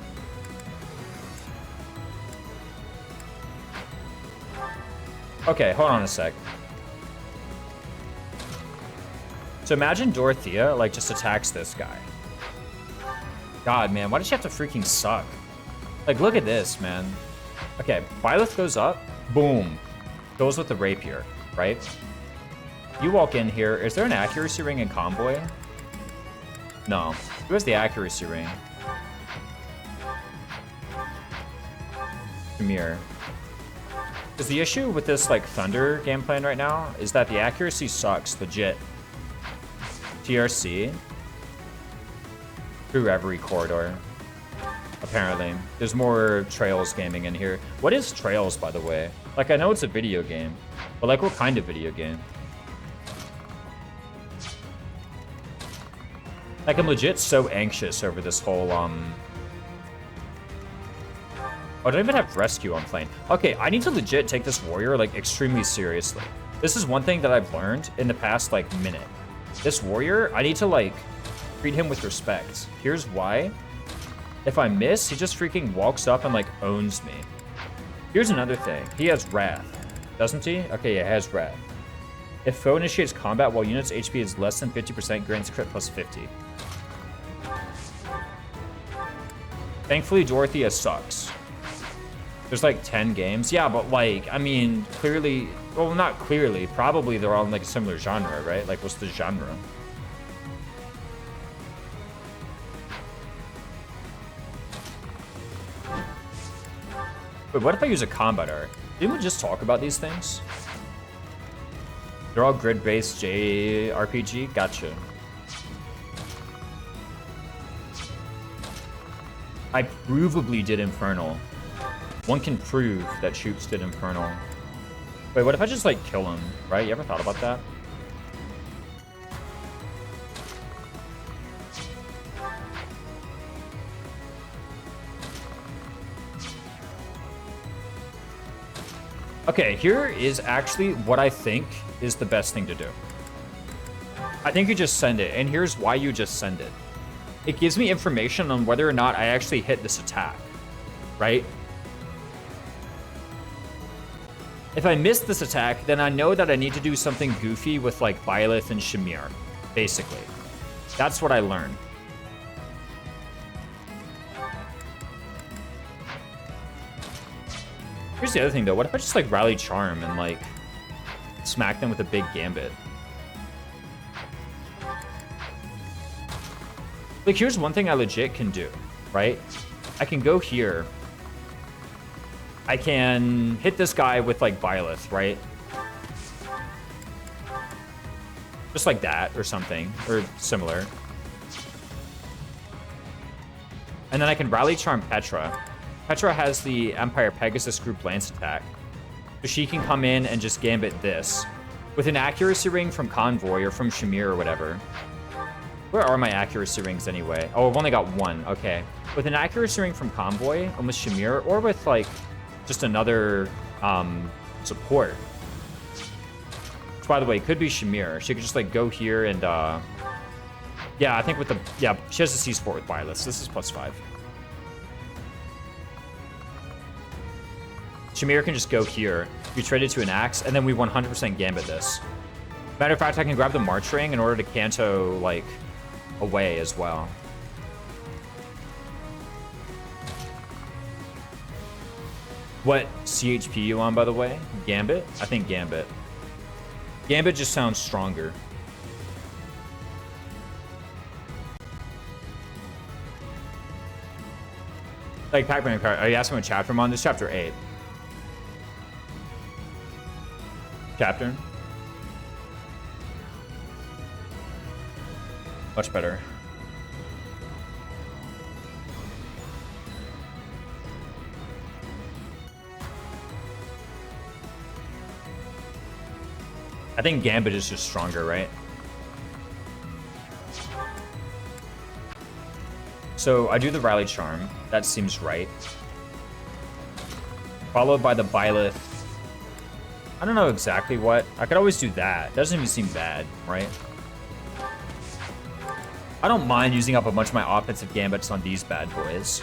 Okay, hold on a sec. So imagine Dorothea, like, just attacks this guy. God, man, why does she have to freaking suck? Like, look at this, man. Okay, Byleth goes up. Boom. Goes with the rapier, right? You walk in here. Is there an accuracy ring in Convoy? No. Who has the accuracy ring? Shamir. Because the issue with this, like, Thunder game plan right now is that the accuracy sucks, legit. TRC. Through every corridor. Apparently. There's more Trails gaming in here. What is Trails, by the way? Like, I know it's a video game, but, like, what kind of video game? Like, I'm legit so anxious over this whole, Oh, I don't even have rescue on plane. Okay, I need to legit take this warrior, like, extremely seriously. This is one thing that I've learned in the past, like, minute. This warrior, I need to, like, treat him with respect. Here's why. If I miss, he just freaking walks up and, like, owns me. Here's another thing. He has Wrath. Doesn't he? Okay, yeah, he has Wrath. If foe initiates combat while unit's HP is less than 50%, grants crit plus 50. Thankfully, Dorothea sucks. There's like 10 games. Yeah, but like, I mean, clearly, well, not clearly, probably they're all in like a similar genre, right? Like, what's the genre? Wait, what if I use a combat art? Didn't we just talk about these things? They're all grid-based JRPG? Gotcha. I provably did Infernal. One can prove that Choops did Infernal. Wait, what if I just, like, kill him, right? You ever thought about that? Okay, here is actually what I think is the best thing to do. I think you just send it, and here's why you just send it. It gives me information on whether or not I actually hit this attack, right? If I miss this attack, then I know that I need to do something goofy with, like, Byleth and Shamir, basically. That's what I learned. Here's the other thing, though. What if I just, like, Rally Charm and, like, smack them with a big Gambit? Like, here's one thing I legit can do, right? I can go here. I can hit this guy with, like, Byleth, right? Just like that, or something, or similar. And then I can Rally Charm Petra. Petra has the Empire Pegasus group lance attack. So she can come in and just Gambit this. With an accuracy ring from Convoy or from Shamir or whatever. Where are my accuracy rings anyway? Oh, I've only got one. Okay. With an accuracy ring from Convoy, and with Shamir, or with, like, just another support. Which, by the way, could be Shamir. She could just, like, go here and, yeah, I think with the... Yeah, she has a C-Sport with Byleth, so this is +5. Shamir can just go here. We trade it to an axe, and then we 100% Gambit this. Matter of fact, I can grab the March Ring in order to Canto, like, away as well. What CHP you on, by the way? Gambit? I think Gambit. Gambit just sounds stronger. Like Pac-Man, are you asking what chapter I'm on? This is chapter 8. Chapter. Much better. I think Gambit is just stronger, right? So I do the Rally Charm. That seems right. Followed by the Byleth. I don't know exactly what. I could always do that. Doesn't even seem bad, right? I don't mind using up a bunch of my offensive gambits on these bad boys.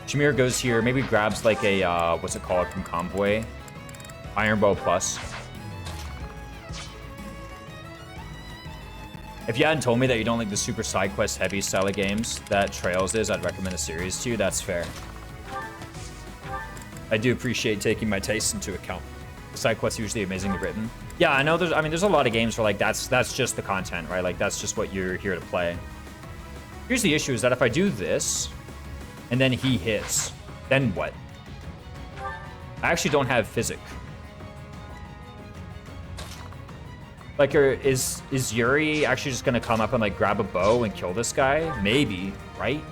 Shamir goes here, maybe grabs like a, what's it called from Convoy? Iron Bow Plus. If you hadn't told me that you don't like the super side quest heavy style of games that Trails is, I'd recommend the series to you. That's fair. I do appreciate taking my tastes into account. The side quests are usually amazingly written. Yeah, I know there's a lot of games where like that's just the content, right? Like that's just what you're here to play. Here's the issue is that if I do this, and then he hits, then what? I actually don't have physic. Like, is Yuri actually just gonna come up and like grab a bow and kill this guy? Maybe, right?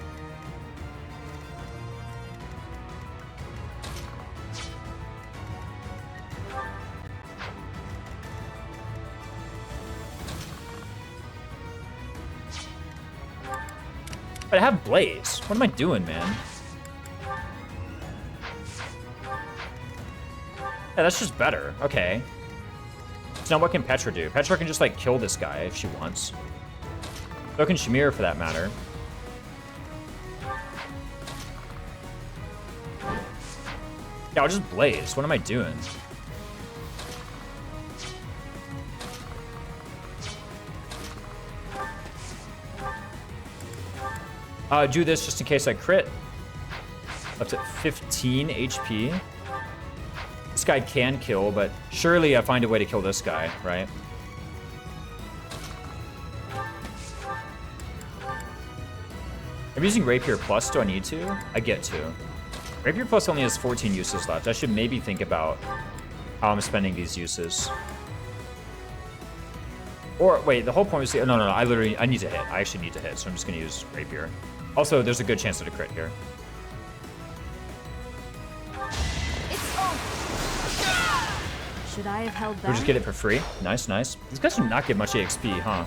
But I have Blaze. What am I doing, man? Yeah, that's just better. Okay. So now what can Petra do? Petra can just, like, kill this guy if she wants. So can Shamir, for that matter. Yeah, I'll just Blaze. What am I doing? Do this just in case I crit. Up to 15 HP. This guy can kill, but surely I find a way to kill this guy, right? I'm using Rapier Plus. Do I need to? I get to. Rapier Plus only has 14 uses left. I should maybe think about how I'm spending these uses. Or, wait, the whole point was... No, I need to hit. I actually need to hit, so I'm just going to use Rapier. Also, there's a good chance at a crit here. Should I have held back? We'll just get it for free. Nice, nice. These guys do not get much EXP, huh?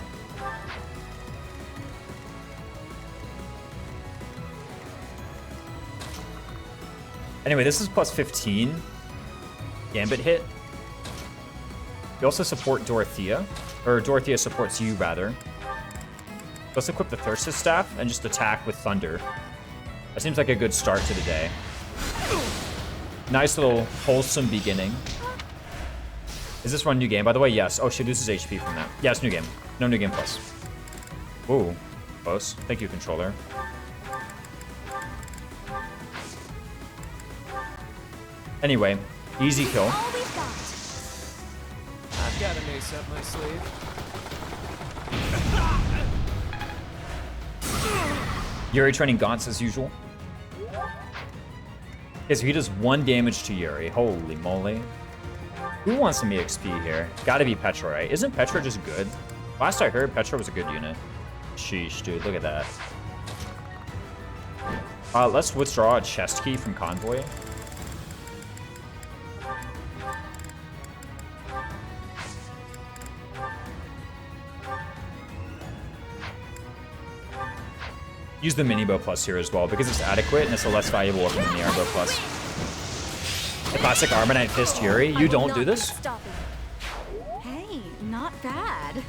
Anyway, this is plus 15. Gambit hit. You also support Dorothea. Or Dorothea supports you, rather. Let's equip the Thyrsus Staff and just attack with Thunder. That seems like a good start to the day. Nice little wholesome beginning. Is this one new game, by the way? Yes. Oh, she loses HP from that. Yeah, it's new game. No new game plus. Ooh, close. Thank you, controller. Anyway, easy kill. I've got an ace up my sleeve. Yuri training Gaunts as usual. Okay, so he does 1 damage to Yuri. Holy moly. Who wants some EXP here? Gotta be Petra, right? Isn't Petra just good? Last I heard, Petra was a good unit. Sheesh, dude, look at that. Let's withdraw a chest key from Convoy. Use the mini bow plus here as well because it's adequate and it's a less valuable weapon than the arm bow plus. The classic Armanite Fist Yuri. You don't do this? Hey, not bad.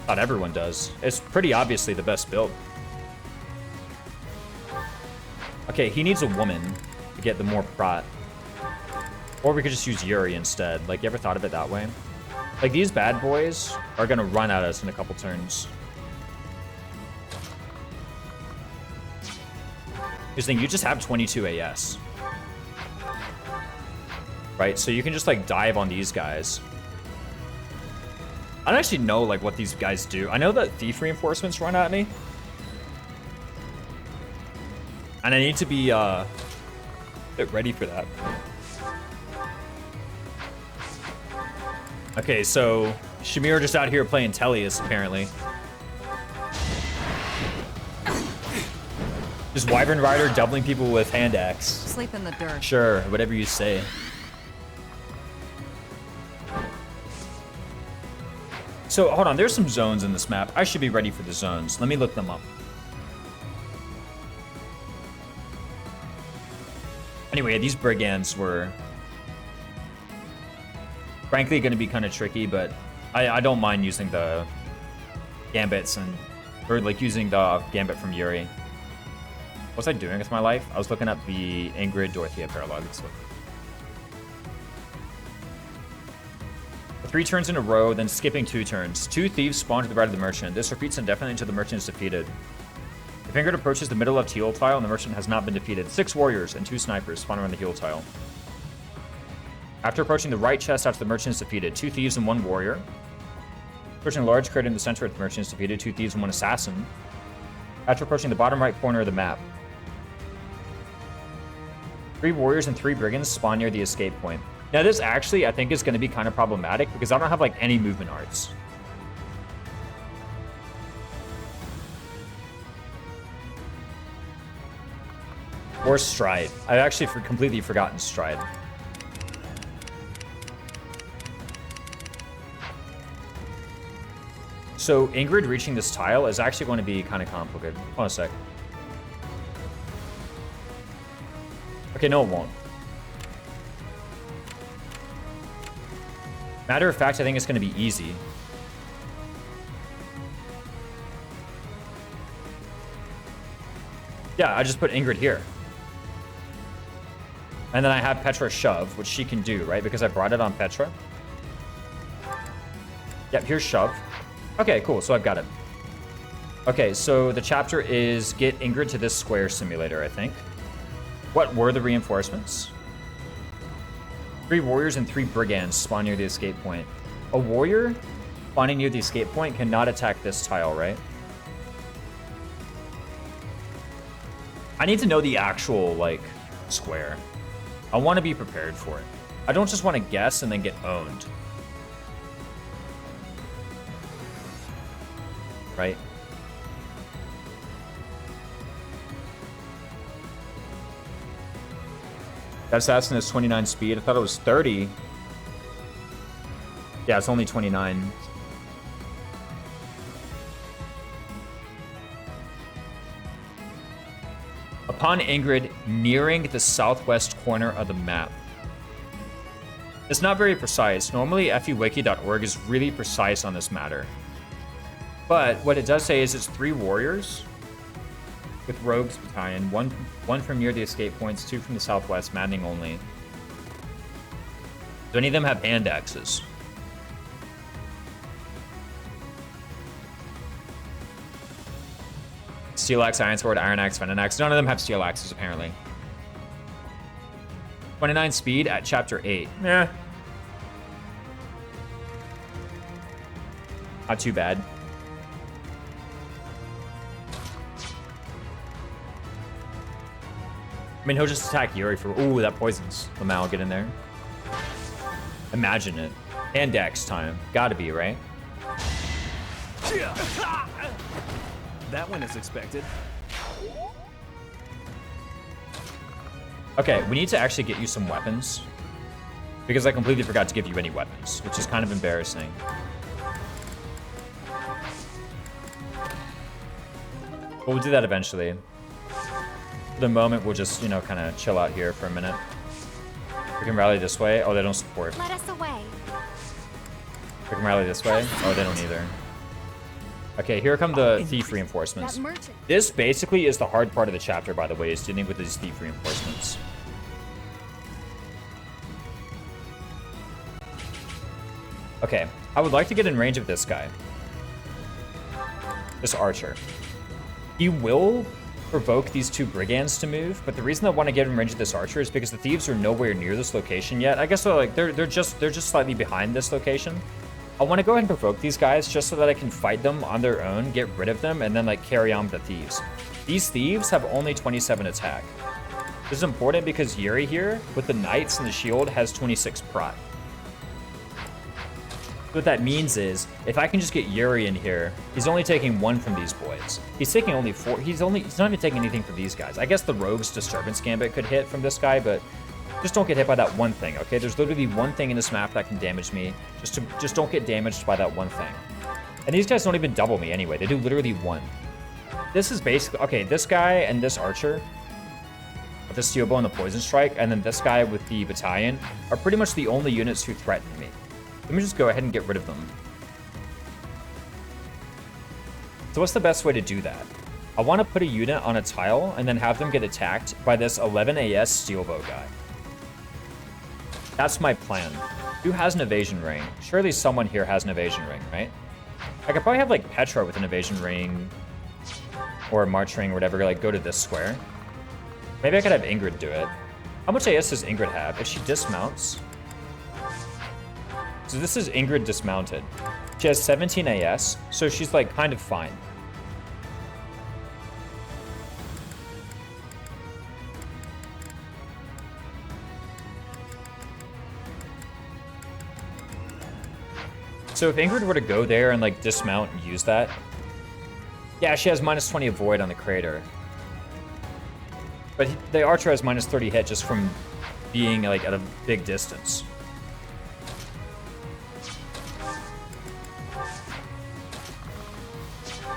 Not everyone does. It's pretty obviously the best build. Okay, he needs a woman to get the more prot. Or we could just use Yuri instead. Like, you ever thought of it that way? Like, these bad boys are gonna run at us in a couple turns. Here's the thing, you just have 22 AS. Right, so you can just like dive on these guys. I don't actually know like what these guys do. I know that thief reinforcements run at me. And I need to be get ready for that. Okay, so Shamir just out here playing Tellius, apparently. Just Wyvern Rider doubling people with hand axe. Sleep in the dirt. Sure, whatever you say. So, hold on, there's some zones in this map. I should be ready for the zones. Let me look them up. Anyway, these brigands were frankly going to be kind of tricky, but I don't mind using the gambits or like using the gambit from Yuri. What was I doing with my life? I was looking up the Ingrid Dorothea paralogues. 3 turns in a row, then skipping 2 turns. 2 thieves spawn to the right of the merchant. This repeats indefinitely until the merchant is defeated. If Ingrid approaches the middle of heal tile and the merchant has not been defeated, 6 warriors and 2 snipers spawn around the heal tile. After approaching the right chest after the merchant is defeated, 2 thieves and 1 warrior. Approaching a large crater in the center of the merchant is defeated, 2 thieves and 1 assassin. After approaching the bottom right corner of the map, 3 warriors and 3 brigands spawn near the escape point. Now this actually, I think, is going to be kind of problematic because I don't have like any movement arts. Or stride. I've actually completely forgotten stride. So Ingrid reaching this tile is actually going to be kind of complicated. Hold on a sec. Okay, no, it won't. Matter of fact, I think it's going to be easy. Yeah, I just put Ingrid here. And then I have Petra shove, which she can do, right? Because I brought it on Petra. Yep, here's shove. Okay, cool, so I've got it. Okay, so the chapter is get Ingrid to this square simulator, I think. What were the reinforcements? 3 warriors and 3 brigands spawn near the escape point. A warrior spawning near the escape point cannot attack this tile, right? I need to know the actual, like, square. I want to be prepared for it. I don't just want to guess and then get owned. Right? That assassin is 29 speed. I thought it was 30. Yeah, it's only 29. Upon Ingrid nearing the southwest corner of the map. It's not very precise. Normally, fewiki.org is really precise on this matter. But what it does say is it's 3 warriors with rogues battalion, one from near the escape points, 2 from the southwest, maddening only. Do any of them have hand axes? Steel axe, iron sword, iron axe, venom axe. None of them have steel axes, apparently. 29 speed at chapter 8. Yeah. Not too bad. I mean, he'll just attack Yuri for... Ooh, that poisons. Lamau, get in there. Imagine it. And Dex time. Gotta be, right? That one is expected. Okay, we need to actually get you some weapons. Because I completely forgot to give you any weapons, which is kind of embarrassing. But we'll do that eventually. For the moment, we'll just, you know, kind of chill out here for a minute. We can rally this way. Oh, they don't support. Let us away. We can rally this way. Oh, they don't either. Okay, here come the thief reinforcements. That merchant. This basically is the hard part of the chapter, by the way, is dealing with these thief reinforcements. Okay, I would like to get in range of this guy. This archer. He will provoke these 2 brigands to move, but the reason I want to get in range of this archer is because the thieves are nowhere near this location yet. I guess they're just slightly behind this location. I want to go ahead and provoke these guys just so that I can fight them on their own, get rid of them, and then like carry on with the thieves. These thieves have only 27 attack. This is important because Yuri here, with the knights and the shield, has 26 prot. What that means is, if I can just get Yuri in here, he's only taking 1 from these boys. He's taking only 4. He's not even taking anything from these guys. I guess the Rogue's Disturbance Gambit could hit from this guy, but just don't get hit by that one thing, okay? There's literally one thing in this map that can damage me. Just don't get damaged by that one thing. And these guys don't even double me anyway. They do literally 1. This is basically... Okay, this guy and this archer with the steel bow and the poison strike, and then this guy with the battalion are pretty much the only units who threaten me. Let me just go ahead and get rid of them. So what's the best way to do that? I want to put a unit on a tile and then have them get attacked by this 11 AS steel bow guy. That's my plan. Who has an evasion ring? Surely someone here has an evasion ring, right? I could probably have like Petra with an evasion ring or a march ring or whatever, like go to this square. Maybe I could have Ingrid do it. How much AS does Ingrid have? If she dismounts... So this is Ingrid dismounted. She has 17 AS, so she's like kind of fine. So if Ingrid were to go there and like dismount and use that, yeah, she has minus 20 avoid on the crater. But the archer has minus 30 hit just from being like at a big distance.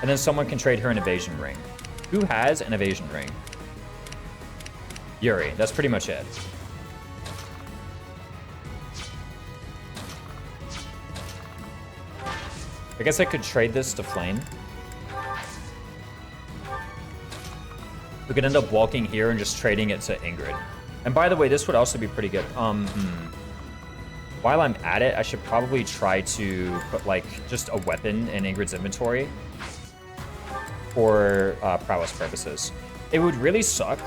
And then someone can trade her an evasion ring. Who has an evasion ring? Yuri. That's pretty much it. I guess I could trade this to Flame. We could end up walking here and just trading it to Ingrid. And by the way, this would also be pretty good. While I'm at it, I should probably try to put like just a weapon in Ingrid's inventory for prowess purposes. It would really suck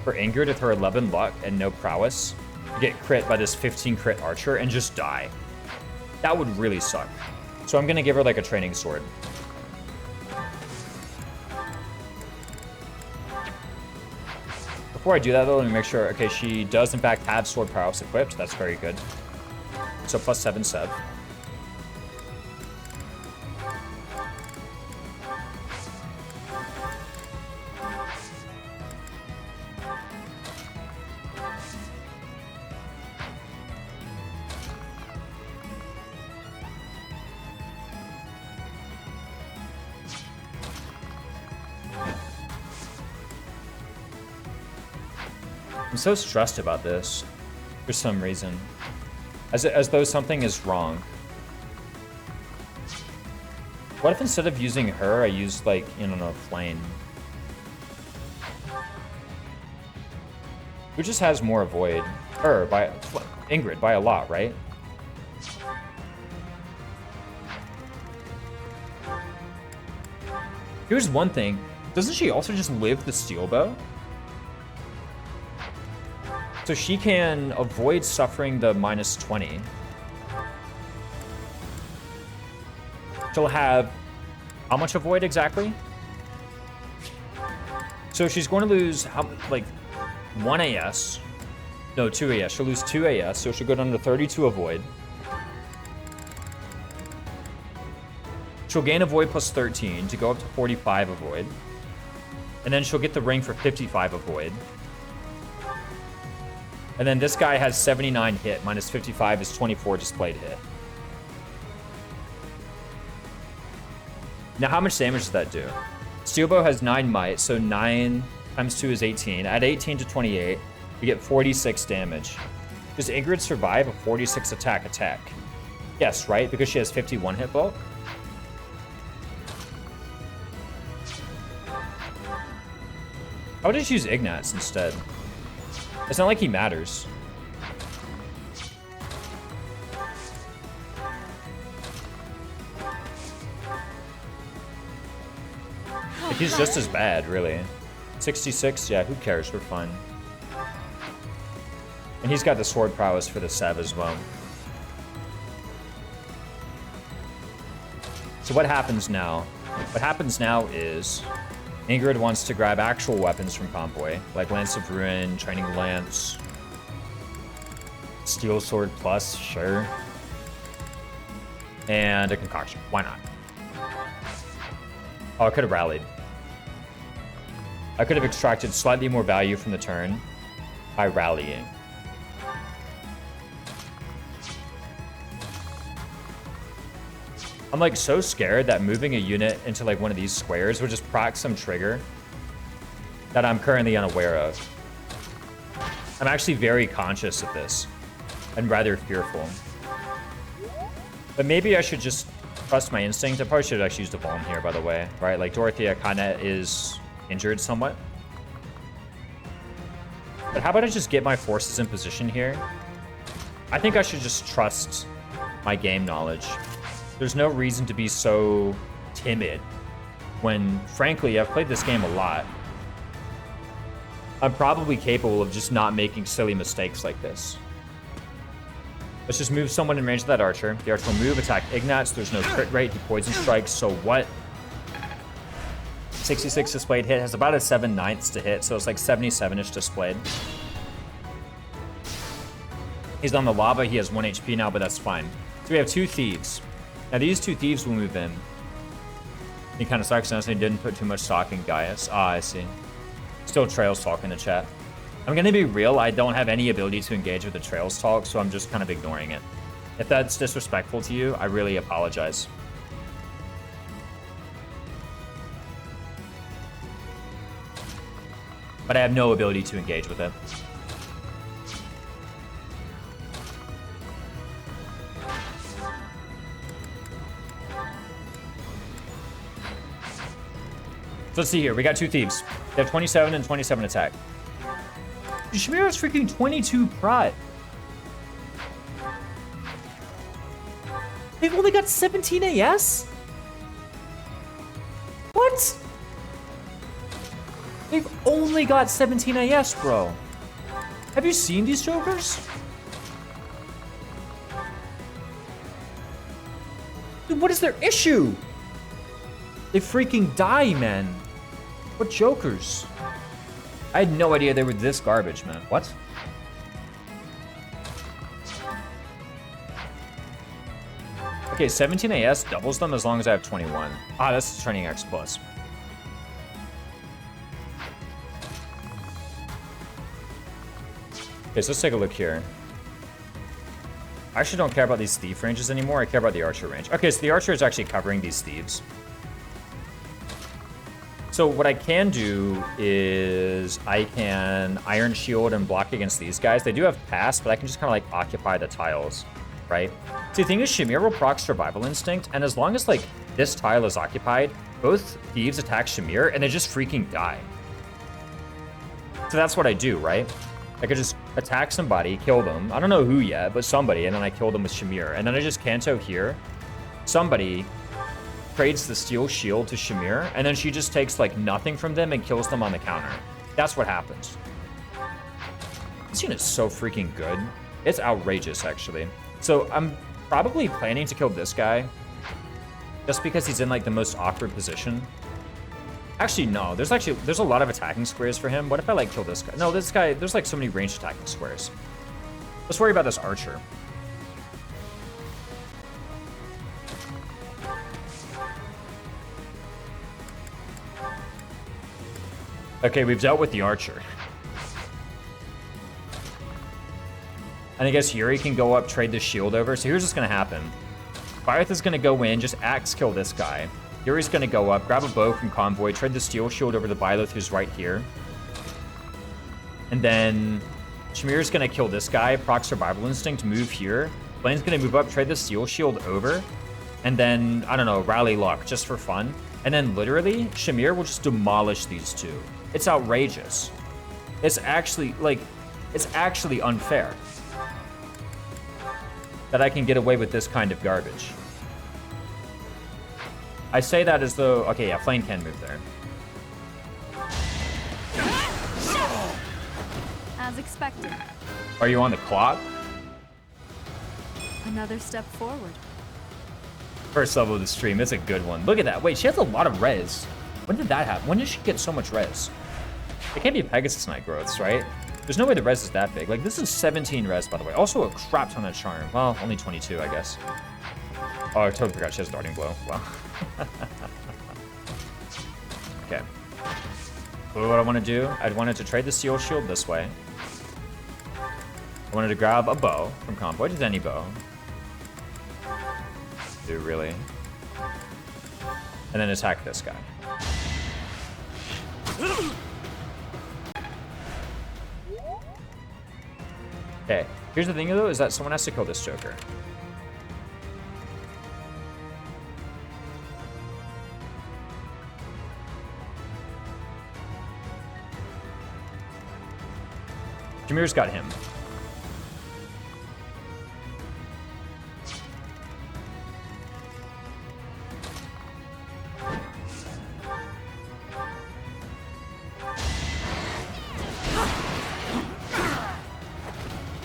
for Ingrid with her 11 luck and no prowess to get crit by this 15 crit archer and just die. That would really suck. So I'm gonna give her like a training sword. Before I do that though, let me make sure, okay, she does in fact have sword prowess equipped. That's very good. So plus 7 Sev. I'm so stressed about this for some reason. As though something is wrong. What if instead of using her, I used like, I don't know, Flame? Who just has more avoid? Her, by Ingrid, by a lot, right? Here's one thing. Doesn't she also just live the steel bow? So she can avoid suffering the minus 20. She'll have how much avoid exactly? So she's going to lose how, like 1 AS. No, 2 AS. She'll lose 2 AS, so she'll go down to 32 avoid. She'll gain avoid plus 13 to go up to 45 avoid. And then she'll get the ring for 55 avoid. And then this guy has 79 hit, minus 55 is 24 displayed hit. Now, how much damage does that do? Steelbow has 9 might, so 9 times 2 is 18. Add 18 to 28, you get 46 damage. Does Ingrid survive a 46 attack? Yes, right? Because she has 51 hit bulk? I would just use Ignatz instead. It's not like he matters. Like he's just as bad, really. 66, yeah, who cares? We're fine. And he's got the sword prowess for the Sev as well. So what happens now? What happens now is Ingrid wants to grab actual weapons from Convoy, like Lance of Ruin, Training Lance, Steel Sword Plus, sure. And a Concoction. Why not? Oh, I could have rallied. I could have extracted slightly more value from the turn by rallying. I'm like so scared that moving a unit into like one of these squares would just proc some trigger that I'm currently unaware of. I'm actually very conscious of this and rather fearful. But maybe I should just trust my instinct. I probably should have actually used a bomb here, by the way, right? Like Dorothea kind of is injured somewhat. But how about I just get my forces in position here? I think I should just trust my game knowledge. There's no reason to be so timid when, frankly, I've played this game a lot. I'm probably capable of just not making silly mistakes like this. Let's just move someone in range of that archer. The archer will move, attack Ignatz. There's no crit rate. He poison strikes. So what? 66 displayed hit. Has about a 7/9 to hit. So it's like 77-ish displayed. He's on the lava. He has 1 HP now, but that's fine. So we have 2 thieves. Now these 2 thieves will move in. He kind of sucks. Honestly, didn't put too much stock in Gaius. Ah, I see. Still Trails talk in the chat. I'm going to be real. I don't have any ability to engage with the Trails talk, so I'm just kind of ignoring it. If that's disrespectful to you, I really apologize. But I have no ability to engage with it. So let's see here. We got 2 thieves. They have 27 and 27 attack. Shamir has freaking 22 prot. They've only got 17 AS? What? They've only got 17 AS, bro. Have you seen these jokers? Dude, what is their issue? They freaking die, man. What jokers? I had no idea they were this garbage, man. What? Okay, 17 AS doubles them as long as I have 21. Ah, that's training X plus. Okay, so let's take a look here. I actually don't care about these thief ranges anymore. I care about the archer range. Okay, so the archer is actually covering these thieves. So what I can do is I can Iron Shield and block against these guys. They do have pass, but I can just kind of like occupy the tiles, right? So the thing is, Shamir will proc Survival Instinct, and as long as like this tile is occupied, both thieves attack Shamir and they just freaking die. So that's what I do, right? I could just attack somebody, kill them. I don't know who yet, but somebody, and then I kill them with Shamir. And then I just Kanto here. Somebody trades the steel shield to Shamir, and then she just takes like nothing from them and kills them on the counter. That's what happens. This unit's so freaking good. It's outrageous, actually. So I'm probably planning to kill this guy just because he's in like the most awkward position. Actually, no. There's a lot of attacking squares for him. What if I like kill this guy? No, this guy, there's like so many ranged attacking squares. Let's worry about this archer. Okay, we've dealt with the archer. And I guess Yuri can go up, trade the shield over. So here's what's going to happen. Fireth is going to go in, just axe kill this guy. Yuri's going to go up, grab a bow from Convoy, trade the steel shield over to Byleth, who's right here. And then Shamir's going to kill this guy, proc Survival Instinct, move here. Blaine's going to move up, trade the steel shield over. And then, I don't know, rally luck, just for fun. And then literally, Shamir will just demolish these two. It's outrageous. It's actually, like, it's actually unfair that I can get away with this kind of garbage. I say that as though, okay, yeah, Flame can move there. As expected. Are you on the clock? Another step forward. First level of the stream. It's a good one. Look at that. Wait, she has a lot of res. When did that happen? When did she get so much res? It can't be Pegasus Knight growths, right? There's no way the res is that big. Like, this is 17 res, by the way. Also a crap ton of charm. Well, only 22, I guess. Oh, I totally forgot she has Darting Blow. Wow. Okay. What I want to do, I wanted to trade the Steel Shield this way. I wanted to grab a bow from Convoy, just any bow. Do really. And then attack this guy. Okay, here's the thing though, is that someone has to kill this Joker. Jameer's got him.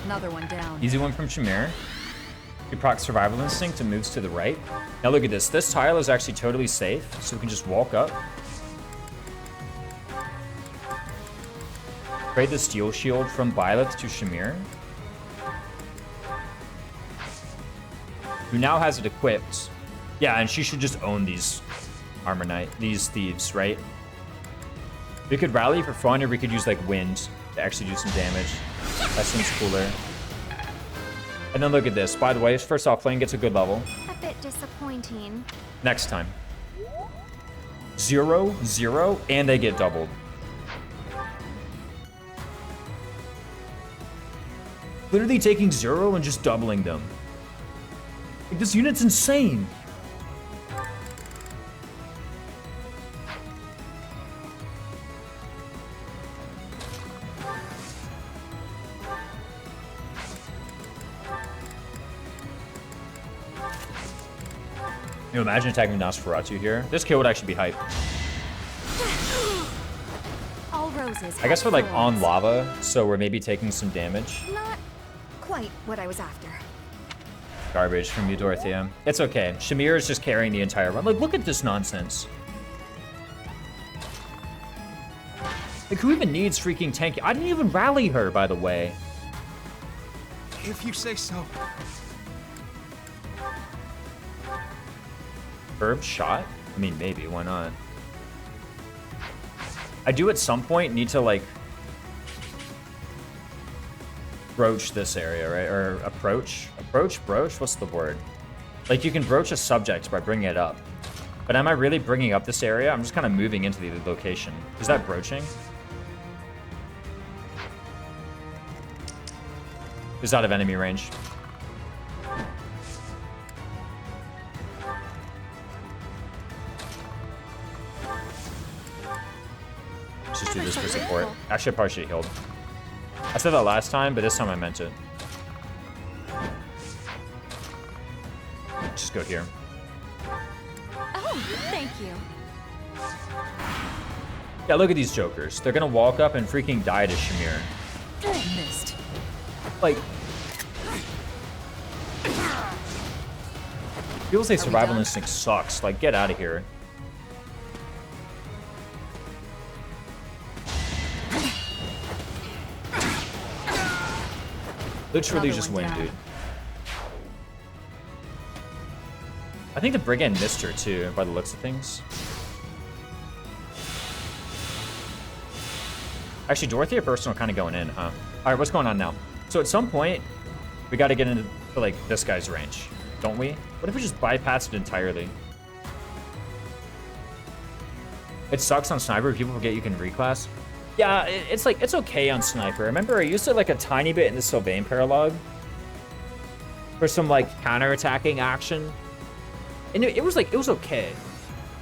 Another one down. Easy one from Jameer. He procs Survival Instinct and moves to the right. Now look at this. This tile is actually totally safe, so we can just walk up. Trade the Steel Shield from Byleth to Jameer, who now has it equipped. Yeah, and she should just own these Armor Knight, these thieves, right? We could rally for fun, or we could use like wind to actually do some damage. That seems cooler. And then look at this. By the way, first off, Flame gets a good level. A bit disappointing. Next time. 0, 0, and they get doubled. Literally taking 0 and just doubling them. Like, this unit's insane. You imagine attacking Nosferatu here? This kill would actually be hype. All roses. I guess we're like have on thorns. lava, so we're maybe taking some damage. Not quite what I was after. Garbage from you, Dorothea. It's okay. Jameer is just carrying the entire run. Like, look at this nonsense. Like, who even needs freaking tanky? I didn't even rally her, by the way. If you say so. Curved shot? I mean, maybe. Why not? I do at some point need to, like, broach this area, right? Or approach? Approach? Broach? What's the word? Like, you can broach a subject by bringing it up. But am I really bringing up this area? I'm just kind of moving into the location. Is that broaching? Is out of enemy range. Let's just do this for support. Actually, I probably should have healed. I said that last time, but this time I meant it. Just go here. Oh, thank you. Yeah, look at these jokers. They're gonna walk up and freaking die to Jameer. Missed. Like, people say survival instinct sucks. Like, get out of here. Literally Another just one win, down. dude. I think the Brigand missed her too, by the looks of things. Actually, Dorothea personal kind of going in, huh? All right, what's going on now? So at some point, we got to get into like this guy's range, don't we? What if we just bypass it entirely? It sucks on Sniper. People forget you can reclass. Yeah, it's like, it's okay on Sniper. Remember, I used it like a tiny bit in the Sylvain paralogue for some like counter-attacking action. And it was like, it was okay,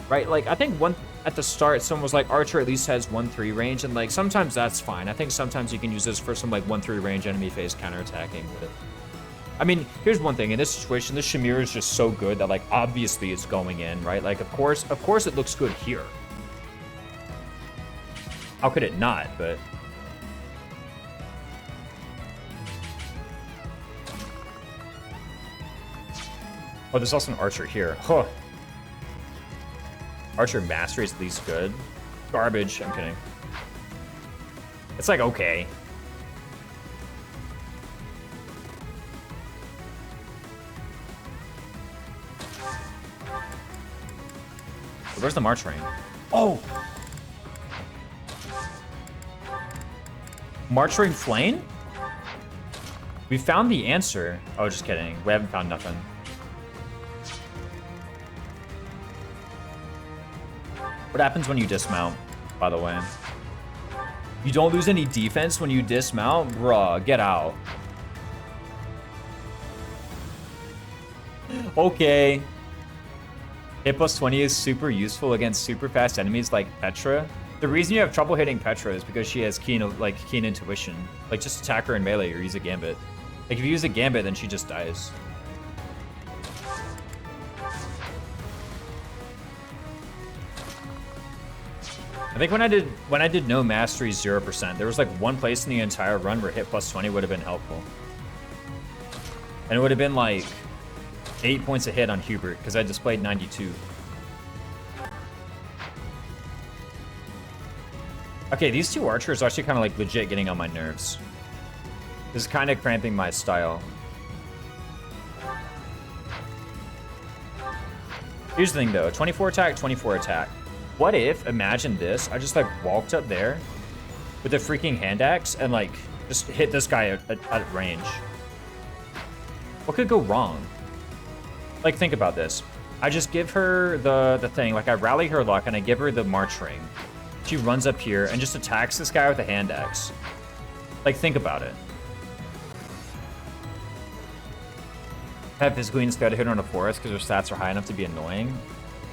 right? Like, I think at the start, someone was like, Archer at least has 1-3 range, and like, sometimes that's fine. I think sometimes you can use this for some like 1-3 range enemy phase counterattacking. But I mean, here's one thing. In this situation, this Jameer is just so good that like, obviously it's going in, right? Like, of course it looks good here. How could it not? But Oh, there's also an archer here. Huh. Archer mastery is at least good. Garbage. I'm kidding. It's like okay. Where's the March ring? Oh! March ring flame? We found the answer. Oh, just kidding. We haven't found nothing. What happens when you dismount, by the way? You don't lose any defense when you dismount? Bruh, get out. Okay. Hit plus 20 is super useful against super fast enemies like Petra. The reason you have trouble hitting Petra is because she has keen intuition. Like, just attack her in melee or use a gambit. Like, if you use a gambit, then she just dies. I think when I did no mastery 0%, there was like one place in the entire run where hit plus 20 would have been helpful. And it would have been like 8 points a hit on Hubert, because I displayed 92. Okay, these two archers are actually kind of like legit getting on my nerves. This is kind of cramping my style. Here's the thing though, 24 attack, 24 attack. What if, imagine this, I just like walked up there with a freaking hand axe and like just hit this guy at range? What could go wrong? Like, think about this. I just give her the thing, like I rally her luck and I give her the March ring. She runs up here and just attacks this guy with a hand axe. Like, think about it. Have physically instead hit her in a forest because her stats are high enough to be annoying.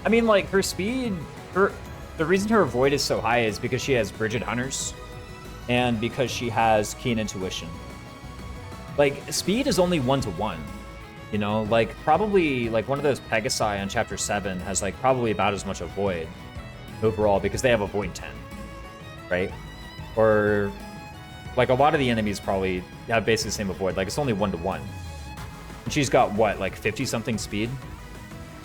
I mean, like, her speed, the reason her avoid is so high is because she has Bridget Hunters and because she has keen intuition. Like, speed is only 1-to-1. You know, like, probably, like, one of those Pegasi on Chapter 7 has, like, probably about as much avoid overall because they have avoid 10, right? Or, like, a lot of the enemies probably have basically the same avoid. Like, it's only 1-to-1. And she's got, what, like, 50-something speed?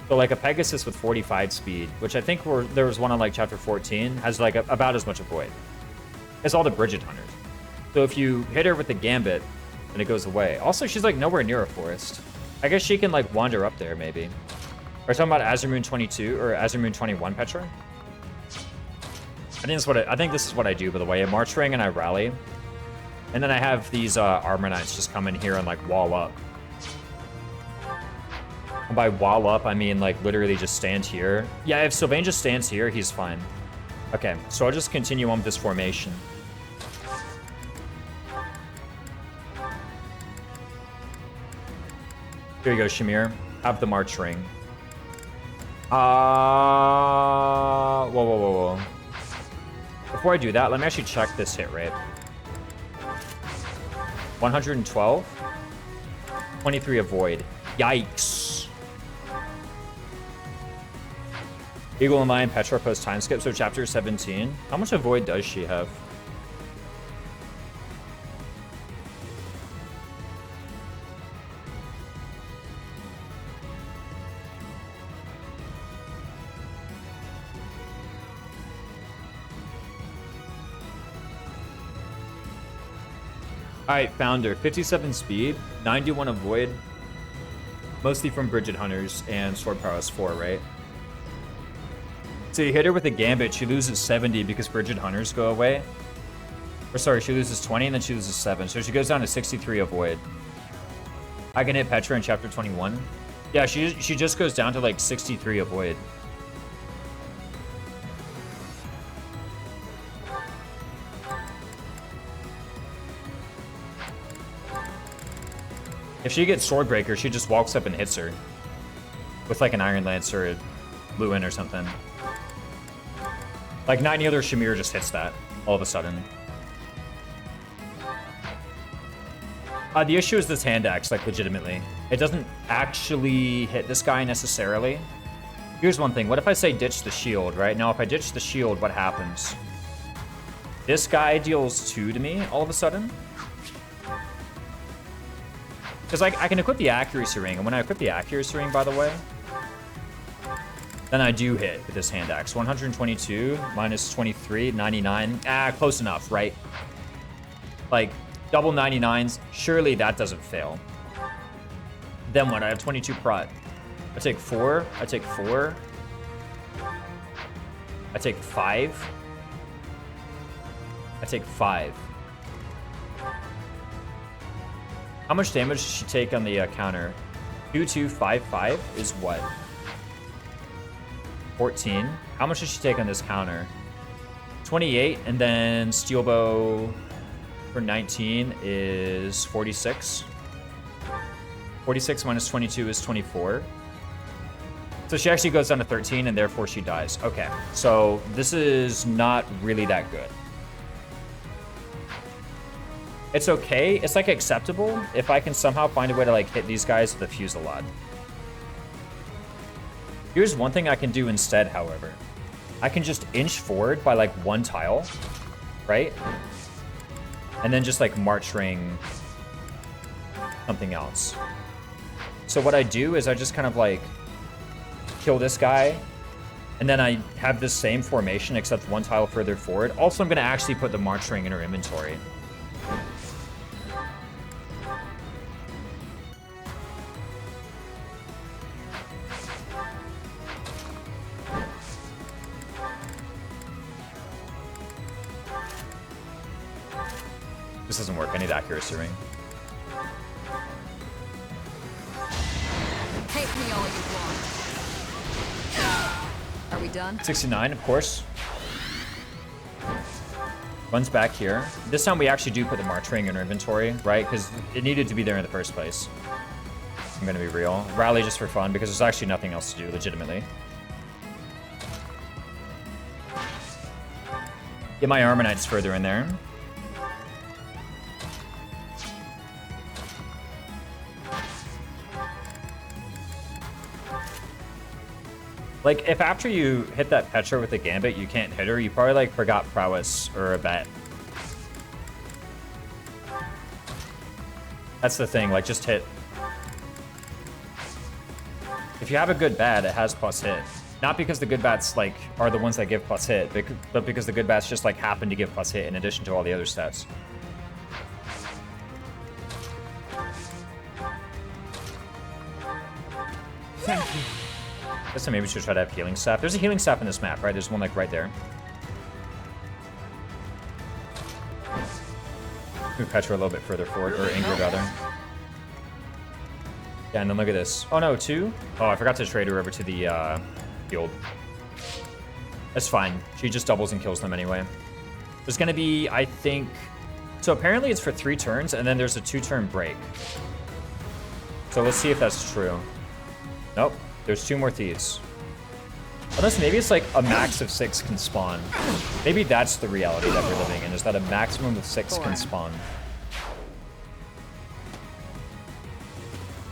So, like, a Pegasus with 45 speed, which I think there was one on, like, Chapter 14, has, like, about as much avoid. It's all the Bridget Hunters. So if you hit her with the Gambit, then it goes away. Also, she's, like, nowhere near a forest. I guess she can, like, wander up there, maybe. Are you talking about Azure Moon 22 or Azure Moon 21, Petra? I think this is what I do, by the way. I March Ring and I rally. And then I have these Armor Knights just come in here and, like, wall up. And by wall up, I mean, like, literally just stand here. Yeah, if Sylvain just stands here, he's fine. Okay, so I'll just continue on with this formation. Here you go, Shamir. Have the March Ring. Whoa. Before I do that, let me actually check this hit rate. 112. 23 avoid. Yikes. Eagle and Lion Petra post time skip, so chapter 17. How much avoid does she have? Alright, found her. 57 speed, 91 avoid. Mostly from Bridget Hunters and Sword Prowess 4, right? So you hit her with a Gambit, she loses 70 because Bridget Hunters go away. Or sorry, she loses 20 and then she loses 7. So she goes down to 63 avoid. I can hit Petra in chapter 21. Yeah, she just goes down to like 63 avoid. If she gets Swordbreaker, she just walks up and hits her. With like an Iron Lance or a Luin or something. Like 9 other Shamir just hits that all of a sudden. The issue is this hand axe, like legitimately. It doesn't actually hit this guy necessarily. Here's one thing, what if I say ditch the shield, right? Now if I ditch the shield, what happens? This guy deals 2 to me all of a sudden. Because I can equip the accuracy ring, and when I equip the accuracy ring, by the way, then I do hit with this hand axe. 122 minus 23, 99. Ah, close enough, right? Like, double 99s, surely that doesn't fail. Then what? I have 22 prot. I take 4. I take 4. I take 5. I take 5. How much damage does she take on the counter? 2255 is what? 14. How much does she take on this counter? 28, and then steel bow for 19 is 46. 46 minus 22 is 24. So she actually goes down to 13, and therefore she dies. Okay, so this is not really that good. It's okay. It's like acceptable if I can somehow find a way to like hit these guys with a fusillade. Here's one thing I can do instead, however. I can just inch forward by like 1 tile, right? And then just like march ring something else. So what I do is I just kind of like kill this guy, and then I have this same formation except 1 tile further forward. Also, I'm going to actually put the march ring in her inventory. This doesn't work. I need accuracy ring. Hate me all you want. Are we done? 69, of course. Runs back here. This time we actually do put the march ring in our inventory, right? Because it needed to be there in the first place. I'm gonna be real. Rally just for fun, because there's actually nothing else to do, legitimately. Get my Armor Knights further in there. Like, if after you hit that Petra with the Gambit, you can't hit her, you probably, like, forgot Prowess or a bet. That's the thing, like, just hit. If you have a good bat, it has plus hit. Not because the good bats, like, are the ones that give plus hit, but because the good bats just, like, happen to give plus hit in addition to all the other stats. Thank you. Guess I maybe should try to have healing staff. There's a healing staff in this map, right? There's one like right there. Move Petra a little bit further forward, or Ingrid rather. Yeah, and then look at this. Oh no, 2? Oh, I forgot to trade her over to the field. That's fine. She just doubles and kills them anyway. There's gonna be, I think... So apparently it's for 3 turns, and then there's a 2-turn break. So let's see if that's true. Nope. There's 2 more thieves. Unless maybe it's like a max of 6 can spawn. Maybe that's the reality that we're living in, is that a maximum of 6 can spawn.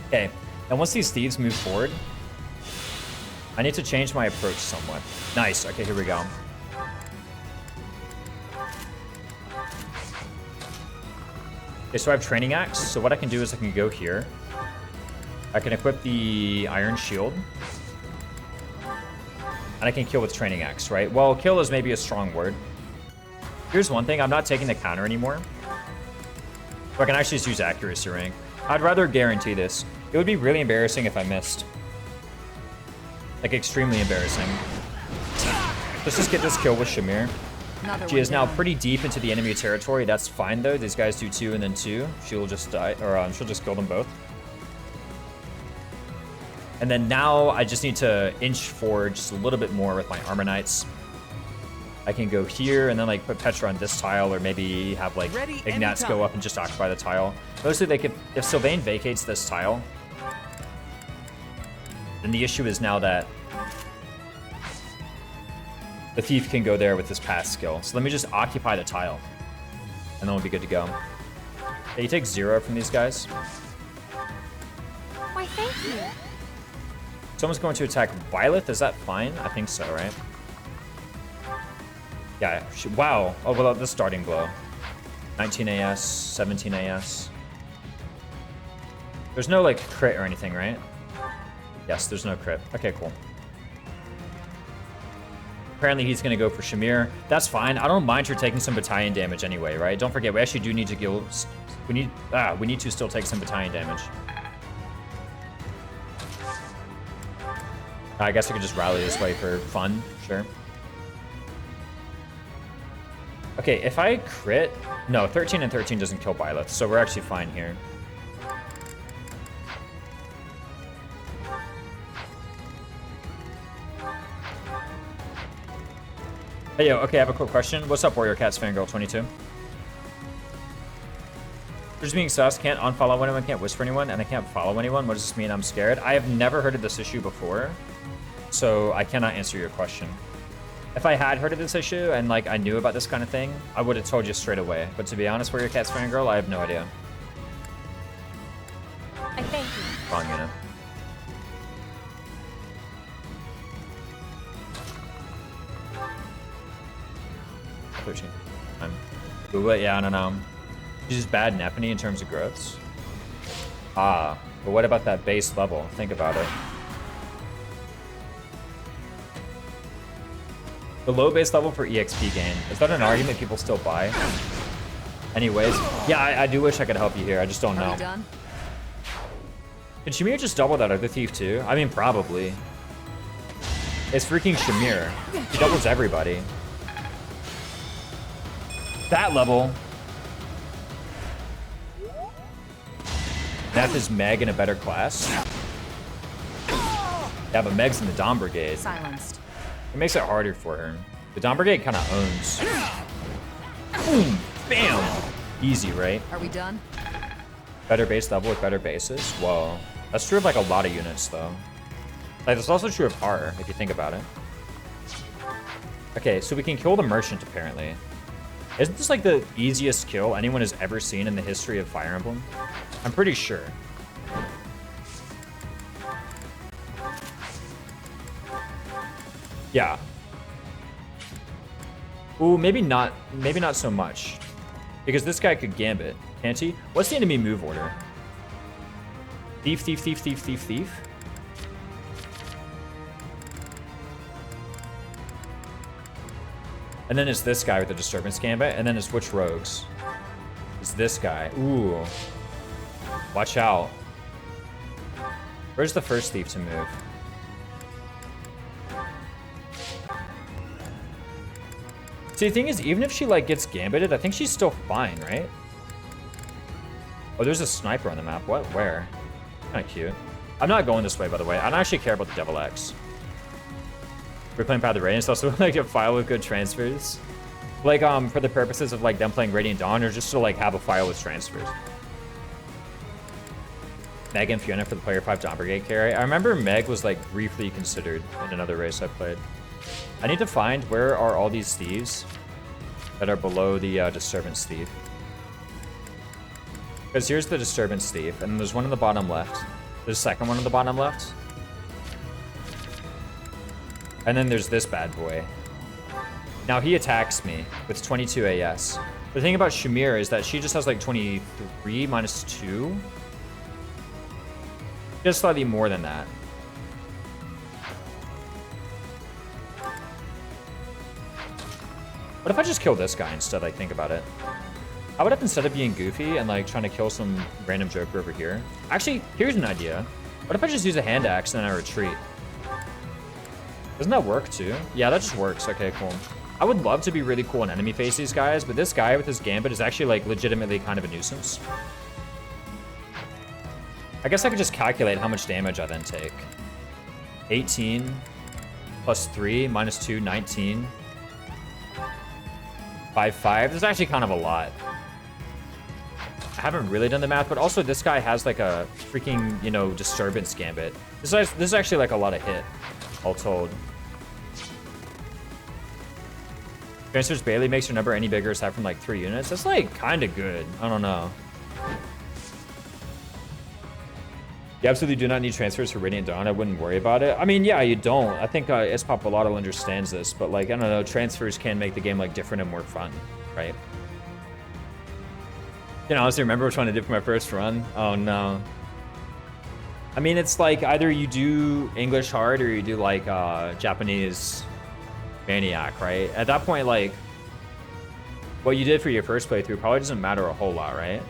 Okay, and once these thieves move forward, I need to change my approach somewhat. Nice, okay, here we go. Okay, so I have Training Axe, so what I can do is I can go here. I can equip the Iron Shield. And I can kill with Training Axe, right? Well, kill is maybe a strong word. Here's one thing, I'm not taking the counter anymore. So I can actually just use Accuracy Ring. I'd rather guarantee this. It would be really embarrassing if I missed. Like, extremely embarrassing. Let's just get this kill with Shamir. She is now pretty deep into the enemy territory. That's fine, though. These guys do 2 and then 2. She'll just die, or she'll just kill them both. And then now I just need to inch forward just a little bit more with my Armor Knights. I can go here and then like put Petra on this tile, or maybe have like Ignats go up and just occupy the tile. Mostly they could, if Sylvain vacates this tile, then the issue is now that the Thief can go there with this pass skill. So let me just occupy the tile, and then we'll be good to go. Okay, you take 0 from these guys. Why, thank you. Someone's going to attack Violet. Is that fine? I think so, right? Yeah. Wow. Oh, well, the starting blow. 19 AS, 17 AS. There's no, like, crit or anything, right? Yes, there's no crit. Okay, cool. Apparently he's going to go for Shamir. That's fine. I don't mind her taking some battalion damage anyway, right? Don't forget, we actually do need to go... We need to still take some battalion damage. I guess I could just rally this way for fun. Sure. Okay, if I crit... No, 13 and 13 doesn't kill Byleth, so we're actually fine here. Hey, yo, okay, I have a quick question. What's up, Warrior Cats Fangirl 22? Just being sus, can't unfollow anyone, can't whisper anyone, and I can't follow anyone. What does this mean? I'm scared. I have never heard of this issue before, so I cannot answer your question. If I had heard of this issue and, like, I knew about this kind of thing, I would have told you straight away. But to be honest, Warrior Cats Fangirl, I have no idea. I thank you. Wrong unit. Google it? Yeah, I don't know. She's just bad in Epiphany in terms of growths. Ah, but what about that base level? Think about it. The low base level for EXP gain. Is that an argument people still buy? Anyways, yeah, I do wish I could help you here. I just don't know. Done? Can Shamir just double that other thief too? I mean, probably. It's freaking Shamir. He doubles everybody. That level. That is Meg in a better class. Yeah, but Meg's in the Dawn Brigade. Silenced. It makes it harder for her. The Dawn Brigade kind of owns. Boom! Bam! Easy, right? Are we done? Better base level with better bases? Whoa. That's true of like a lot of units, though. Like, that's also true of R, if you think about it. Okay, so we can kill the Merchant, apparently. Isn't this like the easiest kill anyone has ever seen in the history of Fire Emblem? I'm pretty sure. Yeah. Ooh, maybe not so much. Because this guy could gambit, can't he? What's the enemy move order? Thief, thief, thief, thief, thief, thief. And then it's this guy with the Disturbance Gambit, and then it's which rogues? It's this guy. Ooh. Watch out. Where's the first thief to move? See, the thing is, even if she, like, gets gambited, I think she's still fine, right? Oh, there's a sniper on the map. What? Where? Kind of cute. I'm not going this way, by the way. I don't actually care about the Devil X. We're playing Path of Radiance, also like a file with good transfers. Like, for the purposes of like them playing Radiant Dawn, or just to like have a file with transfers. Meg and Fiona for the player 5 Dawn Brigade carry. I remember Meg was like briefly considered in another race I played. I need to find where are all these thieves that are below the Disturbance Thief. Because here's the Disturbance Thief, and there's one on the bottom left. There's a second one on the bottom left. And then there's this bad boy. Now he attacks me with 22 AS. The thing about Shamir is that she just has like 23 minus 2. Just slightly more than that. What if I just kill this guy instead, like, think about it? How would if instead of being goofy and like trying to kill some random joker over here? Actually, here's an idea. What if I just use a hand axe and then I retreat? Doesn't that work too? Yeah, that just works. Okay, cool. I would love to be really cool and enemy face these guys, but this guy with his gambit is actually like legitimately kind of a nuisance. I guess I could just calculate how much damage I then take. 18 plus 3 minus 2, 19. 5. This is actually kind of a lot. I haven't really done the math, but also this guy has like a freaking, you know, Disturbance Gambit. This is actually like a lot of hit, all told. Transfers barely makes your number any bigger aside from like 3 units. That's like kind of good. I don't know. You absolutely do not need transfers for Radiant Dawn. I wouldn't worry about it. I mean, yeah, you don't. I think Espopolato understands this, but like, I don't know, transfers can make the game like different and more fun, right? You know, honestly remember which one I did for my first run? Oh no. I mean, it's like either you do English hard or you do like Japanese maniac, right? At that point, like, what you did for your first playthrough probably doesn't matter a whole lot, right?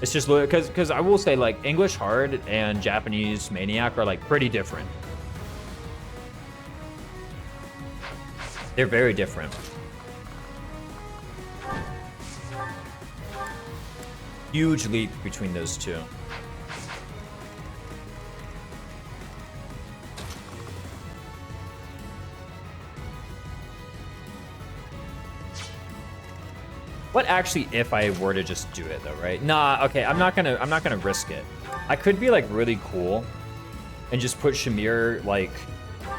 It's just because I will say, like, English hard and Japanese maniac are like pretty different. They're very different. Huge leap between those two. What actually if I were to just do it though, right? Nah, okay, I'm not gonna risk it. I could be like really cool and just put Shamir like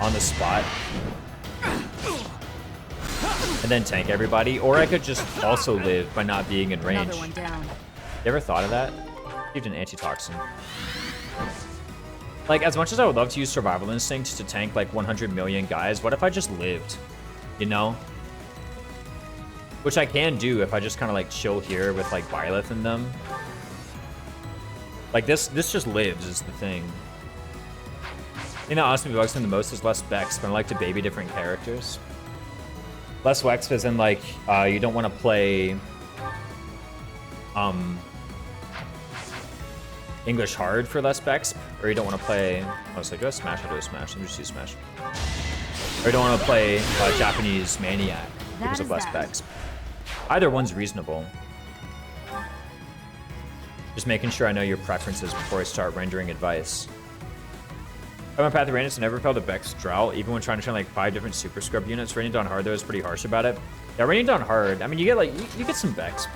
on the spot and then tank everybody, or I could just also live by not being in range. Another one down. You ever thought of that? Received an antitoxin. Like, as much as I would love to use survival instinct to tank like 100 million guys, what if I just lived? You know? Which I can do if I just kind of like chill here with like Byleth in them. Like this just lives is the thing. You know, honestly, what bugs me the most is less Vex, but I like to baby different characters. Less Vex as in like, you don't want to play English hard for less Vex, or you don't want to play, I was like, do I smash or do I smash? Let me just do smash. Or you don't want to play Japanese maniac because of less Vex. Either one's reasonable. Just making sure I know your preferences before I start rendering advice. I'm a Path of Radiance, never felt a Vex drought, even when trying to train like 5 different super scrub units. Raining down hard though is pretty harsh about it. Yeah, raining down hard, I mean, you get like, you get some Vex.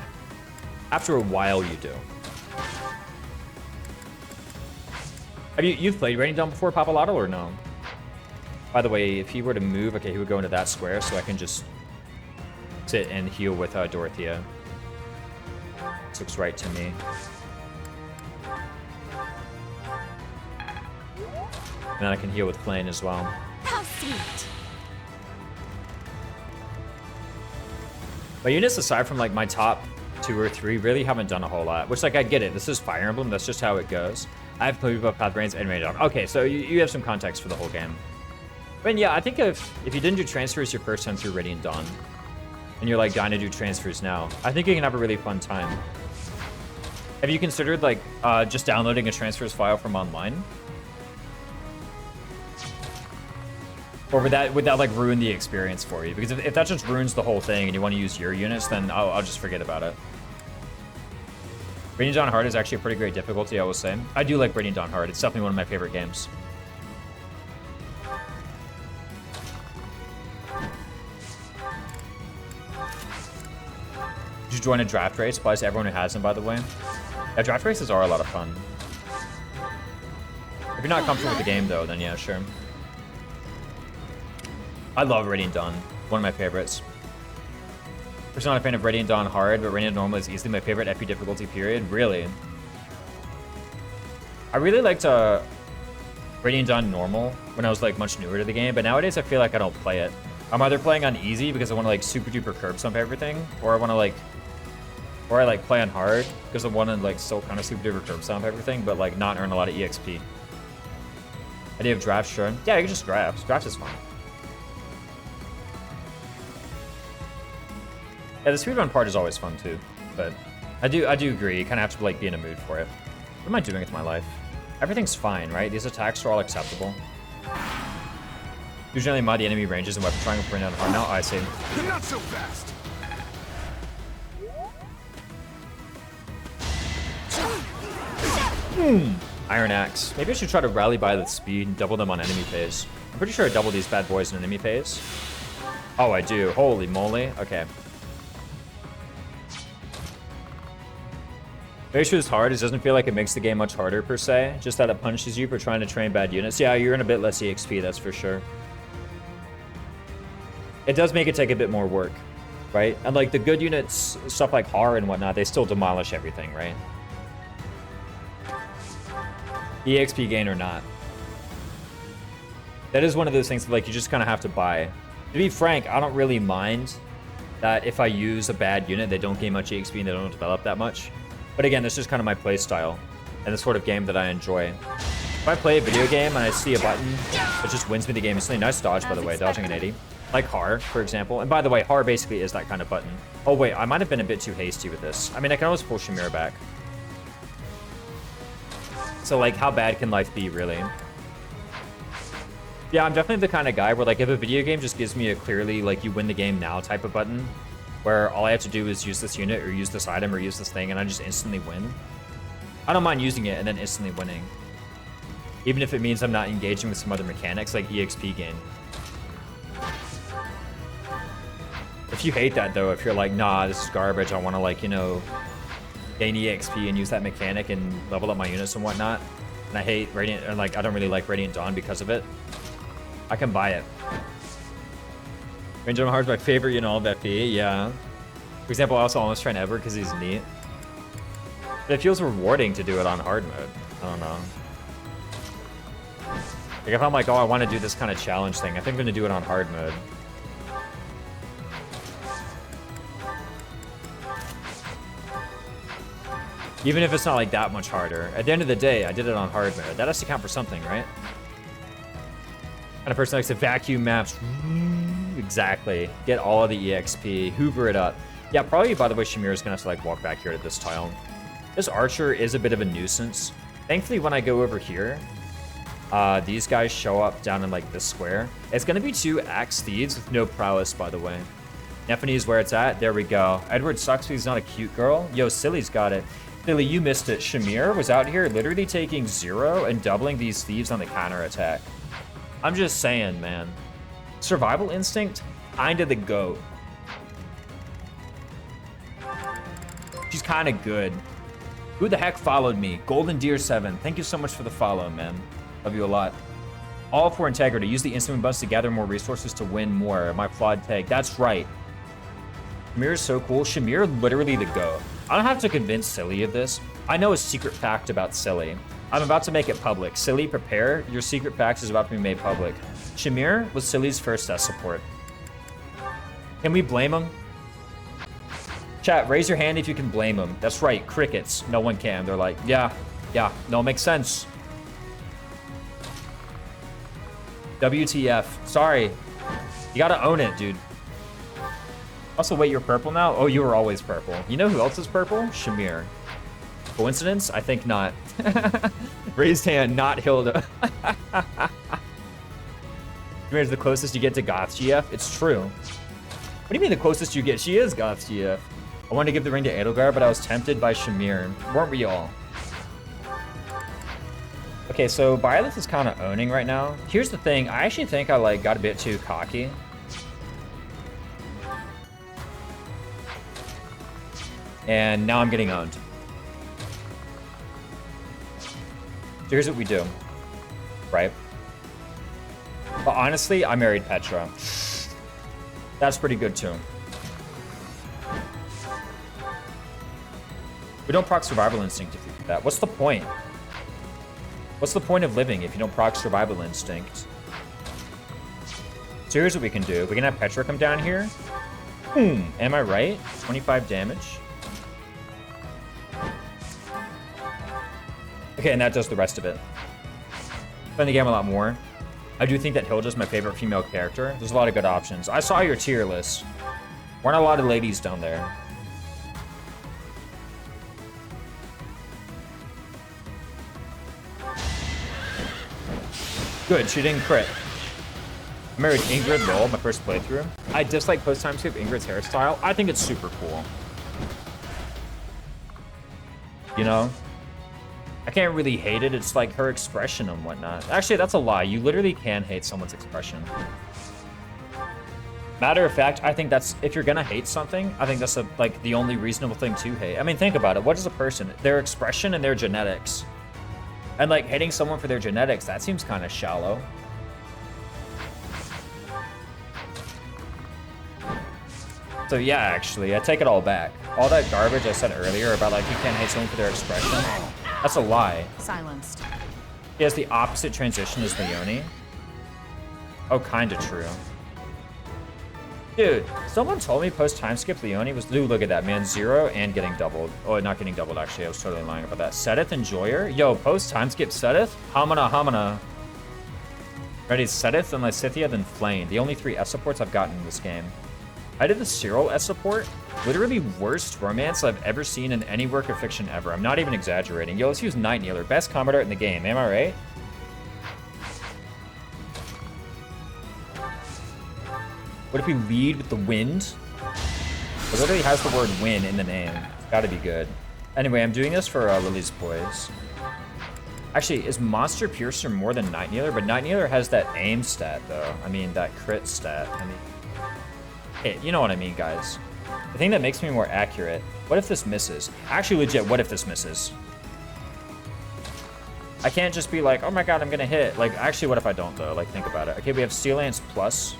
After a while, you do. Have you've played Raining Down before, Papalotto, or no? By the way, if he were to move, okay, he would go into that square, so I can just sit and heal with Dorothea. This looks right to me. And then I can heal with Flame as well. How sweet. But units aside from like my top 2 or 3 really haven't done a whole lot. Which, like, I get it. This is Fire Emblem. That's just how it goes. I've played both Path of Radiance and Raining Down. Okay, so you have some context for the whole game. But yeah, I think if you didn't do transfers your first time through Radiant Dawn, and you're like dying to do transfers now, I think you can have a really fun time. Have you considered like just downloading a transfers file from online? Or would that like ruin the experience for you? Because if that just ruins the whole thing and you want to use your units, then I'll just forget about it. Radiant Dawn Hard is actually a pretty great difficulty, I will say. I do like Radiant Dawn Hard. It's definitely one of my favorite games. Did you join a draft race? Applies to everyone who has them, by the way. Yeah, draft races are a lot of fun. If you're not comfortable with the game, though, then yeah, sure. I love Radiant Dawn. One of my favorites. I'm not a fan of Radiant Dawn Hard, but Radiant Normal is easily my favorite FP difficulty period. Really? I really liked Radiant Dawn Normal when I was like much newer to the game, but nowadays I feel like I don't play it. I'm either playing on easy because I want to like super duper curb stomp everything, or I want to like, or I like play on hard because I want to like still kind of super duper curb stomp everything, but like not earn a lot of EXP. Idea of draft, sure. Yeah, you can just draft. Draft is fun. Yeah, the speedrun part is always fun too, but I do agree. You kind of have to like be in a mood for it. What am I doing with my life? Everything's fine, right? These attacks are all acceptable. Usually mod the enemy ranges and weapon triangle for Radiant Dawn Hard. Now I say. Not so fast. Iron Axe. Maybe I should try to rally by the speed and double them on enemy phase. I'm pretty sure I double these bad boys in enemy phase. Oh, I do. Holy moly. Okay. Very sure it's hard. It doesn't feel like it makes the game much harder per se. Just that it punishes you for trying to train bad units. Yeah, you're in a bit less EXP, that's for sure. It does make it take a bit more work, right? And like the good units, stuff like Har and whatnot, they still demolish everything, right? EXP gain or not. That is one of those things that like you just kind of have to buy. To be frank, I don't really mind that if I use a bad unit, they don't gain much EXP and they don't develop that much. But again, this is kind of my play style and the sort of game that I enjoy. If I play a video game and I see a button that just wins me the game instantly, nice dodge, by the way, dodging an 80. Like Har, for example. And by the way, Har basically is that kind of button. Oh wait, I might have been a bit too hasty with this. I mean, I can always pull Shamir back. So like, how bad can life be, really? Yeah, I'm definitely the kind of guy where, like, if a video game just gives me a clearly, like, you win the game now type of button, where all I have to do is use this unit or use this item or use this thing and I just instantly win, I don't mind using it and then instantly winning. Even if it means I'm not engaging with some other mechanics, like EXP gain. If you hate that, though, if you're like, nah, this is garbage, I want to, like, you know, gain EXP and use that mechanic and level up my units and whatnot, and I hate Radiant, or, like, I don't really like Radiant Dawn because of it, I can buy it. Ranger Hard's my favorite in all of FP, yeah. For example, I also almost try Edward because he's neat. But it feels rewarding to do it on hard mode. I don't know. Like, if I'm like, oh, I want to do this kind of challenge thing, I think I'm going to do it on hard mode. Even if it's not, like, that much harder. At the end of the day, I did it on hard mode. That has to count for something, right? Kind of person likes to vacuum maps. Exactly. Get all of the EXP. Hoover it up. Yeah, probably, by the way, Shamir is going to have to, like, walk back here to this tile. This archer is a bit of a nuisance. Thankfully, when I go over here, these guys show up down in, like, this square. It's going to be 2 axe thieves with no prowess, by the way. Nephany is where it's at. There we go. Edward sucks because he's not a cute girl. Yo, Silly's got it. Silly, you missed it. Shamir was out here literally taking 0 and doubling these thieves on the counter attack. I'm just saying, man. Survival instinct, kinda the GOAT. She's kinda good. Who the heck followed me? Golden Deer 7. Thank you so much for the follow, man. Love you a lot. All for integrity. Use the instant buffs to gather more resources to win more. My flawed tag. That's right. Shamir is so cool. Shamir, literally the GOAT. I don't have to convince Silly of this. I know a secret fact about Silly. I'm about to make it public. Silly, prepare. Your secret fact is about to be made public. Shamir was Silly's first S support. Can we blame him? Chat, raise your hand if you can blame him. That's right, crickets. No one can. They're like, yeah, no, it makes sense. WTF. Sorry. You gotta own it, dude. Also, wait, you're purple now? Oh, you were always purple. You know who else is purple? Shamir. Coincidence? I think not. Raised hand, not Hilda. Shamir's the closest you get to Goth GF. It's true. What do you mean the closest you get? She is Goth GF. I wanted to give the ring to Edelgard, but I was tempted by Shamir. Weren't we all? Okay, so Byleth is kind of owning right now. Here's the thing. I actually think I, like, got a bit too cocky. And now I'm getting owned. So here's what we do, right? But honestly, I married Petra. That's pretty good too. We don't proc survival instinct if you do that. What's the point? What's the point of living if you don't proc survival instinct? So here's what we can do. We can have Petra come down here. Am I right? 25 damage. Okay, and that does the rest of it. Playing the game a lot more. I do think that Hilda's my favorite female character. There's a lot of good options. I saw your tier list. Weren't a lot of ladies down there. Good, she didn't crit. I married Ingrid Lowell, my first playthrough. I dislike post-time skip Ingrid's hairstyle. I think it's super cool. You know? I can't really hate it. It's like her expression and whatnot. Actually, that's a lie. You literally can hate someone's expression. Matter of fact, I think that's, if you're gonna hate something, I think that's like the only reasonable thing to hate. I mean, think about it. What is a person? Their expression and their genetics. And like hating someone for their genetics, that seems kind of shallow. So yeah, actually, I take it all back. All that garbage I said earlier about like you can't hate someone for their expression, that's a lie. Silenced. He has the opposite transition as Leone. Oh, kind of true. Dude, someone told me post time skip Leone was, dude, look at that, man. 0 and getting doubled. Oh, not getting doubled, actually. I was totally lying about that. Seteth Enjoyer. Yo, post time skip Seteth. Hamana. Ready, Seteth, then Lysithia, then Flame. The only 3 S supports I've gotten in this game. I did the Cyril S support. Literally worst romance I've ever seen in any work of fiction ever. I'm not even exaggerating. Yo, let's use Night Kneeler. Best combat art in the game. Am I right? What if we lead with the wind? It literally has the word win in the name. It's gotta be good. Anyway, I'm doing this for Lily's Poise. Actually, is Monster Piercer more than Night Kneeler? But Night Kneeler has that aim stat, though. I mean, that crit stat. I mean, hey, you know what I mean, guys. The thing that makes me more accurate. What if this misses? Actually, legit, what if this misses? I can't just be like, oh my god, I'm gonna hit. Like, actually, what if I don't, though? Like, think about it. Okay, we have Steel Lance plus.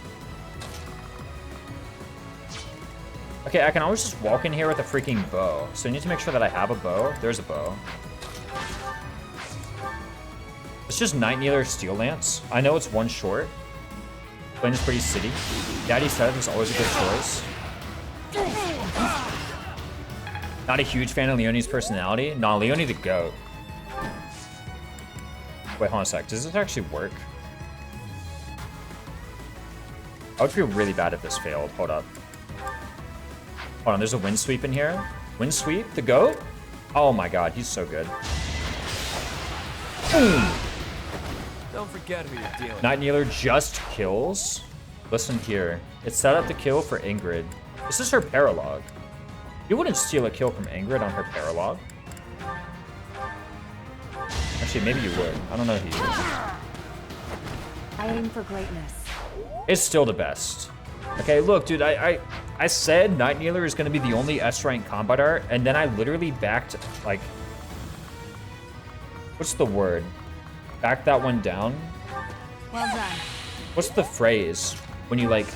Okay, I can always just walk in here with a freaking bow. So I need to make sure that I have a bow. There's a bow. It's just Night Kneeler Steel Lance. I know it's 1 short. Playing is pretty city. Daddy Seteth is always a good choice. Not a huge fan of Leone's personality. Nah, Leone the GOAT. Wait, hold on a sec. Does this actually work? I would feel really bad if this failed. Hold up. Hold on, there's a Wind Sweep in here. Wind Sweep, the GOAT? Oh my god, he's so good. Boom! Don't forget who you're dealing with. Night Kneeler just kills. Listen here. It's set up to kill for Ingrid. This is her paralogue. You wouldn't steal a kill from Ingrid on her paralogue. Actually, maybe you would. I don't know who you would. I aim for greatness. It's still the best. Okay, look, dude, I said Night Kneeler is going to be the only S-rank combat art, and then I literally backed, like... What's the word? Backed that one down? Well done. What's the phrase when you, like,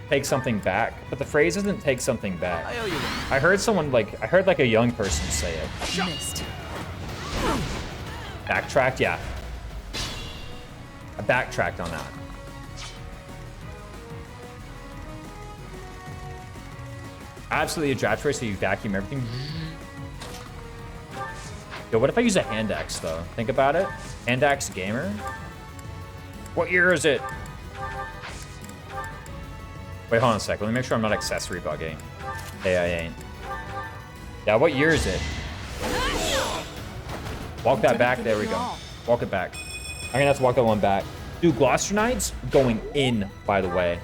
take something back? But the phrase isn't take something back. I owe you one. I heard someone, like, I heard, like, a young person say it. Missed. Backtracked? Yeah. I backtracked on that. Absolutely a draft choice so you vacuum everything. Yo, what if I use a hand axe, though? Think about it. Hand axe gamer? What year is it? Wait, hold on a sec. Let me make sure I'm not accessory bugging. Hey, I ain't. Yeah, what year is it? Walk that back. There we go. Walk it back. I'm gonna have to walk that one back. Dude, Gloucester Knights going in, by the way.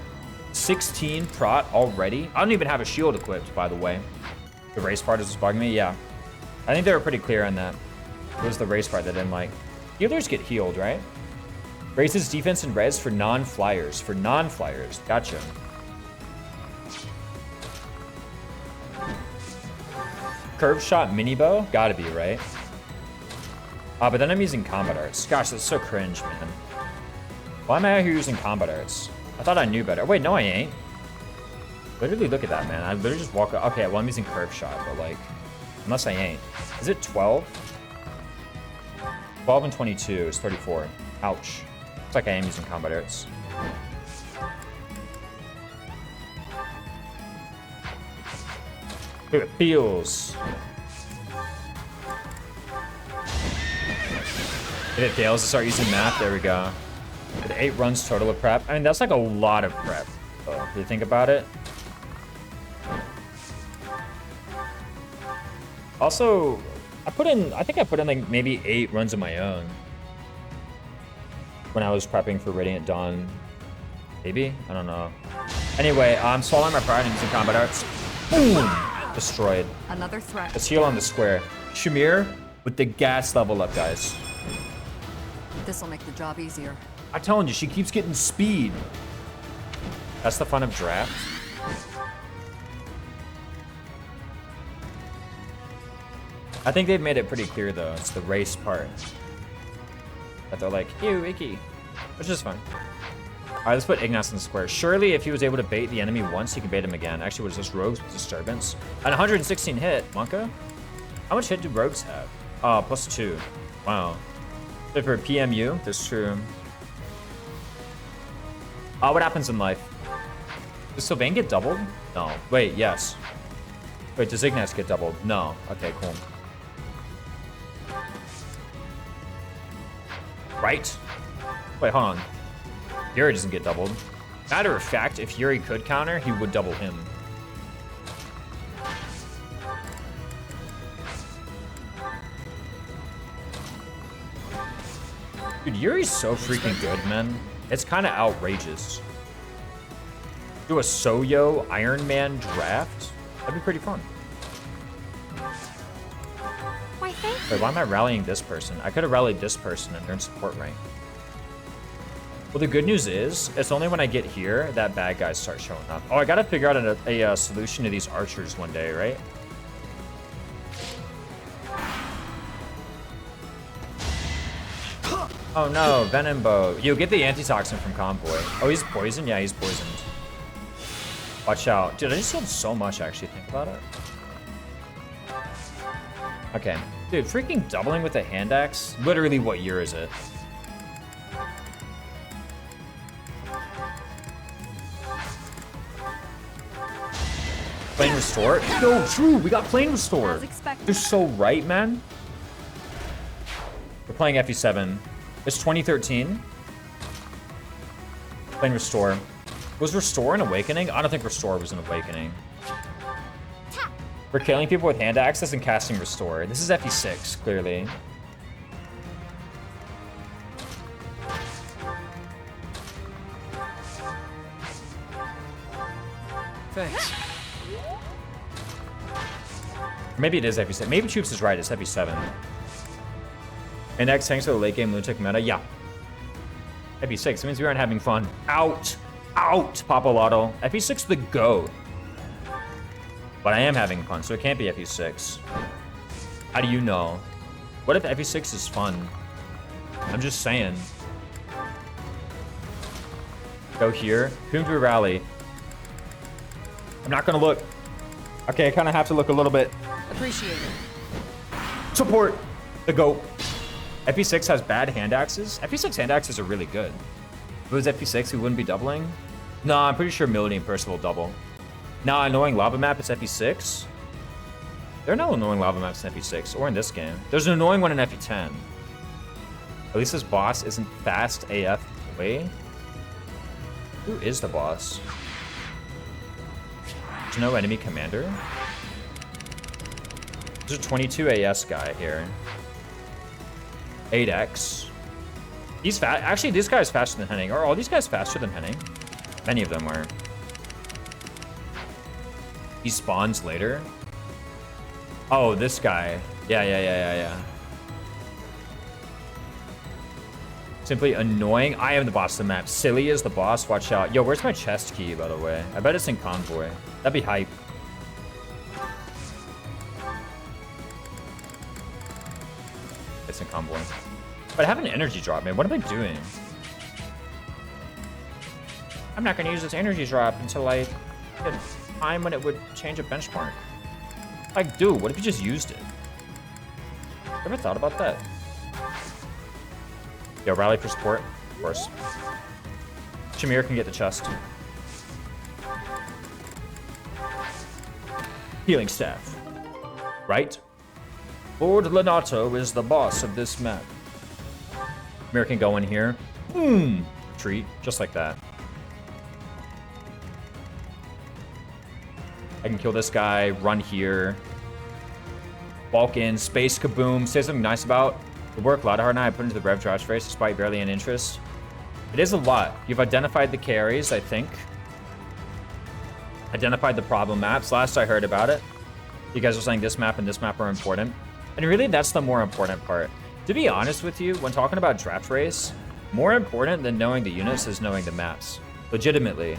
16 prot already. I don't even have a shield equipped, by the way. The race part is bugging me. Yeah. I think they were pretty clear on that. It was the race part that didn't like. Healers get healed, right? Raises defense and res for non-flyers. For non-flyers. Gotcha. Curve shot mini bow? Gotta be, right? Ah, but then I'm using combat arts. Gosh, that's so cringe, man. Why am I out here using combat arts? I thought I knew better. Wait, no, I ain't. Literally, look at that, man. I literally just walk up. Okay, well, I'm using curve shot, but like, unless I ain't. Is it 12? 12 and 22 is 34. Ouch. Looks like I am using combat arts. Look, it feels. If it fails to start using math, there we go. With 8 runs total of prep. I mean, that's like a lot of prep, though, if you think about it. Also, I think I put in like maybe 8 runs of my own when I was prepping for Radiant Dawn. Maybe? I don't know. Anyway, I'm swallowing my pride and using combat arts. Boom! Destroyed. Another threat. Let's heal on the square. Shamir with the gas level up, guys. This'll make the job easier. I'm telling you, she keeps getting speed. That's the fun of draft. I think they've made it pretty clear, though. It's the race part. That they're like, ew, icky. Which is fun. All right, let's put Ignace in the square. Surely, if he was able to bait the enemy once, he can bait him again. Actually, what is this? Rogue's Disturbance. An 116 hit. Monka? How much hit do rogues have? Oh, +2. Wow. So for PMU, that's true. What happens in life? Does Sylvain get doubled? No. Wait, yes. Wait, does Ignace get doubled? No. Okay, cool. Right? Wait, hold on. Yuri doesn't get doubled. Matter of fact, if Yuri could counter, he would double him. Dude, Yuri's so freaking good, man. It's kind of outrageous. Do a Soyo Ironman draft? That'd be pretty fun. Why, thank you. Wait, why am I rallying this person? I could have rallied this person and they're in support rank. Well, the good news is, it's only when I get here that bad guys start showing up. Oh, I gotta figure out a solution to these archers one day, right? Oh no, Venom Bow. You get the antitoxin from Convoy. Oh, he's poisoned? Yeah, he's poisoned. Watch out. Dude, I just healed so much, actually, think about it. Okay. Dude, freaking doubling with a hand axe? Literally, what year is it? Plane Restore? Yo, true, we got Plane Restore. As expected. You're so right, man. We're playing FE7. It's 2013. Plane Restore. Was Restore an Awakening? I don't think Restore was an Awakening. We're killing people with hand axes and casting Restore. This is FE6, clearly. Thanks. Maybe it is FE7. Maybe Troops is right. It's FE7. And X thanks for the late game lunatic meta. Yeah. FE6 means we aren't having fun. Out. Out, Papa Lotto. FE6 the go. But I am having fun, so it can't be FE6. How do you know? What if FE6 is fun? I'm just saying. Go here. Whom do we rally? I'm not gonna look. Okay, I kind of have to look a little bit. Appreciate it. Support the GOAT. FE6 has bad hand axes. FE6 hand axes are really good. If it was FE6, we wouldn't be doubling. No, I'm pretty sure Melody and Percival double. Now, annoying lava map is FE6. There are no annoying lava maps in FE6 or in this game. There's an annoying one in FE10. At least this boss isn't fast AF. Wait. Who is the boss? There's no enemy commander. There's a 22 AS guy here. 8x. He's fast. Actually, this guy's faster than Henning. Are all these guys faster than Henning? Many of them are. He spawns later. Oh, this guy. Yeah. Simply annoying. I am the boss of the map. Silly is the boss. Watch out. Yo, where's my chest key, by the way? I bet it's in Convoy. That'd be hype. It's in Convoy. But I have an energy drop, man. What am I doing? I'm not gonna use this energy drop until I get a time when it would change a benchmark. Like, dude, what if you just used it? Ever thought about that? Yo, rally for support, of course. Shamir can get the chest. Healing staff. Right? Lord Lenato is the boss of this map. Shamir can go in here. Boom! Retreat, just like that. I can kill this guy, run here. Walk in, space kaboom, say something nice about. The work a lot harder now. I put into the Rev Trash race despite barely an interest. It is a lot. You've identified the carries, I think. Identified the problem maps. Last I heard about it, you guys were saying this map and this map are important. And really, that's the more important part. To be honest with you, when talking about draft race, more important than knowing the units is knowing the maps. Legitimately.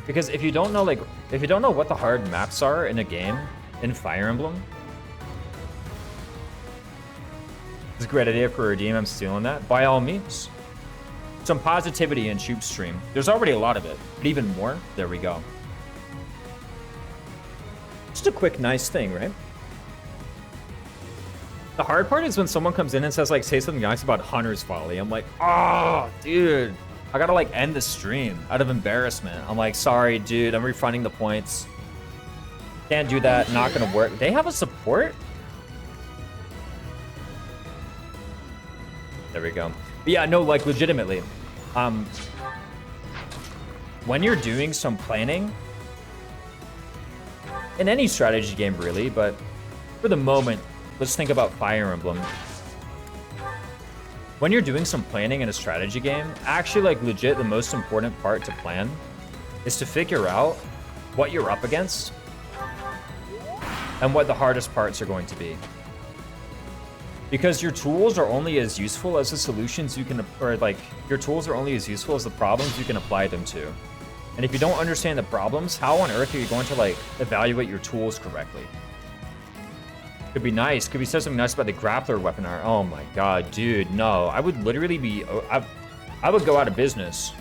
Because if you don't know, like, if you don't know what the hard maps are in a game, in Fire Emblem, it's a great idea for a redeem. I'm stealing that. By all means. Some positivity in Shoop stream. There's already a lot of it, but even more. There we go. Just a quick, nice thing, right? The hard part is when someone comes in and says, like, say something nice about Hunter's Folly. I'm like, oh, dude. I gotta like end the stream out of embarrassment. I'm like, sorry, dude, I'm refunding the points. Can't do that, not gonna work. They have a support? There we go. But yeah, no, like legitimately. When you're doing some planning, in any strategy game really, but for the moment, let's think about Fire Emblem. When you're doing some planning in a strategy game, actually like legit the most important part to plan is to figure out what you're up against and what the hardest parts are going to be. Because your tools are only as useful as the solutions you can, or like your tools are only as useful as the problems you can apply them to. And if you don't understand the problems, how on earth are you going to like evaluate your tools correctly? Could be nice. Could be said something nice about the grappler weapon art. Oh my god, dude, no. I would literally be, I would go out of business.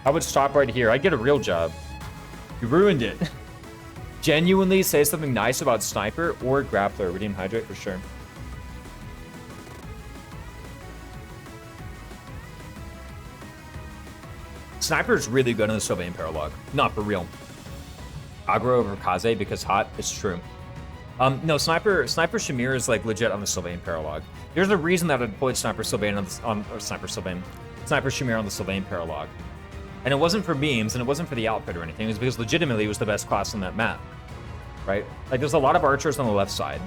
I would stop right here. I'd get a real job. You ruined it. Genuinely say something nice about Sniper or Grappler. Redeem Hydrate for sure. Sniper's really good on the Sylvain Paralogue. Not for real. Aggro over Kaze because hot. It's true. No, Sniper Shamir is like legit on the Sylvain Paralogue. There's a reason that I deployed Sniper Sylvain or Sniper Shamir on the Sylvain Paralogue. And it wasn't for memes, and it wasn't for the outfit or anything. It was because legitimately it was the best class on that map, right? Like there's a lot of archers on the left side.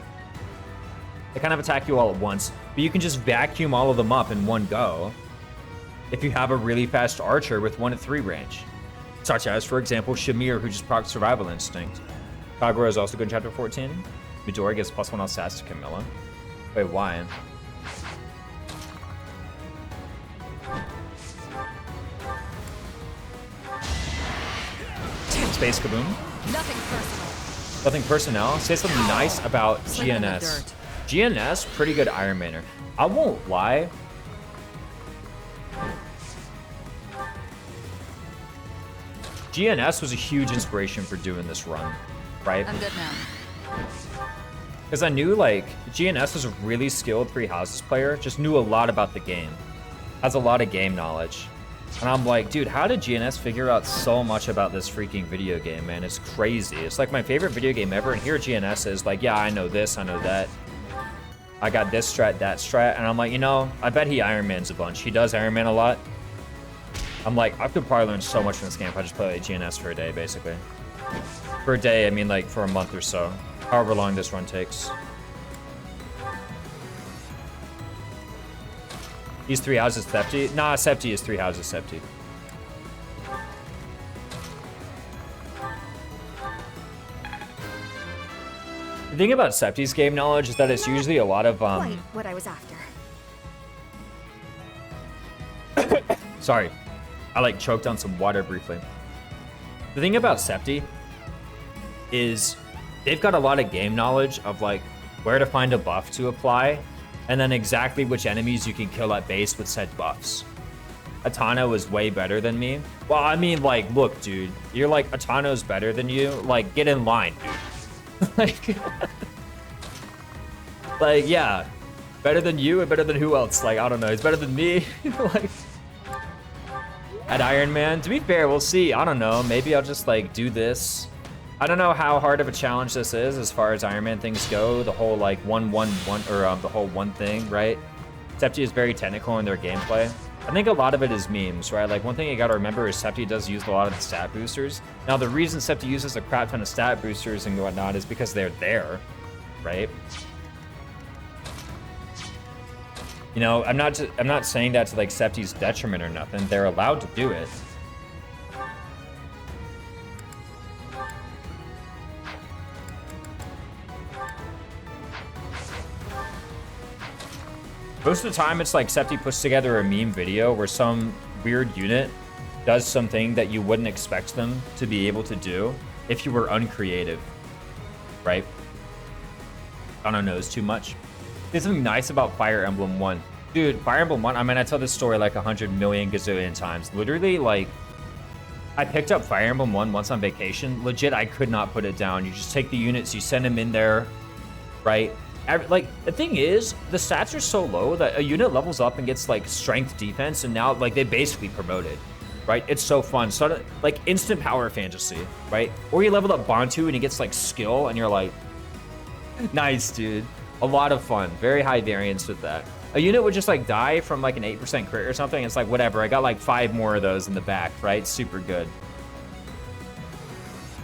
They kind of attack you all at once, but you can just vacuum all of them up in one go if you have a really fast archer with 1 at 3 range. Such as, for example, Shamir, who just procs Survival Instinct. Kagura is also good in Chapter 14. Midori gets +1 on Sass to Camilla. Wait, why? Space Kaboom. Nothing personal. Nothing personnel. Say something nice about Slip in the GNS. dirt. GNS, pretty good Ironmaner. I won't lie. GNS was a huge inspiration for doing this run, right? I'm good now. Because I knew, like, GNS was a really skilled Three Houses player, just knew a lot about the game. Has a lot of game knowledge. And I'm like, dude, how did GNS figure out so much about this freaking video game, man? It's crazy. It's like my favorite video game ever, and here GNS is like, yeah, I know this, I know that. I got this strat, that strat, and I'm like, you know, I bet he Ironmans a bunch. He does Ironman a lot. I'm like, I could probably learn so much from this game if I just play like GNS for a day, basically. For a day, I mean like for a month or so. However long this run takes. He's Three Houses Septi? Nah, Septi is Three Houses Septi. The thing about Septi's game knowledge is that it's usually a lot of Quite what I was after. Sorry, I like choked on some water briefly. The thing about Septi is they've got a lot of game knowledge of like where to find a buff to apply and then exactly which enemies you can kill at base with said buffs. Atano is way better than me. Well, I mean, like, look, dude, you're like, Atano's better than you. Like, get in line, dude. like, yeah, better than you and better than who else? Like, I don't know, he's better than me. like, at Ironman, to be fair, we'll see. I don't know, maybe I'll just like do this. I don't know how hard of a challenge this is as far as Ironman things go. The whole like 1-1-1 or the whole one thing, right? Septi is very technical in their gameplay. I think a lot of it is memes, right? Like one thing you gotta remember is Septi does use a lot of the stat boosters. Now the reason Septi uses a crap ton of stat boosters and whatnot is because they're there, right? You know, I'm not saying that to like Septi's detriment or nothing. They're allowed to do it. Most of the time, it's like Septi puts together a meme video where some weird unit does something that you wouldn't expect them to be able to do if you were uncreative, right? I don't know, it's too much. There's something nice about Fire Emblem 1. Dude, Fire Emblem 1, I mean, I tell this story like 100 million gazillion times. Literally, like, I picked up Fire Emblem 1 once on vacation. Legit, I could not put it down. You just take the units, you send them in there, right? Like, the thing is, the stats are so low that a unit levels up and gets, like, strength defense, and now, like, they basically promoted, right? It's so fun. So, like, instant power fantasy, right? Or you level up Bantu and he gets, like, skill, and you're like, nice, dude. A lot of fun. Very high variance with that. A unit would just, like, die from, like, an 8% crit or something. It's like, whatever. I got, like, 5 more of those in the back, right? Super good.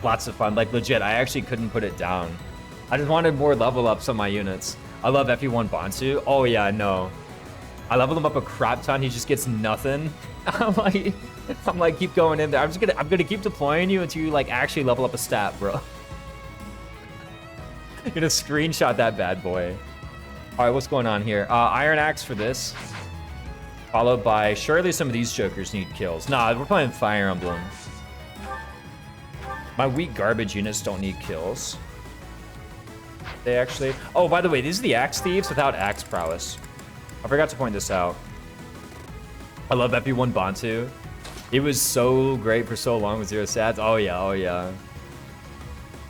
Lots of fun. Like, legit, I actually couldn't put it down. I just wanted more level ups on my units. I love FE1 Bantu. Oh yeah, no. I leveled him up a crap ton. He just gets nothing. I'm like, keep going in there. I'm gonna keep deploying you until you like actually level up a stat, bro. I'm gonna screenshot that bad boy. All right, what's going on here? Iron Axe for this, followed by surely some of these jokers need kills. Nah, we're playing Fire Emblem. My weak garbage units don't need kills. They actually... Oh, by the way, these are the Axe Thieves without Axe Prowess. I forgot to point this out. I love FE1 Bantu. It was so great for so long with 0 stats. Oh, yeah, oh, yeah.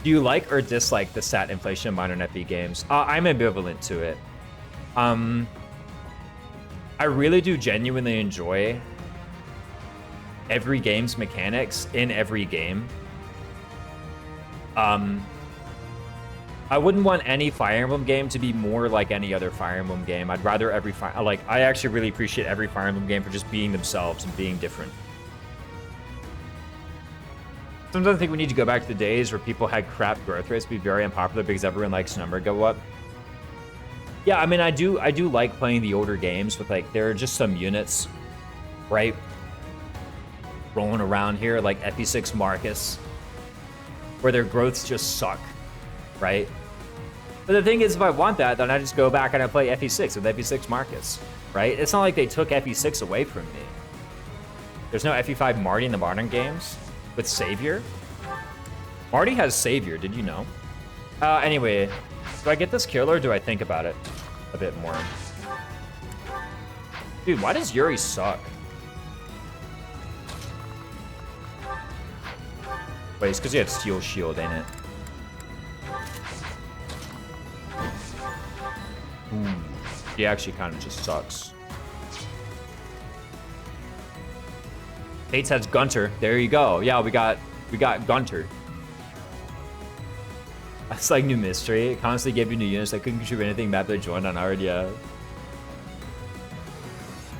Do you like or dislike the stat inflation in modern FE games? I'm ambivalent to it. I really do genuinely enjoy every game's mechanics in every game. I wouldn't want any Fire Emblem game to be more like any other Fire Emblem game. I'd rather every I actually really appreciate every Fire Emblem game for just being themselves and being different. Sometimes I think we need to go back to the days where people had crap growth rates be very unpopular because everyone likes number go up. Yeah, I mean, I do like playing the older games with like, there are just some units, right? Rolling around here like FE6 Marcus, where their growths just suck, right? But the thing is, if I want that, then I just go back and I play FE6 with FE6 Marcus, right? It's not like they took FE6 away from me. There's no FE5 Marty in the modern games with Savior. Marty has Savior, did you know? Anyway, do I get this kill or do I think about it a bit more? Dude, why does Yuri suck? Wait, it's because he had Steel Shield, ain't it? He actually kind of just sucks. Fates has Gunter. There you go. Yeah, we got Gunter. That's like new mystery. It constantly gave you new units that couldn't contribute anything map they joined on hard, yeah.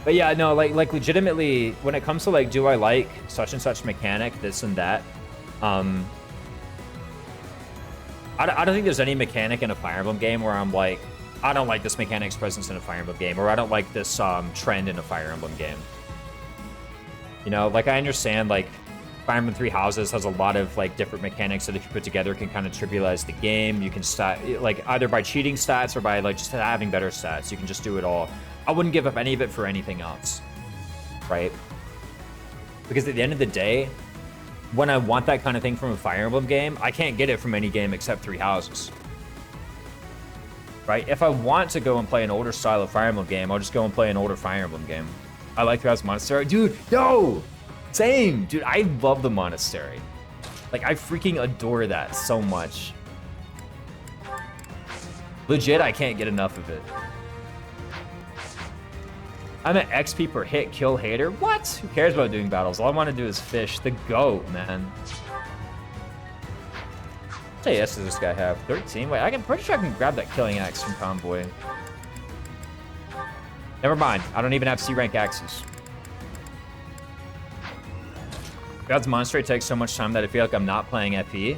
But yeah, no, like legitimately, when it comes to like, do I like such and such mechanic, this and that? I don't think there's any mechanic in a Fire Emblem game where I'm like, I don't like this mechanic's presence in a Fire Emblem game, or I don't like this trend in a Fire Emblem game. You know, like I understand like Fire Emblem Three Houses has a lot of like different mechanics that if you put together can kind of trivialize the game. You can start like either by cheating stats or by like just having better stats. You can just do it all. I wouldn't give up any of it for anything else, right? Because at the end of the day, when I want that kind of thing from a Fire Emblem game, I can't get it from any game except Three Houses. Right? If I want to go and play an older style of Fire Emblem game, I'll just go and play an older Fire Emblem game. I like Three Houses Monastery. Dude, no! Same! Dude, I love the Monastery. Like, I freaking adore that so much. Legit, I can't get enough of it. I'm an XP per hit kill hater. What? Who cares about doing battles? All I want to do is fish. The GOAT, man. What AS does this guy have? 13? Wait, I'm pretty sure I can grab that killing axe from Convoy. Never mind. I don't even have C-rank axes. God's Monastery takes so much time that I feel like I'm not playing FE.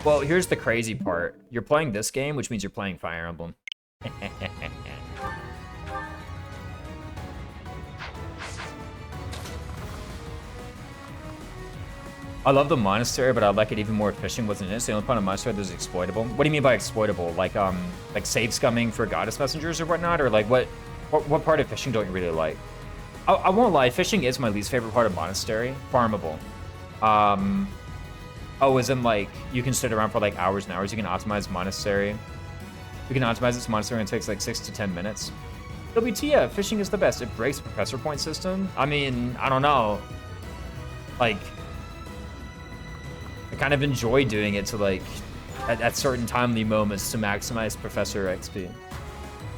Well, here's the crazy part. You're playing this game, which means you're playing Fire Emblem. I love the Monastery, but I'd like it even more if fishing wasn't in it. So the only part of Monastery that is exploitable. What do you mean by exploitable? Like save scumming for goddess messengers or whatnot? Or like what part of fishing don't you really like? I won't lie, fishing is my least favorite part of Monastery. Farmable. Oh, as in like, you can sit around for like hours and hours. You can optimize Monastery. You can optimize this Monastery and it takes like 6 to 10 minutes. WTF, fishing is the best. It breaks the professor point system. I mean, I don't know. Like, I kind of enjoy doing it to like at certain timely moments to maximize Professor XP.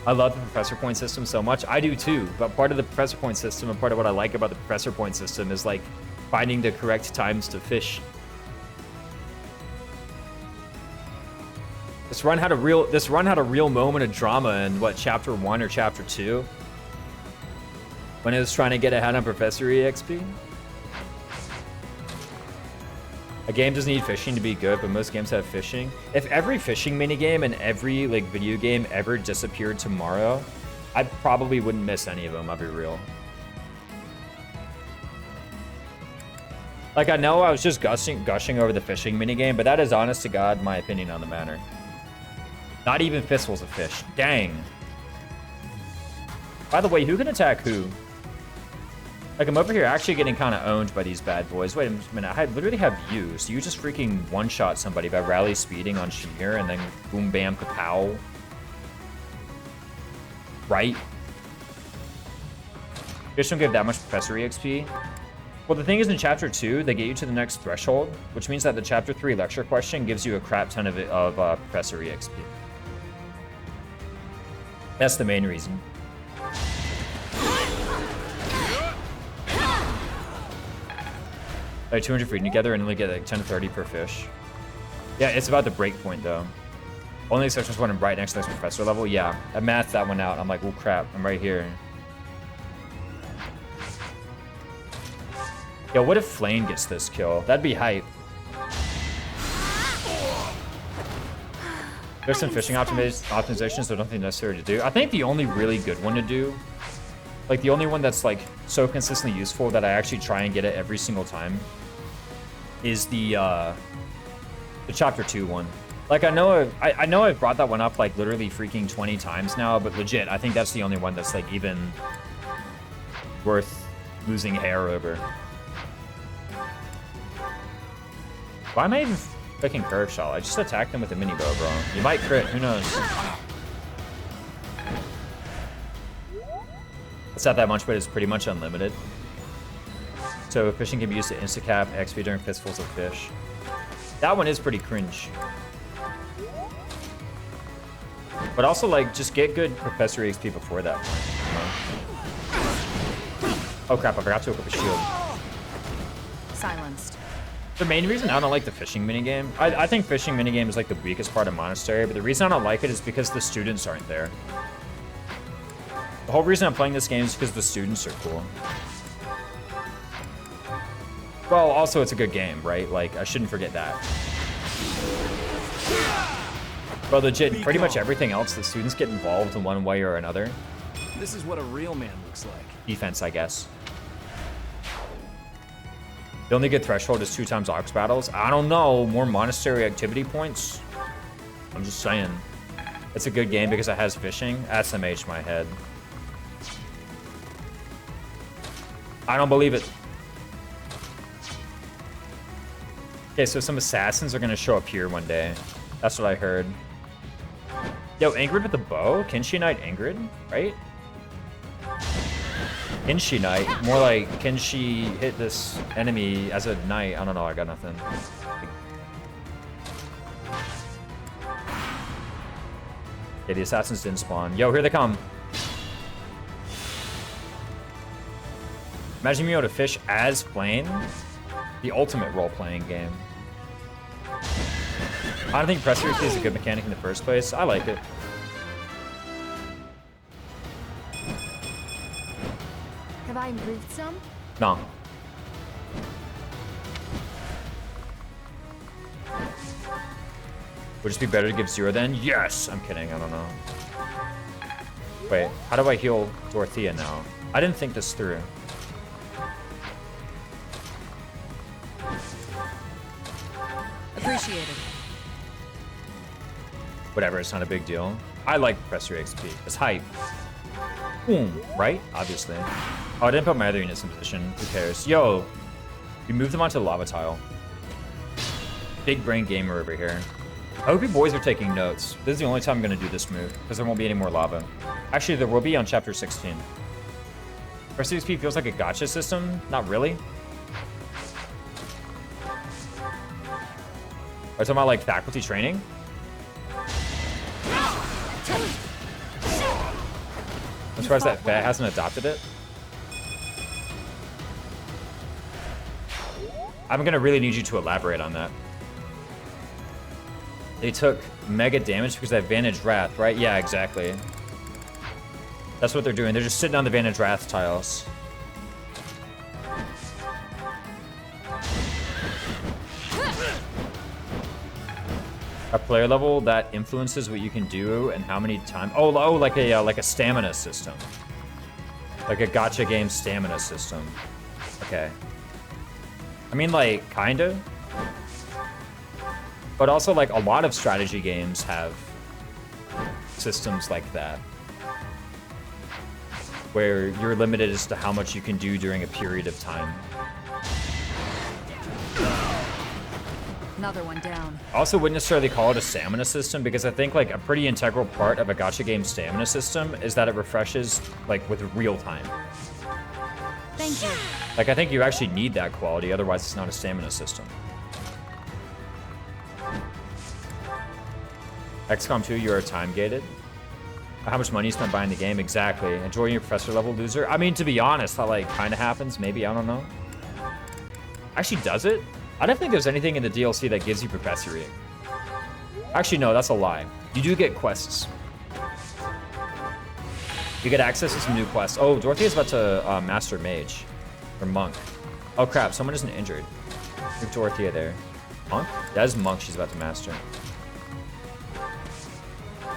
I love the Professor Point system so much. I do too, but part of the Professor Point system and part of what I like about the Professor Point system is like finding the correct times to fish. This run had a real moment of drama in what, chapter 1 or chapter 2? When it was trying to get ahead on Professor EXP. A game doesn't need fishing to be good, but most games have fishing. If every fishing minigame and every like video game ever disappeared tomorrow, I probably wouldn't miss any of them, I'll be real. Like, I know I was just gushing over the fishing minigame, but that is honest to God my opinion on the matter. Not even Fistful's a fish. Dang. By the way, who can attack who? Like, I'm over here actually getting kind of owned by these bad boys. Wait a minute, I literally have you. So you just freaking one-shot somebody by rally speeding on Shamir and then boom, bam, kapow. Right? Fish don't give that much Professor EXP. Well, the thing is, in Chapter 2, they get you to the next threshold, which means that the Chapter 3 lecture question gives you a crap ton of Professor EXP. That's the main reason. Like 200 feet together and only get like 10 to 30 per fish. Yeah, it's about the break point though. Only exceptions when I'm right next to this professor level. Yeah, I mathed that one out. I'm like, oh crap, I'm right here. Yo, what if Flame gets this kill? That'd be hype. There's some fishing optimizations that I don't think necessary to do. I think the only really good one to do, like the only one that's like so consistently useful that I actually try and get it every single time, is the chapter 2 one. Like I know I've brought that one up like literally freaking 20 times now, but legit, I think that's the only one that's like even worth losing hair over. Why am I even picking curve shot? I just attacked them with a mini bow, bro. You might crit, who knows? It's not that much, but it's pretty much unlimited. So fishing can be used to instacap XP during fistfuls of fish. That one is pretty cringe. But also, like, just get good Professor XP before that point. Oh crap, I forgot to equip a shield. Silenced. The main reason I don't like the fishing minigame, I think fishing minigame is like the weakest part of Monastery, but the reason I don't like it is because the students aren't there. The whole reason I'm playing this game is because the students are cool. Well, also it's a good game, right? Like, I shouldn't forget that. But legit, pretty much everything else, the students get involved in one way or another. This is what a real man looks like. Defense, I guess. The only good threshold is 2 times Ox battles. I don't know, more Monastery activity points? I'm just saying. It's a good game because it has fishing. SMH my head. I don't believe it. Okay, so some assassins are gonna show up here one day. That's what I heard. Yo, Ingrid with the bow? Can she knight Ingrid? Right? Can she knight? More like, can she hit this enemy as a knight? I don't know, I got nothing. Okay, the assassins didn't spawn. Yo, here they come. Imagine being able to fish as Flame. The ultimate role-playing game. I don't think Pressure is a good mechanic in the first place. I like it. Have I improved some? No. Would it be better to give 0 then? Yes! I'm kidding, I don't know. Wait, how do I heal Dorothea now? I didn't think this through. Appreciated. Whatever, it's not a big deal. I like Professor XP. It's hype. Boom, right? Obviously. Oh, I didn't put my other units in position. Who cares? Yo, you moved them onto the lava tile. Big brain gamer over here. I hope you boys are taking notes. This is the only time I'm going to do this move, because there won't be any more lava. Actually, there will be on Chapter 16. Professor XP feels like a gotcha system. Not really. Are you talking about, like, faculty training? As far as that vet hasn't adopted it. I'm gonna really need you to elaborate on that. They took mega damage because they have Vantage Wrath, right? Yeah, exactly. That's what they're doing. They're just sitting on the Vantage Wrath tiles. A player level that influences what you can do and how many times. Oh, like a stamina system, like a gacha game stamina system. Okay. I mean, like, kind of. But also, like, a lot of strategy games have systems like that, where you're limited as to how much you can do during a period of time. Another one down. I also wouldn't necessarily call it a stamina system, because I think, like, a pretty integral part of a gacha game stamina system is that it refreshes, like, with real time. Thank you. Like, I think you actually need that quality, otherwise it's not a stamina system. XCOM 2, you are time-gated. How much money you spent buying the game? Exactly. Enjoying your professor level, loser? I mean, to be honest, that, like, kind of happens. Maybe, I don't know. Actually, does it? I don't think there's anything in the DLC that gives you professory. Actually, no, that's a lie. You do get quests. You get access to some new quests. Oh, Dorothy is about to master mage. Or monk. Oh, crap. Someone isn't injured. Leave Dorothea there. Monk? That is monk she's about to master.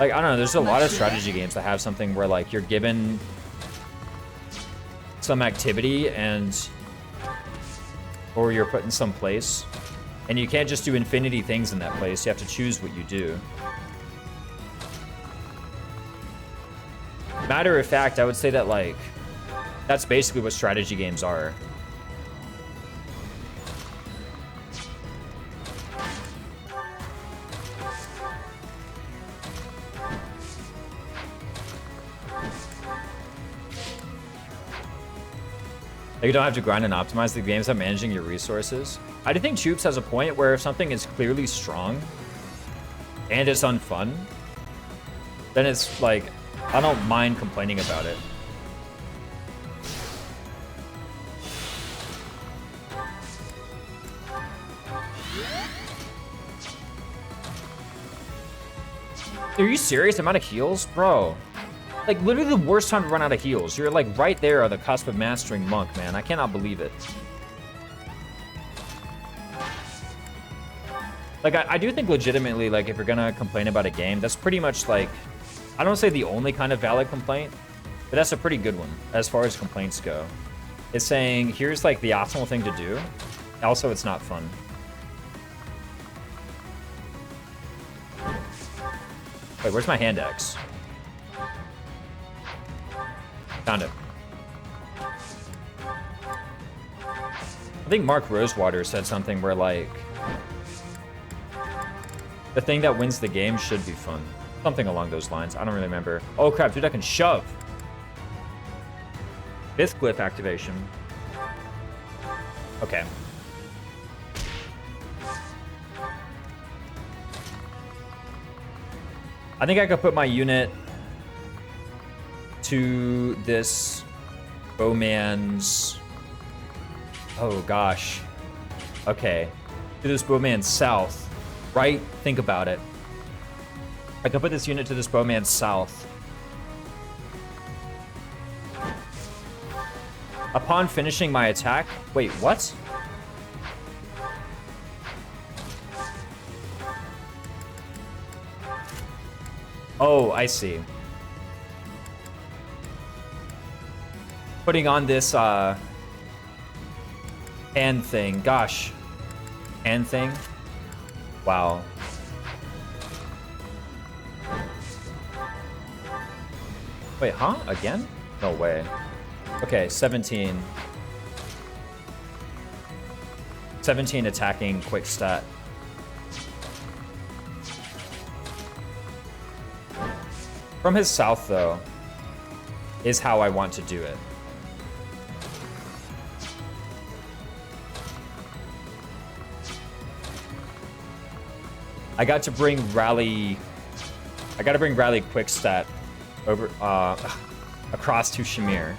Like, I don't know. There's a lot of strategy games that have something where, like, you're given some activity and... or you're put in some place, and you can't just do infinity things in that place. You have to choose what you do. Matter of fact, I would say that, like, that's basically what strategy games are. Like, you don't have to grind and optimize the games on managing your resources. I do think Choops has a point where if something is clearly strong and it's unfun, then it's like, I don't mind complaining about it. Are you serious? I'm out of heals? Bro. Like, literally the worst time to run out of heals. You're, like, right there on the cusp of mastering Monk, man. I cannot believe it. Like, I do think legitimately, like, if you're gonna complain about a game, that's pretty much, like... I don't say the only kind of valid complaint, but that's a pretty good one, as far as complaints go. It's saying, here's, like, the optimal thing to do. Also, it's not fun. Wait, where's my hand axe? Found it. I think Mark Rosewater said something where, like, the thing that wins the game should be fun. Something along those lines. I don't really remember. Oh, crap, dude, I can shove. Fifth glyph activation. Okay. I think I could put my unit to this bowman's... Oh, gosh. Okay. To this bowman's south. Right? Think about it. I could put this unit to this bowman's south. Upon finishing my attack... Wait, what? Oh, I see. Putting on this, hand thing. Gosh. Hand thing? Wow. Wait, huh? Again? No way. Okay, 17. 17 attacking, quick stat. From his south, though, is how I want to do it. I got to bring Rally I gotta bring Riley quick stat over across to Shamir.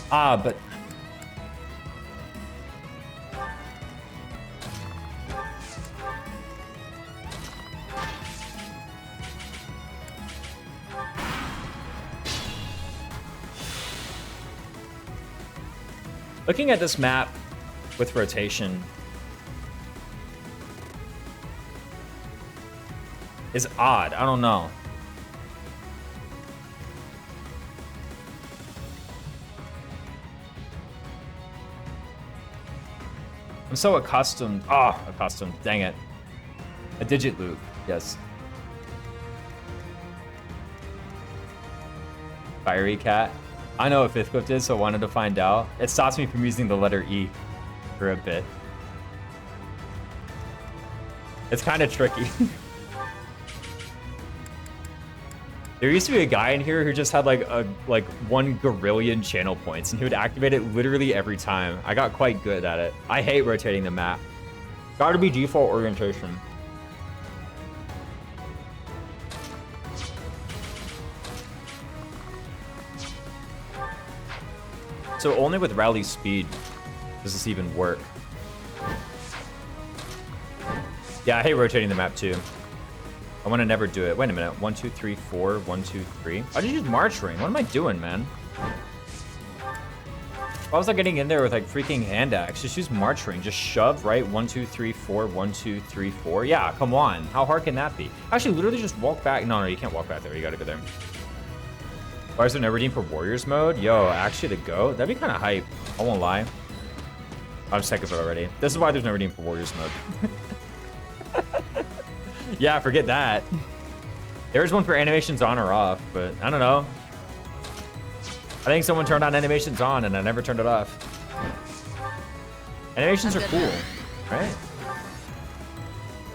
But looking at this map with rotation is odd. I don't know. I'm so accustomed. Accustomed. Dang it. A digit loop. Yes. Fiery cat. I know what fifth clip is, so I wanted to find out. It stops me from using the letter E for a bit. It's kind of tricky. There used to be a guy in here who just had like 1 gorillion channel points, and he would activate it literally every time. I got quite good at it. I hate rotating the map. Gotta be default orientation. So only with rally speed does this even work. Yeah, I hate rotating the map too. I want to never do it. Wait a minute. 1, 2, 3, 4. 1, 2, 3. I just use March Ring. What am I doing, man? Why was I getting in there with like freaking hand axe? Just use March Ring. Just shove, right? 1, 2, 3, 4. 1, 2, 3, 4. Yeah, come on. How hard can that be? Actually, literally just walk back. No, you can't walk back there. You gotta go there. Why is there no redeem for Warriors mode? Yo, actually, the GOAT? That'd be kind of hype. I won't lie. I'm sick of it already. This is why there's no redeem for Warriors mode. Yeah, forget that. There's one for animations on or off, but I don't know. I think someone turned on animations on and I never turned it off. Animations are cool, right?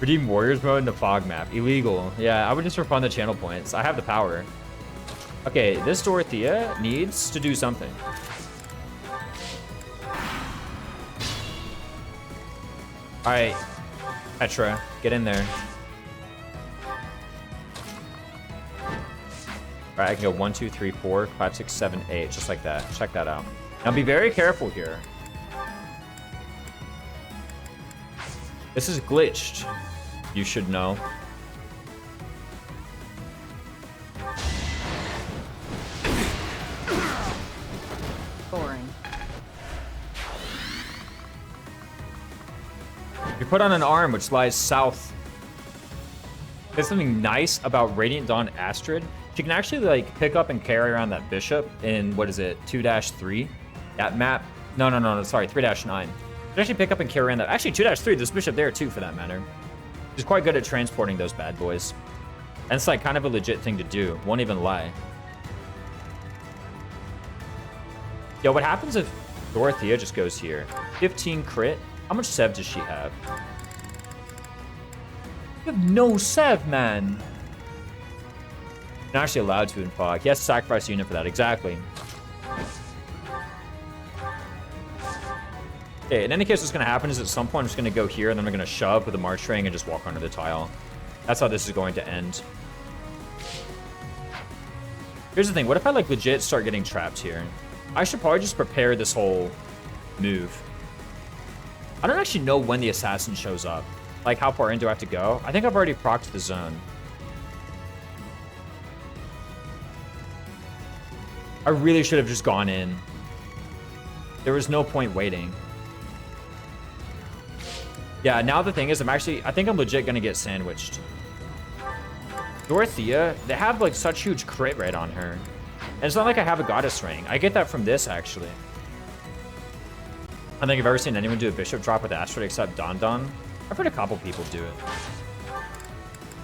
Redeem Warriors mode in the fog map. Illegal. Yeah, I would just refund the channel points. I have the power. Okay, this Dorothea needs to do something. Alright, Petra, get in there. Alright, I can go 1, 2, 3, 4, 5, 6, 7, 8, just like that. Check that out. Now be very careful here. This is glitched. You should know. Boring. You put on an arm which lies south. There's something nice about Radiant Dawn Astrid. She can actually like pick up and carry around that bishop in, what is it, 2-3? That map. No, sorry, 3-9. She can actually pick up and carry around that. Actually, 2-3, there's bishop there too, for that matter. She's quite good at transporting those bad boys. And it's like kind of a legit thing to do. Won't even lie. Yo, what happens if Dorothea just goes here? 15 crit? How much sev does she have? You have no sev, man. You're not actually allowed to in fog. He has to sacrifice a unit for that, exactly. Okay, in any case, what's going to happen is at some point I'm just going to go here and then I'm going to shove with a March Ring and just walk under the tile. That's how this is going to end. Here's the thing. What if I like legit start getting trapped here? I should probably just prepare this whole move. I don't actually know when the assassin shows up. Like, how far in do I have to go? I think I've already procced the zone. I really should have just gone in. There was no point waiting. Yeah, now the thing is, I think I'm legit gonna get sandwiched. Dorothea, they have like such huge crit rate on her. And it's not like I have a goddess ring. I get that from this, actually. I don't think I've ever seen anyone do a bishop drop with Astrid except Don Don. I've heard a couple people do it.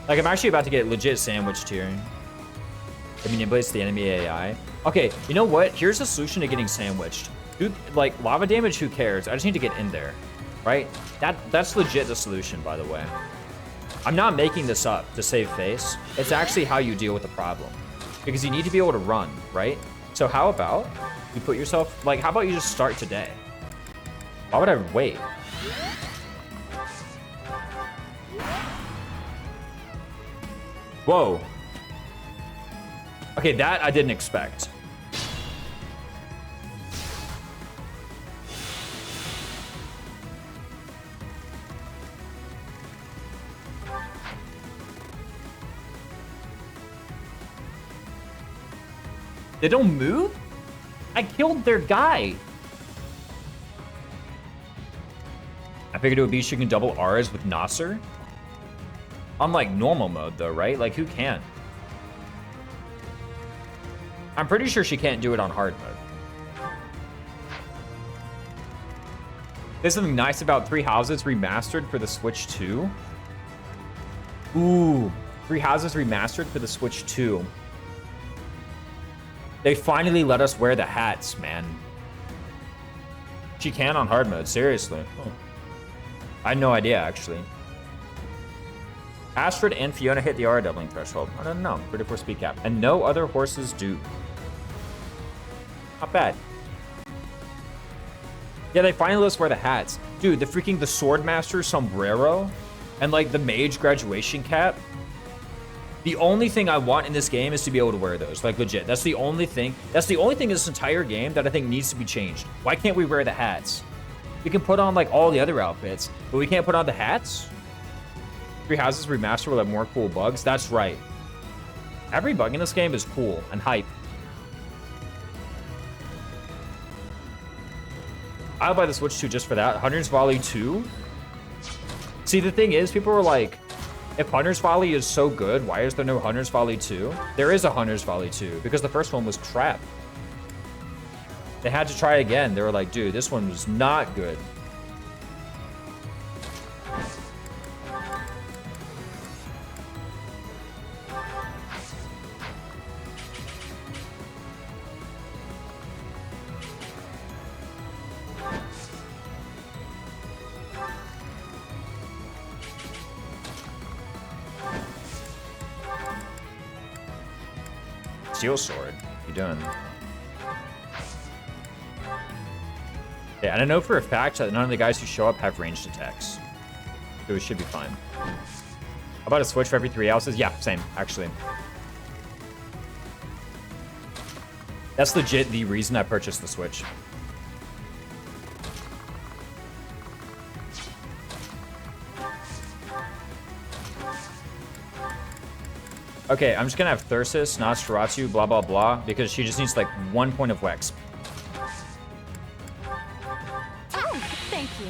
Like, I'm actually about to get legit sandwiched here. It manipulates the enemy AI. Okay, you know what? Here's the solution to getting sandwiched. Like, lava damage, who cares? I just need to get in there, right? That's legit the solution, by the way. I'm not making this up to save face. It's actually how you deal with the problem. Because you need to be able to run, right? So how about you put yourself, like, how about you just start today? Why would I wait? Whoa. Okay, that I didn't expect. They don't move? I killed their guy. I figured it would be she can double R's with Nasser. On like normal mode though, right? Like who can? I'm pretty sure she can't do it on hard mode. There's something nice about Three Houses Remastered for the Switch 2. Ooh, Three Houses Remastered for the Switch 2. They finally let us wear the hats, man. She can on hard mode, seriously. Oh. I had no idea, actually. Astrid and Fiona hit the R doubling threshold. I don't know, 34 speed cap. And no other horses do. Not bad. Yeah, they finally let us wear the hats. Dude, the Swordmaster sombrero and like the mage graduation cap. The only thing I want in this game is to be able to wear those, like legit. That's the only thing. That's the only thing in this entire game that I think needs to be changed. Why can't we wear the hats? We can put on like all the other outfits, but we can't put on the hats? Three Houses Remastered will have more cool bugs. That's right. Every bug in this game is cool and hype. I'll buy the Switch 2 just for that. Hunter's Volley 2? See, the thing is, people were like, if Hunter's Volley is so good, why is there no Hunter's Volley 2? There is a Hunter's Volley 2, because the first one was crap. They had to try again. They were like, dude, this one was not good. Steel Sword. What you doing? Yeah, and I know for a fact that none of the guys who show up have ranged attacks. So it should be fine. How about a Switch for every 3 houses? Yeah, same, actually. That's legit the reason I purchased the Switch. Okay, I'm just gonna have Thyrsis, Nosferatu, blah, blah, blah, because she just needs like 1 point of Wex. Oh, thank you.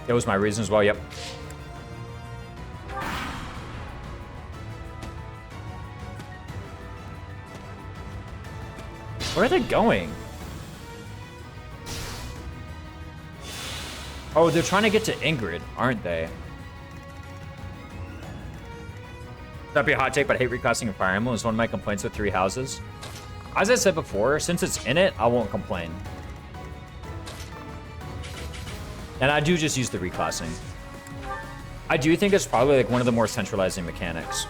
That was my reason as well, yep. Where are they going? Oh, they're trying to get to Ingrid, aren't they? That'd be a hot take, but I hate reclassing of Fire Emblem. It's one of my complaints with Three Houses. As I said before, since it's in it, I won't complain. And I do just use the reclassing. I do think it's probably like one of the more centralizing mechanics.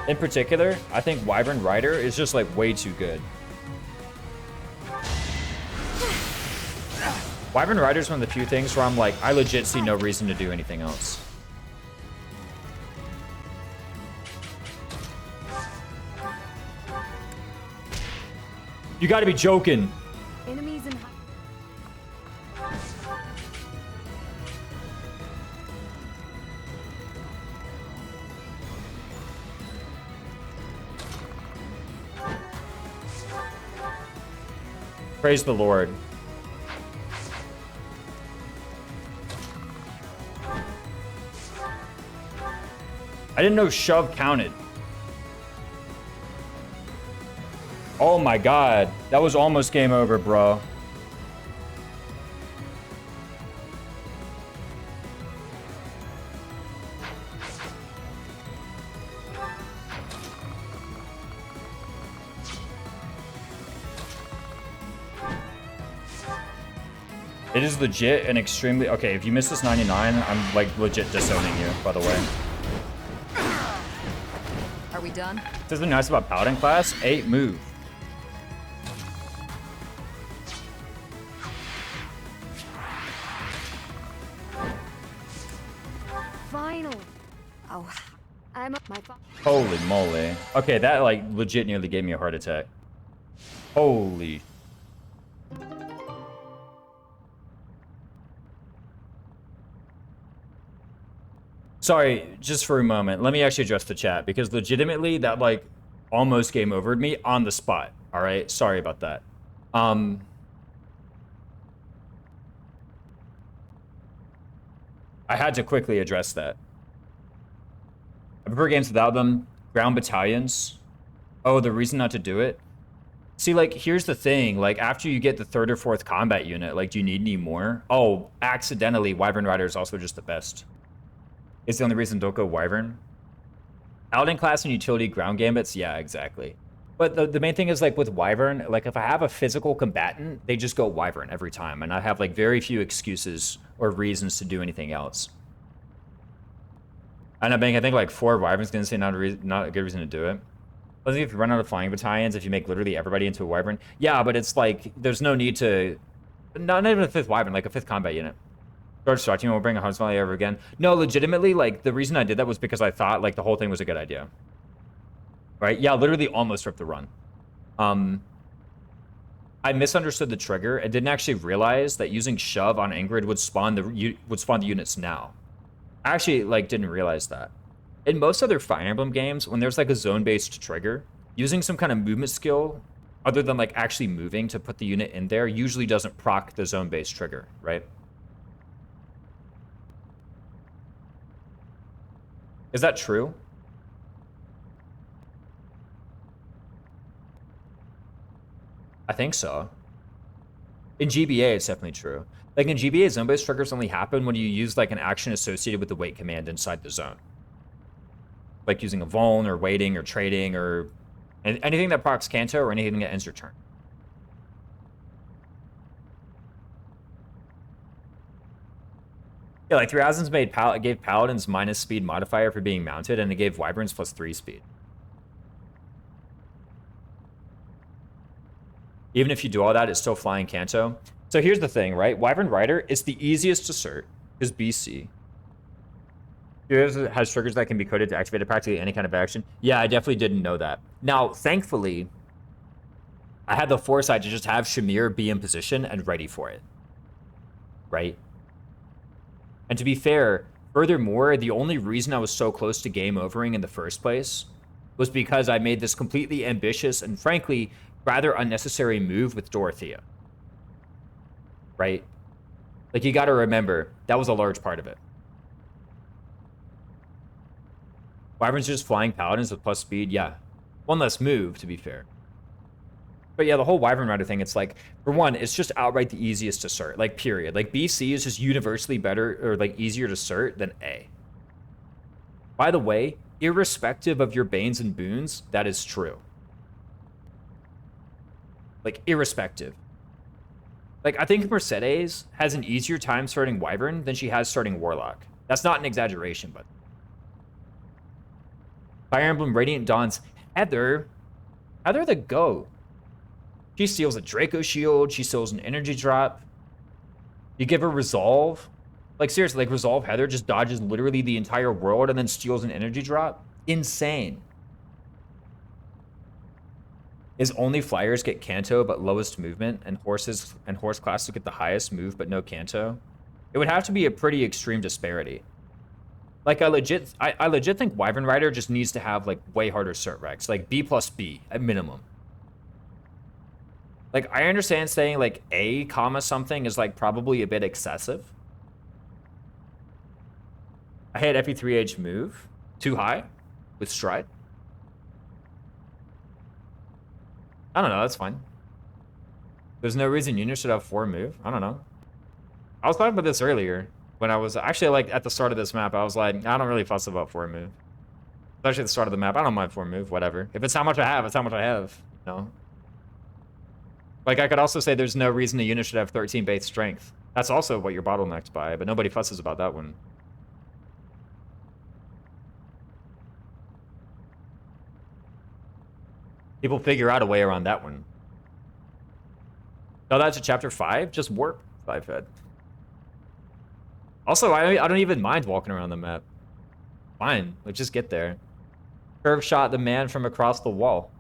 In particular, I think Wyvern Rider is just like way too good. Wyvern Rider is one of the few things where I'm like, I legit see no reason to do anything else. You gotta be joking. Enemies in Praise the Lord. I didn't know shove counted. Oh my god. That was almost game over, bro. It is legit and extremely... Okay, if you miss this 99, I'm like legit disowning you, by the way. Are we done? This is the nice about Paladin class. 8 move. Finally. Oh, I'm my phone. Holy moly. Okay, that like legit nearly gave me a heart attack. Holy. Sorry, just for a moment. Let me actually address the chat because legitimately that like almost game overed me on the spot. All right, sorry about that. I had to quickly address that. I prefer games without them. Ground battalions. Oh, the reason not to do it? See, like, here's the thing. Like, after you get the 3rd or 4th combat unit, like, do you need any more? Oh, accidentally, Wyvern Rider is also just the best. It's the only reason don't go Wyvern. Paladin class and utility ground gambits? Yeah, exactly. But the main thing is, like, with Wyvern, like, if I have a physical combatant, they just go Wyvern every time. And I have, like, very few excuses or reasons to do anything else. And I think like 4 Wyverns gonna say not a good reason to do it. Let's see if you run out of flying battalions, if you make literally everybody into a Wyvern. Yeah, but it's like, there's no need to... Not even a 5th Wyvern, like a 5th combat unit. George Starting will bring a Hunts Valley ever again. No, legitimately, like, the reason I did that was because I thought, like, the whole thing was a good idea. Right? Yeah, literally almost ripped the run. I misunderstood the trigger and didn't actually realize that using Shove on Ingrid would spawn the units now. I actually, like, didn't realize that. In most other Fire Emblem games, when there's, like, a zone-based trigger, using some kind of movement skill, other than, like, actually moving to put the unit in there, usually doesn't proc the zone-based trigger, right? Is that true? I think so. In GBA, it's definitely true. Like in GBA, zone-based triggers only happen when you use like an action associated with the wait command inside the zone. Like using a vuln or waiting or trading or anything that procs Kanto or anything that ends your turn. Yeah, like 3000s gave Paladins minus speed modifier for being mounted, and it gave Wyverns plus 3 speed. Even if you do all that, it's still flying Kanto. So here's the thing, right? Wyvern Rider is the easiest to cert, because BC. It has triggers that can be coded to activate practically any kind of action. Yeah, I definitely didn't know that. Now, thankfully, I had the foresight to just have Shamir be in position and ready for it. Right? And to be fair, furthermore, the only reason I was so close to game overing in the first place was because I made this completely ambitious and frankly, rather unnecessary move with Dorothea. Right? Like, you gotta remember, that was a large part of it. Wyvern's just flying Paladins with plus speed, yeah. One less move, to be fair. But yeah, the whole Wyvern Rider thing, it's like, for one, it's just outright the easiest to cert, like, period. Like, BC is just universally better, or, like, easier to cert than A. By the way, irrespective of your Banes and Boons, that is true. Like, irrespective. Like, I think Mercedes has an easier time starting Wyvern than she has starting Warlock. That's not an exaggeration, but... Fire Emblem Radiant Dawn's Heather the GOAT. She steals a Draco Shield. She steals an energy drop. You give her Resolve. Like, seriously, like, Resolve Heather just dodges literally the entire world and then steals an energy drop. Insane. Is only flyers get Kanto but lowest movement, and horse classes get the highest move but no Kanto? It would have to be a pretty extreme disparity. Like, I legit think Wyvern Rider just needs to have, like, way harder cert recs. Like, B plus B at minimum. Like, I understand saying, like, A, comma something is, like, probably a bit excessive. I hit FE3H move. Too high? With Stride? I don't know, that's fine. There's no reason units should have 4 move. I don't know. I was talking about this earlier. When I was actually, like, at the start of this map, I was like, I don't really fuss about 4 move. Especially at the start of the map, I don't mind 4 move, whatever. If it's how much I have, it's how much I have, you know? Like, I could also say there's no reason a unit should have 13 base strength. That's also what you're bottlenecked by, but nobody fusses about that one. People figure out a way around that one. No, that's a chapter 5? Just warp 5 fed. Also, I don't even mind walking around the map. Fine, let's just get there. Curve shot the man from across the wall.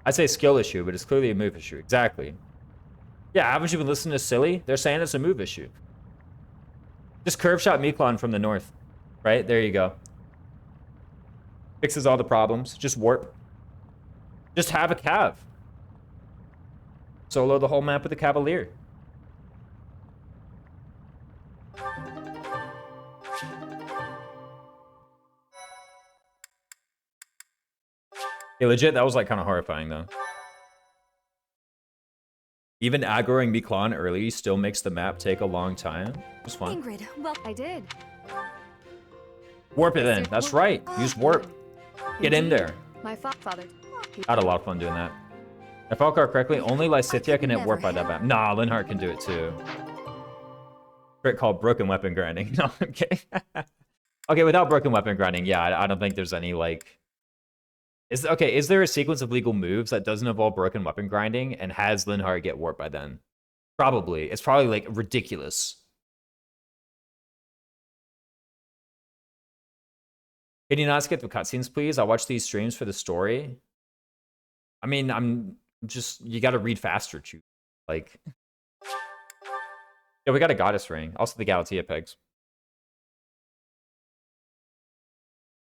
I'd say skill issue, but it's clearly a move issue. Exactly. Yeah, haven't you been listening to Silly? They're saying it's a move issue. Just curve shot Miklon from the north. Right? There you go. Fixes all the problems. Just warp. Just have a cav. Solo the whole map with a cavalier. Yeah, legit, that was like kind of horrifying though. Even aggroing Miklon early still makes the map take a long time. It was fun. Ingrid, well, I did. Warp it then. That's right. Use warp. Get in there. My father. I had a lot of fun doing that. If I recall correctly, only Lysithea can hit warp by that map. Nah, Linhardt can do it too. Trick called broken weapon grinding. No, I'm kidding. Okay, without broken weapon grinding, yeah, I don't think there's any like... Is there a sequence of legal moves that doesn't involve broken weapon grinding and has Linhardt get warped by then? Probably. It's probably like ridiculous. Can you not skip the cutscenes, please? I'll watch these streams for the story. I mean, I'm just... You gotta read faster, Chew. Like... Yeah, we got a goddess ring. Also the Galatea pegs.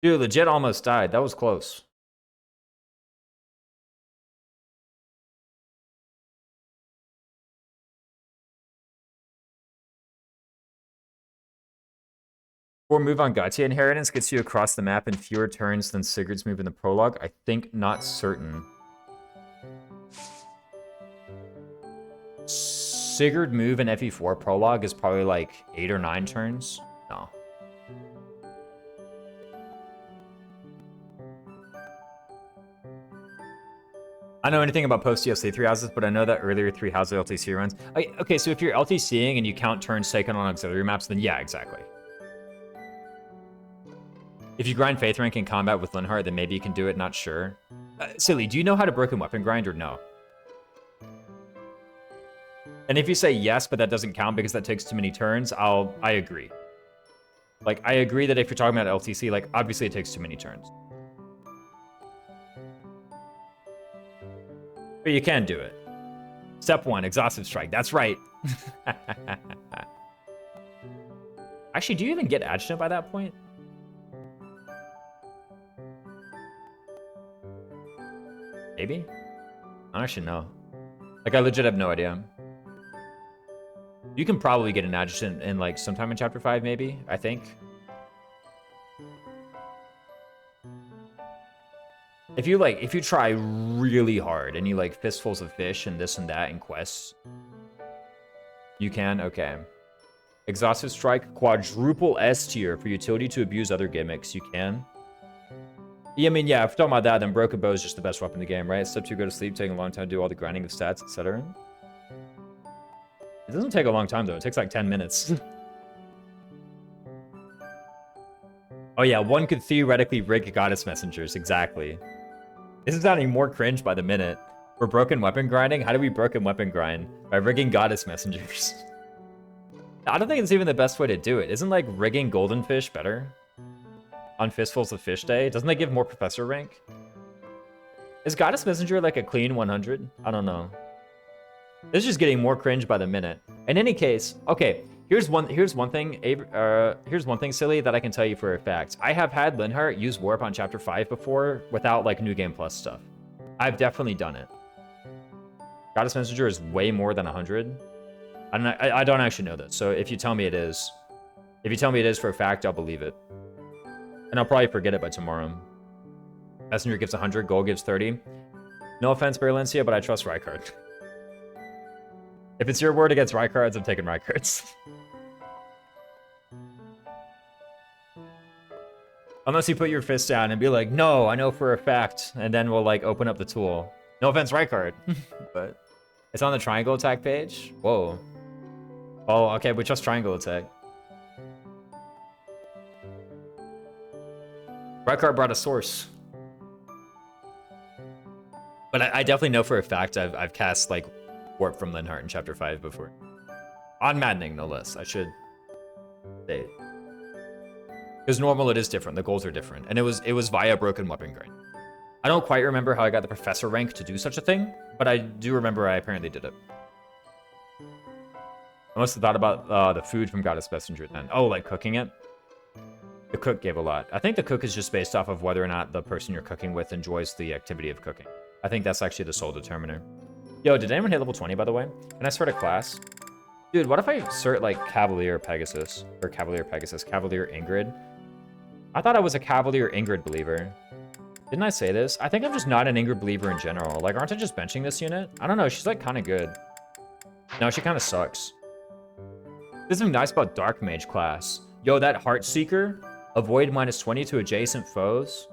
Dude, legit almost died. That was close. Or move on Gatia Inheritance gets you across the map in fewer turns than Sigurd's move in the prologue. I think not certain. Sigurd move in FE4 prologue is probably like 8 or 9 turns. No. I don't know anything about post-DLC 3 houses, but I know that earlier 3 houses LTC runs. Okay, so if you're LTCing and you count turns taken on auxiliary maps, then yeah, exactly. If you grind Faith Rank in combat with Linhardt, then maybe you can do it, not sure. Silly, do you know how to broken weapon grind or no? And if you say yes, but that doesn't count because that takes too many turns, I agree. Like, I agree that if you're talking about LTC, like, obviously it takes too many turns. But you can do it. Step 1, Exhaustive Strike. That's right. Actually, do you even get Adjutant by that point? Maybe? I don't actually know. Like, I legit have no idea. You can probably get an Adjutant in, like, sometime in Chapter 5, maybe, I think. If you try really hard and you, like, fistfuls of fish and this and that in quests, you can? Okay. Exhaustive Strike, quadruple S tier for utility to abuse other gimmicks. You can? Yeah, I mean, yeah, if we're talking about that, then Broken Bow is just the best weapon in the game, right? Step 2, go to sleep, taking a long time to do all the grinding of stats, etc. It doesn't take a long time, though. It takes like 10 minutes. Oh, yeah, one could theoretically rig Goddess Messengers, exactly. This is sounding more cringe by the minute. For broken weapon grinding, how do we broken weapon grind? By rigging Goddess Messengers. I don't think it's even the best way to do it. Isn't, like, rigging Golden Fish better? On Fistfuls of Fish Day? Doesn't that give more Professor rank? Is Goddess Messenger like a clean 100? I don't know. This is just getting more cringe by the minute. In any case, okay, here's one thing, Silly, that I can tell you for a fact. I have had Linhardt use Warp on Chapter 5 before without, like, New Game Plus stuff. I've definitely done it. Goddess Messenger is way more than 100. I don't actually know that, so if you tell me it is, for a fact, I'll believe it. And I'll probably forget it by tomorrow. Messenger gives 100, Gold gives 30. No offense, Berlencia, but I trust Rykard. If it's your word against Rykards, I'm taking Rykards. Unless you put your fist down and be like, no, I know for a fact, and then we'll, like, open up the tool. No offense, Rykard. But it's on the triangle attack page? Whoa. Oh, okay, we trust triangle attack. Rykard brought a source. But I definitely know for a fact I've cast, like, Warp from Linhardt in Chapter 5 before. On Maddening, no less. I should say. Because normal, it is different. The goals are different. And it was via Broken Weapon Grind. I don't quite remember how I got the Professor rank to do such a thing, but I do remember I apparently did it. I must have thought about the food from Goddess Messenger then. Oh, like cooking it? The cook gave a lot. I think the cook is just based off of whether or not the person you're cooking with enjoys the activity of cooking. I think that's actually the sole determiner. Yo, did anyone hit level 20, by the way? Can I start a class? Dude, what if I cert, like, Cavalier Pegasus? Or Cavalier Pegasus. Cavalier Ingrid? I thought I was a Cavalier Ingrid believer. Didn't I say this? I think I'm just not an Ingrid believer in general. Like, aren't I just benching this unit? I don't know. She's, like, kind of good. No, she kind of sucks. There's something nice about Dark Mage class. Yo, that Heartseeker. Avoid -20 to adjacent foes.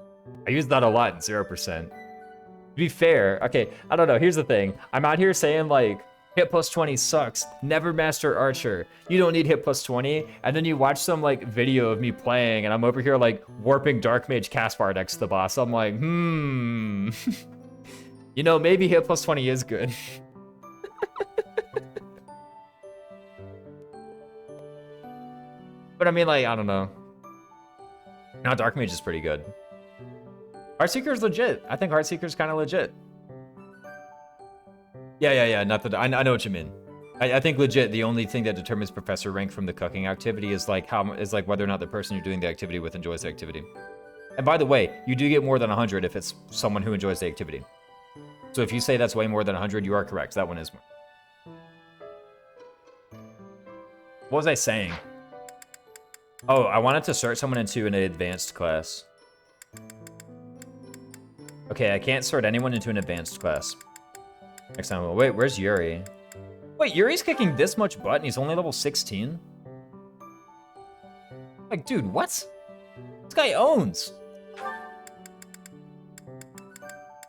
I use that a lot in 0%. To be fair, okay, I don't know. Here's the thing. I'm out here saying, like, hit plus 20 sucks. Never master Archer. You don't need hit plus 20. And then you watch some, like, video of me playing, and I'm over here, like, warping Dark Mage Caspar next to the boss. I'm like, You know, maybe hit plus 20 is good. But I mean, like, I don't know. Now Dark Mage is pretty good. Heartseeker's legit. I think Heartseeker's kind of legit. Yeah. Not that I know what you mean. I think legit. The only thing that determines professor rank from the cooking activity is like whether or not the person you're doing the activity with enjoys the activity. And by the way, you do get more than 100 if it's someone who enjoys the activity. So if you say that's way more than 100, you are correct. That one is more. What was I saying? Oh, I wanted to sort someone into an advanced class. Okay, I can't sort anyone into an advanced class. Next time, wait, where's Yuri? Wait, Yuri's kicking this much butt and he's only level 16? Like, dude, what? This guy owns.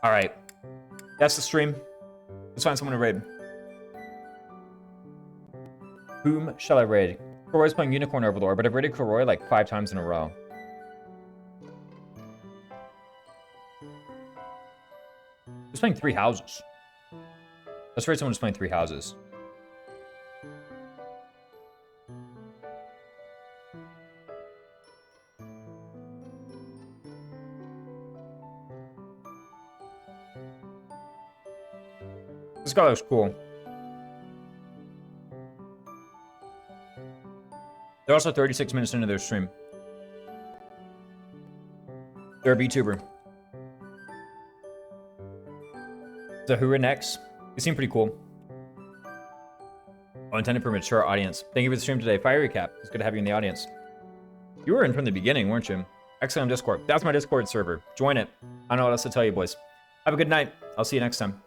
All right, that's the stream. Let's find someone to raid. Whom shall I raid? Kuroi's playing Unicorn Overlord, but I've raided Kuroi like 5 times in a row. Who's playing 3 houses? Let's raid someone who's playing 3 houses. This guy looks cool. They're also 36 minutes into their stream. They're a VTuber. Zahura next. You seem pretty cool. Oh, intended for a mature audience. Thank you for the stream today. Fire recap. It's good to have you in the audience. You were in from the beginning, weren't you? Excellent Discord. That's my Discord server. Join it. I don't know what else to tell you, boys. Have a good night. I'll see you next time.